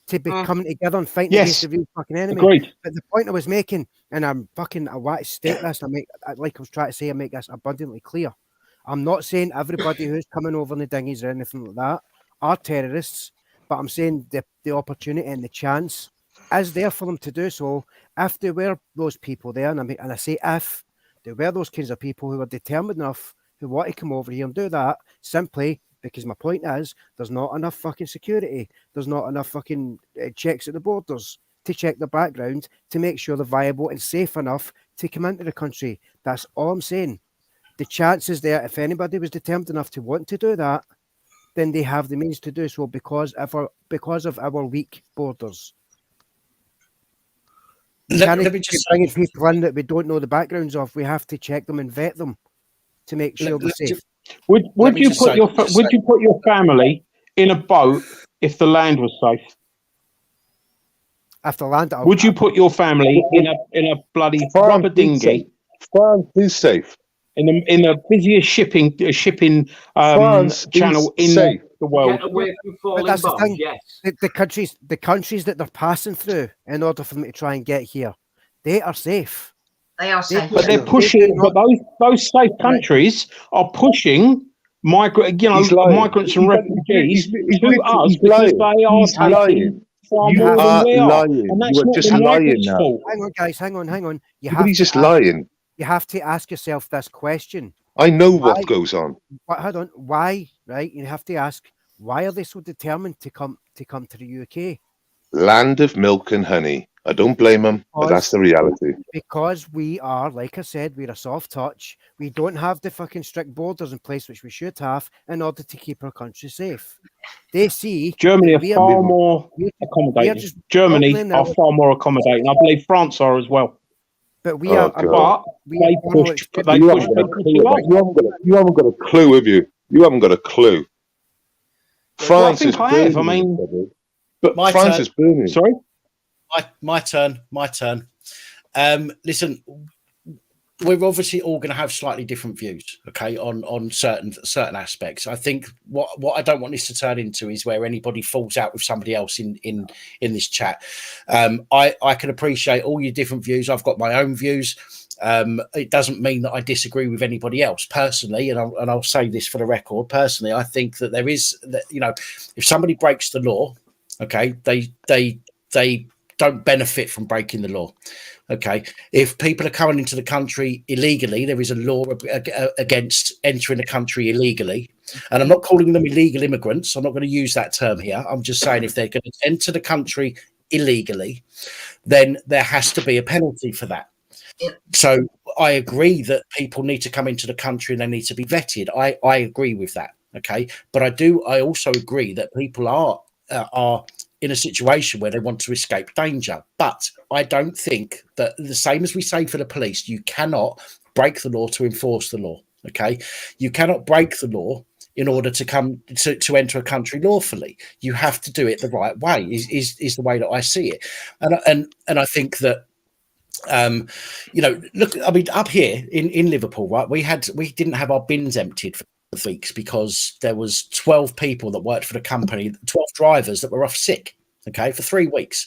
to be coming together and fighting against the real fucking enemy.
Agreed.
But the point I was making, and I want to state this, like I was trying to say, I make this abundantly clear. I'm not saying everybody who's coming over in the dinghies or anything like that are terrorists, but I'm saying the opportunity and the chance is there for them to do so if there were those people there, and I say if there were those kinds of people who are determined enough who want to come over here and do that, simply because my point is there's not enough fucking security, there's not enough fucking checks at the borders to check the background to make sure they're viable and safe enough to come into the country. That's all I'm saying. The chances there, if anybody was determined enough to want to do that, then they have the means to do so because of our weak borders.
Let me just
bring people in that we don't know the backgrounds of. We have to check them and vet them to make sure they're safe.
Would you put your family in a boat if the land was safe?
If the land,
would you put your family in a bloody rubber dinghy?
France is safe.
In the busiest shipping channel in the world.
Get away from falling
that's the
bombs,
thing.
yes.
The countries that they're passing through in order for them to try and get here, they are safe.
They are safe.
But they're pushing. But those safe countries are pushing migrants and refugees to us because they are taking far more than we are. And that's not the migrants' fault.
Hang on, guys. Hang on.
He's just lying.
You have to ask yourself this question.
I know what goes on.
Hold on. Why? Right? You have to ask, why are they so determined to come to the UK?
Land of milk and honey. I don't blame them, but that's the reality.
Because we are, like I said, we're a soft touch. We don't have the fucking strict borders in place, which we should have, in order to keep our country safe. They see
Germany are far more accommodating. Germany are far more accommodating. I believe France are as well.
But we are.
But they push.
You haven't got a clue, have you? You haven't got a clue. France is burning. But France is burning.
Sorry.
My turn. Listen, we're obviously all going to have slightly different views, okay, on certain aspects. I think what I don't want this to turn into is where anybody falls out with somebody else in this chat. I can appreciate all your different views. I've got my own views. It doesn't mean that I disagree with anybody else personally, and I'll say this for the record. Personally, I think that there is, if somebody breaks the law, okay, they don't benefit from breaking the law. Okay, if people are coming into the country illegally, there is a law against entering the country illegally. And I'm not calling them illegal immigrants. I'm not going to use that term here. I'm just saying if they're going to enter the country illegally, then there has to be a penalty for that. So I agree that people need to come into the country and they need to be vetted. I agree with that. Okay. But I also agree that people are in a situation where they want to escape danger. But I don't think that, the same as we say for the police, you cannot break the law to enforce the law. Okay. You cannot break the law in order to come to enter a country lawfully. You have to do it the right way, is the way that I see it. And I think that, look, I mean, up here in Liverpool, right, we didn't have our bins emptied for weeks because there was 12 people that worked for the company, 12 drivers that were off sick, okay, for 3 weeks.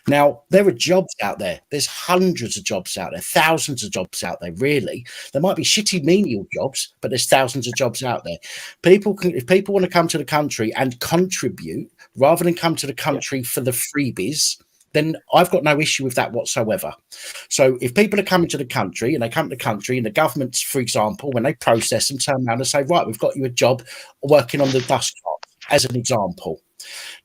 Now, there are jobs out there. There's hundreds of jobs out there, thousands of jobs out there, really. There might be shitty menial jobs, but there's thousands of jobs out there. If people want to come to the country and contribute rather than come to the country for the freebies, then I've got no issue with that whatsoever. So if people are coming to the country and they come to the country and the government, for example, when they process them, turn around and say, right, we've got you a job working on the dust cart, as an example.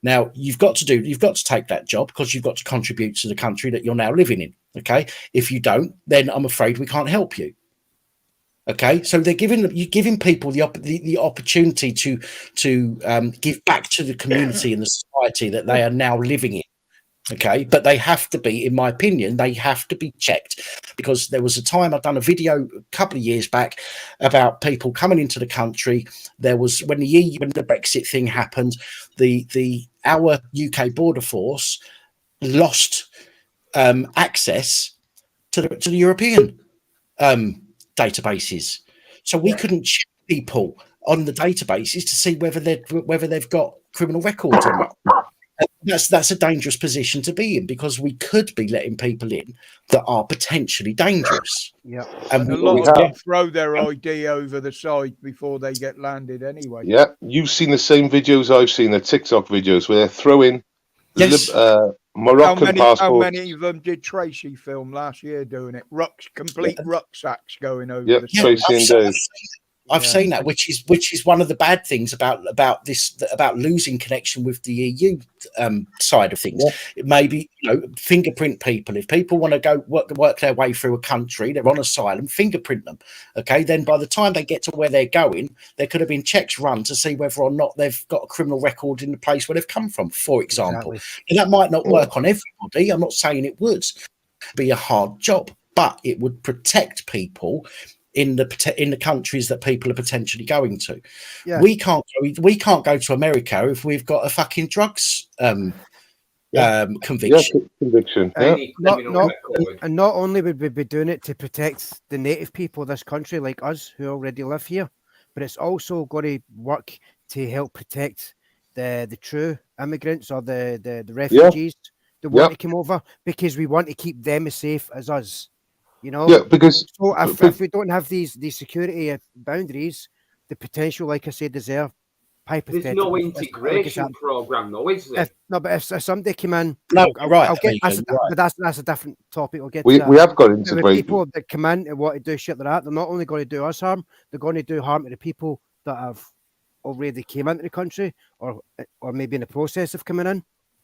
Now, you've got to take that job because you've got to contribute to the country that you're now living in. Okay. If you don't, then I'm afraid we can't help you. Okay, so you're giving people the opportunity to give back to the community and the society that they are now living in. Okay, but they have to be, in my opinion, they have to be checked, because there was a time I've done a video a couple of years back about people coming into the country. There was when the Brexit thing happened, our UK border force lost access to the European databases, so we couldn't check people on the databases to see whether they've got criminal records or not. That's a dangerous position to be in, because we could be letting people in that are potentially dangerous.
Yeah,
and
a lot of them throw their ID over the side before they get landed anyway.
Yeah, you've seen the same videos I've seen, the TikTok videos where they're throwing Moroccan passports.
How many of them did Tracy film last year doing it? Complete rucksacks going over the side.
Tracy and Dave.
I've seen that, which is one of the bad things about losing connection with the EU side of things. Yeah. It may be, fingerprint people. If people want to go work their way through a country, they're on asylum, fingerprint them. Okay, then by the time they get to where they're going, there could have been checks run to see whether or not they've got a criminal record in the place where they've come from, for example. Exactly. And that might not work on everybody. I'm not saying it would be a hard job, but it would protect people in the countries that people are potentially going to. Yeah. We can't go to America if we've got a fucking drugs conviction.
And not only would we be doing it to protect the native people of this country like us who already live here, but it's also got to work to help protect the true immigrants or the refugees that want to come over, because we want to keep them as safe as us.
Because
if we don't have these security boundaries, the potential, like I said, is there.
There's no integration program, though, is there?
But if somebody came in,
but
that's a different topic. We'll get.
We have got integration.
People that come in and want to do shit like that, they're not only going to do us harm, they're going to do harm to the people that have already came into the country or maybe in the process of coming in.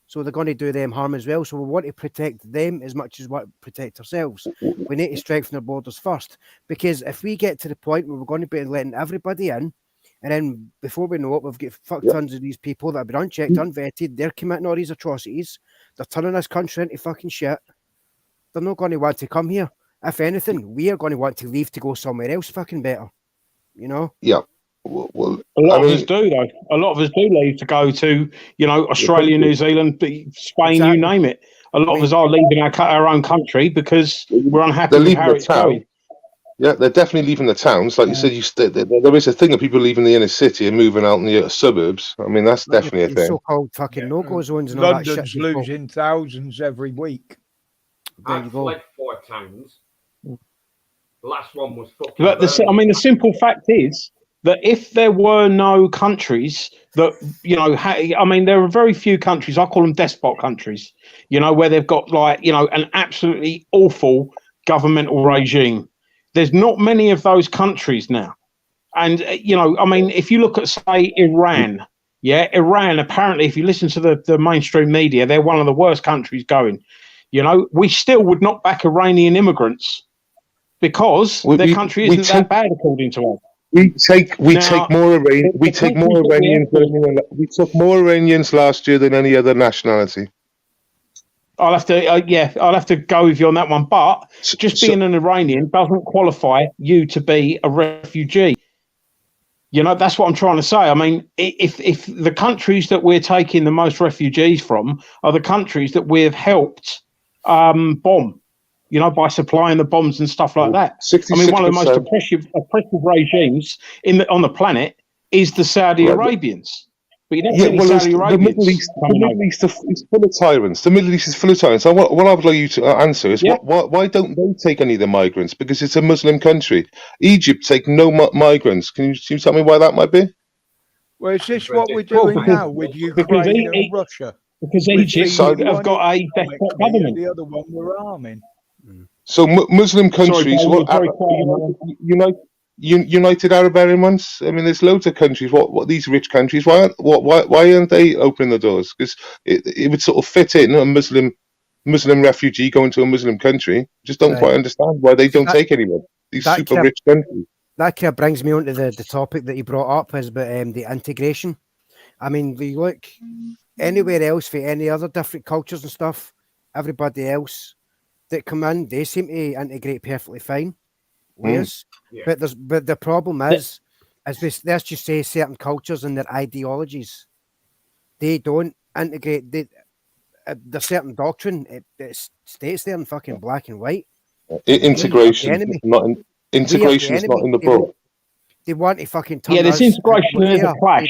So they're going to do them harm as well. So we want to protect them as much as we protect ourselves. We need to strengthen our borders first, because if we get to the point where we're going to be letting everybody in, and then before we know it, we've got tons of these people that have been unchecked, unvetted, they're committing all these atrocities, they're turning this country into fucking shit, they're not going to want to come here. If anything, we are going to want to leave to go somewhere else fucking better.
Yeah.
Well, a lot of us do, though. A lot of us do leave to go to, Australia, New Zealand, Spain, you name it. A lot of us are leaving our own country because we're unhappy with how it's going.
Yeah, they're definitely leaving the towns. Like you said, there is a thing of people leaving the inner city and moving out in the suburbs. I mean, that's definitely a thing.
So-called fucking no-go zones and all that shit.
London's losing thousands every week.
I've fled 4 towns. The last one was fucking...
But the simple fact is that if there were no countries that, there are very few countries, I call them despot countries, where they've got an absolutely awful governmental regime. There's not many of those countries now. And, I mean, if you look at, say, Iran, Iran, apparently, if you listen to the mainstream media, they're one of the worst countries going. We still would not back Iranian immigrants because their country isn't that bad, according to us.
We took more Iranians last year than any other nationality.
I'll have to go with you on that one. But just being an Iranian doesn't qualify you to be a refugee. That's what I'm trying to say. I mean, if the countries that we're taking the most refugees from are the countries that we've helped bomb, by supplying the bombs and stuff like that. I mean, one of the most oppressive regimes on the planet is the Saudi Arabians. But you don't see Saudi Arabians.
The Middle East is full of tyrants. The Middle Est is full of tyrants. So what I would like you to answer is why don't they take any of the migrants? Because it's a Muslim country. Egypt take no migrants. Can you tell me why that might be?
Well, is this what we're doing now with Ukraine and Russia?
Because Egypt have got a desperate government.
The other one we're arming.
So Muslim countries, United Arab Emirates. I mean, there's loads of countries. What these rich countries? Why aren't they opening the doors? Because it would sort of fit in a Muslim refugee going to a Muslim country. Just don't quite understand why they don't take anyone. These super rich countries.
That kind of brings me on to the topic that you brought up, is about the integration. I mean, we look anywhere else for any other different cultures and stuff. Everybody else that come in, they seem to integrate perfectly fine. But the problem is let's just say certain cultures and their ideologies, they don't integrate. There's certain doctrine it states there in fucking black and white.
Integration is not in the book.
They want to fucking turn
there's integration and there's a clash.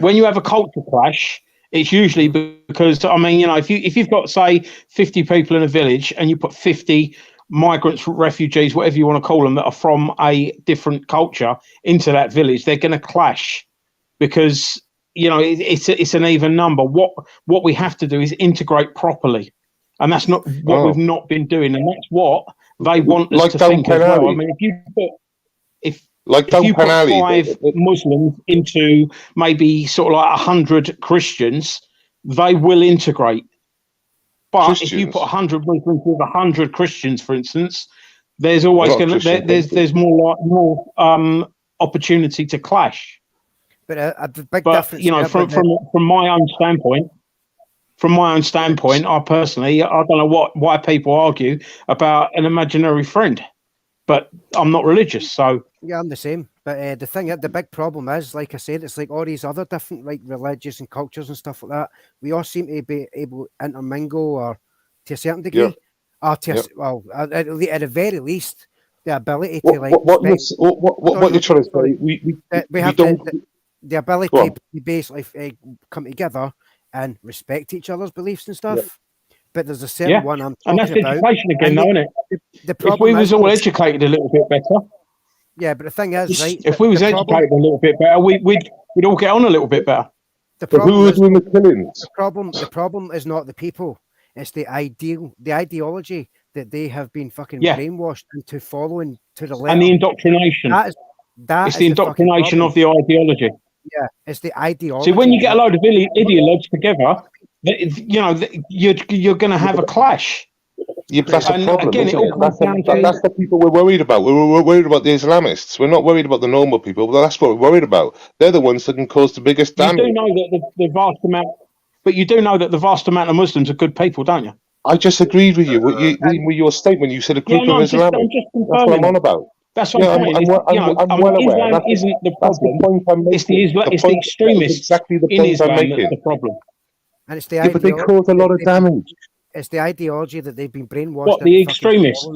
When you have a culture clash, it's usually because, I mean, if you've got, say, 50 people in a village and you put 50 migrants, refugees, whatever you want to call them, that are from a different culture into that village, they're going to clash because, it's an even number. What we have to do is integrate properly. And that's not what we've not been doing. And that's what they want us to think as well. I mean, if you put 5 Muslims into maybe sort of like 100 Christians, they will integrate. But if you put 100 Muslims with 100 Christians, for instance, there's always going to there's more opportunity to clash.
But the big
difference, from my own standpoint, I personally, I don't know why people argue about an imaginary friend, but I'm not religious, so.
Yeah, I'm the same. But the big problem is, like I said, it's like all these other different like religions and cultures and stuff like that. We all seem to be able to intermingle, or to a certain degree, or at the very least, the ability to
what you're trying to say.
We have the ability to basically come together and respect each other's beliefs and stuff. Yeah. But there's a certain one I'm talking about.
And that's education again, though, isn't it? If we was all educated a little bit better.
Yeah, but the thing is, right?
If we was educated a little bit better, we'd all get on a little bit better.
Who was doing the killings?
The problem is not the people; it's the ideology that they have been fucking brainwashed into following to the letter.
And the indoctrination. It's the indoctrination of the ideology.
Yeah, it's the ideology.
See, when you get a load of ideologues together, you're going to have a clash.
Yeah, but that's the problem. Again, that's the people we're worried about. We're worried about the Islamists. We're not worried about the normal people. But that's what we're worried about. They're the ones that can cause the biggest damage.
You do know that the vast amount, but you do know that the vast amount of Muslims are good people, don't you?
I just agreed with you. With your statement, you said a group of Islamists. That's what I'm on about.
That's what I'm saying.
I'm well aware.
Islam isn't the problem. It's the extremists in Islam that's the problem.
And it's the
but they cause a lot of damage.
It's the ideology that they've been brainwashed.
What, the extremists?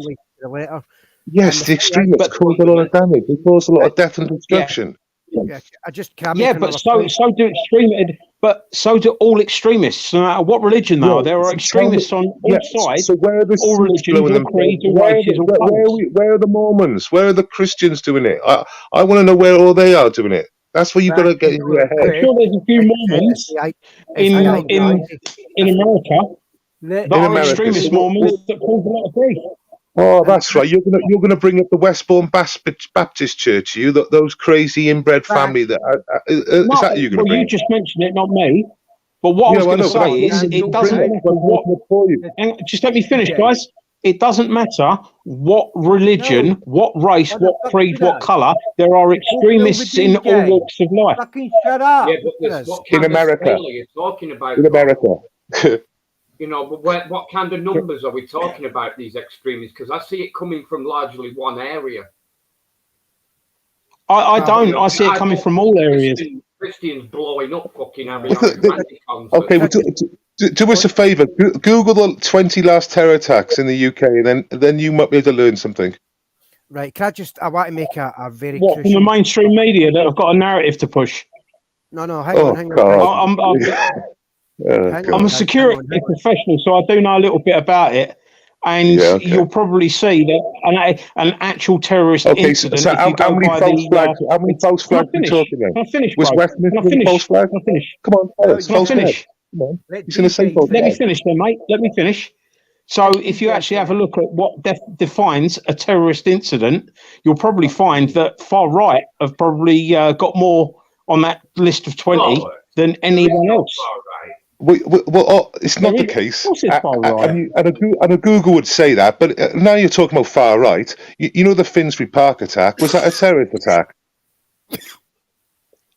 Yes, the extremists cause a lot of damage. They cause a lot of death and destruction.
Yeah, I just can't.
Yeah, but so do extremists. But so do all extremists, no matter what religion they are. There are extremists on all sides.
So where are the
all religions, all creeds, all races,
where are the Mormons? Where are the Christians doing it? I want to know where all they are doing it. That's what you've got to get in your head.
I'm sure there's a few Mormons in America. There are extremist Mormons that cause a lot of grief.
Oh, that's right. You're gonna bring up the Westbourne Baptist Church. Those crazy inbred family that is that you're gonna bring?
You just mentioned it, not me. But what I was going to say is, it doesn't matter what. Just let me finish, guys. It doesn't matter what religion, what race, what creed, what colour. There are extremists in all walks of life.
Fucking shut up.
Yeah, but this, what
In
kind
America.
of scale are you talking about?
In America.
You know, but what kind of numbers are we talking about, these extremists? Because I see it coming from largely one area.
I don't. I see it coming from all areas.
Christians blowing up fucking
Okay, well, do us a favour. Google the 20 last terror attacks in the UK, and then you might be able to learn something.
Right, I want to make a very
What, from the mainstream media that have got a narrative to push?
No, hang on.
I'm a security professional, so I do know a little bit about it. And you'll probably see that an actual terrorist incident.
So how many false flags are we talking about?
Can I finish,
Was Westminster a false flag?
Can I finish?
Come on,
Can I finish?
Come on. He's going to say false
Let me
flag.
finish then, mate. Let me finish. So if you actually have a look at what defines a terrorist incident, you'll probably find that far right have probably got more on that list of 20 than anyone else.
Well, it's not the case. And a Google would say that, but now you're talking about far right. You know the Finsbury Park attack? Was that a terrorist attack?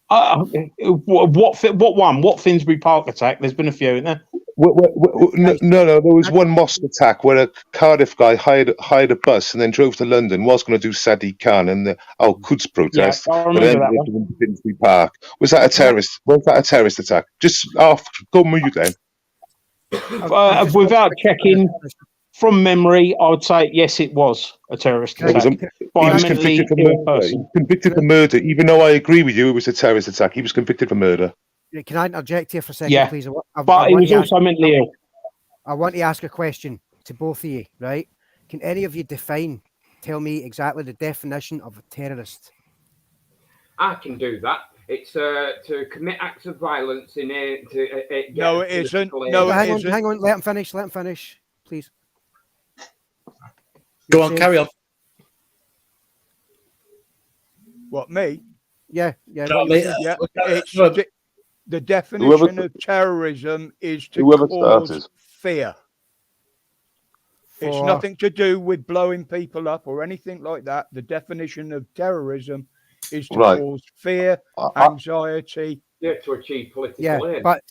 What one? What Finsbury Park attack? There's been a few, isn't there?
No. There was one mosque attack where a Cardiff guy hired a bus and then drove to London. Was going to do Sadiq Khan and the Al Quds protest,
I
but
remember
ended
that
up
one.
doing Finsbury Park. Was that a terrorist? Was that a terrorist attack? Just go mute then.
Without checking from memory, I would say yes, it was a terrorist attack.
He was convicted for murder. He was convicted for murder. Even though I agree with you, it was a terrorist attack. He was convicted for murder.
Can I interject here for a second, please?
But he was also mentally ill.
I want to ask a question to both of you, right? Can any of you tell me exactly the definition of a terrorist?
I can do that. It's to commit acts of violence in a to
No, it isn't.
No, hang on. Let him finish, please.
Go on, carry on.
What, me?
Yeah.
It's the definition of terrorism is to cause fear. It's nothing to do with blowing people up or anything like that. The definition of terrorism is to cause fear, anxiety.
Yeah, to achieve political aim.
But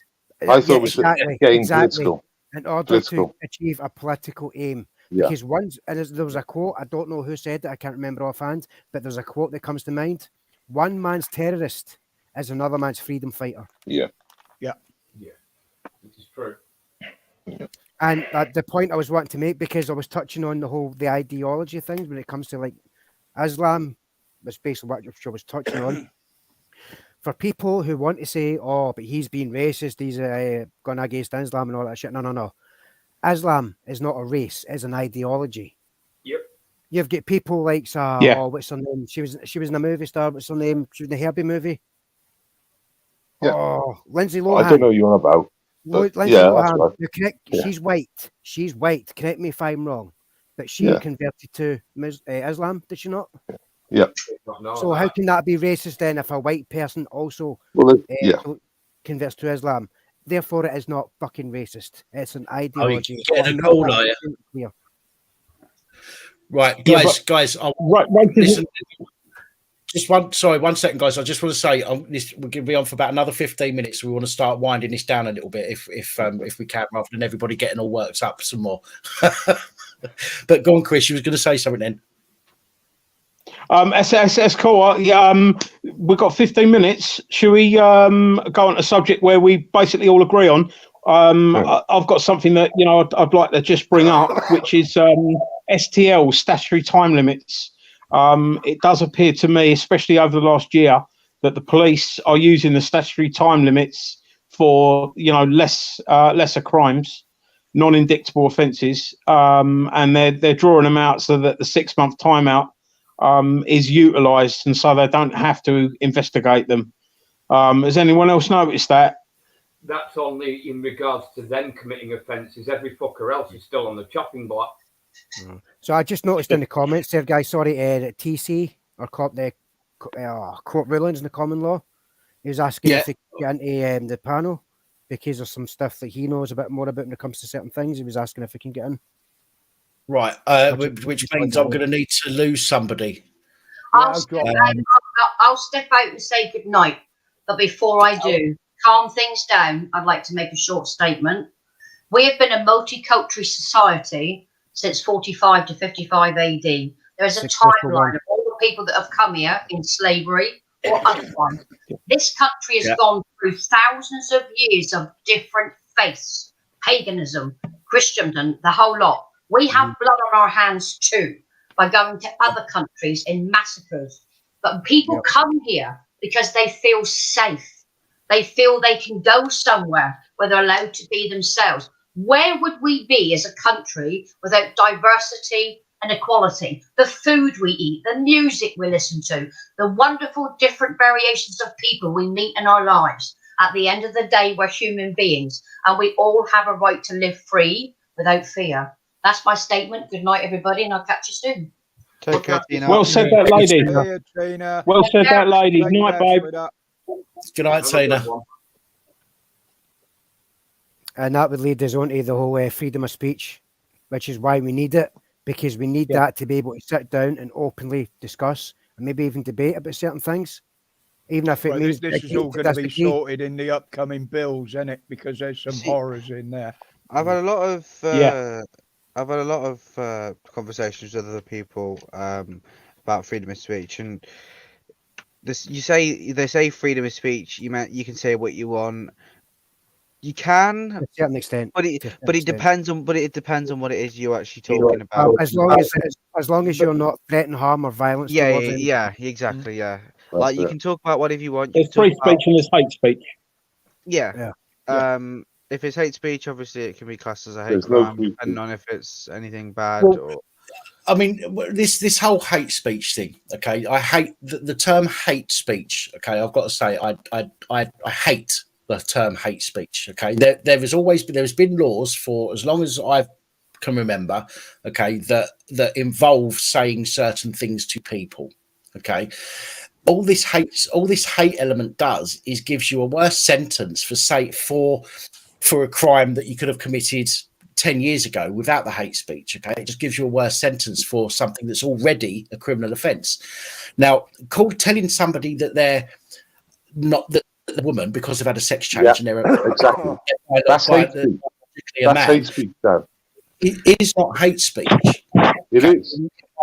I thought it was political.
In order to achieve a political aim. Because there was a quote, I don't know who said it, I can't remember offhand, but there's a quote that comes to mind. One man's terrorist is another man's freedom fighter.
Yeah. This is true.
And the point I was wanting to make, because I was touching on the ideology things when it comes to like Islam, that's basically what I was touching on. For people who want to say, oh, but he's being racist, he's gone against Islam and all that shit. No. Islam is not a race, it's an ideology.
Yep.
You've got people like, what's her name? She was in a movie star. What's her name? She was in the Herbie movie.
Yeah.
Oh, Lindsay Lohan.
I don't know what you're on about.
Lindsay Lohan. You're correct. She's white. She's white. Correct me if I'm wrong. But she converted to Islam, did she not?
Yeah.
So how can that be racist then if a white person also converts to Islam? Therefore, it is not fucking racist. It's an ideology.
Right, guys. Listen, just one second, guys. I just want to say we're going to be on for about another 15 minutes. So we want to start winding this down a little bit, if we can, rather than everybody getting all worked up some more. But go on, Chris. You was going to say something then.
That's cool. We've got 15 minutes. Should we go on a subject where we basically all agree on? I've got something that I'd like to just bring up, which is STL, statutory time limits. It does appear to me, especially over the last year, that the police are using the statutory time limits for lesser crimes, non-indictable offences, and they're drawing them out so that the 6-month timeout is utilised, and so they don't have to investigate them. Has anyone else noticed that?
That's only in regards to them committing offences. Every fucker else is still on the chopping block.
So I just noticed in the comments there, guys, sorry, that TC or court rulings in the common law, he was asking if he could get into the panel because there's some stuff that he knows a bit more about when it comes to certain things. He was asking if he can get in.
Right, which means I'm going to need to lose somebody.
I'll step out and say goodnight. But before I do, calm things down, I'd like to make a short statement. We have been a multicultural society since 45 to 55 AD. There's a timeline of all the people that have come here in slavery or otherwise. This country has gone through thousands of years of different faiths, paganism, Christendom, the whole lot. We have blood on our hands too by going to other countries in massacres. But people come here because they feel safe. They feel they can go somewhere where they're allowed to be themselves. Where would we be as a country without diversity and equality? The food we eat, the music we listen to, the wonderful different variations of people we meet in our lives. At the end of the day, we're human beings and we all have a right to live free without fear. That's my statement. Good night, everybody, and I'll catch you soon.
Take care, Tina.
Well said, that lady. Well said, that lady. Good night, babe.
Good night, Tina.
And that would lead us on to the whole freedom of speech, which is why we need it, because we need that to be able to sit down and openly discuss and maybe even debate about certain things. Even if it means
this is all going to be sorted in the upcoming bills, isn't it? Because there's some horrors in there.
I've had a lot of conversations with other people about freedom of speech, and they say freedom of speech. You can say what you want. You can,
to a certain extent,
but it depends on what it is you're actually talking about.
As long as you're not threatening harm or violence.
Yeah, exactly. Yeah, like you can talk about whatever you want.
There's free speech and there's hate speech.
Yeah. If it's hate speech, obviously it can be classed as a hate crime, depending on if it's anything bad or.
I mean, this whole hate speech thing. Okay, I hate the term hate speech. Okay, I've got to say, I hate the term hate speech. Okay, there's been laws for as long as I can remember. Okay, that involve saying certain things to people. Okay, all this hate element does is gives you a worse sentence for a crime that you could have committed 10 years ago without the hate speech. Okay, it just gives you a worse sentence for something that's already a criminal offence. Now, telling somebody that they're not the woman because they've had a sex change and they're
exactly that's hate speech. That's hate speech, though.
It is not hate speech.
It is.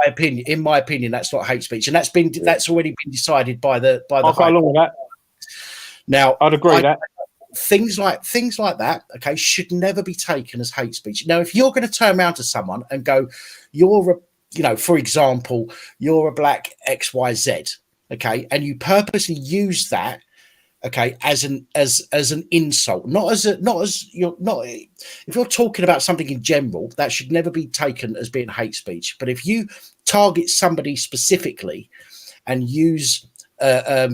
In my opinion, that's not hate speech, and that's already been decided by the.
I'll go along with that.
Now,
I'd agree that
things like that, okay, should never be taken as hate speech. Now, if you're going to turn around to someone and go, for example, you're a black XYZ, okay, and you purposely use that, okay, as an insult, if you're talking about something in general, that should never be taken as being hate speech. But if you target somebody specifically and use a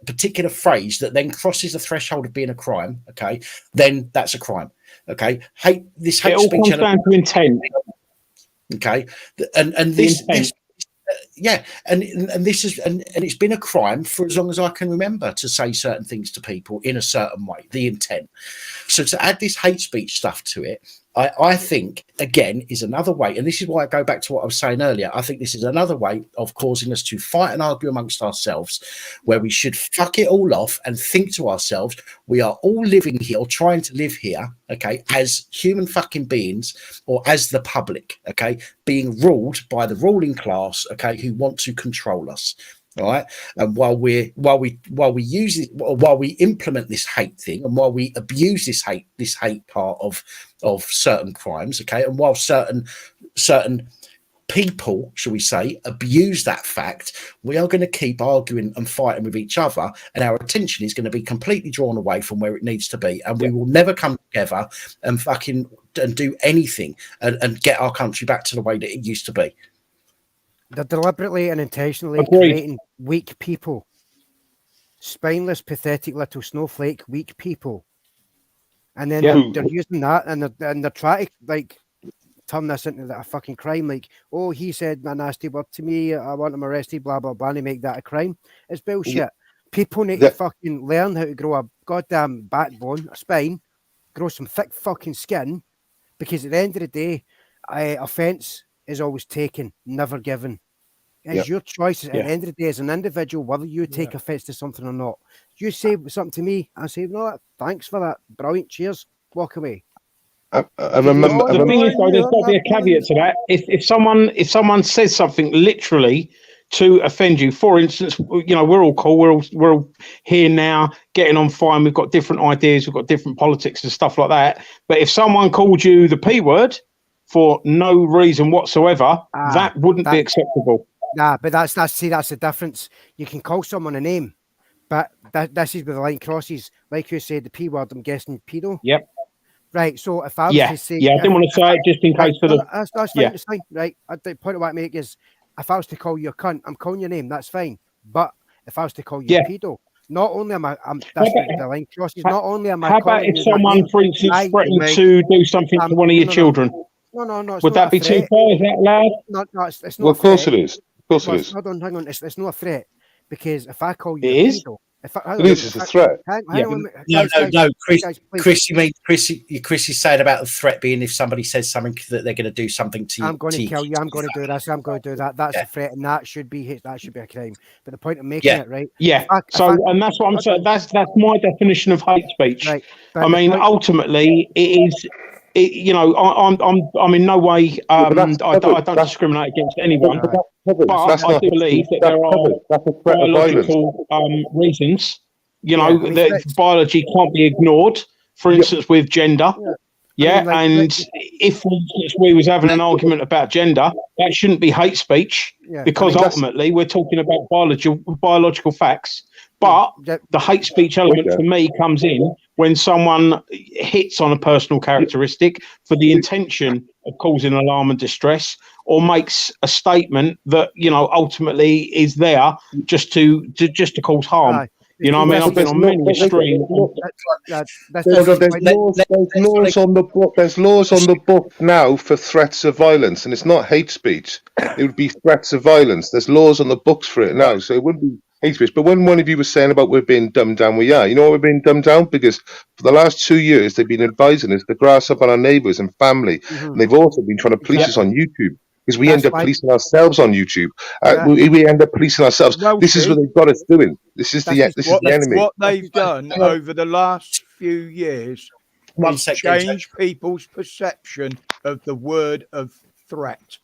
particular phrase that then crosses the threshold of being a crime, okay, then that's a crime. Okay, hate speech.
It all comes down to intent.
Okay, and this and this is and it's been a crime for as long as I can remember to say certain things to people in a certain way. The intent. So to add this hate speech stuff to it, I think again is another way, and this is why I go back to what I was saying earlier. I think this is another way of causing us to fight and argue amongst ourselves, where we should fuck it all off and think to ourselves, we are all living here or trying to live here, okay, as human fucking beings or as the public, okay, being ruled by the ruling class, okay, who want to control us. All right, and while we implement this hate thing, and while we abuse this hate part of certain crimes, okay, and while certain people, shall we say, abuse that fact, we are going to keep arguing and fighting with each other, and our attention is going to be completely drawn away from where it needs to be, and we will never come together and do anything and get our country back to the way that it used to be.
They're deliberately and intentionally creating weak people. Spineless, pathetic little snowflake, weak people. And then they're using that and they're trying to turn this into a fucking crime. Like, oh, he said a nasty word to me, I want him arrested, blah, blah, blah, and make that a crime. It's bullshit. People need to fucking learn how to grow a goddamn backbone, a spine, grow some thick fucking skin, because at the end of the day, offence is always taken, never given. It's your choice at the end of the day as an individual whether you take offence to something or not. You say something to me, I say, no, thanks for that. Brilliant, cheers. Walk away.
The thing is, though, there's got to be a caveat to that. If someone says something literally to offend you, for instance, you know, we're all cool, we're all here now, getting on fine. We've got different ideas, we've got different politics and stuff like that. But if someone called you the P word for no reason whatsoever, that wouldn't be acceptable.
Nah, but that's the difference. You can call someone a name, but this is where the line crosses. Like you said, the P word, I'm guessing pedo.
Yep.
Right, so if I was to say...
I didn't want to say it just in case for the...
That's fine, it's fine. Right, the point I want to make is, if I was to call you a cunt, I'm calling your name, that's fine. But if I was to call you a pedo, not only am I... that's the line crosses, not only am I
How
calling
about if
you
someone,
name,
for instance, threatened to do something to one of your children?
No,
would that be too far? Is that allowed?
No, it's not
Well, of course it is. Of course it is.
Hold on, hang on. It's not a threat, because if I call you
it
a
is.
pedo,
It is. It's a threat.
No, Chris. You mean Chris is saying about the threat being if somebody says something that they're going to do something to you.
I'm going to kill you. I'm going to do this. I'm going to do that. That's a threat, and that should be a crime. But the point of making it, right?
Yeah. And that's what I'm saying. That's my definition of hate speech.
Right.
I mean, ultimately, it is. You know, I'm in no way. I don't discriminate against anyone, but I do believe that there are biological reasons. You know, that biology can't be ignored. For instance, with gender. And if, for instance, we was having an argument about gender, that shouldn't be hate speech, because ultimately we're talking about biological facts. But the hate speech element for me comes in when someone hits on a personal characteristic for the intention of causing alarm and distress, or makes a statement that, you know, ultimately is there just to cause harm. You know, I mean, I've been on many extremes.
There's laws on the book. There's laws on the book now for threats of violence, and it's not hate speech. It would be threats of violence. There's laws on the books for it now, so it wouldn't be hate speech. But when one of you was saying about we're being dumbed down, we are. You know why we're being dumbed down? Because for the last 2 years, they've been advising us to grass up on our neighbours and family, and they've also been trying to police us on YouTube. Because we end up policing ourselves on YouTube. We end up policing ourselves. This is what they've got us doing. This is the enemy.
What they've done over the last few years is change people's perception of the word of threat.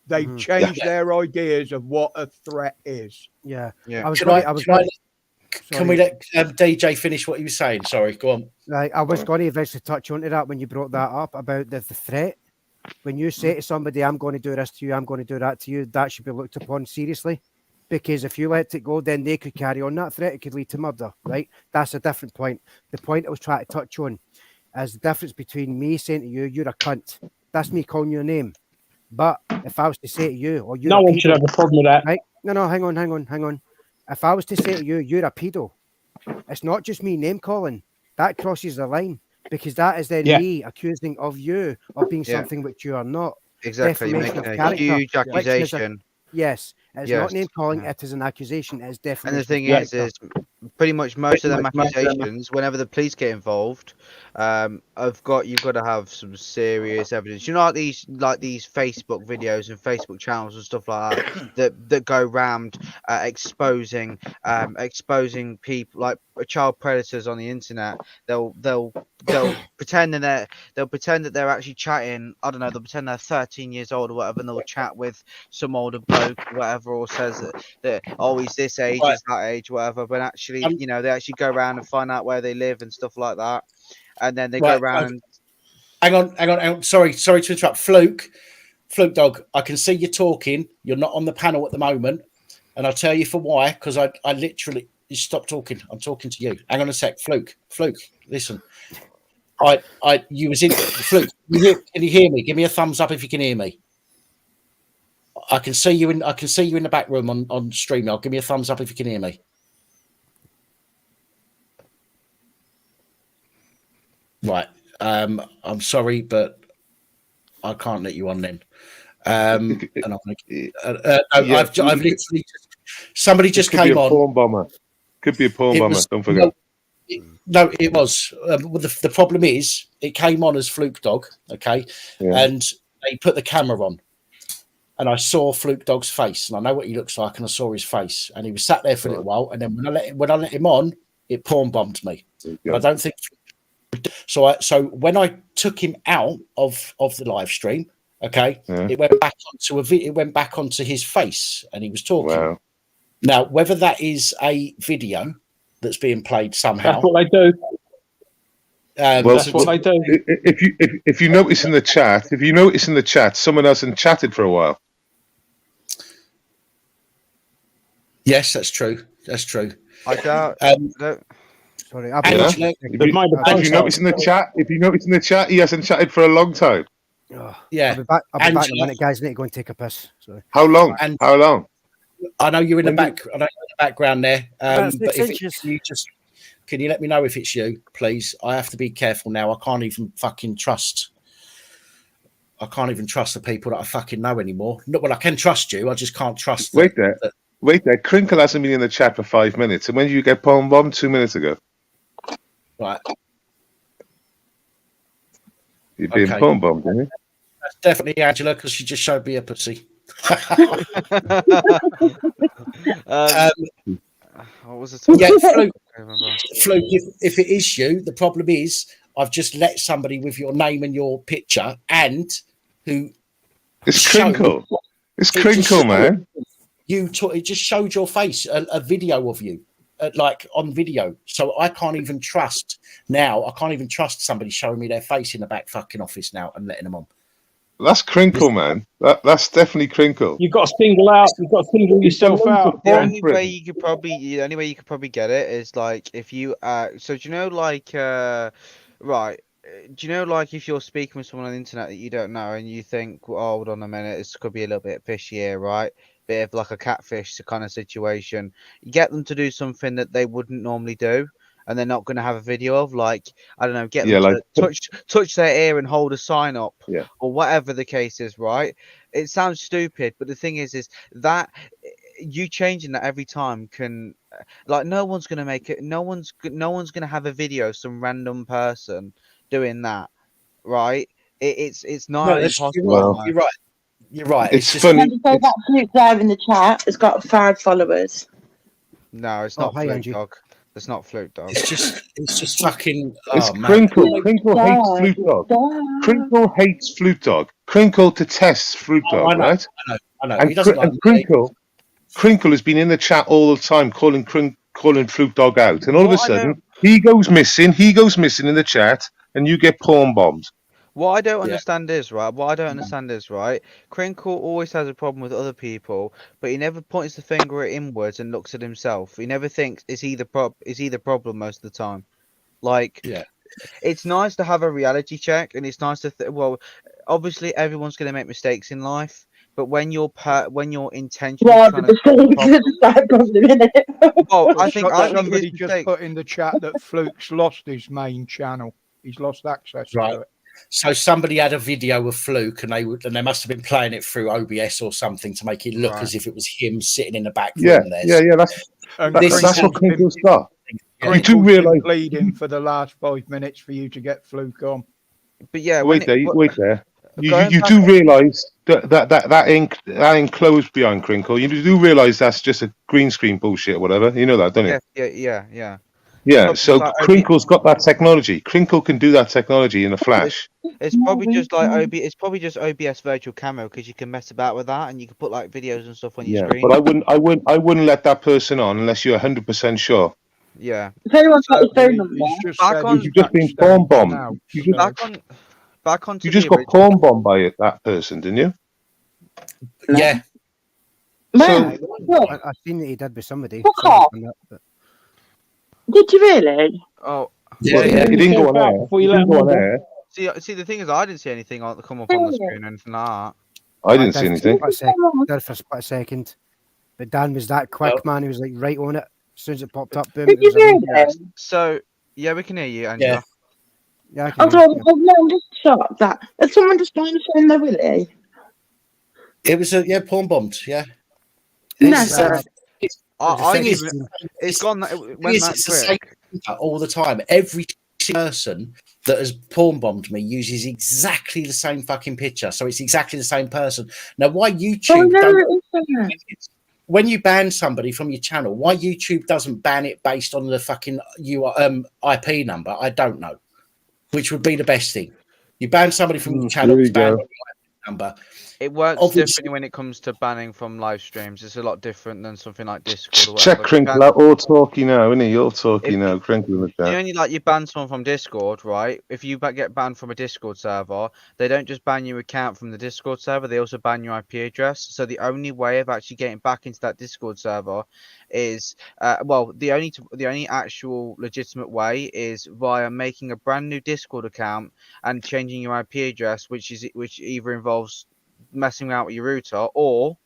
They've changed their ideas of what a threat is.
Yeah.
Can we let DJ finish what he was saying? Sorry, go on.
Right, I was going to eventually touch on to that when you brought that up about the threat. When you say to somebody, I'm going to do this to you, I'm going to do that to you, that should be looked upon seriously. Because if you let it go, then they could carry on that threat. It could lead to murder, right? That's a different point. The point I was trying to touch on is the difference between me saying to you, you're a cunt. That's me calling your name. But if I was to say to you, or you're
no one should have a problem with that.
Right? No, hang on. If I was to say to you, you're a pedo, it's not just me name calling. That crosses the line. Because that is then me accusing of you of being something which you are not.
Exactly, you're making a huge accusation.
Yes, it's not name calling, it is an accusation. It's definitely.
And the thing is pretty much most of them accusations, whenever the police get involved, you've got to have some serious evidence. You know, like these Facebook videos and Facebook channels and stuff like that go round exposing people like child predators on the internet. They'll pretend that they're actually chatting. I don't know. They'll pretend they're 13 years old or whatever, and they'll chat with some older bloke or whatever, or says that he's this age, he's that age, whatever. But actually, you know, they actually go around and find out where they live and stuff like that, and then they go around and.
Hang on. Sorry to interrupt. Fluke Dog. I can see you talking. You're not on the panel at the moment, and I'll tell you for why. Because I literally stop talking. I'm talking to you. Hang on a sec, Fluke. Listen. You was in Fluke. Can you hear me? Give me a thumbs up if you can hear me. I can see you in the back room on StreamYard. Give me a thumbs up if you can hear me. Right. I'm sorry, but I can't let you on then. And I'm I've literally somebody just came on.
Porn bomber. Could be a porn bomber. Don't forget.
No, it was. Well, the problem is, it came on as Fluke Dog, okay, and they put the camera on, and I saw Fluke Dog's face, and I know what he looks like, and I saw his face, and he was sat there for a little while, and then when I let him on, it porn bombed me. But I don't think so. So when I took him out of the live stream, okay, it went back onto it went back onto his face, and he was talking.
Wow.
Now, whether that is a video that's being played somehow.
That's what they do.
That's what they do. If you notice in the chat, someone hasn't chatted for a while.
Yes, that's true. That's true.
I doubt.
Sorry,
if you notice in the chat, he hasn't chatted for a long time.
Yeah,
I'll be back in a minute, guys. I need to go and take a piss. Sorry.
How long? How long?
I know you're in the background there. But can you let me know if it's you, please? I have to be careful now. I can't even trust the people that I fucking know anymore. Well, I can trust you. I just can't trust.
Wait there. Crinkle hasn't been in the chat for 5 minutes. And when did you get porn bombed? 2 minutes ago.
Right.
You've been porn bombed, didn't you?
That's definitely Angela, because she just showed me a pussy.
What was it?
Yeah, Fluke, if it is you, the problem is I've just let somebody with your name and your picture and who
it's Crinkle. It's Crinkle, man.
It just showed your face, a video of you, like on video. So I can't even trust now. I can't even trust somebody showing me their face in the back fucking office now and letting them on.
That's Crinkle, man. That's definitely Crinkle.
You've got to single out. You've got to single yourself out.
The only way you could probably get it is like if you so do you know like right, do you know like if you're speaking with someone on the internet that you don't know and you think, well, hold on a minute, this could be a little bit fishy here, right? Bit of like a catfish kind of situation. You get them to do something that they wouldn't normally do, and they're not going to have a video of, like, I don't know, get them to touch their ear and hold a sign up, or whatever the case is, right? It sounds stupid, but the thing is that you changing that every time can, like, no one's going to make it. No one's going to have a video of some random person doing that, right? It's not impossible.
You're right. You're right.
It's funny.
So that Fluke there in the chat has got 5 followers.
No, it's not Fluke Dog. It's not Fluke Dog.
It's just fucking.
It's Crinkle. Crinkle hates Flute Dog. Crinkle hates Flute Dog. Crinkle detests Flute Dog, right?
I know.
And Crinkle has been in the chat all the time calling Flute Dog out, and all of a sudden he goes missing. He goes missing in the chat, and you get porn bombed.
What I don't understand is, right, Crinkle always has a problem with other people, but he never points the finger at inwards and looks at himself. He never thinks, is he the problem most of the time? Like, it's nice to have a reality check, and it's nice to, well, obviously everyone's going to make mistakes in life, but when you're intentionally trying
I think somebody just put in the chat that Fluke's lost his main channel. He's lost access to it.
So somebody had a video of Fluke, and they must have been playing it through OBS or something to make it look as if it was him sitting in the back room there.
Yeah. That's what Crinkle's got.
You do realise bleeding for the last 5 minutes for you to get Fluke on.
But yeah,
wait there. You do realise that enclosed behind Crinkle. You do realise that's just a green screen bullshit or whatever. You know that, don't you?
Yeah.
Yeah, so Crinkle's got that technology. Crinkle can do that technology in a flash.
It's probably just like it's probably just OBS virtual camera, because you can mess about with that and you can put like videos and stuff on your screen.
But I wouldn't let that person on unless you're 100% sure.
Yeah.
If anyone's got his phone number,
you've just been porn bombed. You just got porn bombed by that person, didn't you?
Yeah.
So, I've seen that he did with somebody.
Did you really?
Oh,
yeah. He didn't go on air.
See, the thing is, I didn't see anything come up on the screen or anything like that.
I didn't see anything.
For a split second. But Dan was that quick, man. He was like right on it. As soon as it popped up, boom.
Did you hear it?
So, yeah, we can hear you, Angela.
Yeah,
I'm just shocked that has someone just found a phone there, Willie?
It was porn bombed. Yeah.
No,
It's the
I
thing
even.
is-
It's gone. It
thing
went
is,
that
it's the same
quick.
all the time. Every person that has porn bombed me uses exactly the same fucking picture, so it's exactly the sime person. Now, why YouTube when you ban somebody from your channel, why YouTube doesn't ban it based on the fucking IP number? I don't know. Which would be the best thing? You ban somebody from your channel, it's banned on the IP number.
It works
Obviously-
differently when it comes to banning from live streams. It's a lot different than something like Discord or
Check
whatever.
Crinkle out, all talky now, isn't he? All talky now, Crinkle in the
You
chat.
only like you ban someone from Discord, right? If you get banned from a Discord server, they don't just ban your account from the Discord server; they also ban your IP address. So the only way of actually getting back into that Discord server is, the only actual legitimate way is via making a brand new Discord account and changing your IP address, which either involves messing around with your router or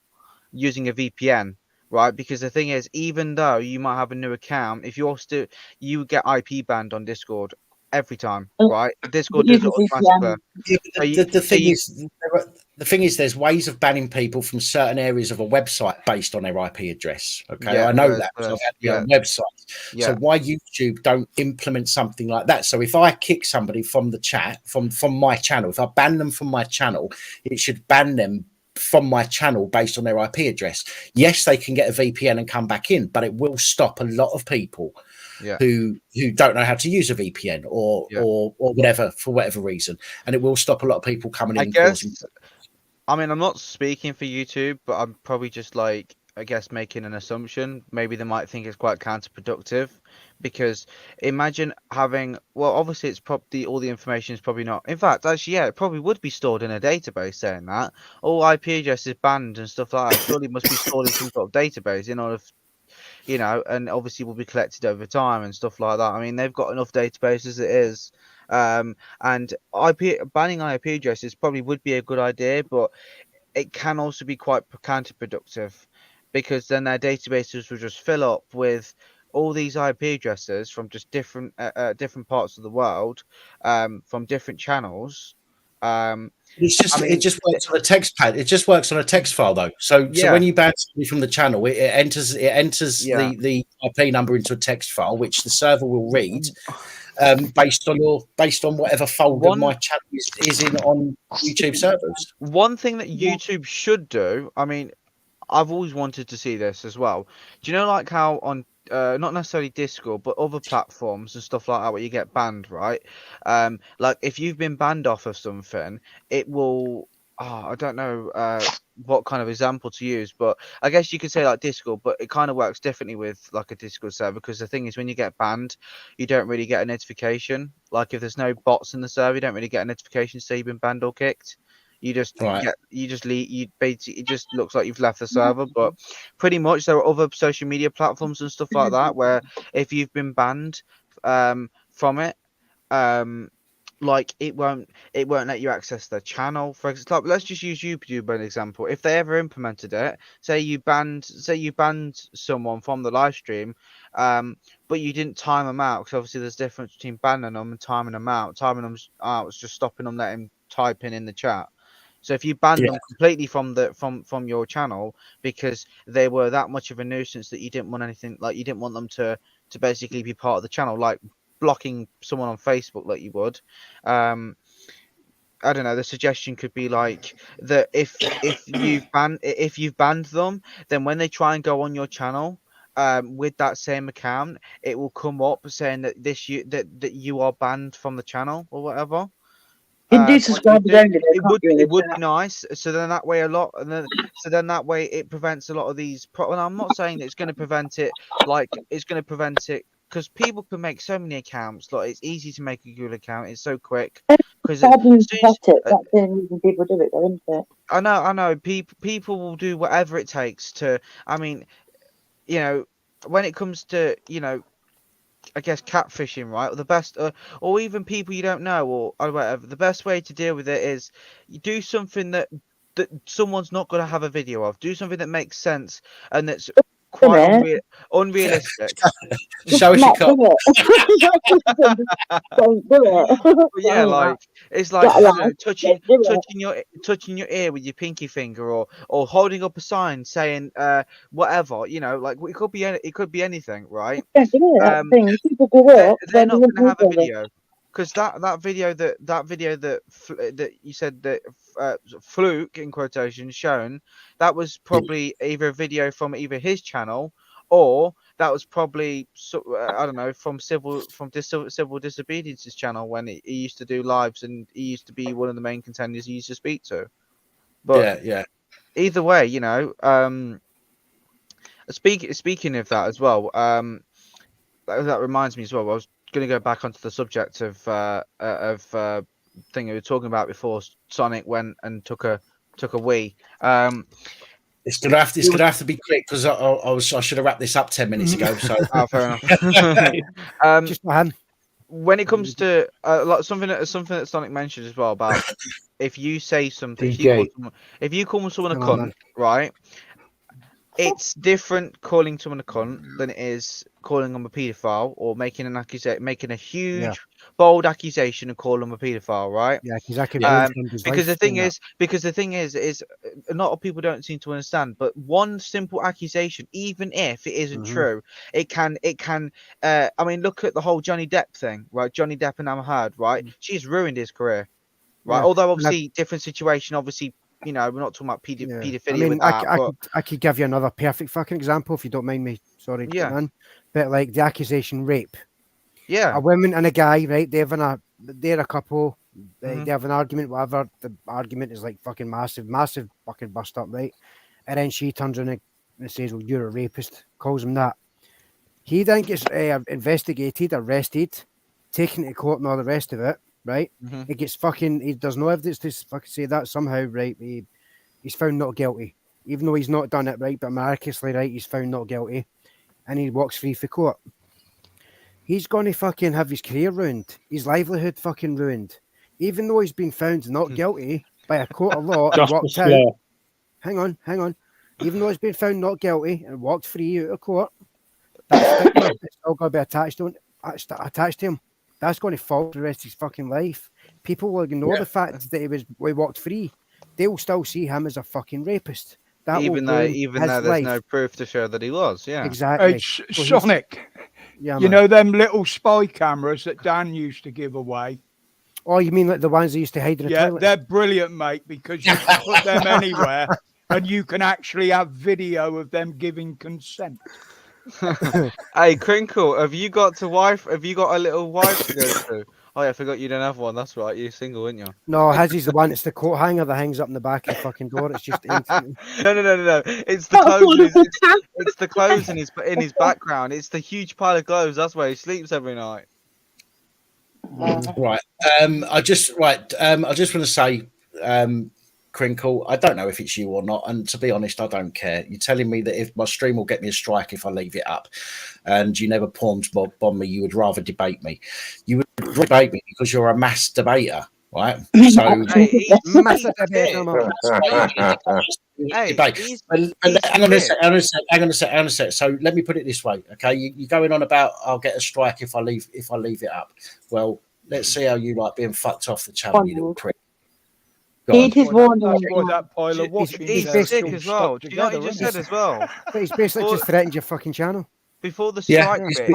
using a VPN. Right, because the thing is, even though you might have a new account, if you're still, you get IP banned on Discord every time, right? Discord does it automatically.
The thing is, there's ways of banning people from certain areas of a website based on their IP address. Okay,
Yeah,
I know that. So I've had to be on websites.
Yeah.
So why YouTube don't implement something like that? So if I kick somebody from the chat, from my channel, if I ban them from my channel, it should ban them from my channel based on their IP address. Yes, they can get a VPN and come back in, but it will stop a lot of people who don't know how to use a VPN or whatever, for whatever reason, and it will stop a lot of people coming in.
I mean, I'm not speaking for YouTube, but I'm probably just making an assumption. Maybe they might think it's quite counterproductive, because imagine having, obviously it's probably all the information is probably not. In fact, actually, it probably would be stored in a database saying that all IP addresses banned and stuff like that. Surely must be stored in some sort of database in order, and obviously will be collected over time and stuff like that. I mean, they've got enough databases as it is. And banning IP addresses probably would be a good idea, but it can also be quite counterproductive, because then their databases will just fill up with all these IP addresses from just different parts of the world, from different channels.
It just works on a text pad. It just works on a text file though. So when you ban somebody from the channel, it enters the IP number into a text file, which the server will read, based on whatever folder my channel is in on YouTube servers.
One thing that YouTube should do, I mean, I've always wanted to see this as well. Do you know, like how on not necessarily Discord, but other platforms and stuff like that, where you get banned, right? Like if you've been banned off of something, it will. I don't know what kind of example to use, but I guess you could say like Discord, but it kind of works differently with like a Discord server, because the thing is, when you get banned, you don't really get a notification. Like if there's no bots in the server, you don't really get a notification to say you've been banned or kicked. You just leave. It just looks like you've left the server. But pretty much there are other social media platforms and stuff like that where if you've been banned from it, like it won't let you access their channel. For example, let's just use YouTube as an example. If they ever implemented it, say you banned someone from the live stream, but you didn't time them out, because obviously there's a difference between banning them and timing them out. Timing them out is just stopping them letting type in the chat. So if you ban them completely from your channel because they were that much of a nuisance that you didn't want anything, like you didn't want them to basically be part of the channel, like blocking someone on Facebook like you would, I don't know, the suggestion could be like that if you've banned them, then when they try and go on your channel with that same account, it will come up saying that that you are banned from the channel or whatever. It would be nice. So then that way it prevents a lot of these. And I'm not saying that it's going to prevent it. Like it's going to prevent it because people can make so many accounts. Like it's easy to make a Google account. It's so quick. Because
that's the only reason people do it, though, isn't it?
I know. People will do whatever it takes to. I mean, when it comes to I guess catfishing, right? Or the best, or even people you don't know, or whatever. The best way to deal with it is you do something that someone's not going to have a video of. Do something that makes sense and that's quite unrealistic.
Show us your cock.
Don't do it.
But yeah, like it's like I don't know, touching your ear with your pinky finger, or holding up a sign saying whatever, you know, like it could be anything, right?
People do it.
They're not going to have a video. Because that video that you said that fluke in quotation shown, that was probably either a video from either his channel, or that was probably I don't know, from civil disobedience's channel when he used to do lives, and he used to be one of the main contenders he used to speak to. But
yeah.
Either way, you know, speaking of that as well, that reminds me as well. I was going to go back onto the subject of thing we were talking about before. Sonic went and took a wee.
It's gonna have to be quick because I should have wrapped this up 10 minutes ago. So
fair enough.
Just my hand.
When it comes to something that Sonic mentioned as well about if you say something, if you call someone a cunt, right? It's different calling someone a cunt than it is calling them a paedophile or making a huge bold accusation and calling them a paedophile, right?
Yeah, exactly.
Because the thing is a lot of people don't seem to understand. But one simple accusation, even if it isn't true, it can. I mean, look at the whole Johnny Depp thing, right? Johnny Depp and Amber Heard, right? She's ruined his career, right?
Yeah.
Although obviously different situation, obviously. You know, we're not talking about paedophilia.
I mean,
with that,
I could give you another perfect fucking example if you don't mind me. Sorry, man. But like the accusation rape.
Yeah.
A woman and a guy, right? They're a couple. They have an argument, whatever. The argument is like fucking massive fucking bust up, right? And then she turns around and says, "Well, you're a rapist." Calls him that. He then gets investigated, arrested, taken to court, and all the rest of it. Right? He gets he does no evidence to fucking say that somehow, right? He's found not guilty, even though he's not done it, right? But miraculously, right, he's found not guilty, and he walks free for court. He's going to fucking have his career ruined, his livelihood fucking ruined, even though he's been found not guilty by a court of law and walked out. Hang on. Even though he's been found not guilty and walked free out of court, that stigma is still going to be attached to him. That's going to fall for the rest of his fucking life. People will ignore the fact that he walked free. They'll still see him as a fucking rapist.
Even though there's no proof to show that he was. Yeah,
exactly.
Sonic.
Yeah,
you know them little spy cameras that Dan used to give away.
Oh, you mean like the ones that used to hide in the toilet?
They're brilliant, mate, because you can put them anywhere, and you can actually have video of them giving consent.
Hey, Crinkle, have you got a little wife to go to? Oh yeah, I forgot you don't have one. That's right, you're single, aren't you?
No, Hazzy's the one. It's the coat hanger that hangs up in the back of the fucking door. It's just
No. It's the clothes. It's the clothes in his background. It's the huge pile of clothes. That's where he sleeps every night.
Right. I just want to say, Crinkle, I don't know if it's you or not, and to be honest, I don't care. You're telling me that if my stream will get me a strike if I leave it up, and you never pawned bomb me, you would rather debate me. You would debate me because you're a mass debater, right? So hang on a sec. So let me put it this way, okay? You're going on about I'll get a strike if I leave it up. Well, let's see how you like being fucked off the channel, you little prick.
He's warning.
He's sick as well. Do you know what he just said as well?
He's basically just threatened your fucking channel.
Before the strike bit,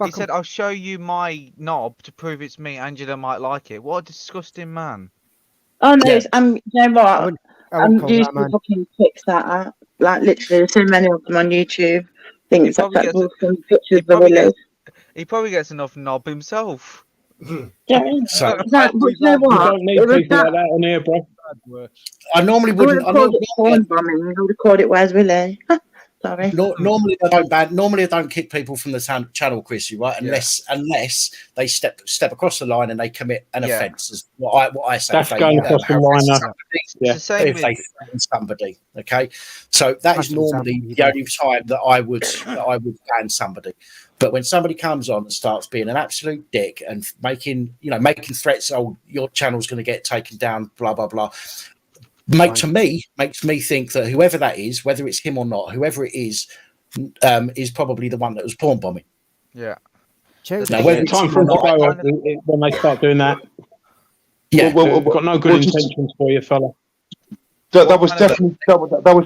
he said, "I'll show you my knob to prove it's me. Angela might like it." What a disgusting man!
Oh no, you know what? I'm used to fucking fix that out. Like literally, there's so many of them on YouTube. Things like that. Some pictures of the willows.
He probably gets enough knob himself.
Yeah,
so,
you know what?
You don't need people like that on here, bro.
I normally wouldn't.
I would have called it Where's Willie? Sorry.
Normally I don't kick people from the channel, Chrissy, right? Unless they step across the line and they commit an offence. Is what I say.
That's going across the line.
If they threaten somebody, okay. So that is normally the only time that I would ban somebody. But when somebody comes on and starts being an absolute dick and making threats, oh, your channel's going to get taken down, blah blah blah, makes me think that whoever that is, whether it's him or not, whoever it is,
is probably the one that was porn bombing.
Yeah.
Now, whether it's
time for them to go when they start doing that.
Yeah,
we've got no good intentions for you, fella.
That was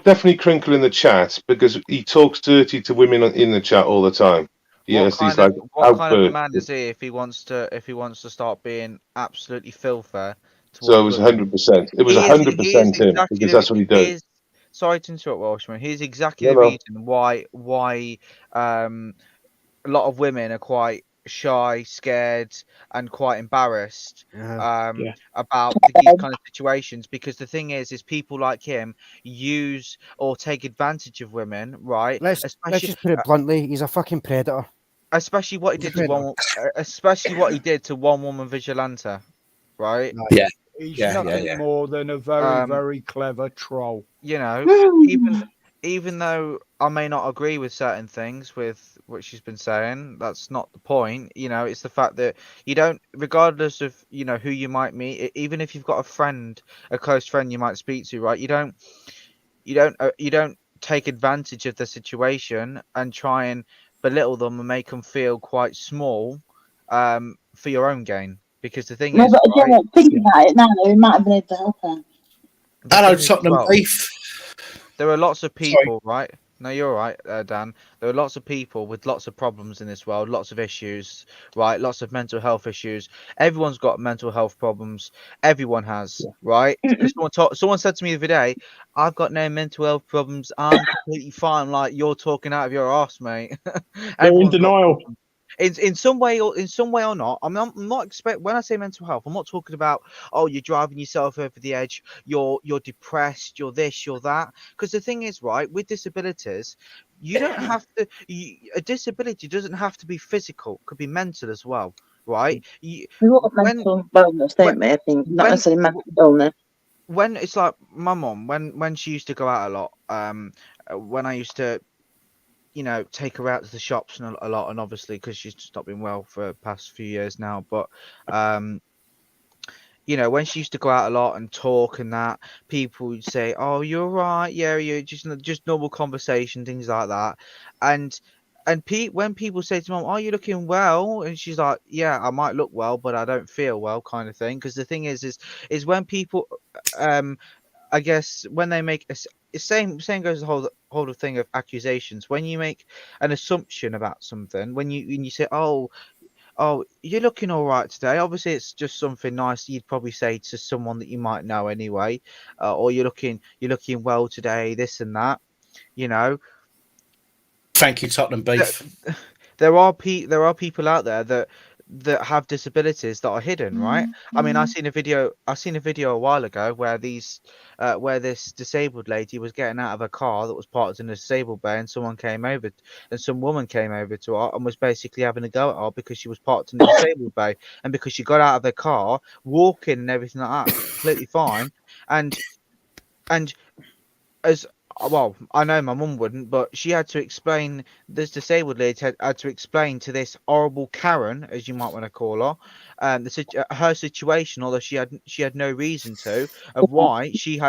definitely Crinkle in the chat, because he talks dirty to women in the chat all the time. Yes, he's like
what kind of man is he if he wants to start being absolutely filthy?
So it was 100%. It was 100% him, because that's what he does.
Sorry to interrupt, Welshman. He's exactly
No,
the
no.
reason why a lot of women are quite shy, scared, and quite embarrassed about these kind of situations, because the thing is people like him use or take advantage of women, right?
Let's just put it bluntly, he's a fucking predator.
Especially what he did to one woman vigilante, right?
He's nothing more than a very, very clever troll.
You know, even though I may not agree with certain things with what she's been saying, that's not the point. You know, it's the fact that you don't, regardless of, you know, who you might meet, even if you've got a close friend you might speak to, right? You don't take advantage of the situation and try and belittle them and make them feel quite small for your own gain. Because the thing is,
but again, think about it now, we might have been able to help her.
Hello, Tottenham Beef.
There are lots of people, right? No, you're right, Dan. There are lots of people with lots of problems in this world, lots of issues, right? Lots of mental health issues. Everyone's got mental health problems. Everyone has, right? Because someone said to me the other day, "I've got no mental health problems. I'm completely fine." Like, you're talking out of your arse, mate.
They're in denial.
In some way or not. I'm not when I say mental health, I'm not talking about, oh, you're driving yourself over the edge, you're depressed, you're this, you're that. Because the thing is, right, with disabilities, you don't have to. A disability doesn't have to be physical; it could be mental as well, right?
We got mental wellness, don't we? I think not necessarily mental illness.
When it's like my mum, when she used to go out a lot, when I used to, you know, take her out to the shops and a lot, and obviously because she's just not been well for the past few years now, but you know, when she used to go out a lot and talk and that, people would say, "Oh, you're right, yeah, you're just normal conversation, things like that," and when people say to Mum, "Oh, you're looking well," and she's like, "Yeah, I might look well, but I don't feel well," kind of thing. Because the thing is when people, I guess when they make same goes the whole thing of accusations. When you make an assumption about something, when you say, "Oh, you're looking all right today," obviously it's just something nice you'd probably say to someone that you might know anyway, or you're looking well today, this and that, you know.
Thank you, Tottenham Beef.
There are people out there that have disabilities that are hidden, right? I mean, I seen a video a while ago where this disabled lady was getting out of a car that was parked in a disabled bay, and some woman came over to her and was basically having a go at her because she was parked in the disabled bay, and because she got out of the car, walking and everything like that, completely fine, and as well, I know my mum wouldn't, but she had to explain, this disabled lady had to explain to this horrible Karen, as you might want to call her, her situation, although she had no reason to, of why she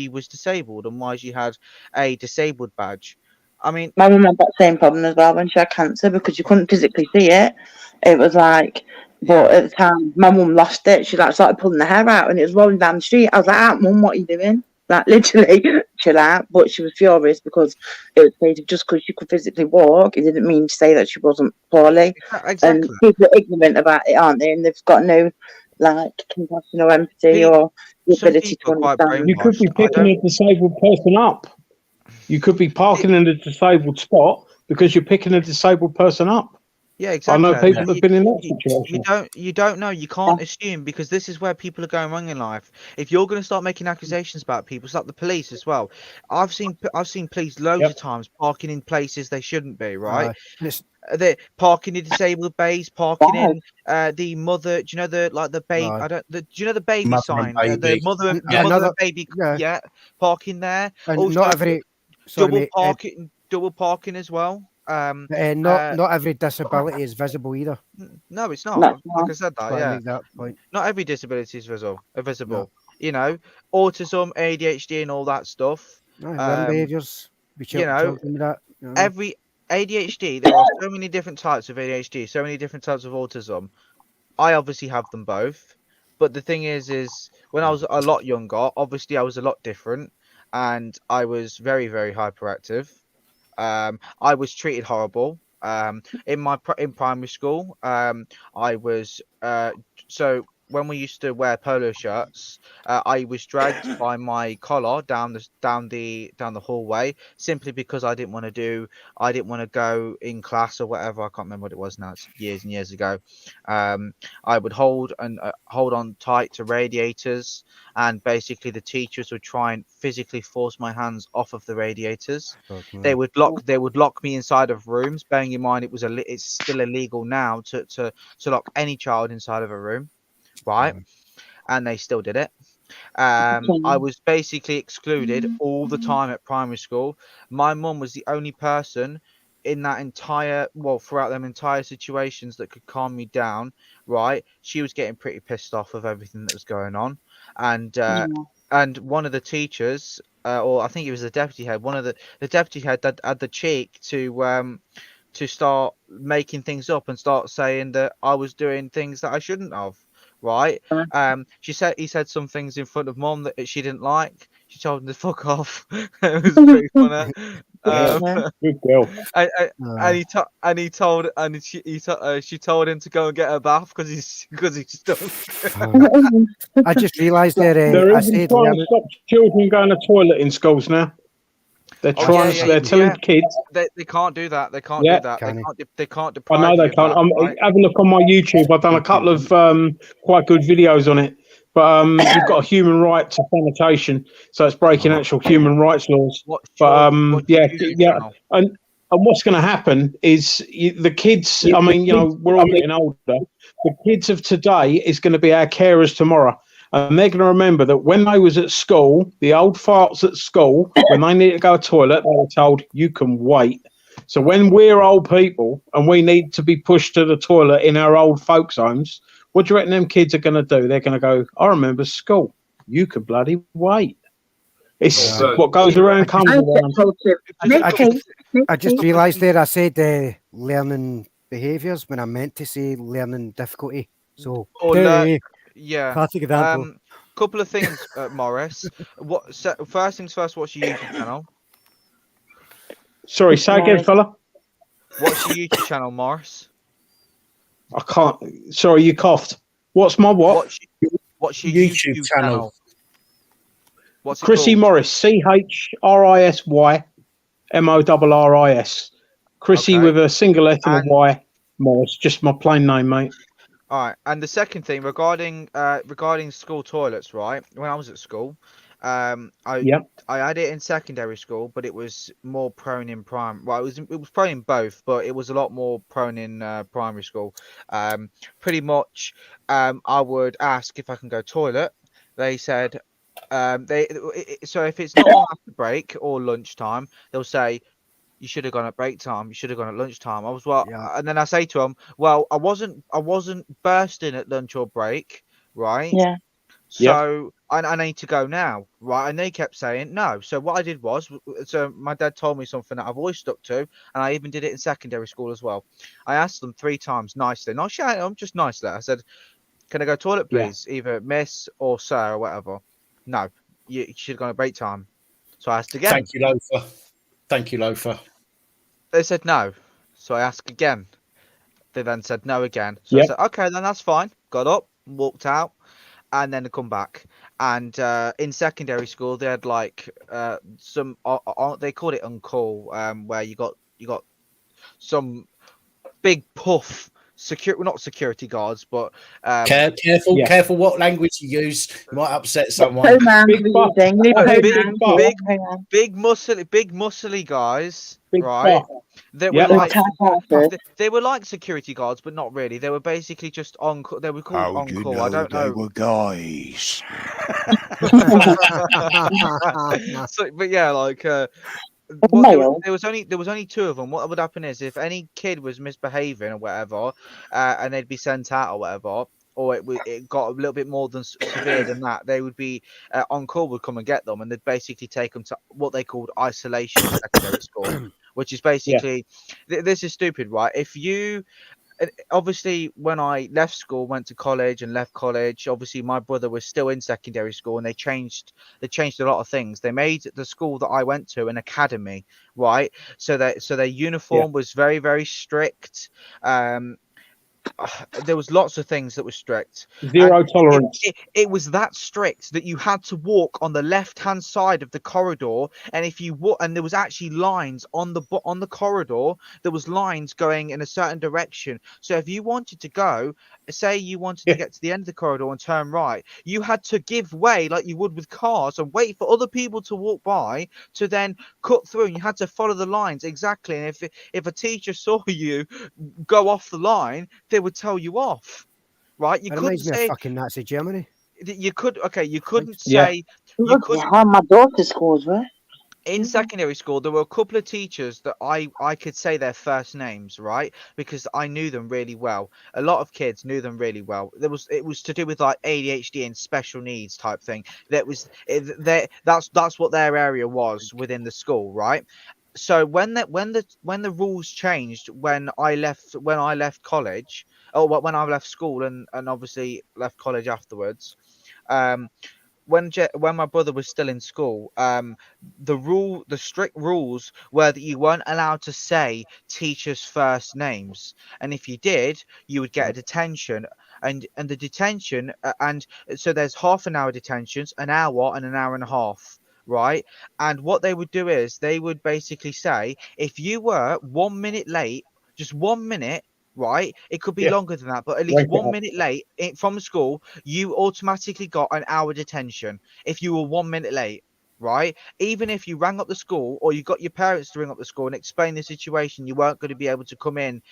was disabled and why she had a disabled badge. I mean,
my mum had that same problem as well when she had cancer, because you couldn't physically see it. It was like, but at the time, my mum lost it. She like started pulling the hair out, and it was rolling down the street. I was like, "Mum, what are you doing?" Like, literally, chill out. But she was furious because it was stated just because she could physically walk, it didn't mean to say that she wasn't poorly.
Exactly.
And people are ignorant about it, aren't they? And they've got no like compassion or empathy or the ability to understand.
You could be picking a disabled person up. You could be parking in a disabled spot because you're picking a disabled person up.
Yeah, exactly.
I know people have been in that situation.
You don't know. You can't assume, because this is where people are going wrong in life. If you're going to start making accusations about people, it's like the police as well. I've seen police loads of times parking in places they shouldn't be. Right? They're parking in disabled bays, parking in the mother. Do you know the baby? Do you know the baby
mother
sign?
Baby.
The mother and baby. Yeah, parking there.
And
also,
not every
double parking as well.
Not every disability is visible either.
No, it's not. Like I said,
Make that point.
not every disability is visible. No. You know, autism, ADHD, and all that stuff.
Learning behaviours.
You know, every ADHD, there are so many different types of ADHD, so many different types of autism. I obviously have them both, but the thing is when I was a lot younger, obviously I was a lot different, and I was very, very hyperactive. I was treated horrible. In primary school, I was so when we used to wear polo shirts, I was dragged by my collar down the hallway simply because I didn't want to go in class or whatever. I can't remember what it was now. It's years and years ago. I would hold on tight to radiators, and basically the teachers would try and physically force my hands off of the radiators. They would lock me inside of rooms. Bearing in mind it's still illegal now to lock any child inside of a room, right? And they still did it. I was basically excluded all the time at primary school. My mum was the only person in that throughout them entire situations that could calm me down, right? She was getting pretty pissed off of everything that was going on, and one of the teachers, or I think it was the deputy head, the deputy head that had the cheek to start making things up and start saying that I was doing things that I shouldn't have. Right. He said some things in front of Mum that she didn't like. She told him to fuck off. It was pretty funny.
Good girl.
She told him to go and get a bath because he's stunk.
I just realised there.
They're
I
even
said
trying to stop children going to toilet in schools now. They're trying. They're telling kids
they can't do that. They can't do that. They can't deprive.
I know they can't. Have a look on my YouTube. I've done a couple of quite good videos on it. But you've got a human right to sanitation, so it's breaking actual human rights laws. And what's going to happen is the kids. I mean, we're all getting older. The kids of today is going to be our carers tomorrow. And they're going to remember that when they was at school, the old farts at school, when they need to go to the toilet, they were told, you can wait. So when we're old people and we need to be pushed to the toilet in our old folks' homes, what do you reckon them kids are going to do? They're going to go, I remember school. You can bloody wait. It's what goes around comes around.
I just realised there I said learning behaviours when I meant to say learning difficulty. So, classic example.
Couple of things, Morris. First things first, what's your YouTube channel?
Sorry, say again, fella.
What's your YouTube channel, Morris?
I can't. Sorry, you coughed. What's my what?
What's your YouTube channel? What's it
Chrissy
called?
Morris. CHRISYMORRIS. Chrissy with a single letter and Y. Morris. Just my plain name, mate.
All right. And the second thing regarding school toilets, right? When I was at school, I had it in secondary school, but it was more prone in primary. Well, it was prone in both, but it was a lot more prone in primary school. Pretty much, I would ask if I can go toilet. They said, so if it's not long after break or lunchtime, they'll say, you should have gone at break time. You should have gone at lunchtime. And then I say to them, well, I wasn't bursting at lunch or break, right?
Yeah.
So I need to go now, right? And they kept saying no. So what I did was, my dad told me something that I've always stuck to, and I even did it in secondary school as well. I asked them 3 times nicely, not shouting, I'm just nicely. I said, can I go toilet, please? Either miss or sir or whatever. No, you should have gone at break time. So I asked again.
Thank you, Loafer.
They said no. So I asked again. They then said no again. So I said, okay, then that's fine. Got up, walked out, and then come back. And in secondary school, they had like some. They called it uncall, where you got some big puff. Not security guards, but
careful what language you use. You might upset someone.
Big muscly guys, right? They were like security guards, but not really. They were basically just on. They were called on call. I don't know.
They were guys.
But yeah, like. There was only 2 of them. What would happen is if any kid was misbehaving or whatever, and they'd be sent out or whatever, or it got a little bit more than severe than that, they would be on call, would come and get them, and they'd basically take them to what they called isolation secondary school, which is basically this is stupid, right? If you obviously, when I left school, went to college and left college, obviously my brother was still in secondary school, and they changed a lot of things. They made the school that I went to an academy, right? So their uniform was very, very strict. There was lots of things that were strict.
Zero tolerance.
It was that strict that you had to walk on the left-hand side of the corridor, and if you and there was actually lines on the corridor. There was lines going in a certain direction. So if you wanted to go, say you wanted to get to the end of the corridor and turn right, you had to give way like you would with cars and wait for other people to walk by to then cut through, and you had to follow the lines exactly. And if a teacher saw you go off the line, they would tell you off, right? You couldn't
reminds me
say
of fucking Nazi Germany.
you couldn't say you couldn't.
How my daughter's schools were.
In secondary school, there were a couple of teachers that I could say their first names, right? Because I knew them really well. A lot of kids knew them really well. It was to do with like ADHD and special needs type thing. That's what their area was within the school, right? So when the rules changed when I left college, or when I left school and obviously left college afterwards, when my brother was still in school, the strict rules were that you weren't allowed to say teachers' first names, and if you did, you would get a detention. And the detention, and so there's half an hour detentions, an hour, and an hour and a half. Right, and what they would do is they would basically say if you were 1 minute late, just 1 minute, right, it could be longer than that, but at least 1 minute late from school, you automatically got an hour detention if you were 1 minute late, right? Even if you rang up the school or you got your parents to ring up the school and explain the situation, you weren't going to be able to come in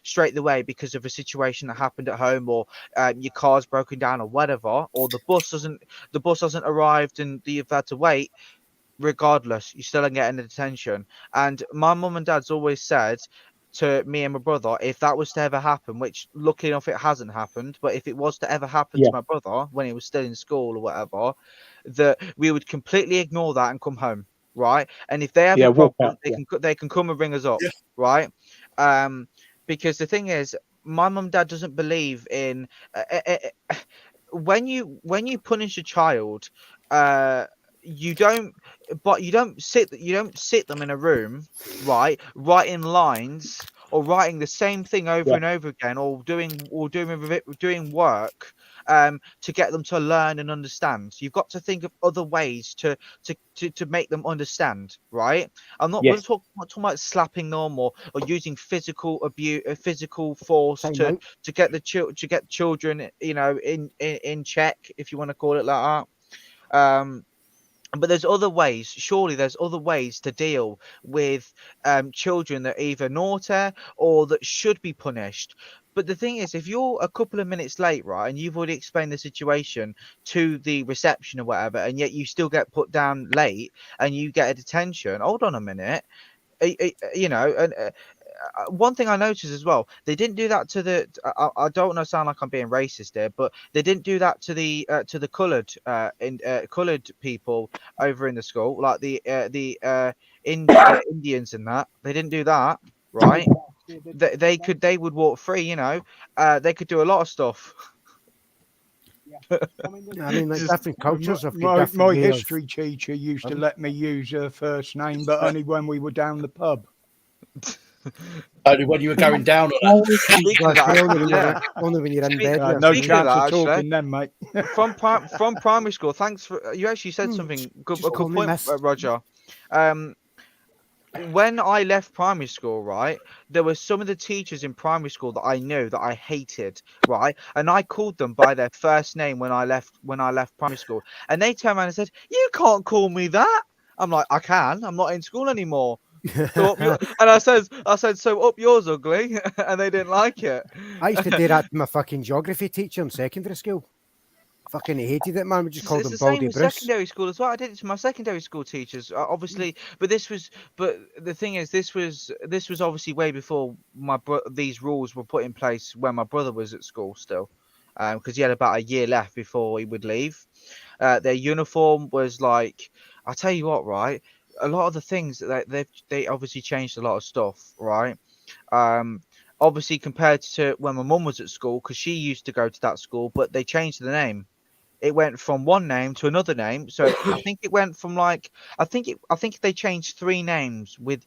straight away because of a situation that happened at home, or your car's broken down or whatever, or the bus hasn't arrived and you've had to wait. Regardless, you still ain't getting the detention. And my mum and dad's always said to me and my brother, if that was to ever happen, which luckily enough it hasn't happened, but if it was to ever happen to my brother when he was still in school or whatever, that we would completely ignore that and come home, right? And if they have a problem, they can come and ring us up, right? Because the thing is, my mum and dad doesn't believe in when you punish a child, you don't sit them in a room, right, writing lines or writing the same thing over and over again, or doing work to get them to learn and understand. You've got to think of other ways to make them understand, right? I'm not talking about slapping them or using physical abuse, physical force to get children, in check, if you want to call it like that. But there's other ways. Surely there's other ways to deal with children that are either naughty or that should be punished. But the thing is, if you're a couple of minutes late, right, and you've already explained the situation to the reception or whatever, and yet you still get put down late and you get a detention, hold on a minute. One thing I noticed as well, they didn't do that to the. I don't want to sound like I'm being racist there, but they didn't do that to the coloured people over in the school, like the Indians and that. They didn't do that, right? They would walk free, they could do a lot of stuff.
I mean, like different cultures have
my history teacher used to let me use her first name, but only when we were down the pub.
Only when you were going down on that.
Only when you're in bed.
No chance of talking then, mate.
From primary school, thanks for you actually said something good. A good point, Roger. When I left primary school, right, there were some of the teachers in primary school that I knew that I hated, right, and I called them by their first name when I left primary school, and they turned around and said, "You can't call me that." I'm like, "I can. I'm not in school anymore." So and I said, "So up yours, ugly," and they didn't like it.
I used to do that to my fucking geography teacher in secondary school. Fucking hated it, man. We just called him Baldy Bruce.
Secondary school as well. I did it to my secondary school teachers, obviously. But the thing is, this was obviously way before these rules were put in place when my brother was at school still, because he had about a year left before he would leave. Their uniform was like, I'll tell you what, right. a lot of the things that they obviously changed a lot of stuff, right? Obviously compared to when my mum was at school, because she used to go to that school, but they changed the name. It went from one name to another name. So I think it went from like I think they changed three names within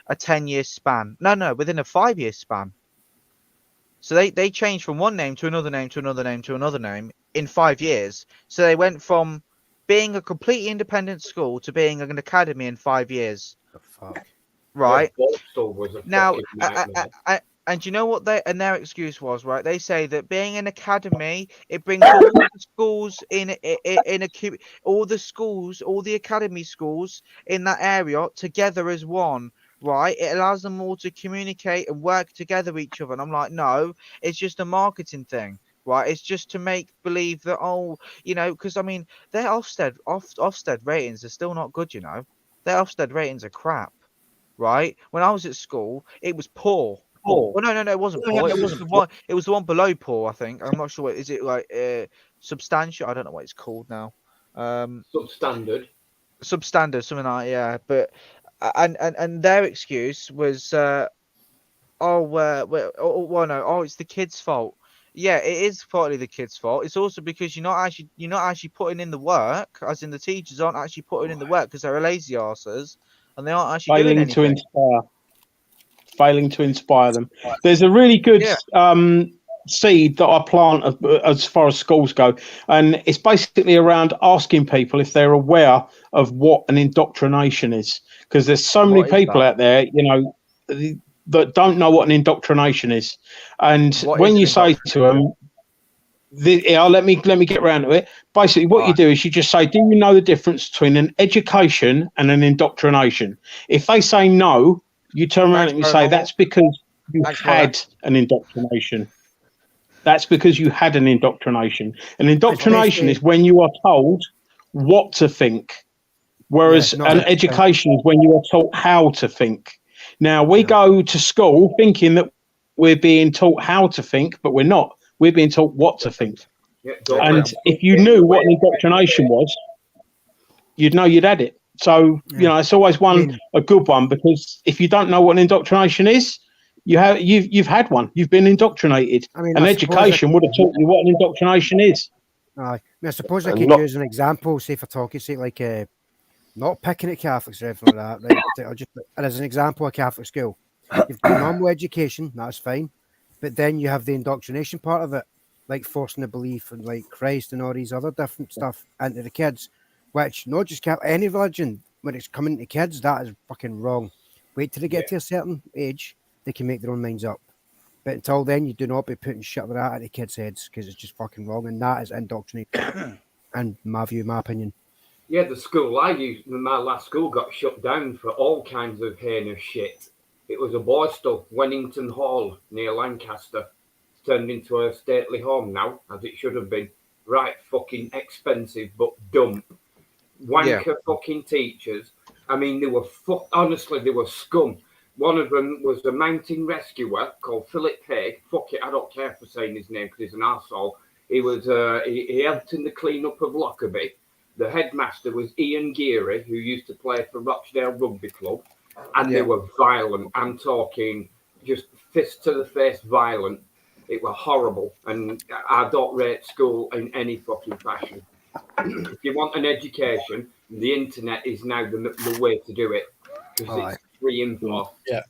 a 10-year span. No, within a 5-year span. So they changed from one name to another name to another name to another name in 5 years. So they went from being a completely independent school to being an academy in 5 years.
The fuck.
Right.
Was a
Now,
nightmare.
and you know what their excuse was, right? They say that being an academy, it brings all the schools all the academy schools in that area together as one, right? It allows them all to communicate and work together with each other. And I'm like, no, it's just a marketing thing, right? It's just to make believe that, because I mean, their Ofsted ratings are still not good, Their Ofsted ratings are crap. Right, when I was at school, it was poor. Well, no, it wasn't poor. It was the one below poor. I think. I'm not sure. Is it like substantial? I don't know what it's called now.
Substandard,
something like But and their excuse was, it's the kids' fault. Yeah, it is partly the kids' fault. It's also because you're not actually putting in the work, as in the teachers aren't actually putting in the work because they're lazy arses. And they aren't actually doing anything.
Failing to inspire them. There's a really good seed that I plant as far as schools go, and it's basically around asking people if they're aware of what an indoctrination is, because there's so many people out there, that don't know what an indoctrination is, and when you say to them, let me get around to it. Basically, what you do is you just say, do you know the difference between an education and an indoctrination? If they say no, you turn around and you say, that's because you had an indoctrination. That's because you had an indoctrination. An indoctrination is when you are told what to think, whereas an education is when you are taught how to think. Now, we go to school thinking that we're being taught how to think, but we're not. We're being taught what to think. And if you knew what an indoctrination was, you'd know you'd had it. So, it's always a good one, because if you don't know what an indoctrination is, you've had one. You've been indoctrinated. An education would have taught you what an indoctrination is.
I suppose I could use an example, say for talking's sake, like not picking at Catholics or anything like that. Right? I'll just, as an example, a Catholic school. You've got normal education, that's fine. But then you have the indoctrination part of it, like forcing the belief in like Christ and all these other different stuff into the kids, which not just any religion, when it's coming to kids, that is fucking wrong. Wait till they get to a certain age, they can make their own minds up. But until then, you do not be putting shit like that into kids' heads, because it's just fucking wrong, and that is indoctrination. And my opinion.
Yeah, the school I used, my last school, got shut down for all kinds of heinous shit. It was a boys' school, Wennington Hall near Lancaster. It's turned into a stately home now, as it should have been. Right, fucking expensive, but dumb. Wanker fucking teachers. I mean, they were honestly, they were scum. One of them was a mountain rescuer called Philip Haig. Fuck it, I don't care for saying his name because he's an arsehole. He was he helped in the clean-up of Lockerbie. The headmaster was Ian Geary, who used to play for Rochdale Rugby Club. And they were violent. I'm talking just fist to the face violent. It was horrible. And I don't rate school in any fucking fashion. If you want an education, the internet is now the way to do it. Because it's free info.
Yeah.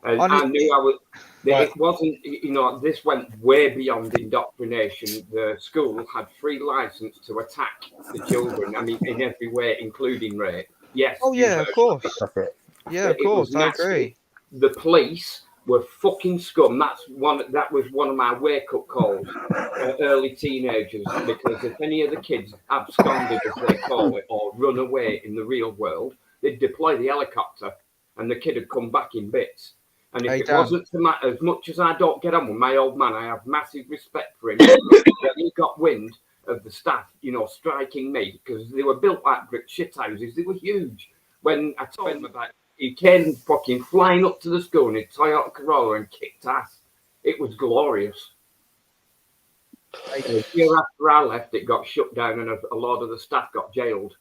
And I knew I was... It wasn't, this went way beyond indoctrination. The school had free license to attack the children. I mean, in every way, including rape. Yes.
Oh, yeah, of course. Yeah, of course, I agree.
The police were fucking scum. That was one of my wake-up calls, early teenagers, because if any of the kids absconded, as they call it, or run away in the real world, they'd deploy the helicopter, and the kid would come back in bits. And if it wasn't as much as I don't get on with my old man, I have massive respect for him. He got wind of the staff, striking me, because they were built like brick shithouses. They were huge. When I told him about it, he came fucking flying up to the school in his Toyota Corolla and kicked ass. It was glorious. A year after I left, it got shut down and a lot of the staff got jailed.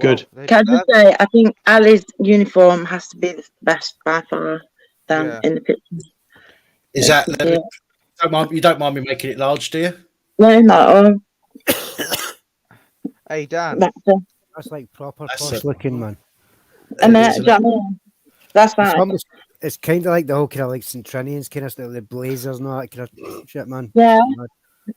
Good.
Can I just say, I think Ali's uniform has to be the best by far than in the picture.
Is that you don't mind me making it large, do you?
No, not at all.
Hey Dan,
That's like proper posh looking, man.
And do you know what I mean? That's fine.
It's kind of like the whole kind of like St. Trinian's kind of stuff, the blazers and all that kind of shit, man.
Yeah.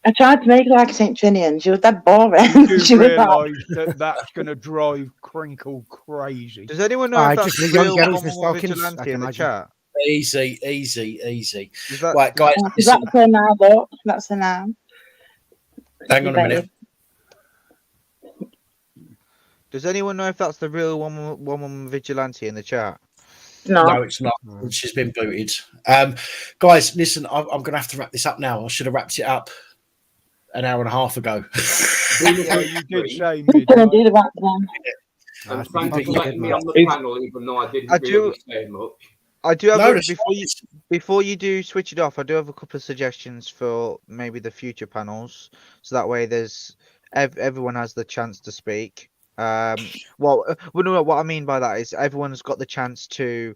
I tried to make her like St. Trinian. She was that boring.
You
She was like,
realise that's going to drive Crinkle crazy.
Does anyone know if that's
just
the
the young
real
girls with
Common
stockings, I
Vigilante
can
in the
imagine.
chat?
Easy.
That,
Right, guys, listen.
that's her now, though. That's her now.
Hang on a minute.
Does anyone know if that's the real woman vigilante in the chat?
No, it's not. She's been booted. Guys, listen, I'm going to have to wrap this up now. I should have wrapped it up an hour and a half ago.
Yeah, you did say
Who's going to do the wrap down?
And thank you for letting me on the panel, even though I didn't really say much.
I do have before you do switch it off. I do have a couple of suggestions for maybe the future panels, so that way there's everyone has the chance to speak. No, what I mean by that is everyone's got the chance to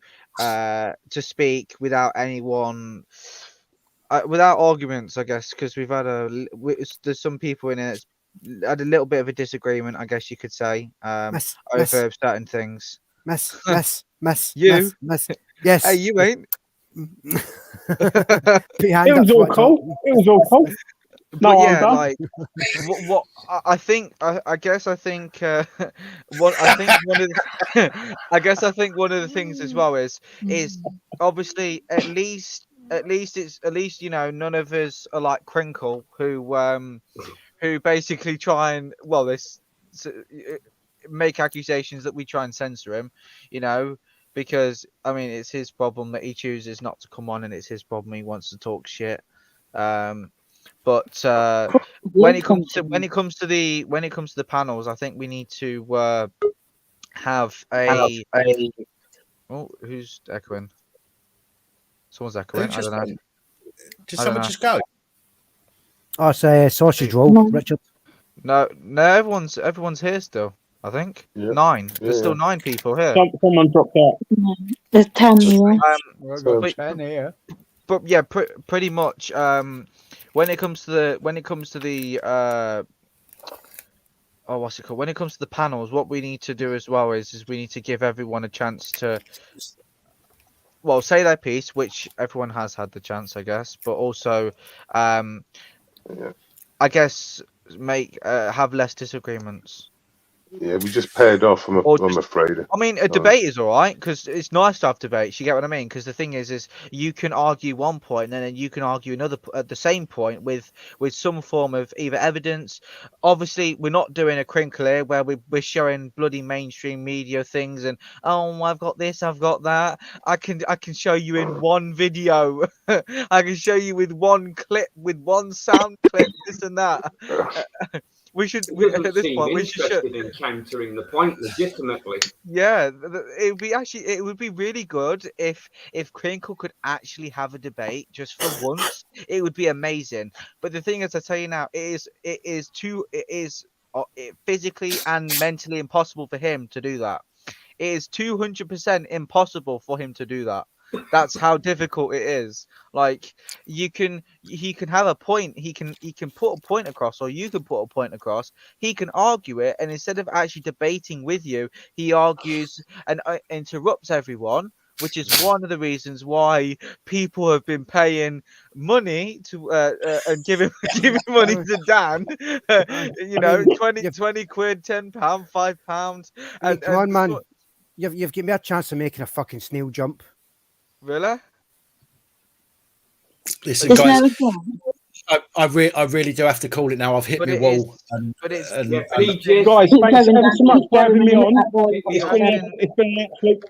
speak without anyone. Without arguments, I guess, because we've had there's some people in it that's had a little bit of a disagreement, I guess you could say, over certain things.
Mess.
You?
Mess. Yes.
Hey, you ain't.
It was all cool. It was all cool.
But yeah, like what I think, I guess I think one of the I guess I think one of the things as well is obviously at least you know none of us are like Crinkle who basically try and make accusations that we try and censor him, you know, because I mean it's his problem that he chooses not to come on, and it's his problem he wants to talk shit. But when it comes to the panels, I think we need to have a oh, who's echoing? Someone's echoing. I don't know.
Did someone just go?
Oh, it's sausage roll, Richard.
No, everyone's here still. I think 9. There's still 9 people here.
Someone dropped out.
There's 10 here.
There's 10 here.
But yeah, pretty much. When it comes to the what's it called? When it comes to the panels, what we need to do as well is we need to give everyone a chance to say their piece, which everyone has had the chance, I guess, but also I guess have less disagreements.
Yeah, we just paired off. I'm afraid.
I mean, a debate is all right because it's nice to have debates. You get what I mean? Because the thing is you can argue one point and then you can argue another at the same point with some form of either evidence. Obviously, we're not doing a Crinkle here where we're showing bloody mainstream media things and I've got this, I've got that. I can show you in one video. I can show you with one clip, with one sound clip, this and that. We should at this point. We should
in countering the point legitimately.
Yeah, it would be really good if Crinkle could actually have a debate just for once. It would be amazing. But the thing is, I tell you now, it is physically and mentally impossible for him to do that. It is 200% impossible for him to do that. That's how difficult it is. Like he can have a point. He can put a point across, or you can put a point across. He can argue it, and instead of actually debating with you, he argues and interrupts everyone. Which is one of the reasons why people have been paying money to and giving money to Dan. You know, 20 quid, £10, £5. And
come on, man. You've given me a chance of making a fucking snail jump.
Really?
Listen, guys, I really do have to call it now. I've hit my wall.
Guys, thanks ever so much for having me on. It's been an absolute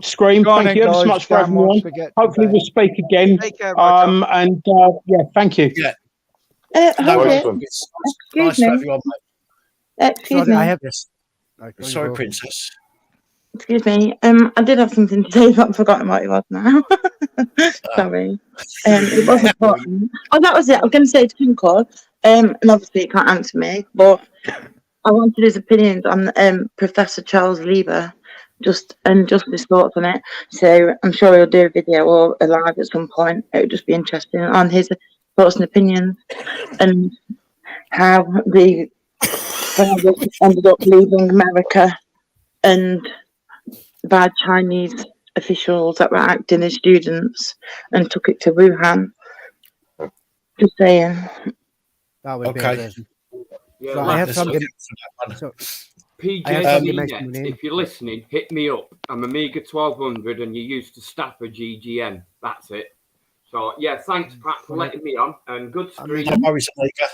scream. Thank you ever so much for having me on. Hopefully we'll speak again.
Take care,
thank you.
Yeah.
Nice to have you on, mate.
Excuse me.
I have
this. Sorry, Princess.
Excuse me. I did have something to say, but I've forgotten what it was now. Sorry. It wasn't important. Oh, that was it. I was going to say to Crinkle, and obviously you can't answer me, but I wanted his opinions on Professor Charles Lieber, just his thoughts on it. So I'm sure he'll do a video or a live at some point. It would just be interesting on his thoughts and opinions and how the virus ended up leaving America and by Chinese officials that were acting as students and took it to Wuhan. Just saying.
That would be
Okay.
interesting.
Yeah,
So I have
let's-
somebody.
So,
I
PJ
have somebody mention my
Senior,
name.
if you're listening, hit me up. I'm Amiga 1200 and you used to staff a GGN. That's it. So, yeah, thanks, Pat, for letting me on. And good screen.
No worries, Amiga.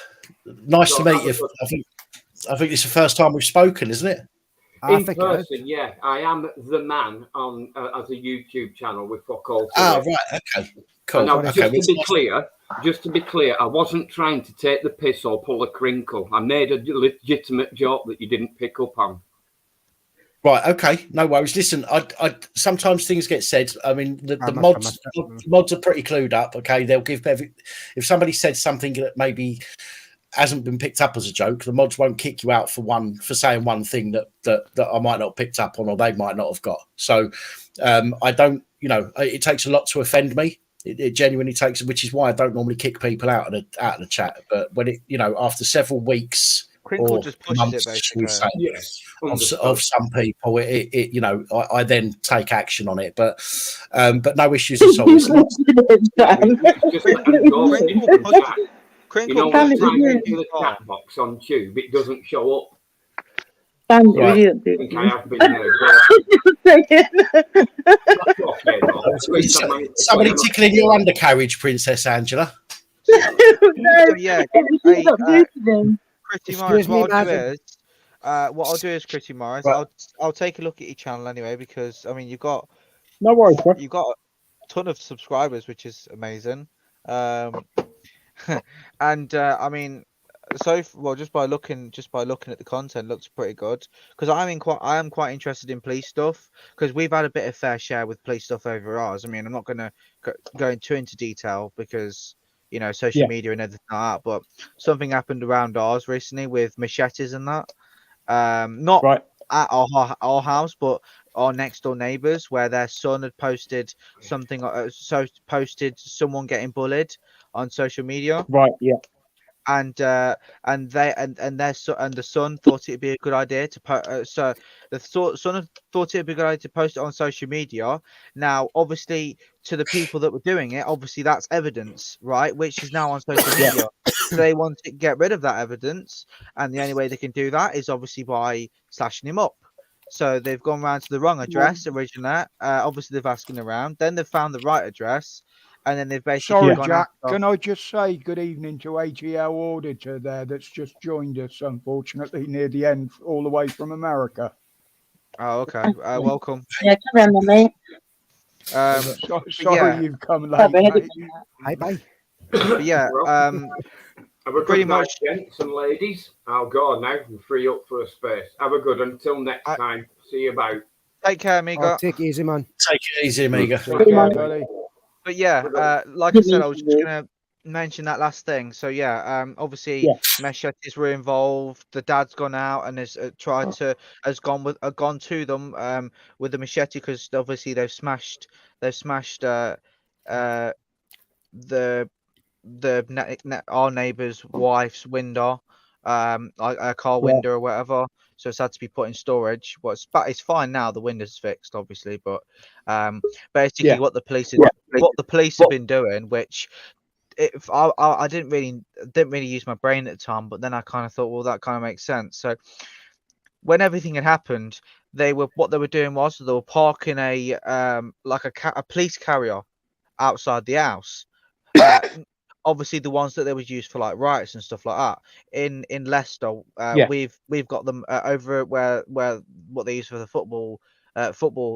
Nice to meet you. I think it's the first time we've spoken, isn't it?
In person, yeah. I am the man on as a YouTube channel with fuck all.
Ah, right. Okay. Cool.
And now,
Okay.
just to be clear, I wasn't trying to take the piss or pull a crinkle. I made a legitimate joke that you didn't pick up on.
Right. Okay. No worries. Listen, I sometimes things get said. I mean, the mods are pretty clued up. Okay, they'll give if somebody said something that maybe hasn't been picked up as a joke, the mods won't kick you out for saying one thing that I might not have picked up on or they might not have got. So I don't, it takes a lot to offend me. It genuinely takes, which is why I don't normally kick people out of the chat. But when it, after several weeks
Crinkle
or
just pushes
months,
it
shall we say,
yes,
of some people, I then take action on it. But no issues at all. It's
You know, when I type into the chat box on Tube, it doesn't show up.
Right.
I think I have been there.
Somebody tickling your undercarriage, Princess Angela.
So, yeah, hey, Christy Morris,
Excuse me,
what I'll do
Mazen.
is, Christy Morris,
Right.
I'll take a look at your channel anyway because I mean you've got
you
got a ton of subscribers, which is amazing. And I mean, just by looking at the content, looks pretty good. Because I am quite interested in police stuff because we've had a bit of fair share with police stuff over ours. I mean, I'm not going to go into detail because social media and everything like that. But something happened around ours recently with machetes and that. Not at our house, but our next door neighbours, where their son had posted something, posted someone getting bullied on social media.
Right. Yeah.
And the son thought it'd be a good idea to son thought it'd be a good idea to post it on social media. Now, obviously, to the people that were doing it, obviously that's evidence, right? Which is now on social media. So they want to get rid of that evidence, and the only way they can do that is obviously by slashing him up. So they've gone round to the wrong address originally. Obviously, they've asking around. Then they've found the right address. And then they've basically
Sorry,
gone
Jack.
after...
Can I just say good evening to ATL Auditor there that's just joined us, unfortunately, near the end, all the way from America.
Oh, okay. Welcome.
Yeah, carry on, mate.
Sorry you've come late, mate.
Bye.
But yeah,
Have a
pretty
good night,
much.
gents and ladies. I'll go now and free up for a space. Have a good until next time. See you about.
Take care, amigo.
Oh, take it easy, man.
Take it easy, amiga.
Take care, buddy.
But yeah, like I said, I was just gonna mention that last thing. So yeah, obviously machetes were involved. The dad's gone out and has gone to them with the machete because obviously they've smashed our neighbour's wife's window, a car window or whatever. So it's had to be put in storage. But it's fine now. The window's fixed, obviously. But basically, what the police have been doing, which I didn't really use my brain at the time, but then I kind of thought, well, that kind of makes sense. So when everything had happened, what they were doing was they were parking a police carrier outside the house. Obviously the ones that they would use for like riots and stuff like that. In Leicester, we've got them over where what they use for the football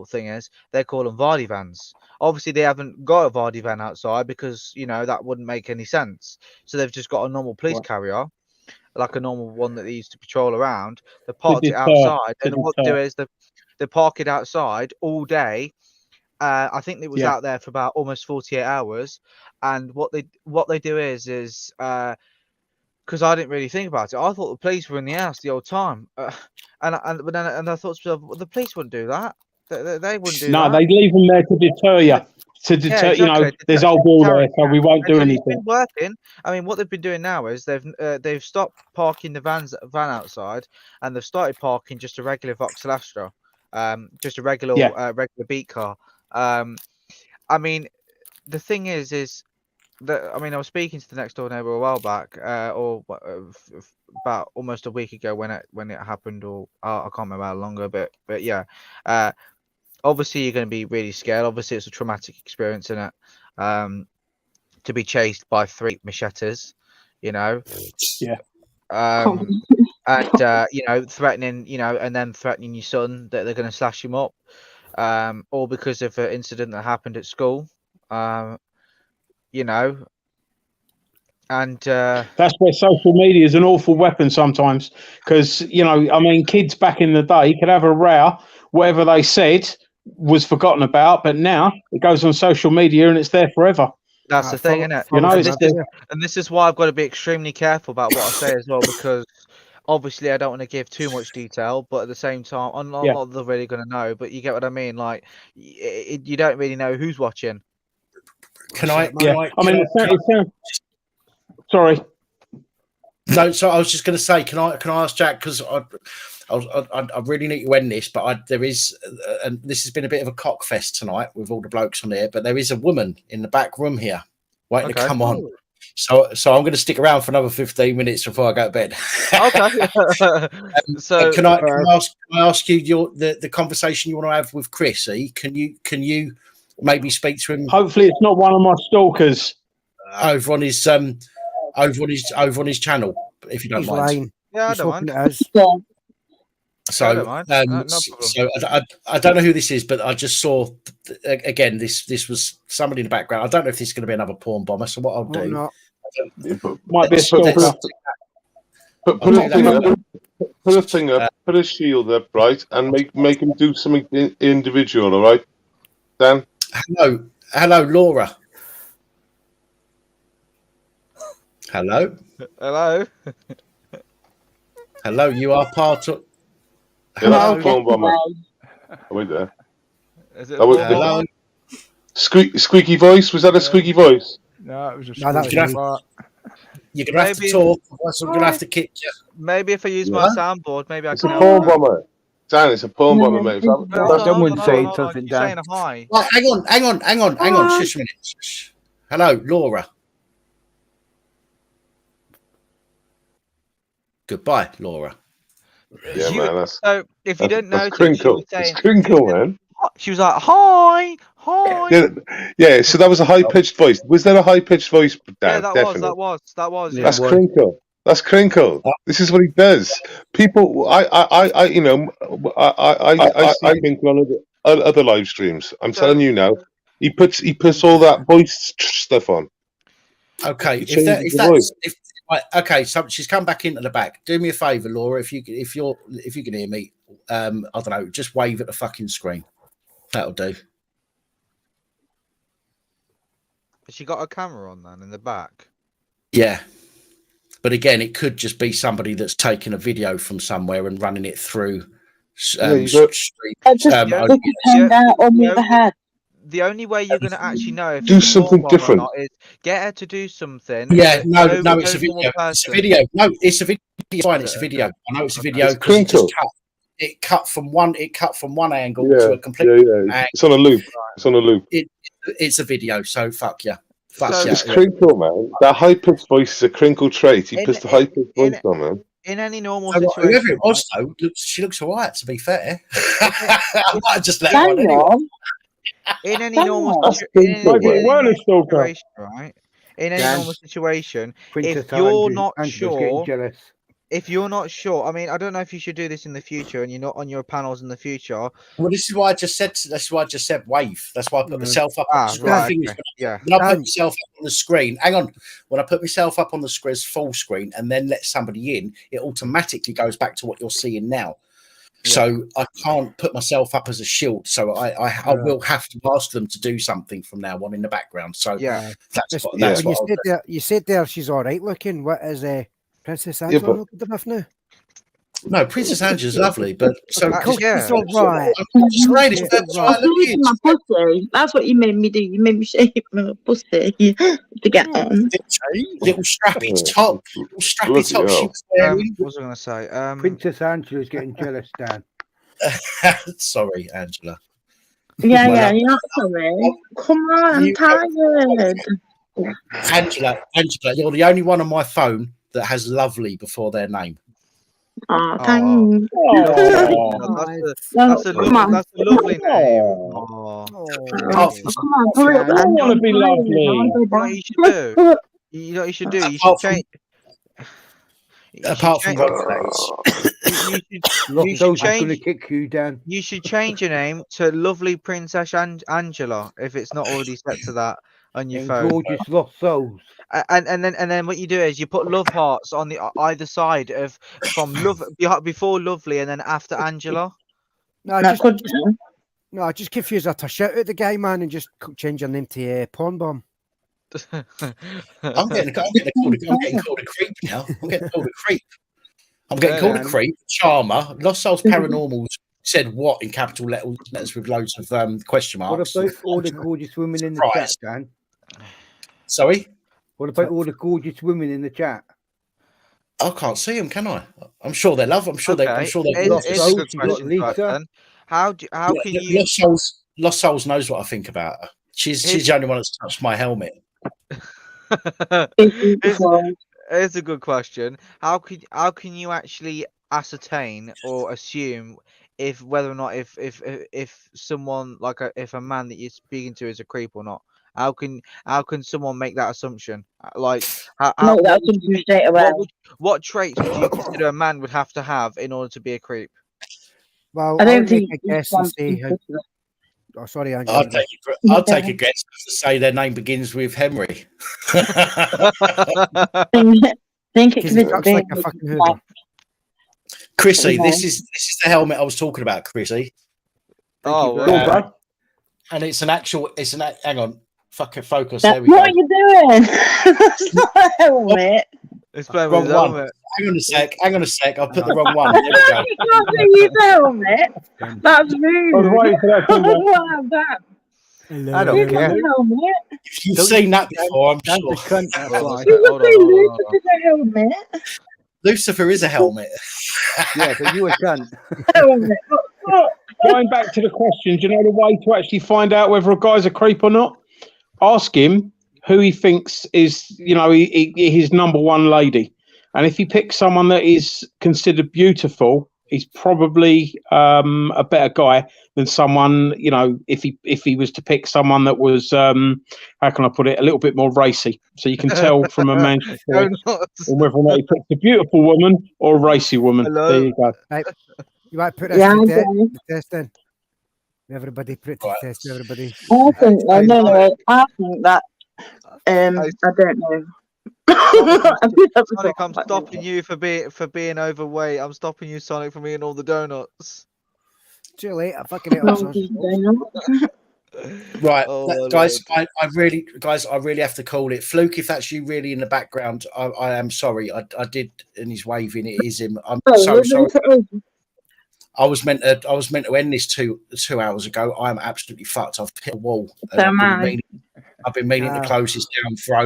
thing is, they call them Vardy vans. Obviously they haven't got a Vardy van outside because that wouldn't make any sense. So they've just got a normal police carrier, like a normal one that they used to patrol around. They parked it outside, and what they do is they park it outside all day. I think it was out there for about almost 48 hours. And what they do is because I didn't really think about it. I thought the police were in the house the whole time, and I thought to myself, well, the police wouldn't do that. They wouldn't do that.
No, they leave them there to deter you. To deter,
exactly.
there's old Bill there, so we won't do anything.
It's been working. I mean, what they've been doing now is they've stopped parking the van outside, and they've started parking just a regular Vauxhall Astra, just a regular regular beat car. I mean, the thing is that I was speaking to the next door neighbour a while back, or about almost a week ago when it happened, or I can't remember how long ago, but yeah. Obviously, you're going to be really scared. Obviously, it's a traumatic experience, isn't it? To be chased by 3 machetes,
Yeah.
And threatening, and then threatening your son that they're going to slash him up, all because of an incident that happened at school. And
that's where social media is an awful weapon sometimes, because kids back in the day could have a row, whatever they said was forgotten about, but now it goes on social media and it's there forever.
That's the thing, isn't it? And this is why I've got to be extremely careful about what I say as well, because obviously I don't want to give too much detail, but at the same time, I'm not really going to know, but you get what I mean. Like, you don't really know who's watching.
Sorry.
No, so I was just going to say, can I ask Jack, because I really need to end this, but there is, and this has been a bit of a cockfest tonight with all the blokes on there, but there is a woman in the back room here waiting to come on. So I'm going to stick around for another 15 minutes before I go to bed.
Okay. So
can I ask you the conversation you want to have with Chris? Can you maybe speak to him?
Hopefully, it's not one of my stalkers
over on his channel, if you don't mind.
Lying.
Yeah, I don't mind.
So, I don't know who this is, but I just saw again. This was somebody in the background. I don't know if this is going to be another porn bomber. So what I'll do
might be a stalker.
Put a thing up, put a shield up, right, and make him do something individual. All right, Dan.
Hello, Laura. Hello. You are part of.
Hello. Porn bomber. I went there.
Hello.
Squeaky voice. Was that a squeaky voice?
No, it was a
you're gonna have to talk. I'm gonna have to kick you.
Maybe if I use my soundboard, maybe I can.
It's a porn bomber. Dan, it's a porn bomber, mate.
Someone saying something, Dan.
Saying hi.
Well, hang on. Shush a minute. Shush. Hello, Laura. Goodbye, Laura.
Yeah, man.
So if you don't know,
that's crinkle. It's crinkle, man.
She was like, "Hi."
Yeah. So that was a high pitched voice. Was that a high pitched voice, Dan?
Yeah, that was. Yeah.
That's crinkle. That's crinkle. This is what he does. People, I see crinkle on other live streams. I'm telling you now. He puts all that voice stuff on.
Okay, so she's come back into the back. Do me a favour, Laura, if you can hear me, I don't know, just wave at the fucking screen. That'll do.
Has she got a camera on then in the back?
Yeah, but again, it could just be somebody that's taken a video from somewhere and running it through.
The only way you're going to actually know if
do something different
is get her to do something.
Yeah, no, it's a video. It's a video. No, it's a video. It's fine. It's a video. I know it's a video because it cut from one angle to a complete angle.
It's on a loop. It's on a loop.
It's a video. So fuck yeah.
It's crinkle, man. That high pitched voice is a crinkle trait. He puts the high pitched voice on, man.
In any normal situation,
whoever it was, though, she looks alright. To be fair, I might just let her on anyway.
In any normal situation, right? In any normal situation, if you're not sure, I mean, I don't know if you should do this in the future, and you're not on your panels in the future.
Well, this is why I just said. That's why I just said wave. That's why I put myself up on the screen.
Right, okay. Yeah.
When I put myself up on the screen, hang on. When I put myself up on the screen, full screen, and then let somebody in, it automatically goes back to what you're seeing now. Yeah. So I can't put myself up as a shield. So I will have to ask them to do something from now on in the background. So
you said there she's all right looking. What is Princess Angela not good enough now?
No, Princess Angela's lovely, but so
of course
yeah.
it's all right.
My pussy. That's what you made me do. You made me shape my pussy to get on.
Little strappy top. Little strappy top she was wearing.
What was I going to say?
Princess Angela's getting jealous, Dan.
Sorry, Angela.
Yeah, you're not sorry. Come on, I'm tired.
Angela, you're the only one on my phone that has lovely before their name.
Oh, thanks.
That's a lovely name.
Apart from,
come on, hurry up.
I want to be lovely.
What you should do? You know what you should do? You should change.
Apart from
you should change.
Going to kick you, Dan.
You should change your name to Lovely Princess Angela if it's not already set to that on your phone.
Gorgeous lost souls.
And then what you do is you put love hearts on the either side of from love before Lovely and then after Angela.
No, just confuse her to shout at the guy, man, and just change your name to Porn Bomb.
I'm getting called a creep now. I'm getting called a creep. I'm getting called a creep. Charmer. Lost Souls Paranormals said what in capital letters with loads of question marks.
What about all the gorgeous women in the chat, Dan?
Sorry?
What about all the gorgeous women in the chat?
I can't see them, can I? I'm sure they're love. I'm sure they're.
It's a good question. How can you?
Lost Souls knows what I think about her. She's the only one that's touched my helmet.
It's a good question. How can you actually ascertain or assume if whether or not if someone like if a man that you're speaking to is a creep or not? How can someone make that assumption? Like what traits would you consider a man would have to have in order to be a creep?
Well, I don't think I guess and say oh, sorry, Angela.
I'll take a guess to say their name begins with Henry.
think it
looks like a fucking Hoover.
Chrissy, this is the helmet I was talking about, Chrissy. And it's an hang on, fucking focus. There we go.
What are you doing? It's not a helmet.
It's playing
wrong
with
one.
helmet.
Hang on a sec. I'll put the wrong one. There we go.
You can't say use a helmet. That's rude.
I was waiting for that to come
What that?
I don't care.
If you've seen that before, I'm sure.
Lucifer's a helmet.
Lucifer is a helmet.
Yeah, but you a cunt.
Going back to the question, do you know the way to actually find out whether a guy's a creep or not? Ask him who he thinks is, his number one lady. And if he picks someone that is considered beautiful, he's probably a better guy than someone, if he was to pick someone that was, how can I put it, a little bit more racy. So you can tell from a man's choice whether or not he picks a beautiful woman or a racy woman.
Hello.
There you go.
Right. You might put us to the test then. Everybody put it to the test, everybody.
I think I think that I don't know.
Sonic, I'm stopping you for being overweight. I'm stopping you, Sonic, from eating all the donuts.
Too late. I fucking ate all
Right, guys. I really have to call it. Fluke, if that's you really in the background, I am sorry. I did, and he's waving. It is him. I'm so sorry. I was meant to end this two hours ago. I'm absolutely fucked. I've hit a wall. I've been meaning to close this down for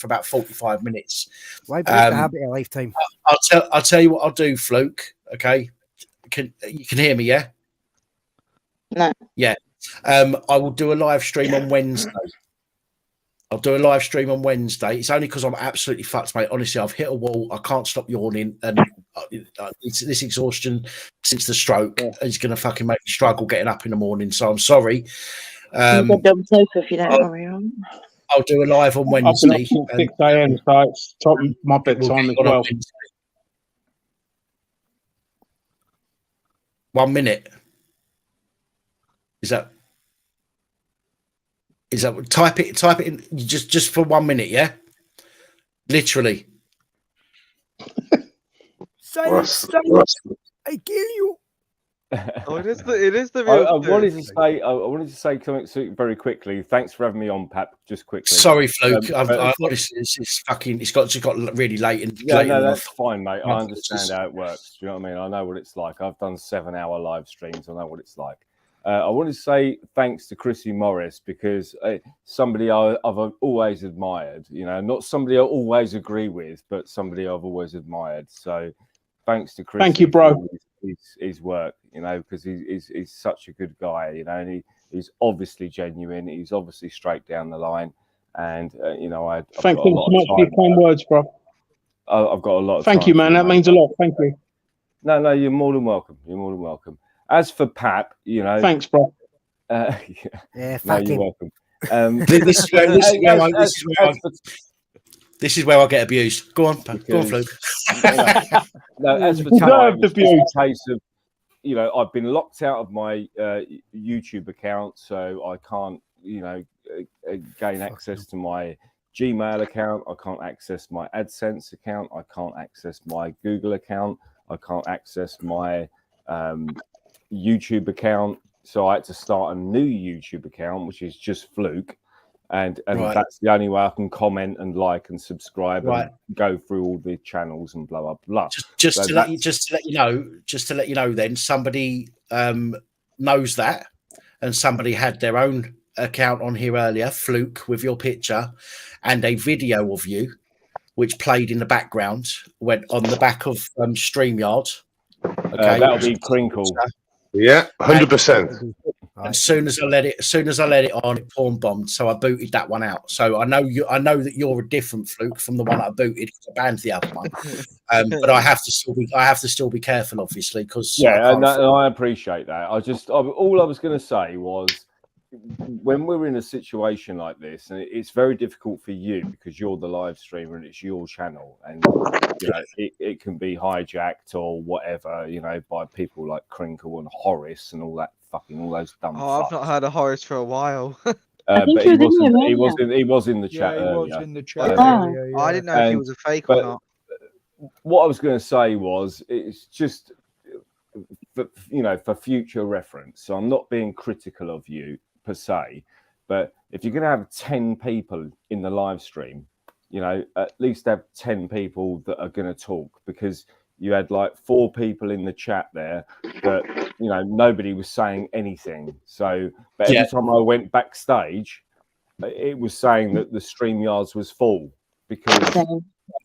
about 45 minutes.
Why break the habit of a lifetime?
I'll tell you what I'll do, Fluke. Okay, you can hear me, yeah?
No.
Yeah. I will do a live stream on Wednesday. It's only because I'm absolutely fucked, mate. Honestly, I've hit a wall. I can't stop yawning, and it's this exhaustion since the stroke is going to fucking make me struggle getting up in the morning. So I'm sorry.
Double sofa if you don't worry on.
I'll do a live on Wednesday.
6 a.m. So it's top my bedtime as well.
1 minute. Is that type it in just for 1 minute, yeah? Literally.
Silence. I kill you.
Oh, it is the real.
I wanted to say something very quickly. Thanks for having me on, Pat. Just quickly.
Sorry, Fluke. Honestly, it's got really late and
yeah, no, that's fine, mate. I understand how it works. Do you know what I mean? I know what it's like. I've done 7-hour live streams. I know what it's like. I want to say thanks to Chrissy Morris, because somebody I've always admired. You know, not somebody I always agree with, but somebody I've always admired. So thanks to Chrissy.
Thank you, bro.
His work, you know, because he's such a good guy, you know, and he's obviously genuine. He's obviously straight down the line, and you know, I've
thank you so much for your kind words, bro.
I've got a lot of
thank you, man. That means a lot. Thank you.
No, you're more than welcome. You're more than welcome. As for Pap, you know,
thanks, bro.
Yeah, no, you're welcome.
This is where I get abused. Go on, Fluke.
No, as for Tap, it's a case of, you know, I've been locked out of my YouTube account, so I can't, you know, gain access to my Gmail account. I can't access my AdSense account. I can't access my Google account. I can't access my YouTube account. So I had to start a new YouTube account, which is just Fluke. And right. That's the only way I can comment and like and subscribe and go through all the channels and blah blah blah.
Just to let you know, then somebody knows that, and somebody had their own account on here earlier, Fluke, with your picture and a video of you, which played in the background, went on the back of StreamYard.
Okay, that'll be Crinkle.
Yeah, 100%.
As soon as I let it on, it porn bombed. So I booted that one out. So I know that you're a different Fluke from the one I booted, because I banned the other one. But I have to still be careful, obviously, because
I appreciate that. All I was going to say was, when we're in a situation like this, and it's very difficult for you because you're the live streamer and it's your channel, and you know it can be hijacked or whatever, you know, by people like Crinkle and Horace and all those dumb.
Oh, I've not heard of Horace for a while.
But he was in the chat earlier.
He was in the chat
earlier, I didn't know if he was a fake or not.
What I was going to say was, it's just for future reference. So I'm not being critical of you per se, but if you're going to have 10 people in the live stream, you know, at least have 10 people that are going to talk, because you had like 4 people in the chat there that, you know, nobody was saying anything. So, but every time I went backstage, it was saying that the StreamYards was full, because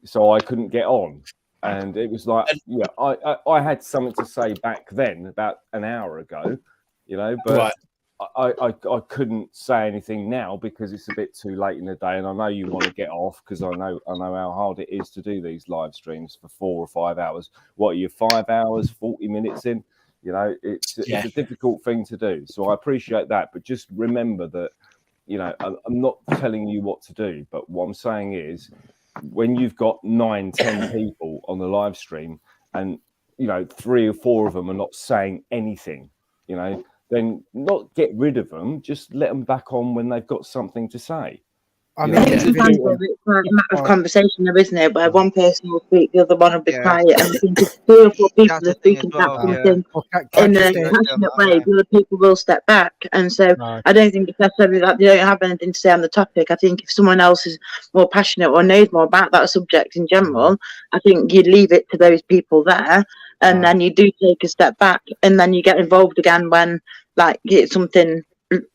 so I couldn't get on. And it was like, I had something to say back then, about an hour ago, you know, but I couldn't say anything now because it's a bit too late in the day, and I know you want to get off, because I know how hard it is to do these live streams for 4 or 5 hours. What are you, 5 hours, 40 minutes in? You know, it's a difficult thing to do. So I appreciate that, but just remember that, you know, I'm not telling you what to do, but what I'm saying is, when you've got 9-10 people on the live stream, and you know 3 or 4 of them are not saying anything, you know, then not get rid of them, just let them back on when they've got something to say.
I mean, sometimes it's a matter of conversation, though, isn't it? Where one person will speak, the other one will be quiet, and I think if 3 or 4 people are speaking about something in a passionate way, the other people will step back. And so I don't think it's necessarily that they don't have anything to say on the topic. I think if someone else is more passionate or knows more about that subject in general, I think you'd leave it to those people there, and then you do take a step back, and then you get involved again when, like, it's something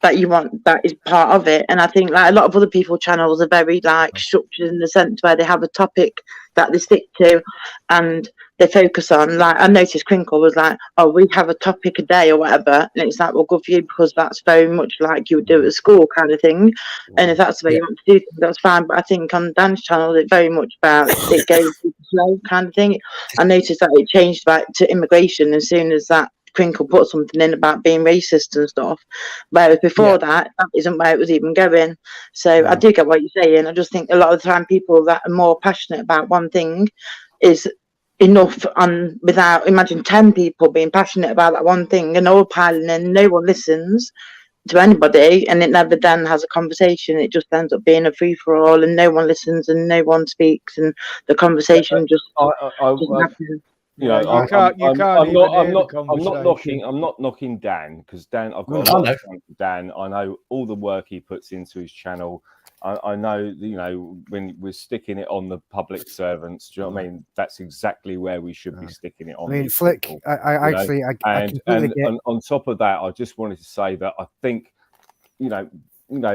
that you want that is part of it. And I think like a lot of other people's channels are very like structured in the sense where they have a topic that they stick to and they focus on. Like I noticed Crinkle was like, oh, we have a topic a day or whatever, and it's like, well, good for you, because that's very much like you would do at school kind of thing. And if that's the way you want to do things, that's fine. But I think on Dan's channel it's very much about it goes slow kind of thing. I noticed that it changed back to immigration as soon as that Crinkle put something in about being racist and stuff, whereas before that isn't where it was even going. So I do get what you're saying. I just think a lot of the time people that are more passionate about one thing is enough, and without, imagine 10 people being passionate about that one thing and all piling in, no one listens to anybody, and it never then has a conversation. It just ends up being a free-for-all, and no one listens and no one speaks, and the conversation just doesn't happen.
you know,
you can't even hear the conversation.
I'm not knocking Dan, because Dan, I've got a lot of time for Dan. I know all the work he puts into his channel. I know, you know, when we're sticking it on the public servants, do you know what I mean? That's exactly where we should be sticking it on.
I mean, Flick, I completely get.
And on top of that, I just wanted to say that I think, you know,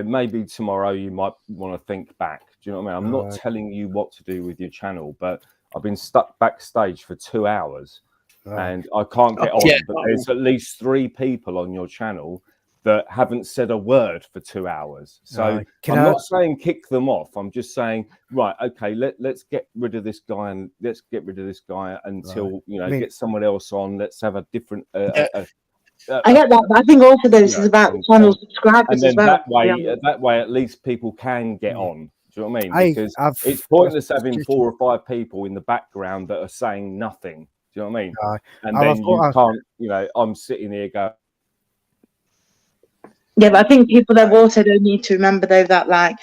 maybe tomorrow you might want to think back. Do you know what I mean? I'm not telling you what to do with your channel, but I've been stuck backstage for 2 hours and I can't get on. But there's at least 3 people on your channel that haven't said a word for 2 hours. So I'm not saying kick them off. I'm just saying, right, okay, let's get rid of this guy and let's get rid of this guy until, you know, get someone else on. Let's have a different...
I get that, but I think also this is about channel subscribers
and then
as well.
that way, at least people can get on. Do you know what I mean? Because it's pointless having 4 or 5 people in the background that are saying nothing. Do you know what I mean? And then you can't, you know, I'm sitting here going...
Yeah, but I think people that also don't need to remember though that like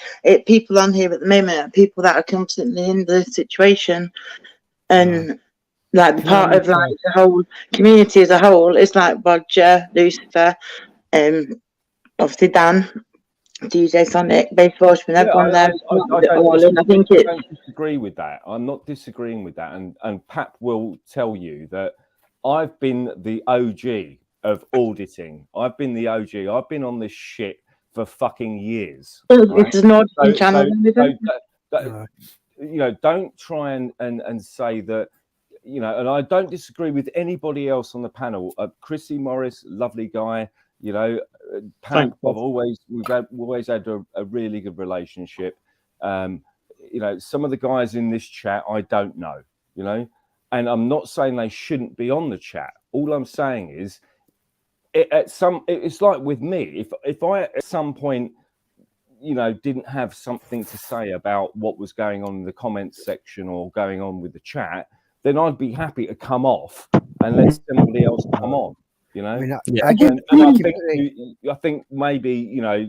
people on here at the moment are people that are constantly in the situation, and like the part of like the whole community as a whole is like Roger, Lucifer, obviously Dan, DJ Sonic, Base Watchman, everyone there. I think
I don't disagree with that. I'm not disagreeing with that, and Pat will tell you that I've been the OG of auditing. I've been the OG. I've been on this shit for fucking years. Right?
This is an auditing channel.
You know, don't try and say that, you know, and I don't disagree with anybody else on the panel. Chrissy Morris, lovely guy. You know, Pat, we've always had a really good relationship. You know, some of the guys in this chat I don't know. You know, and I'm not saying they shouldn't be on the chat. All I'm saying is, it's like with me. If I at some point, you know, didn't have something to say about what was going on in the comments section or going on with the chat, then I'd be happy to come off and let somebody else come on. You know, I think maybe, you know,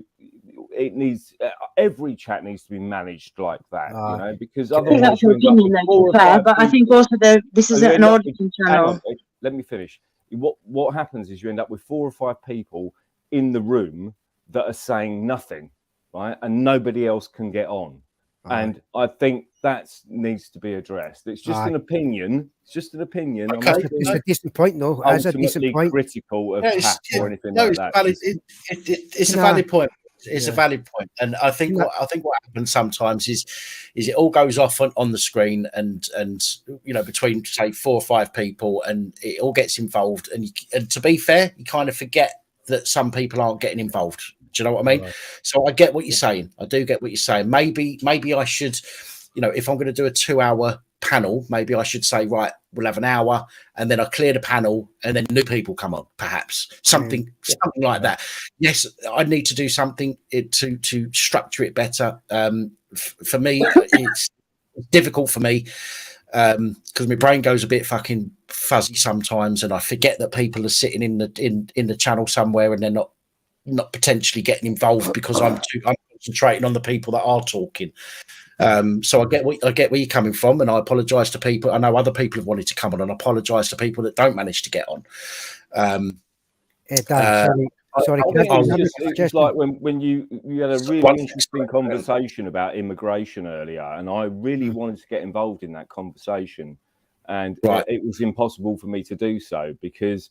it needs every chat needs to be managed like that. You know, because otherwise,
that's your opinion, but I think also this isn't an auditing channel.
Let me finish. What happens is you end up with 4 or 5 people in the room that are saying nothing, right? And nobody else can get on. And I think that needs to be addressed. It's just an opinion. It's just an opinion.
It's a decent point, though. It's a decent point.
Critical of Pat or anything like that.
It's a valid point. It's a valid point, and I think what happens sometimes is it all goes off on the screen, and you know, between say 4 or 5 people, and it all gets involved. And to be fair, you kind of forget that some people aren't getting involved. Do you know what I mean? Right. So I get what you're saying. I do get what you're saying. Maybe I should, you know, if I'm going to do a 2-hour panel, maybe I should say, right, we'll have an hour, and then I clear the panel, and then new people come on, perhaps something like that. Yes, I need to do something to structure it better. For me, it's difficult for me because my brain goes a bit fucking fuzzy sometimes, and I forget that people are sitting in the channel somewhere, and they're not potentially getting involved because I'm concentrating on the people that are talking. So I get where you're coming from, and I apologise to people. I know other people have wanted to come on, and I apologise to people that don't manage to get on.
It's like when you had a really interesting conversation about immigration earlier, and I really wanted to get involved in that conversation, and it was impossible for me to do so because,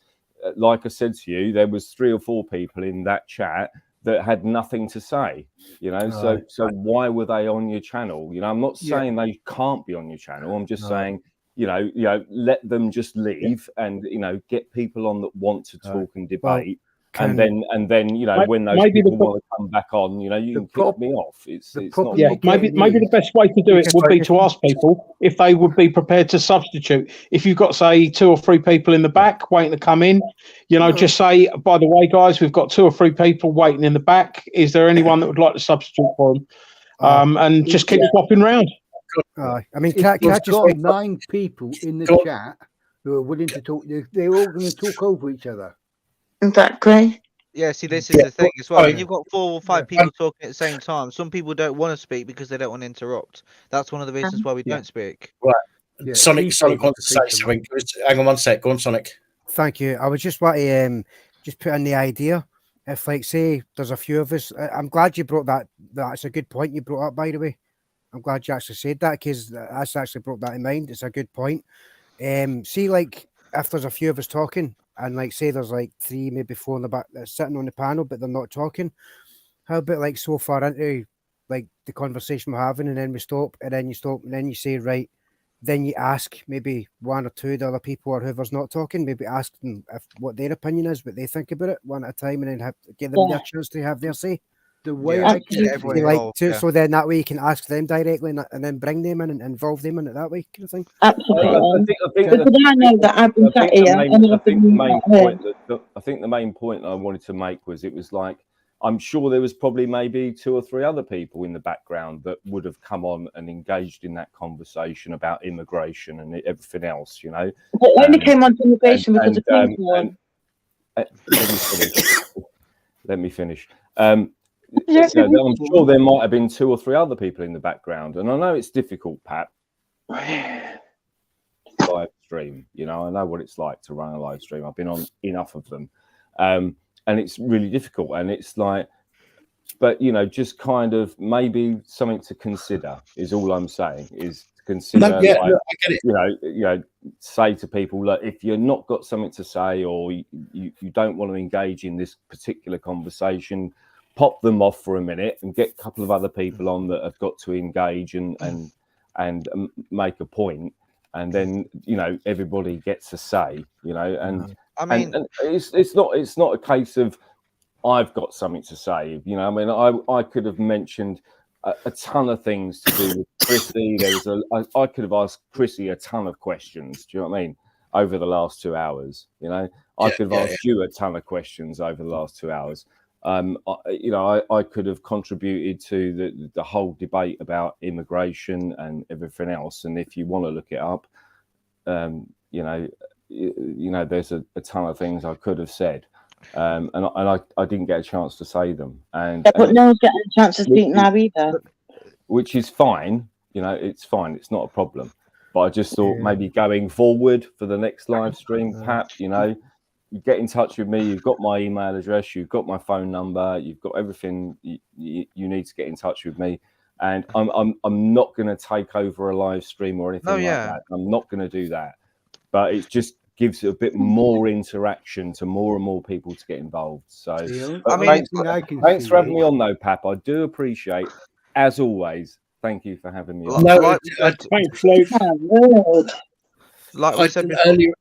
like I said to you, there was 3 or 4 people in that chat that had nothing to say, you know. So why were they on your channel? You know, I'm not saying they can't be on your channel. I'm just saying, you know, let them just leave and, you know, get people on that want to talk and debate. And then you know, when those people want to come back on, you know, you can kick me off. It's not.
Yeah, maybe the best way to do it would be to ask people if they would be prepared to substitute. If you've got, say, 2 or 3 people in the back waiting to come in, you know, just say, by the way, guys, we've got 2 or 3 people waiting in the back. Is there anyone that would like to substitute for them? And just keep swapping round.
I mean, can I just got 9 people in the chat who are willing to talk. They're all going to talk over each other.
Exactly.
Yeah, see, this is the thing as well. When you've got 4 or 5 people talking at the same time, some people don't want to speak because they don't want to interrupt. That's one of the reasons why we don't speak.
Right.
Sonic wants to say something. Hang on one sec. Go on, Sonic.
Thank you. I was just want to just put in the idea. If, like, say, there's a few of us, I'm glad you brought that. That's a good point you brought up, by the way. I'm glad you actually said that, because that's actually brought that in mind. It's a good point. See, like, if there's a few of us talking, and, like, say there's like 3, maybe 4 in the back sitting on the panel, but they're not talking. How about, like, so far into, like, the conversation we're having, and then we stop, and then you stop, and then you say, right, then you ask maybe 1 or 2 of the other people or whoever's not talking, maybe ask them what their opinion is, what they think about it, one at a time, and then give them their chance to have their say.
The way I get
so then that way you can ask them directly, and then bring them in and involve them in it that way, kind of thing.
Absolutely.
I
know that I've been sat here.
I think the main point I wanted to make was, it was like, I'm sure there was probably maybe 2 or 3 other people in the background that would have come on and engaged in that conversation about immigration and everything else, you know.
It only came on to immigration because of Queensland.
Let me finish. I'm sure there might have been 2 or 3 other people in the background, and I know it's difficult, Pat. Live stream, you know, I know what it's like to run a live stream. I've been on enough of them. And it's really difficult, and it's like, but, you know, just kind of maybe something to consider is all I'm saying, is to consider,
I get it.
You know, say to people, look, if you're not got something to say, or you don't want to engage in this particular conversation, pop them off for a minute and get a couple of other people on that have got to engage and make a point, and then, you know, everybody gets a say, you know, and
I mean,
and it's not a case of I've got something to say, you know. I mean, I could have mentioned a ton of things to do with Chrissy. I could have asked Chrissy a ton of questions. Do you know what I mean? Over the last 2 hours, you know, I could have asked you a ton of questions over the last 2 hours. You know, I could have contributed to the whole debate about immigration and everything else. And if you want to look it up, you know, there's a ton of things I could have said, and I didn't get a chance to say them.
But no one's getting a chance to speak now either.
Which is fine, you know, it's fine, it's not a problem. But I just thought maybe going forward for the next live stream, Pat, you know, you get in touch with me. You've got my email address, you've got my phone number, you've got everything you need to get in touch with me. And I'm not going to take over a live stream or anything like that. I'm not going to do that. But it just gives it a bit more interaction to more and more people to get involved. So thanks for having me on, though, Pap. I do appreciate, as always. Thank you for having me on.
Thanks, Luke.
Like I said
earlier.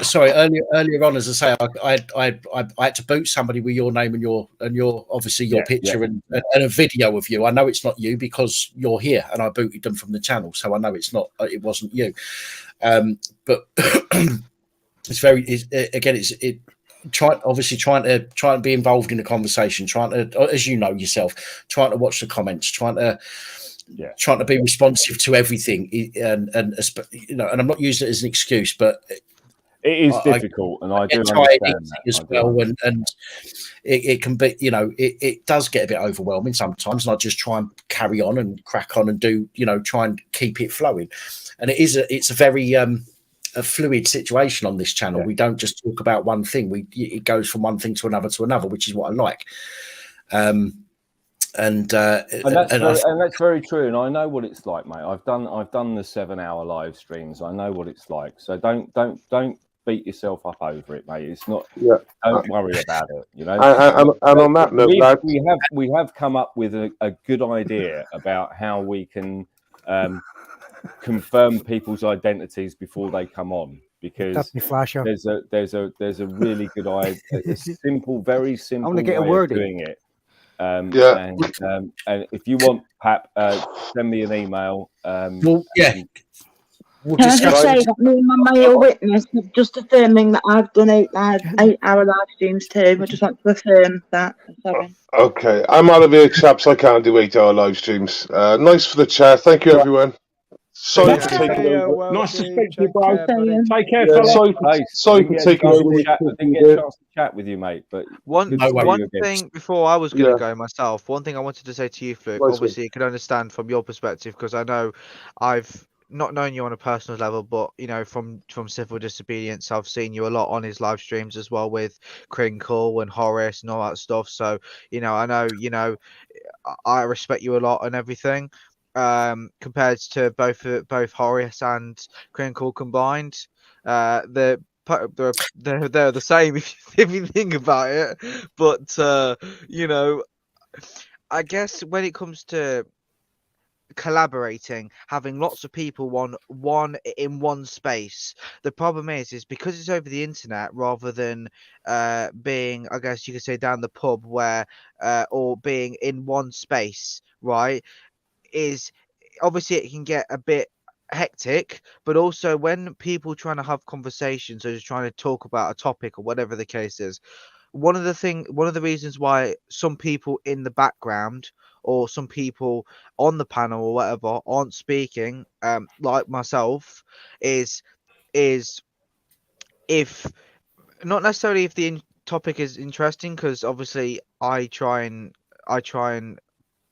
Sorry, earlier on, as I say, I had to boot somebody with your name and your obviously your picture and a video of you. I know it's not you because you're here, and I booted them from the channel, so I know it wasn't you. But it's trying to be involved in the conversation, trying to, as you know yourself, trying to watch the comments, trying to be responsive to everything, and you know, and I'm not using it as an excuse, but
it is difficult, and I do understand that
as well, and it can be, you know, it does get a bit overwhelming sometimes, and I just try and carry on and crack on and do, you know, try and keep it flowing. And it's a very a fluid situation on this channel. We don't just talk about one thing. It goes from one thing to another, which is what I like. And
that's very true, and I know what it's like, mate. I've done the 7-hour live streams. I know what it's like. So don't beat yourself up over it, mate. It's not. Don't worry about it. You know.
And on that note,
we have come up with a good idea about how we can confirm people's identities before they come on, because there's a really good idea, a simple, very simple way of doing it. And if you want, Pap, send me an email.
Can I just say that me and my male witness have just affirming that I've done 8-hour live streams too. I just want to affirm that. Sorry.
Okay, I'm out of here, chaps. I can't do 8-hour live streams. Nice for the chat. Thank you, everyone. Sorry for taking over.
Nice to speak to you, bro. Take care,
fella.
fella.
Sorry for taking over.
I didn't get a chance to chat with you, mate. But
one thing before I was going to go myself, one thing I wanted to say to you, Fluke, obviously you can understand from your perspective, because I know I've not knowing you on a personal level, but you know, from Civil Disobedience, I've seen you a lot on his live streams as well with Crinkle and Horace and all that stuff. So you know, I know, you know, I respect you a lot and everything. Compared to both Horace and Crinkle combined, they're the same if you think about it. But you know, I guess when it comes to collaborating, having lots of people in one space, the problem is because it's over the internet rather than being, I guess you could say, down the pub where or being in one space, right? Is obviously it can get a bit hectic, but also when people trying to have conversations or just trying to talk about a topic or whatever the case is, one of the reasons why some people in the background or some people on the panel or whatever aren't speaking, like myself, is if not necessarily if the topic is interesting, because obviously I try and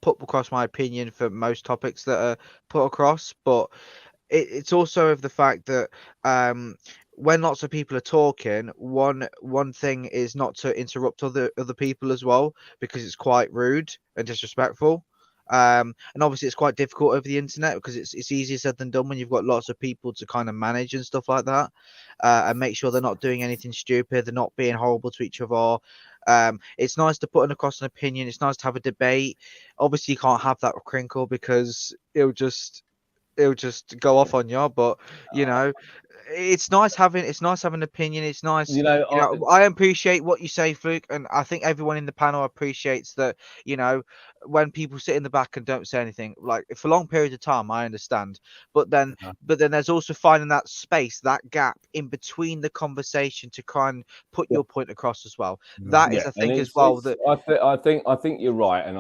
put across my opinion for most topics that are put across, but it's also of the fact that when lots of people are talking, one thing is not to interrupt other people as well, because it's quite rude and disrespectful. And obviously it's quite difficult over the internet because it's easier said than done when you've got lots of people to kind of manage and stuff like that, and make sure they're not doing anything stupid, they're not being horrible to each other. It's nice to put across an opinion, it's nice to have a debate. Obviously you can't have that with Crinkle because it'll just go off on you, but you know, it's nice having an opinion. It's nice,
You know,
I appreciate what you say, Fluke, and I think everyone in the panel appreciates that. You know, when people sit in the back and don't say anything, like for long periods of time, I understand, but then there's also finding that space, that gap in between the conversation to try and put your point across as well. That is, I think, as well, that
I think you're right, and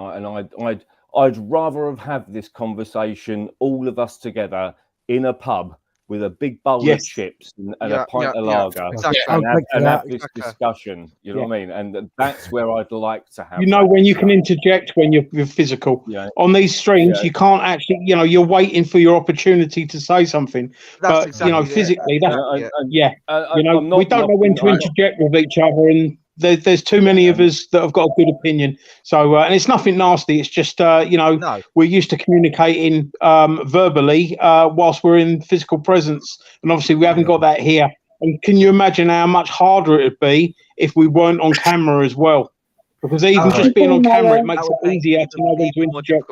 I'd rather have had this conversation all of us together in a pub with a big bowl of chips and a pint of lager, and have this discussion. You know what I mean? And that's where I'd like to have.
You know, when you can interject when you're physical. On these streams, you can't actually. You know, you're waiting for your opportunity to say something. But you know, physically, you know, we don't know when to interject with each other, and there's too many of us that have got a good opinion. So, and it's nothing nasty. It's just, you know, we're used to communicating verbally whilst we're in physical presence, and obviously we haven't got that here. And can you imagine how much harder it would be if we weren't on camera as well? Because even just being on camera, it makes it easier to know when to interject.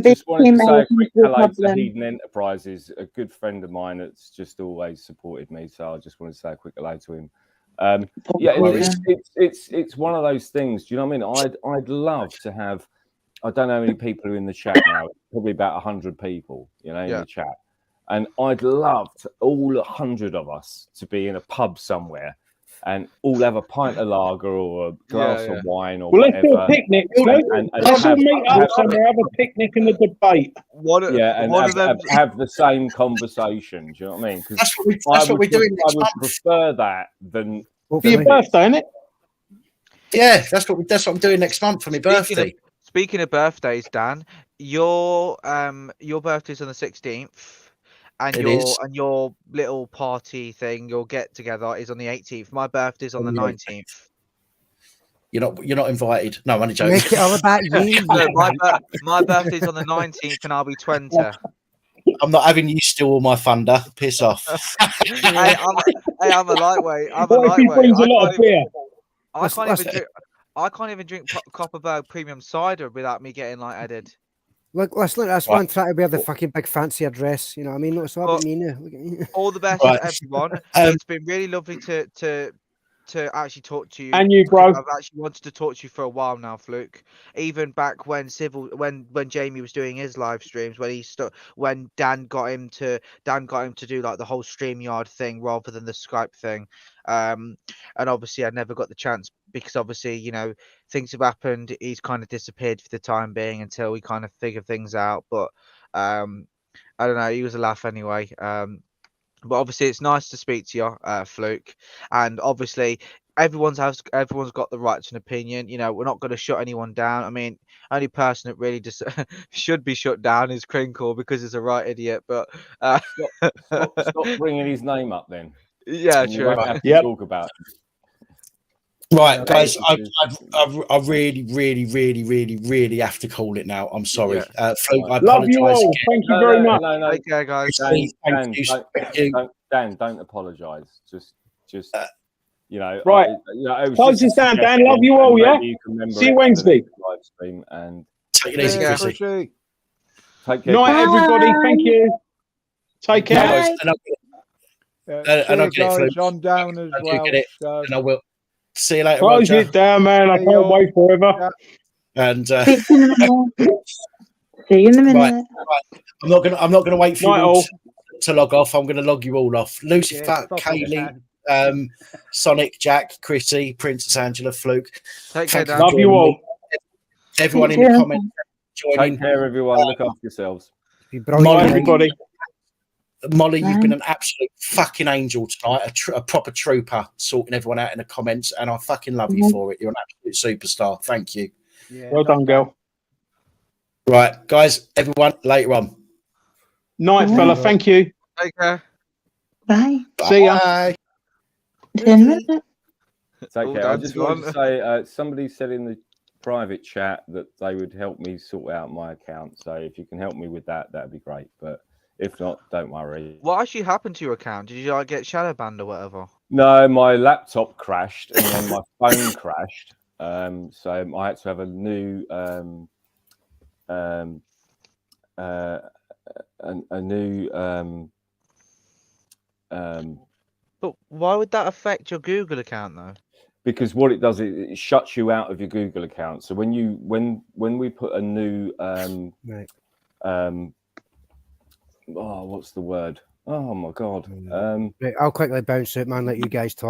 Just wanted to say a quick hello to Hedon Enterprises, a good friend of mine that's just always supported me. So I just wanted to say a quick hello to him. It's one of those things. Do you know what I mean? I'd love to have. I don't know how many people are in the chat now. Probably about 100 people, you know, in the chat. And I'd love to, all 100 of us to be in a pub somewhere and all have a pint of lager or a glass of wine or whatever.
Let's do a picnic. Let's all meet up somewhere, have a picnic and a debate.
Have the same conversation. Do you know what I mean? Because
that's what we're doing next
I would prefer that than
for your birthday, isn't it?
Yeah, that's what I'm doing next month for my birthday.
Speaking of birthdays, Dan, your birthday's on the 16th. And your little party thing, your get together, is on the 18th. My birthday's on the 19th.
You're not invited. No, I'm only joking.
Make it all about you.
No, my birthday's on the 19th, and I'll be 20.
I'm not having you steal all my thunder. Piss off.
I'm a lightweight.
What if he brings a lot of beer?
I can't even drink Copperberg premium cider without me getting lightheaded.
Look, that's why I'm trying to wear the fucking big fancier dress. You know what I mean? It's all about me now. Look at me.
All the best to everyone. It's been really lovely to actually talk to you.
And you, bro.
I've actually wanted to talk to you for a while now, Fluke. Even back when Jamie was doing his live streams, when Dan got him to do like the whole StreamYard thing rather than the Skype thing. And obviously I never got the chance because obviously, you know, things have happened. He's kind of disappeared for the time being until we kind of figure things out. But I don't know, he was a laugh anyway. But obviously it's nice to speak to you, Fluke. And obviously everyone's got the right to an opinion. You know, we're not going to shut anyone down. I mean, only person that really just should be shut down is Crinkle because he's a right idiot. But
stop bringing his name up then.
Yeah,
and
true.
Talk about it.
Right, guys, I really, really, really, really, really have to call it now. I'm sorry. Fluke, I
Love you
apologise
all.
again.
Thank you very much.
No.
Take care, guys.
Dan, don't apologise. Just you know.
Right. Close this down, Dan. Love you all. Yeah. See you Wednesday.
Live stream and
take it easy, Chrissy.
Take care.
Night, everybody. Thank you. Take care.
Guys, and I'll get it, Fluke.
I'm down as well.
Get it, and I will. See you later,
Close
Roger.
it down, man. I can't wait forever.
And
See you in a minute.
Right. I'm not gonna wait for you to log off. I'm gonna log you all off. Lucifer, Kaylee, Sonic, Jack, Chrissy, Princess Angela, Fluke.
Take care, Dan.
Love you all.
Everyone in the comments.
Take care, everyone. Look after yourselves.
Bye, everybody.
Molly, you've been an absolute fucking angel tonight, a proper trooper, sorting everyone out in the comments, and I fucking love you for it. You're an absolute superstar. Thank you.
Yeah,
well done, girl.
Right, guys, everyone, later on.
Night, fella. Thank you.
Take care.
Bye.
See ya.
Bye.
Take care. I just wanted to say, somebody said in the private chat that they would help me sort out my account. So if you can help me with that, that'd be great. But if not, don't worry.
What actually happened to your account? Did you get shadow banned or whatever?
No, my laptop crashed and then my phone crashed. So I had to have a new
But why would that affect your Google account though?
Because what it does, it shuts you out of your Google account. So when we put a new what's the word? Oh my god.
Right, I'll quickly bounce it, man. Let you guys talk.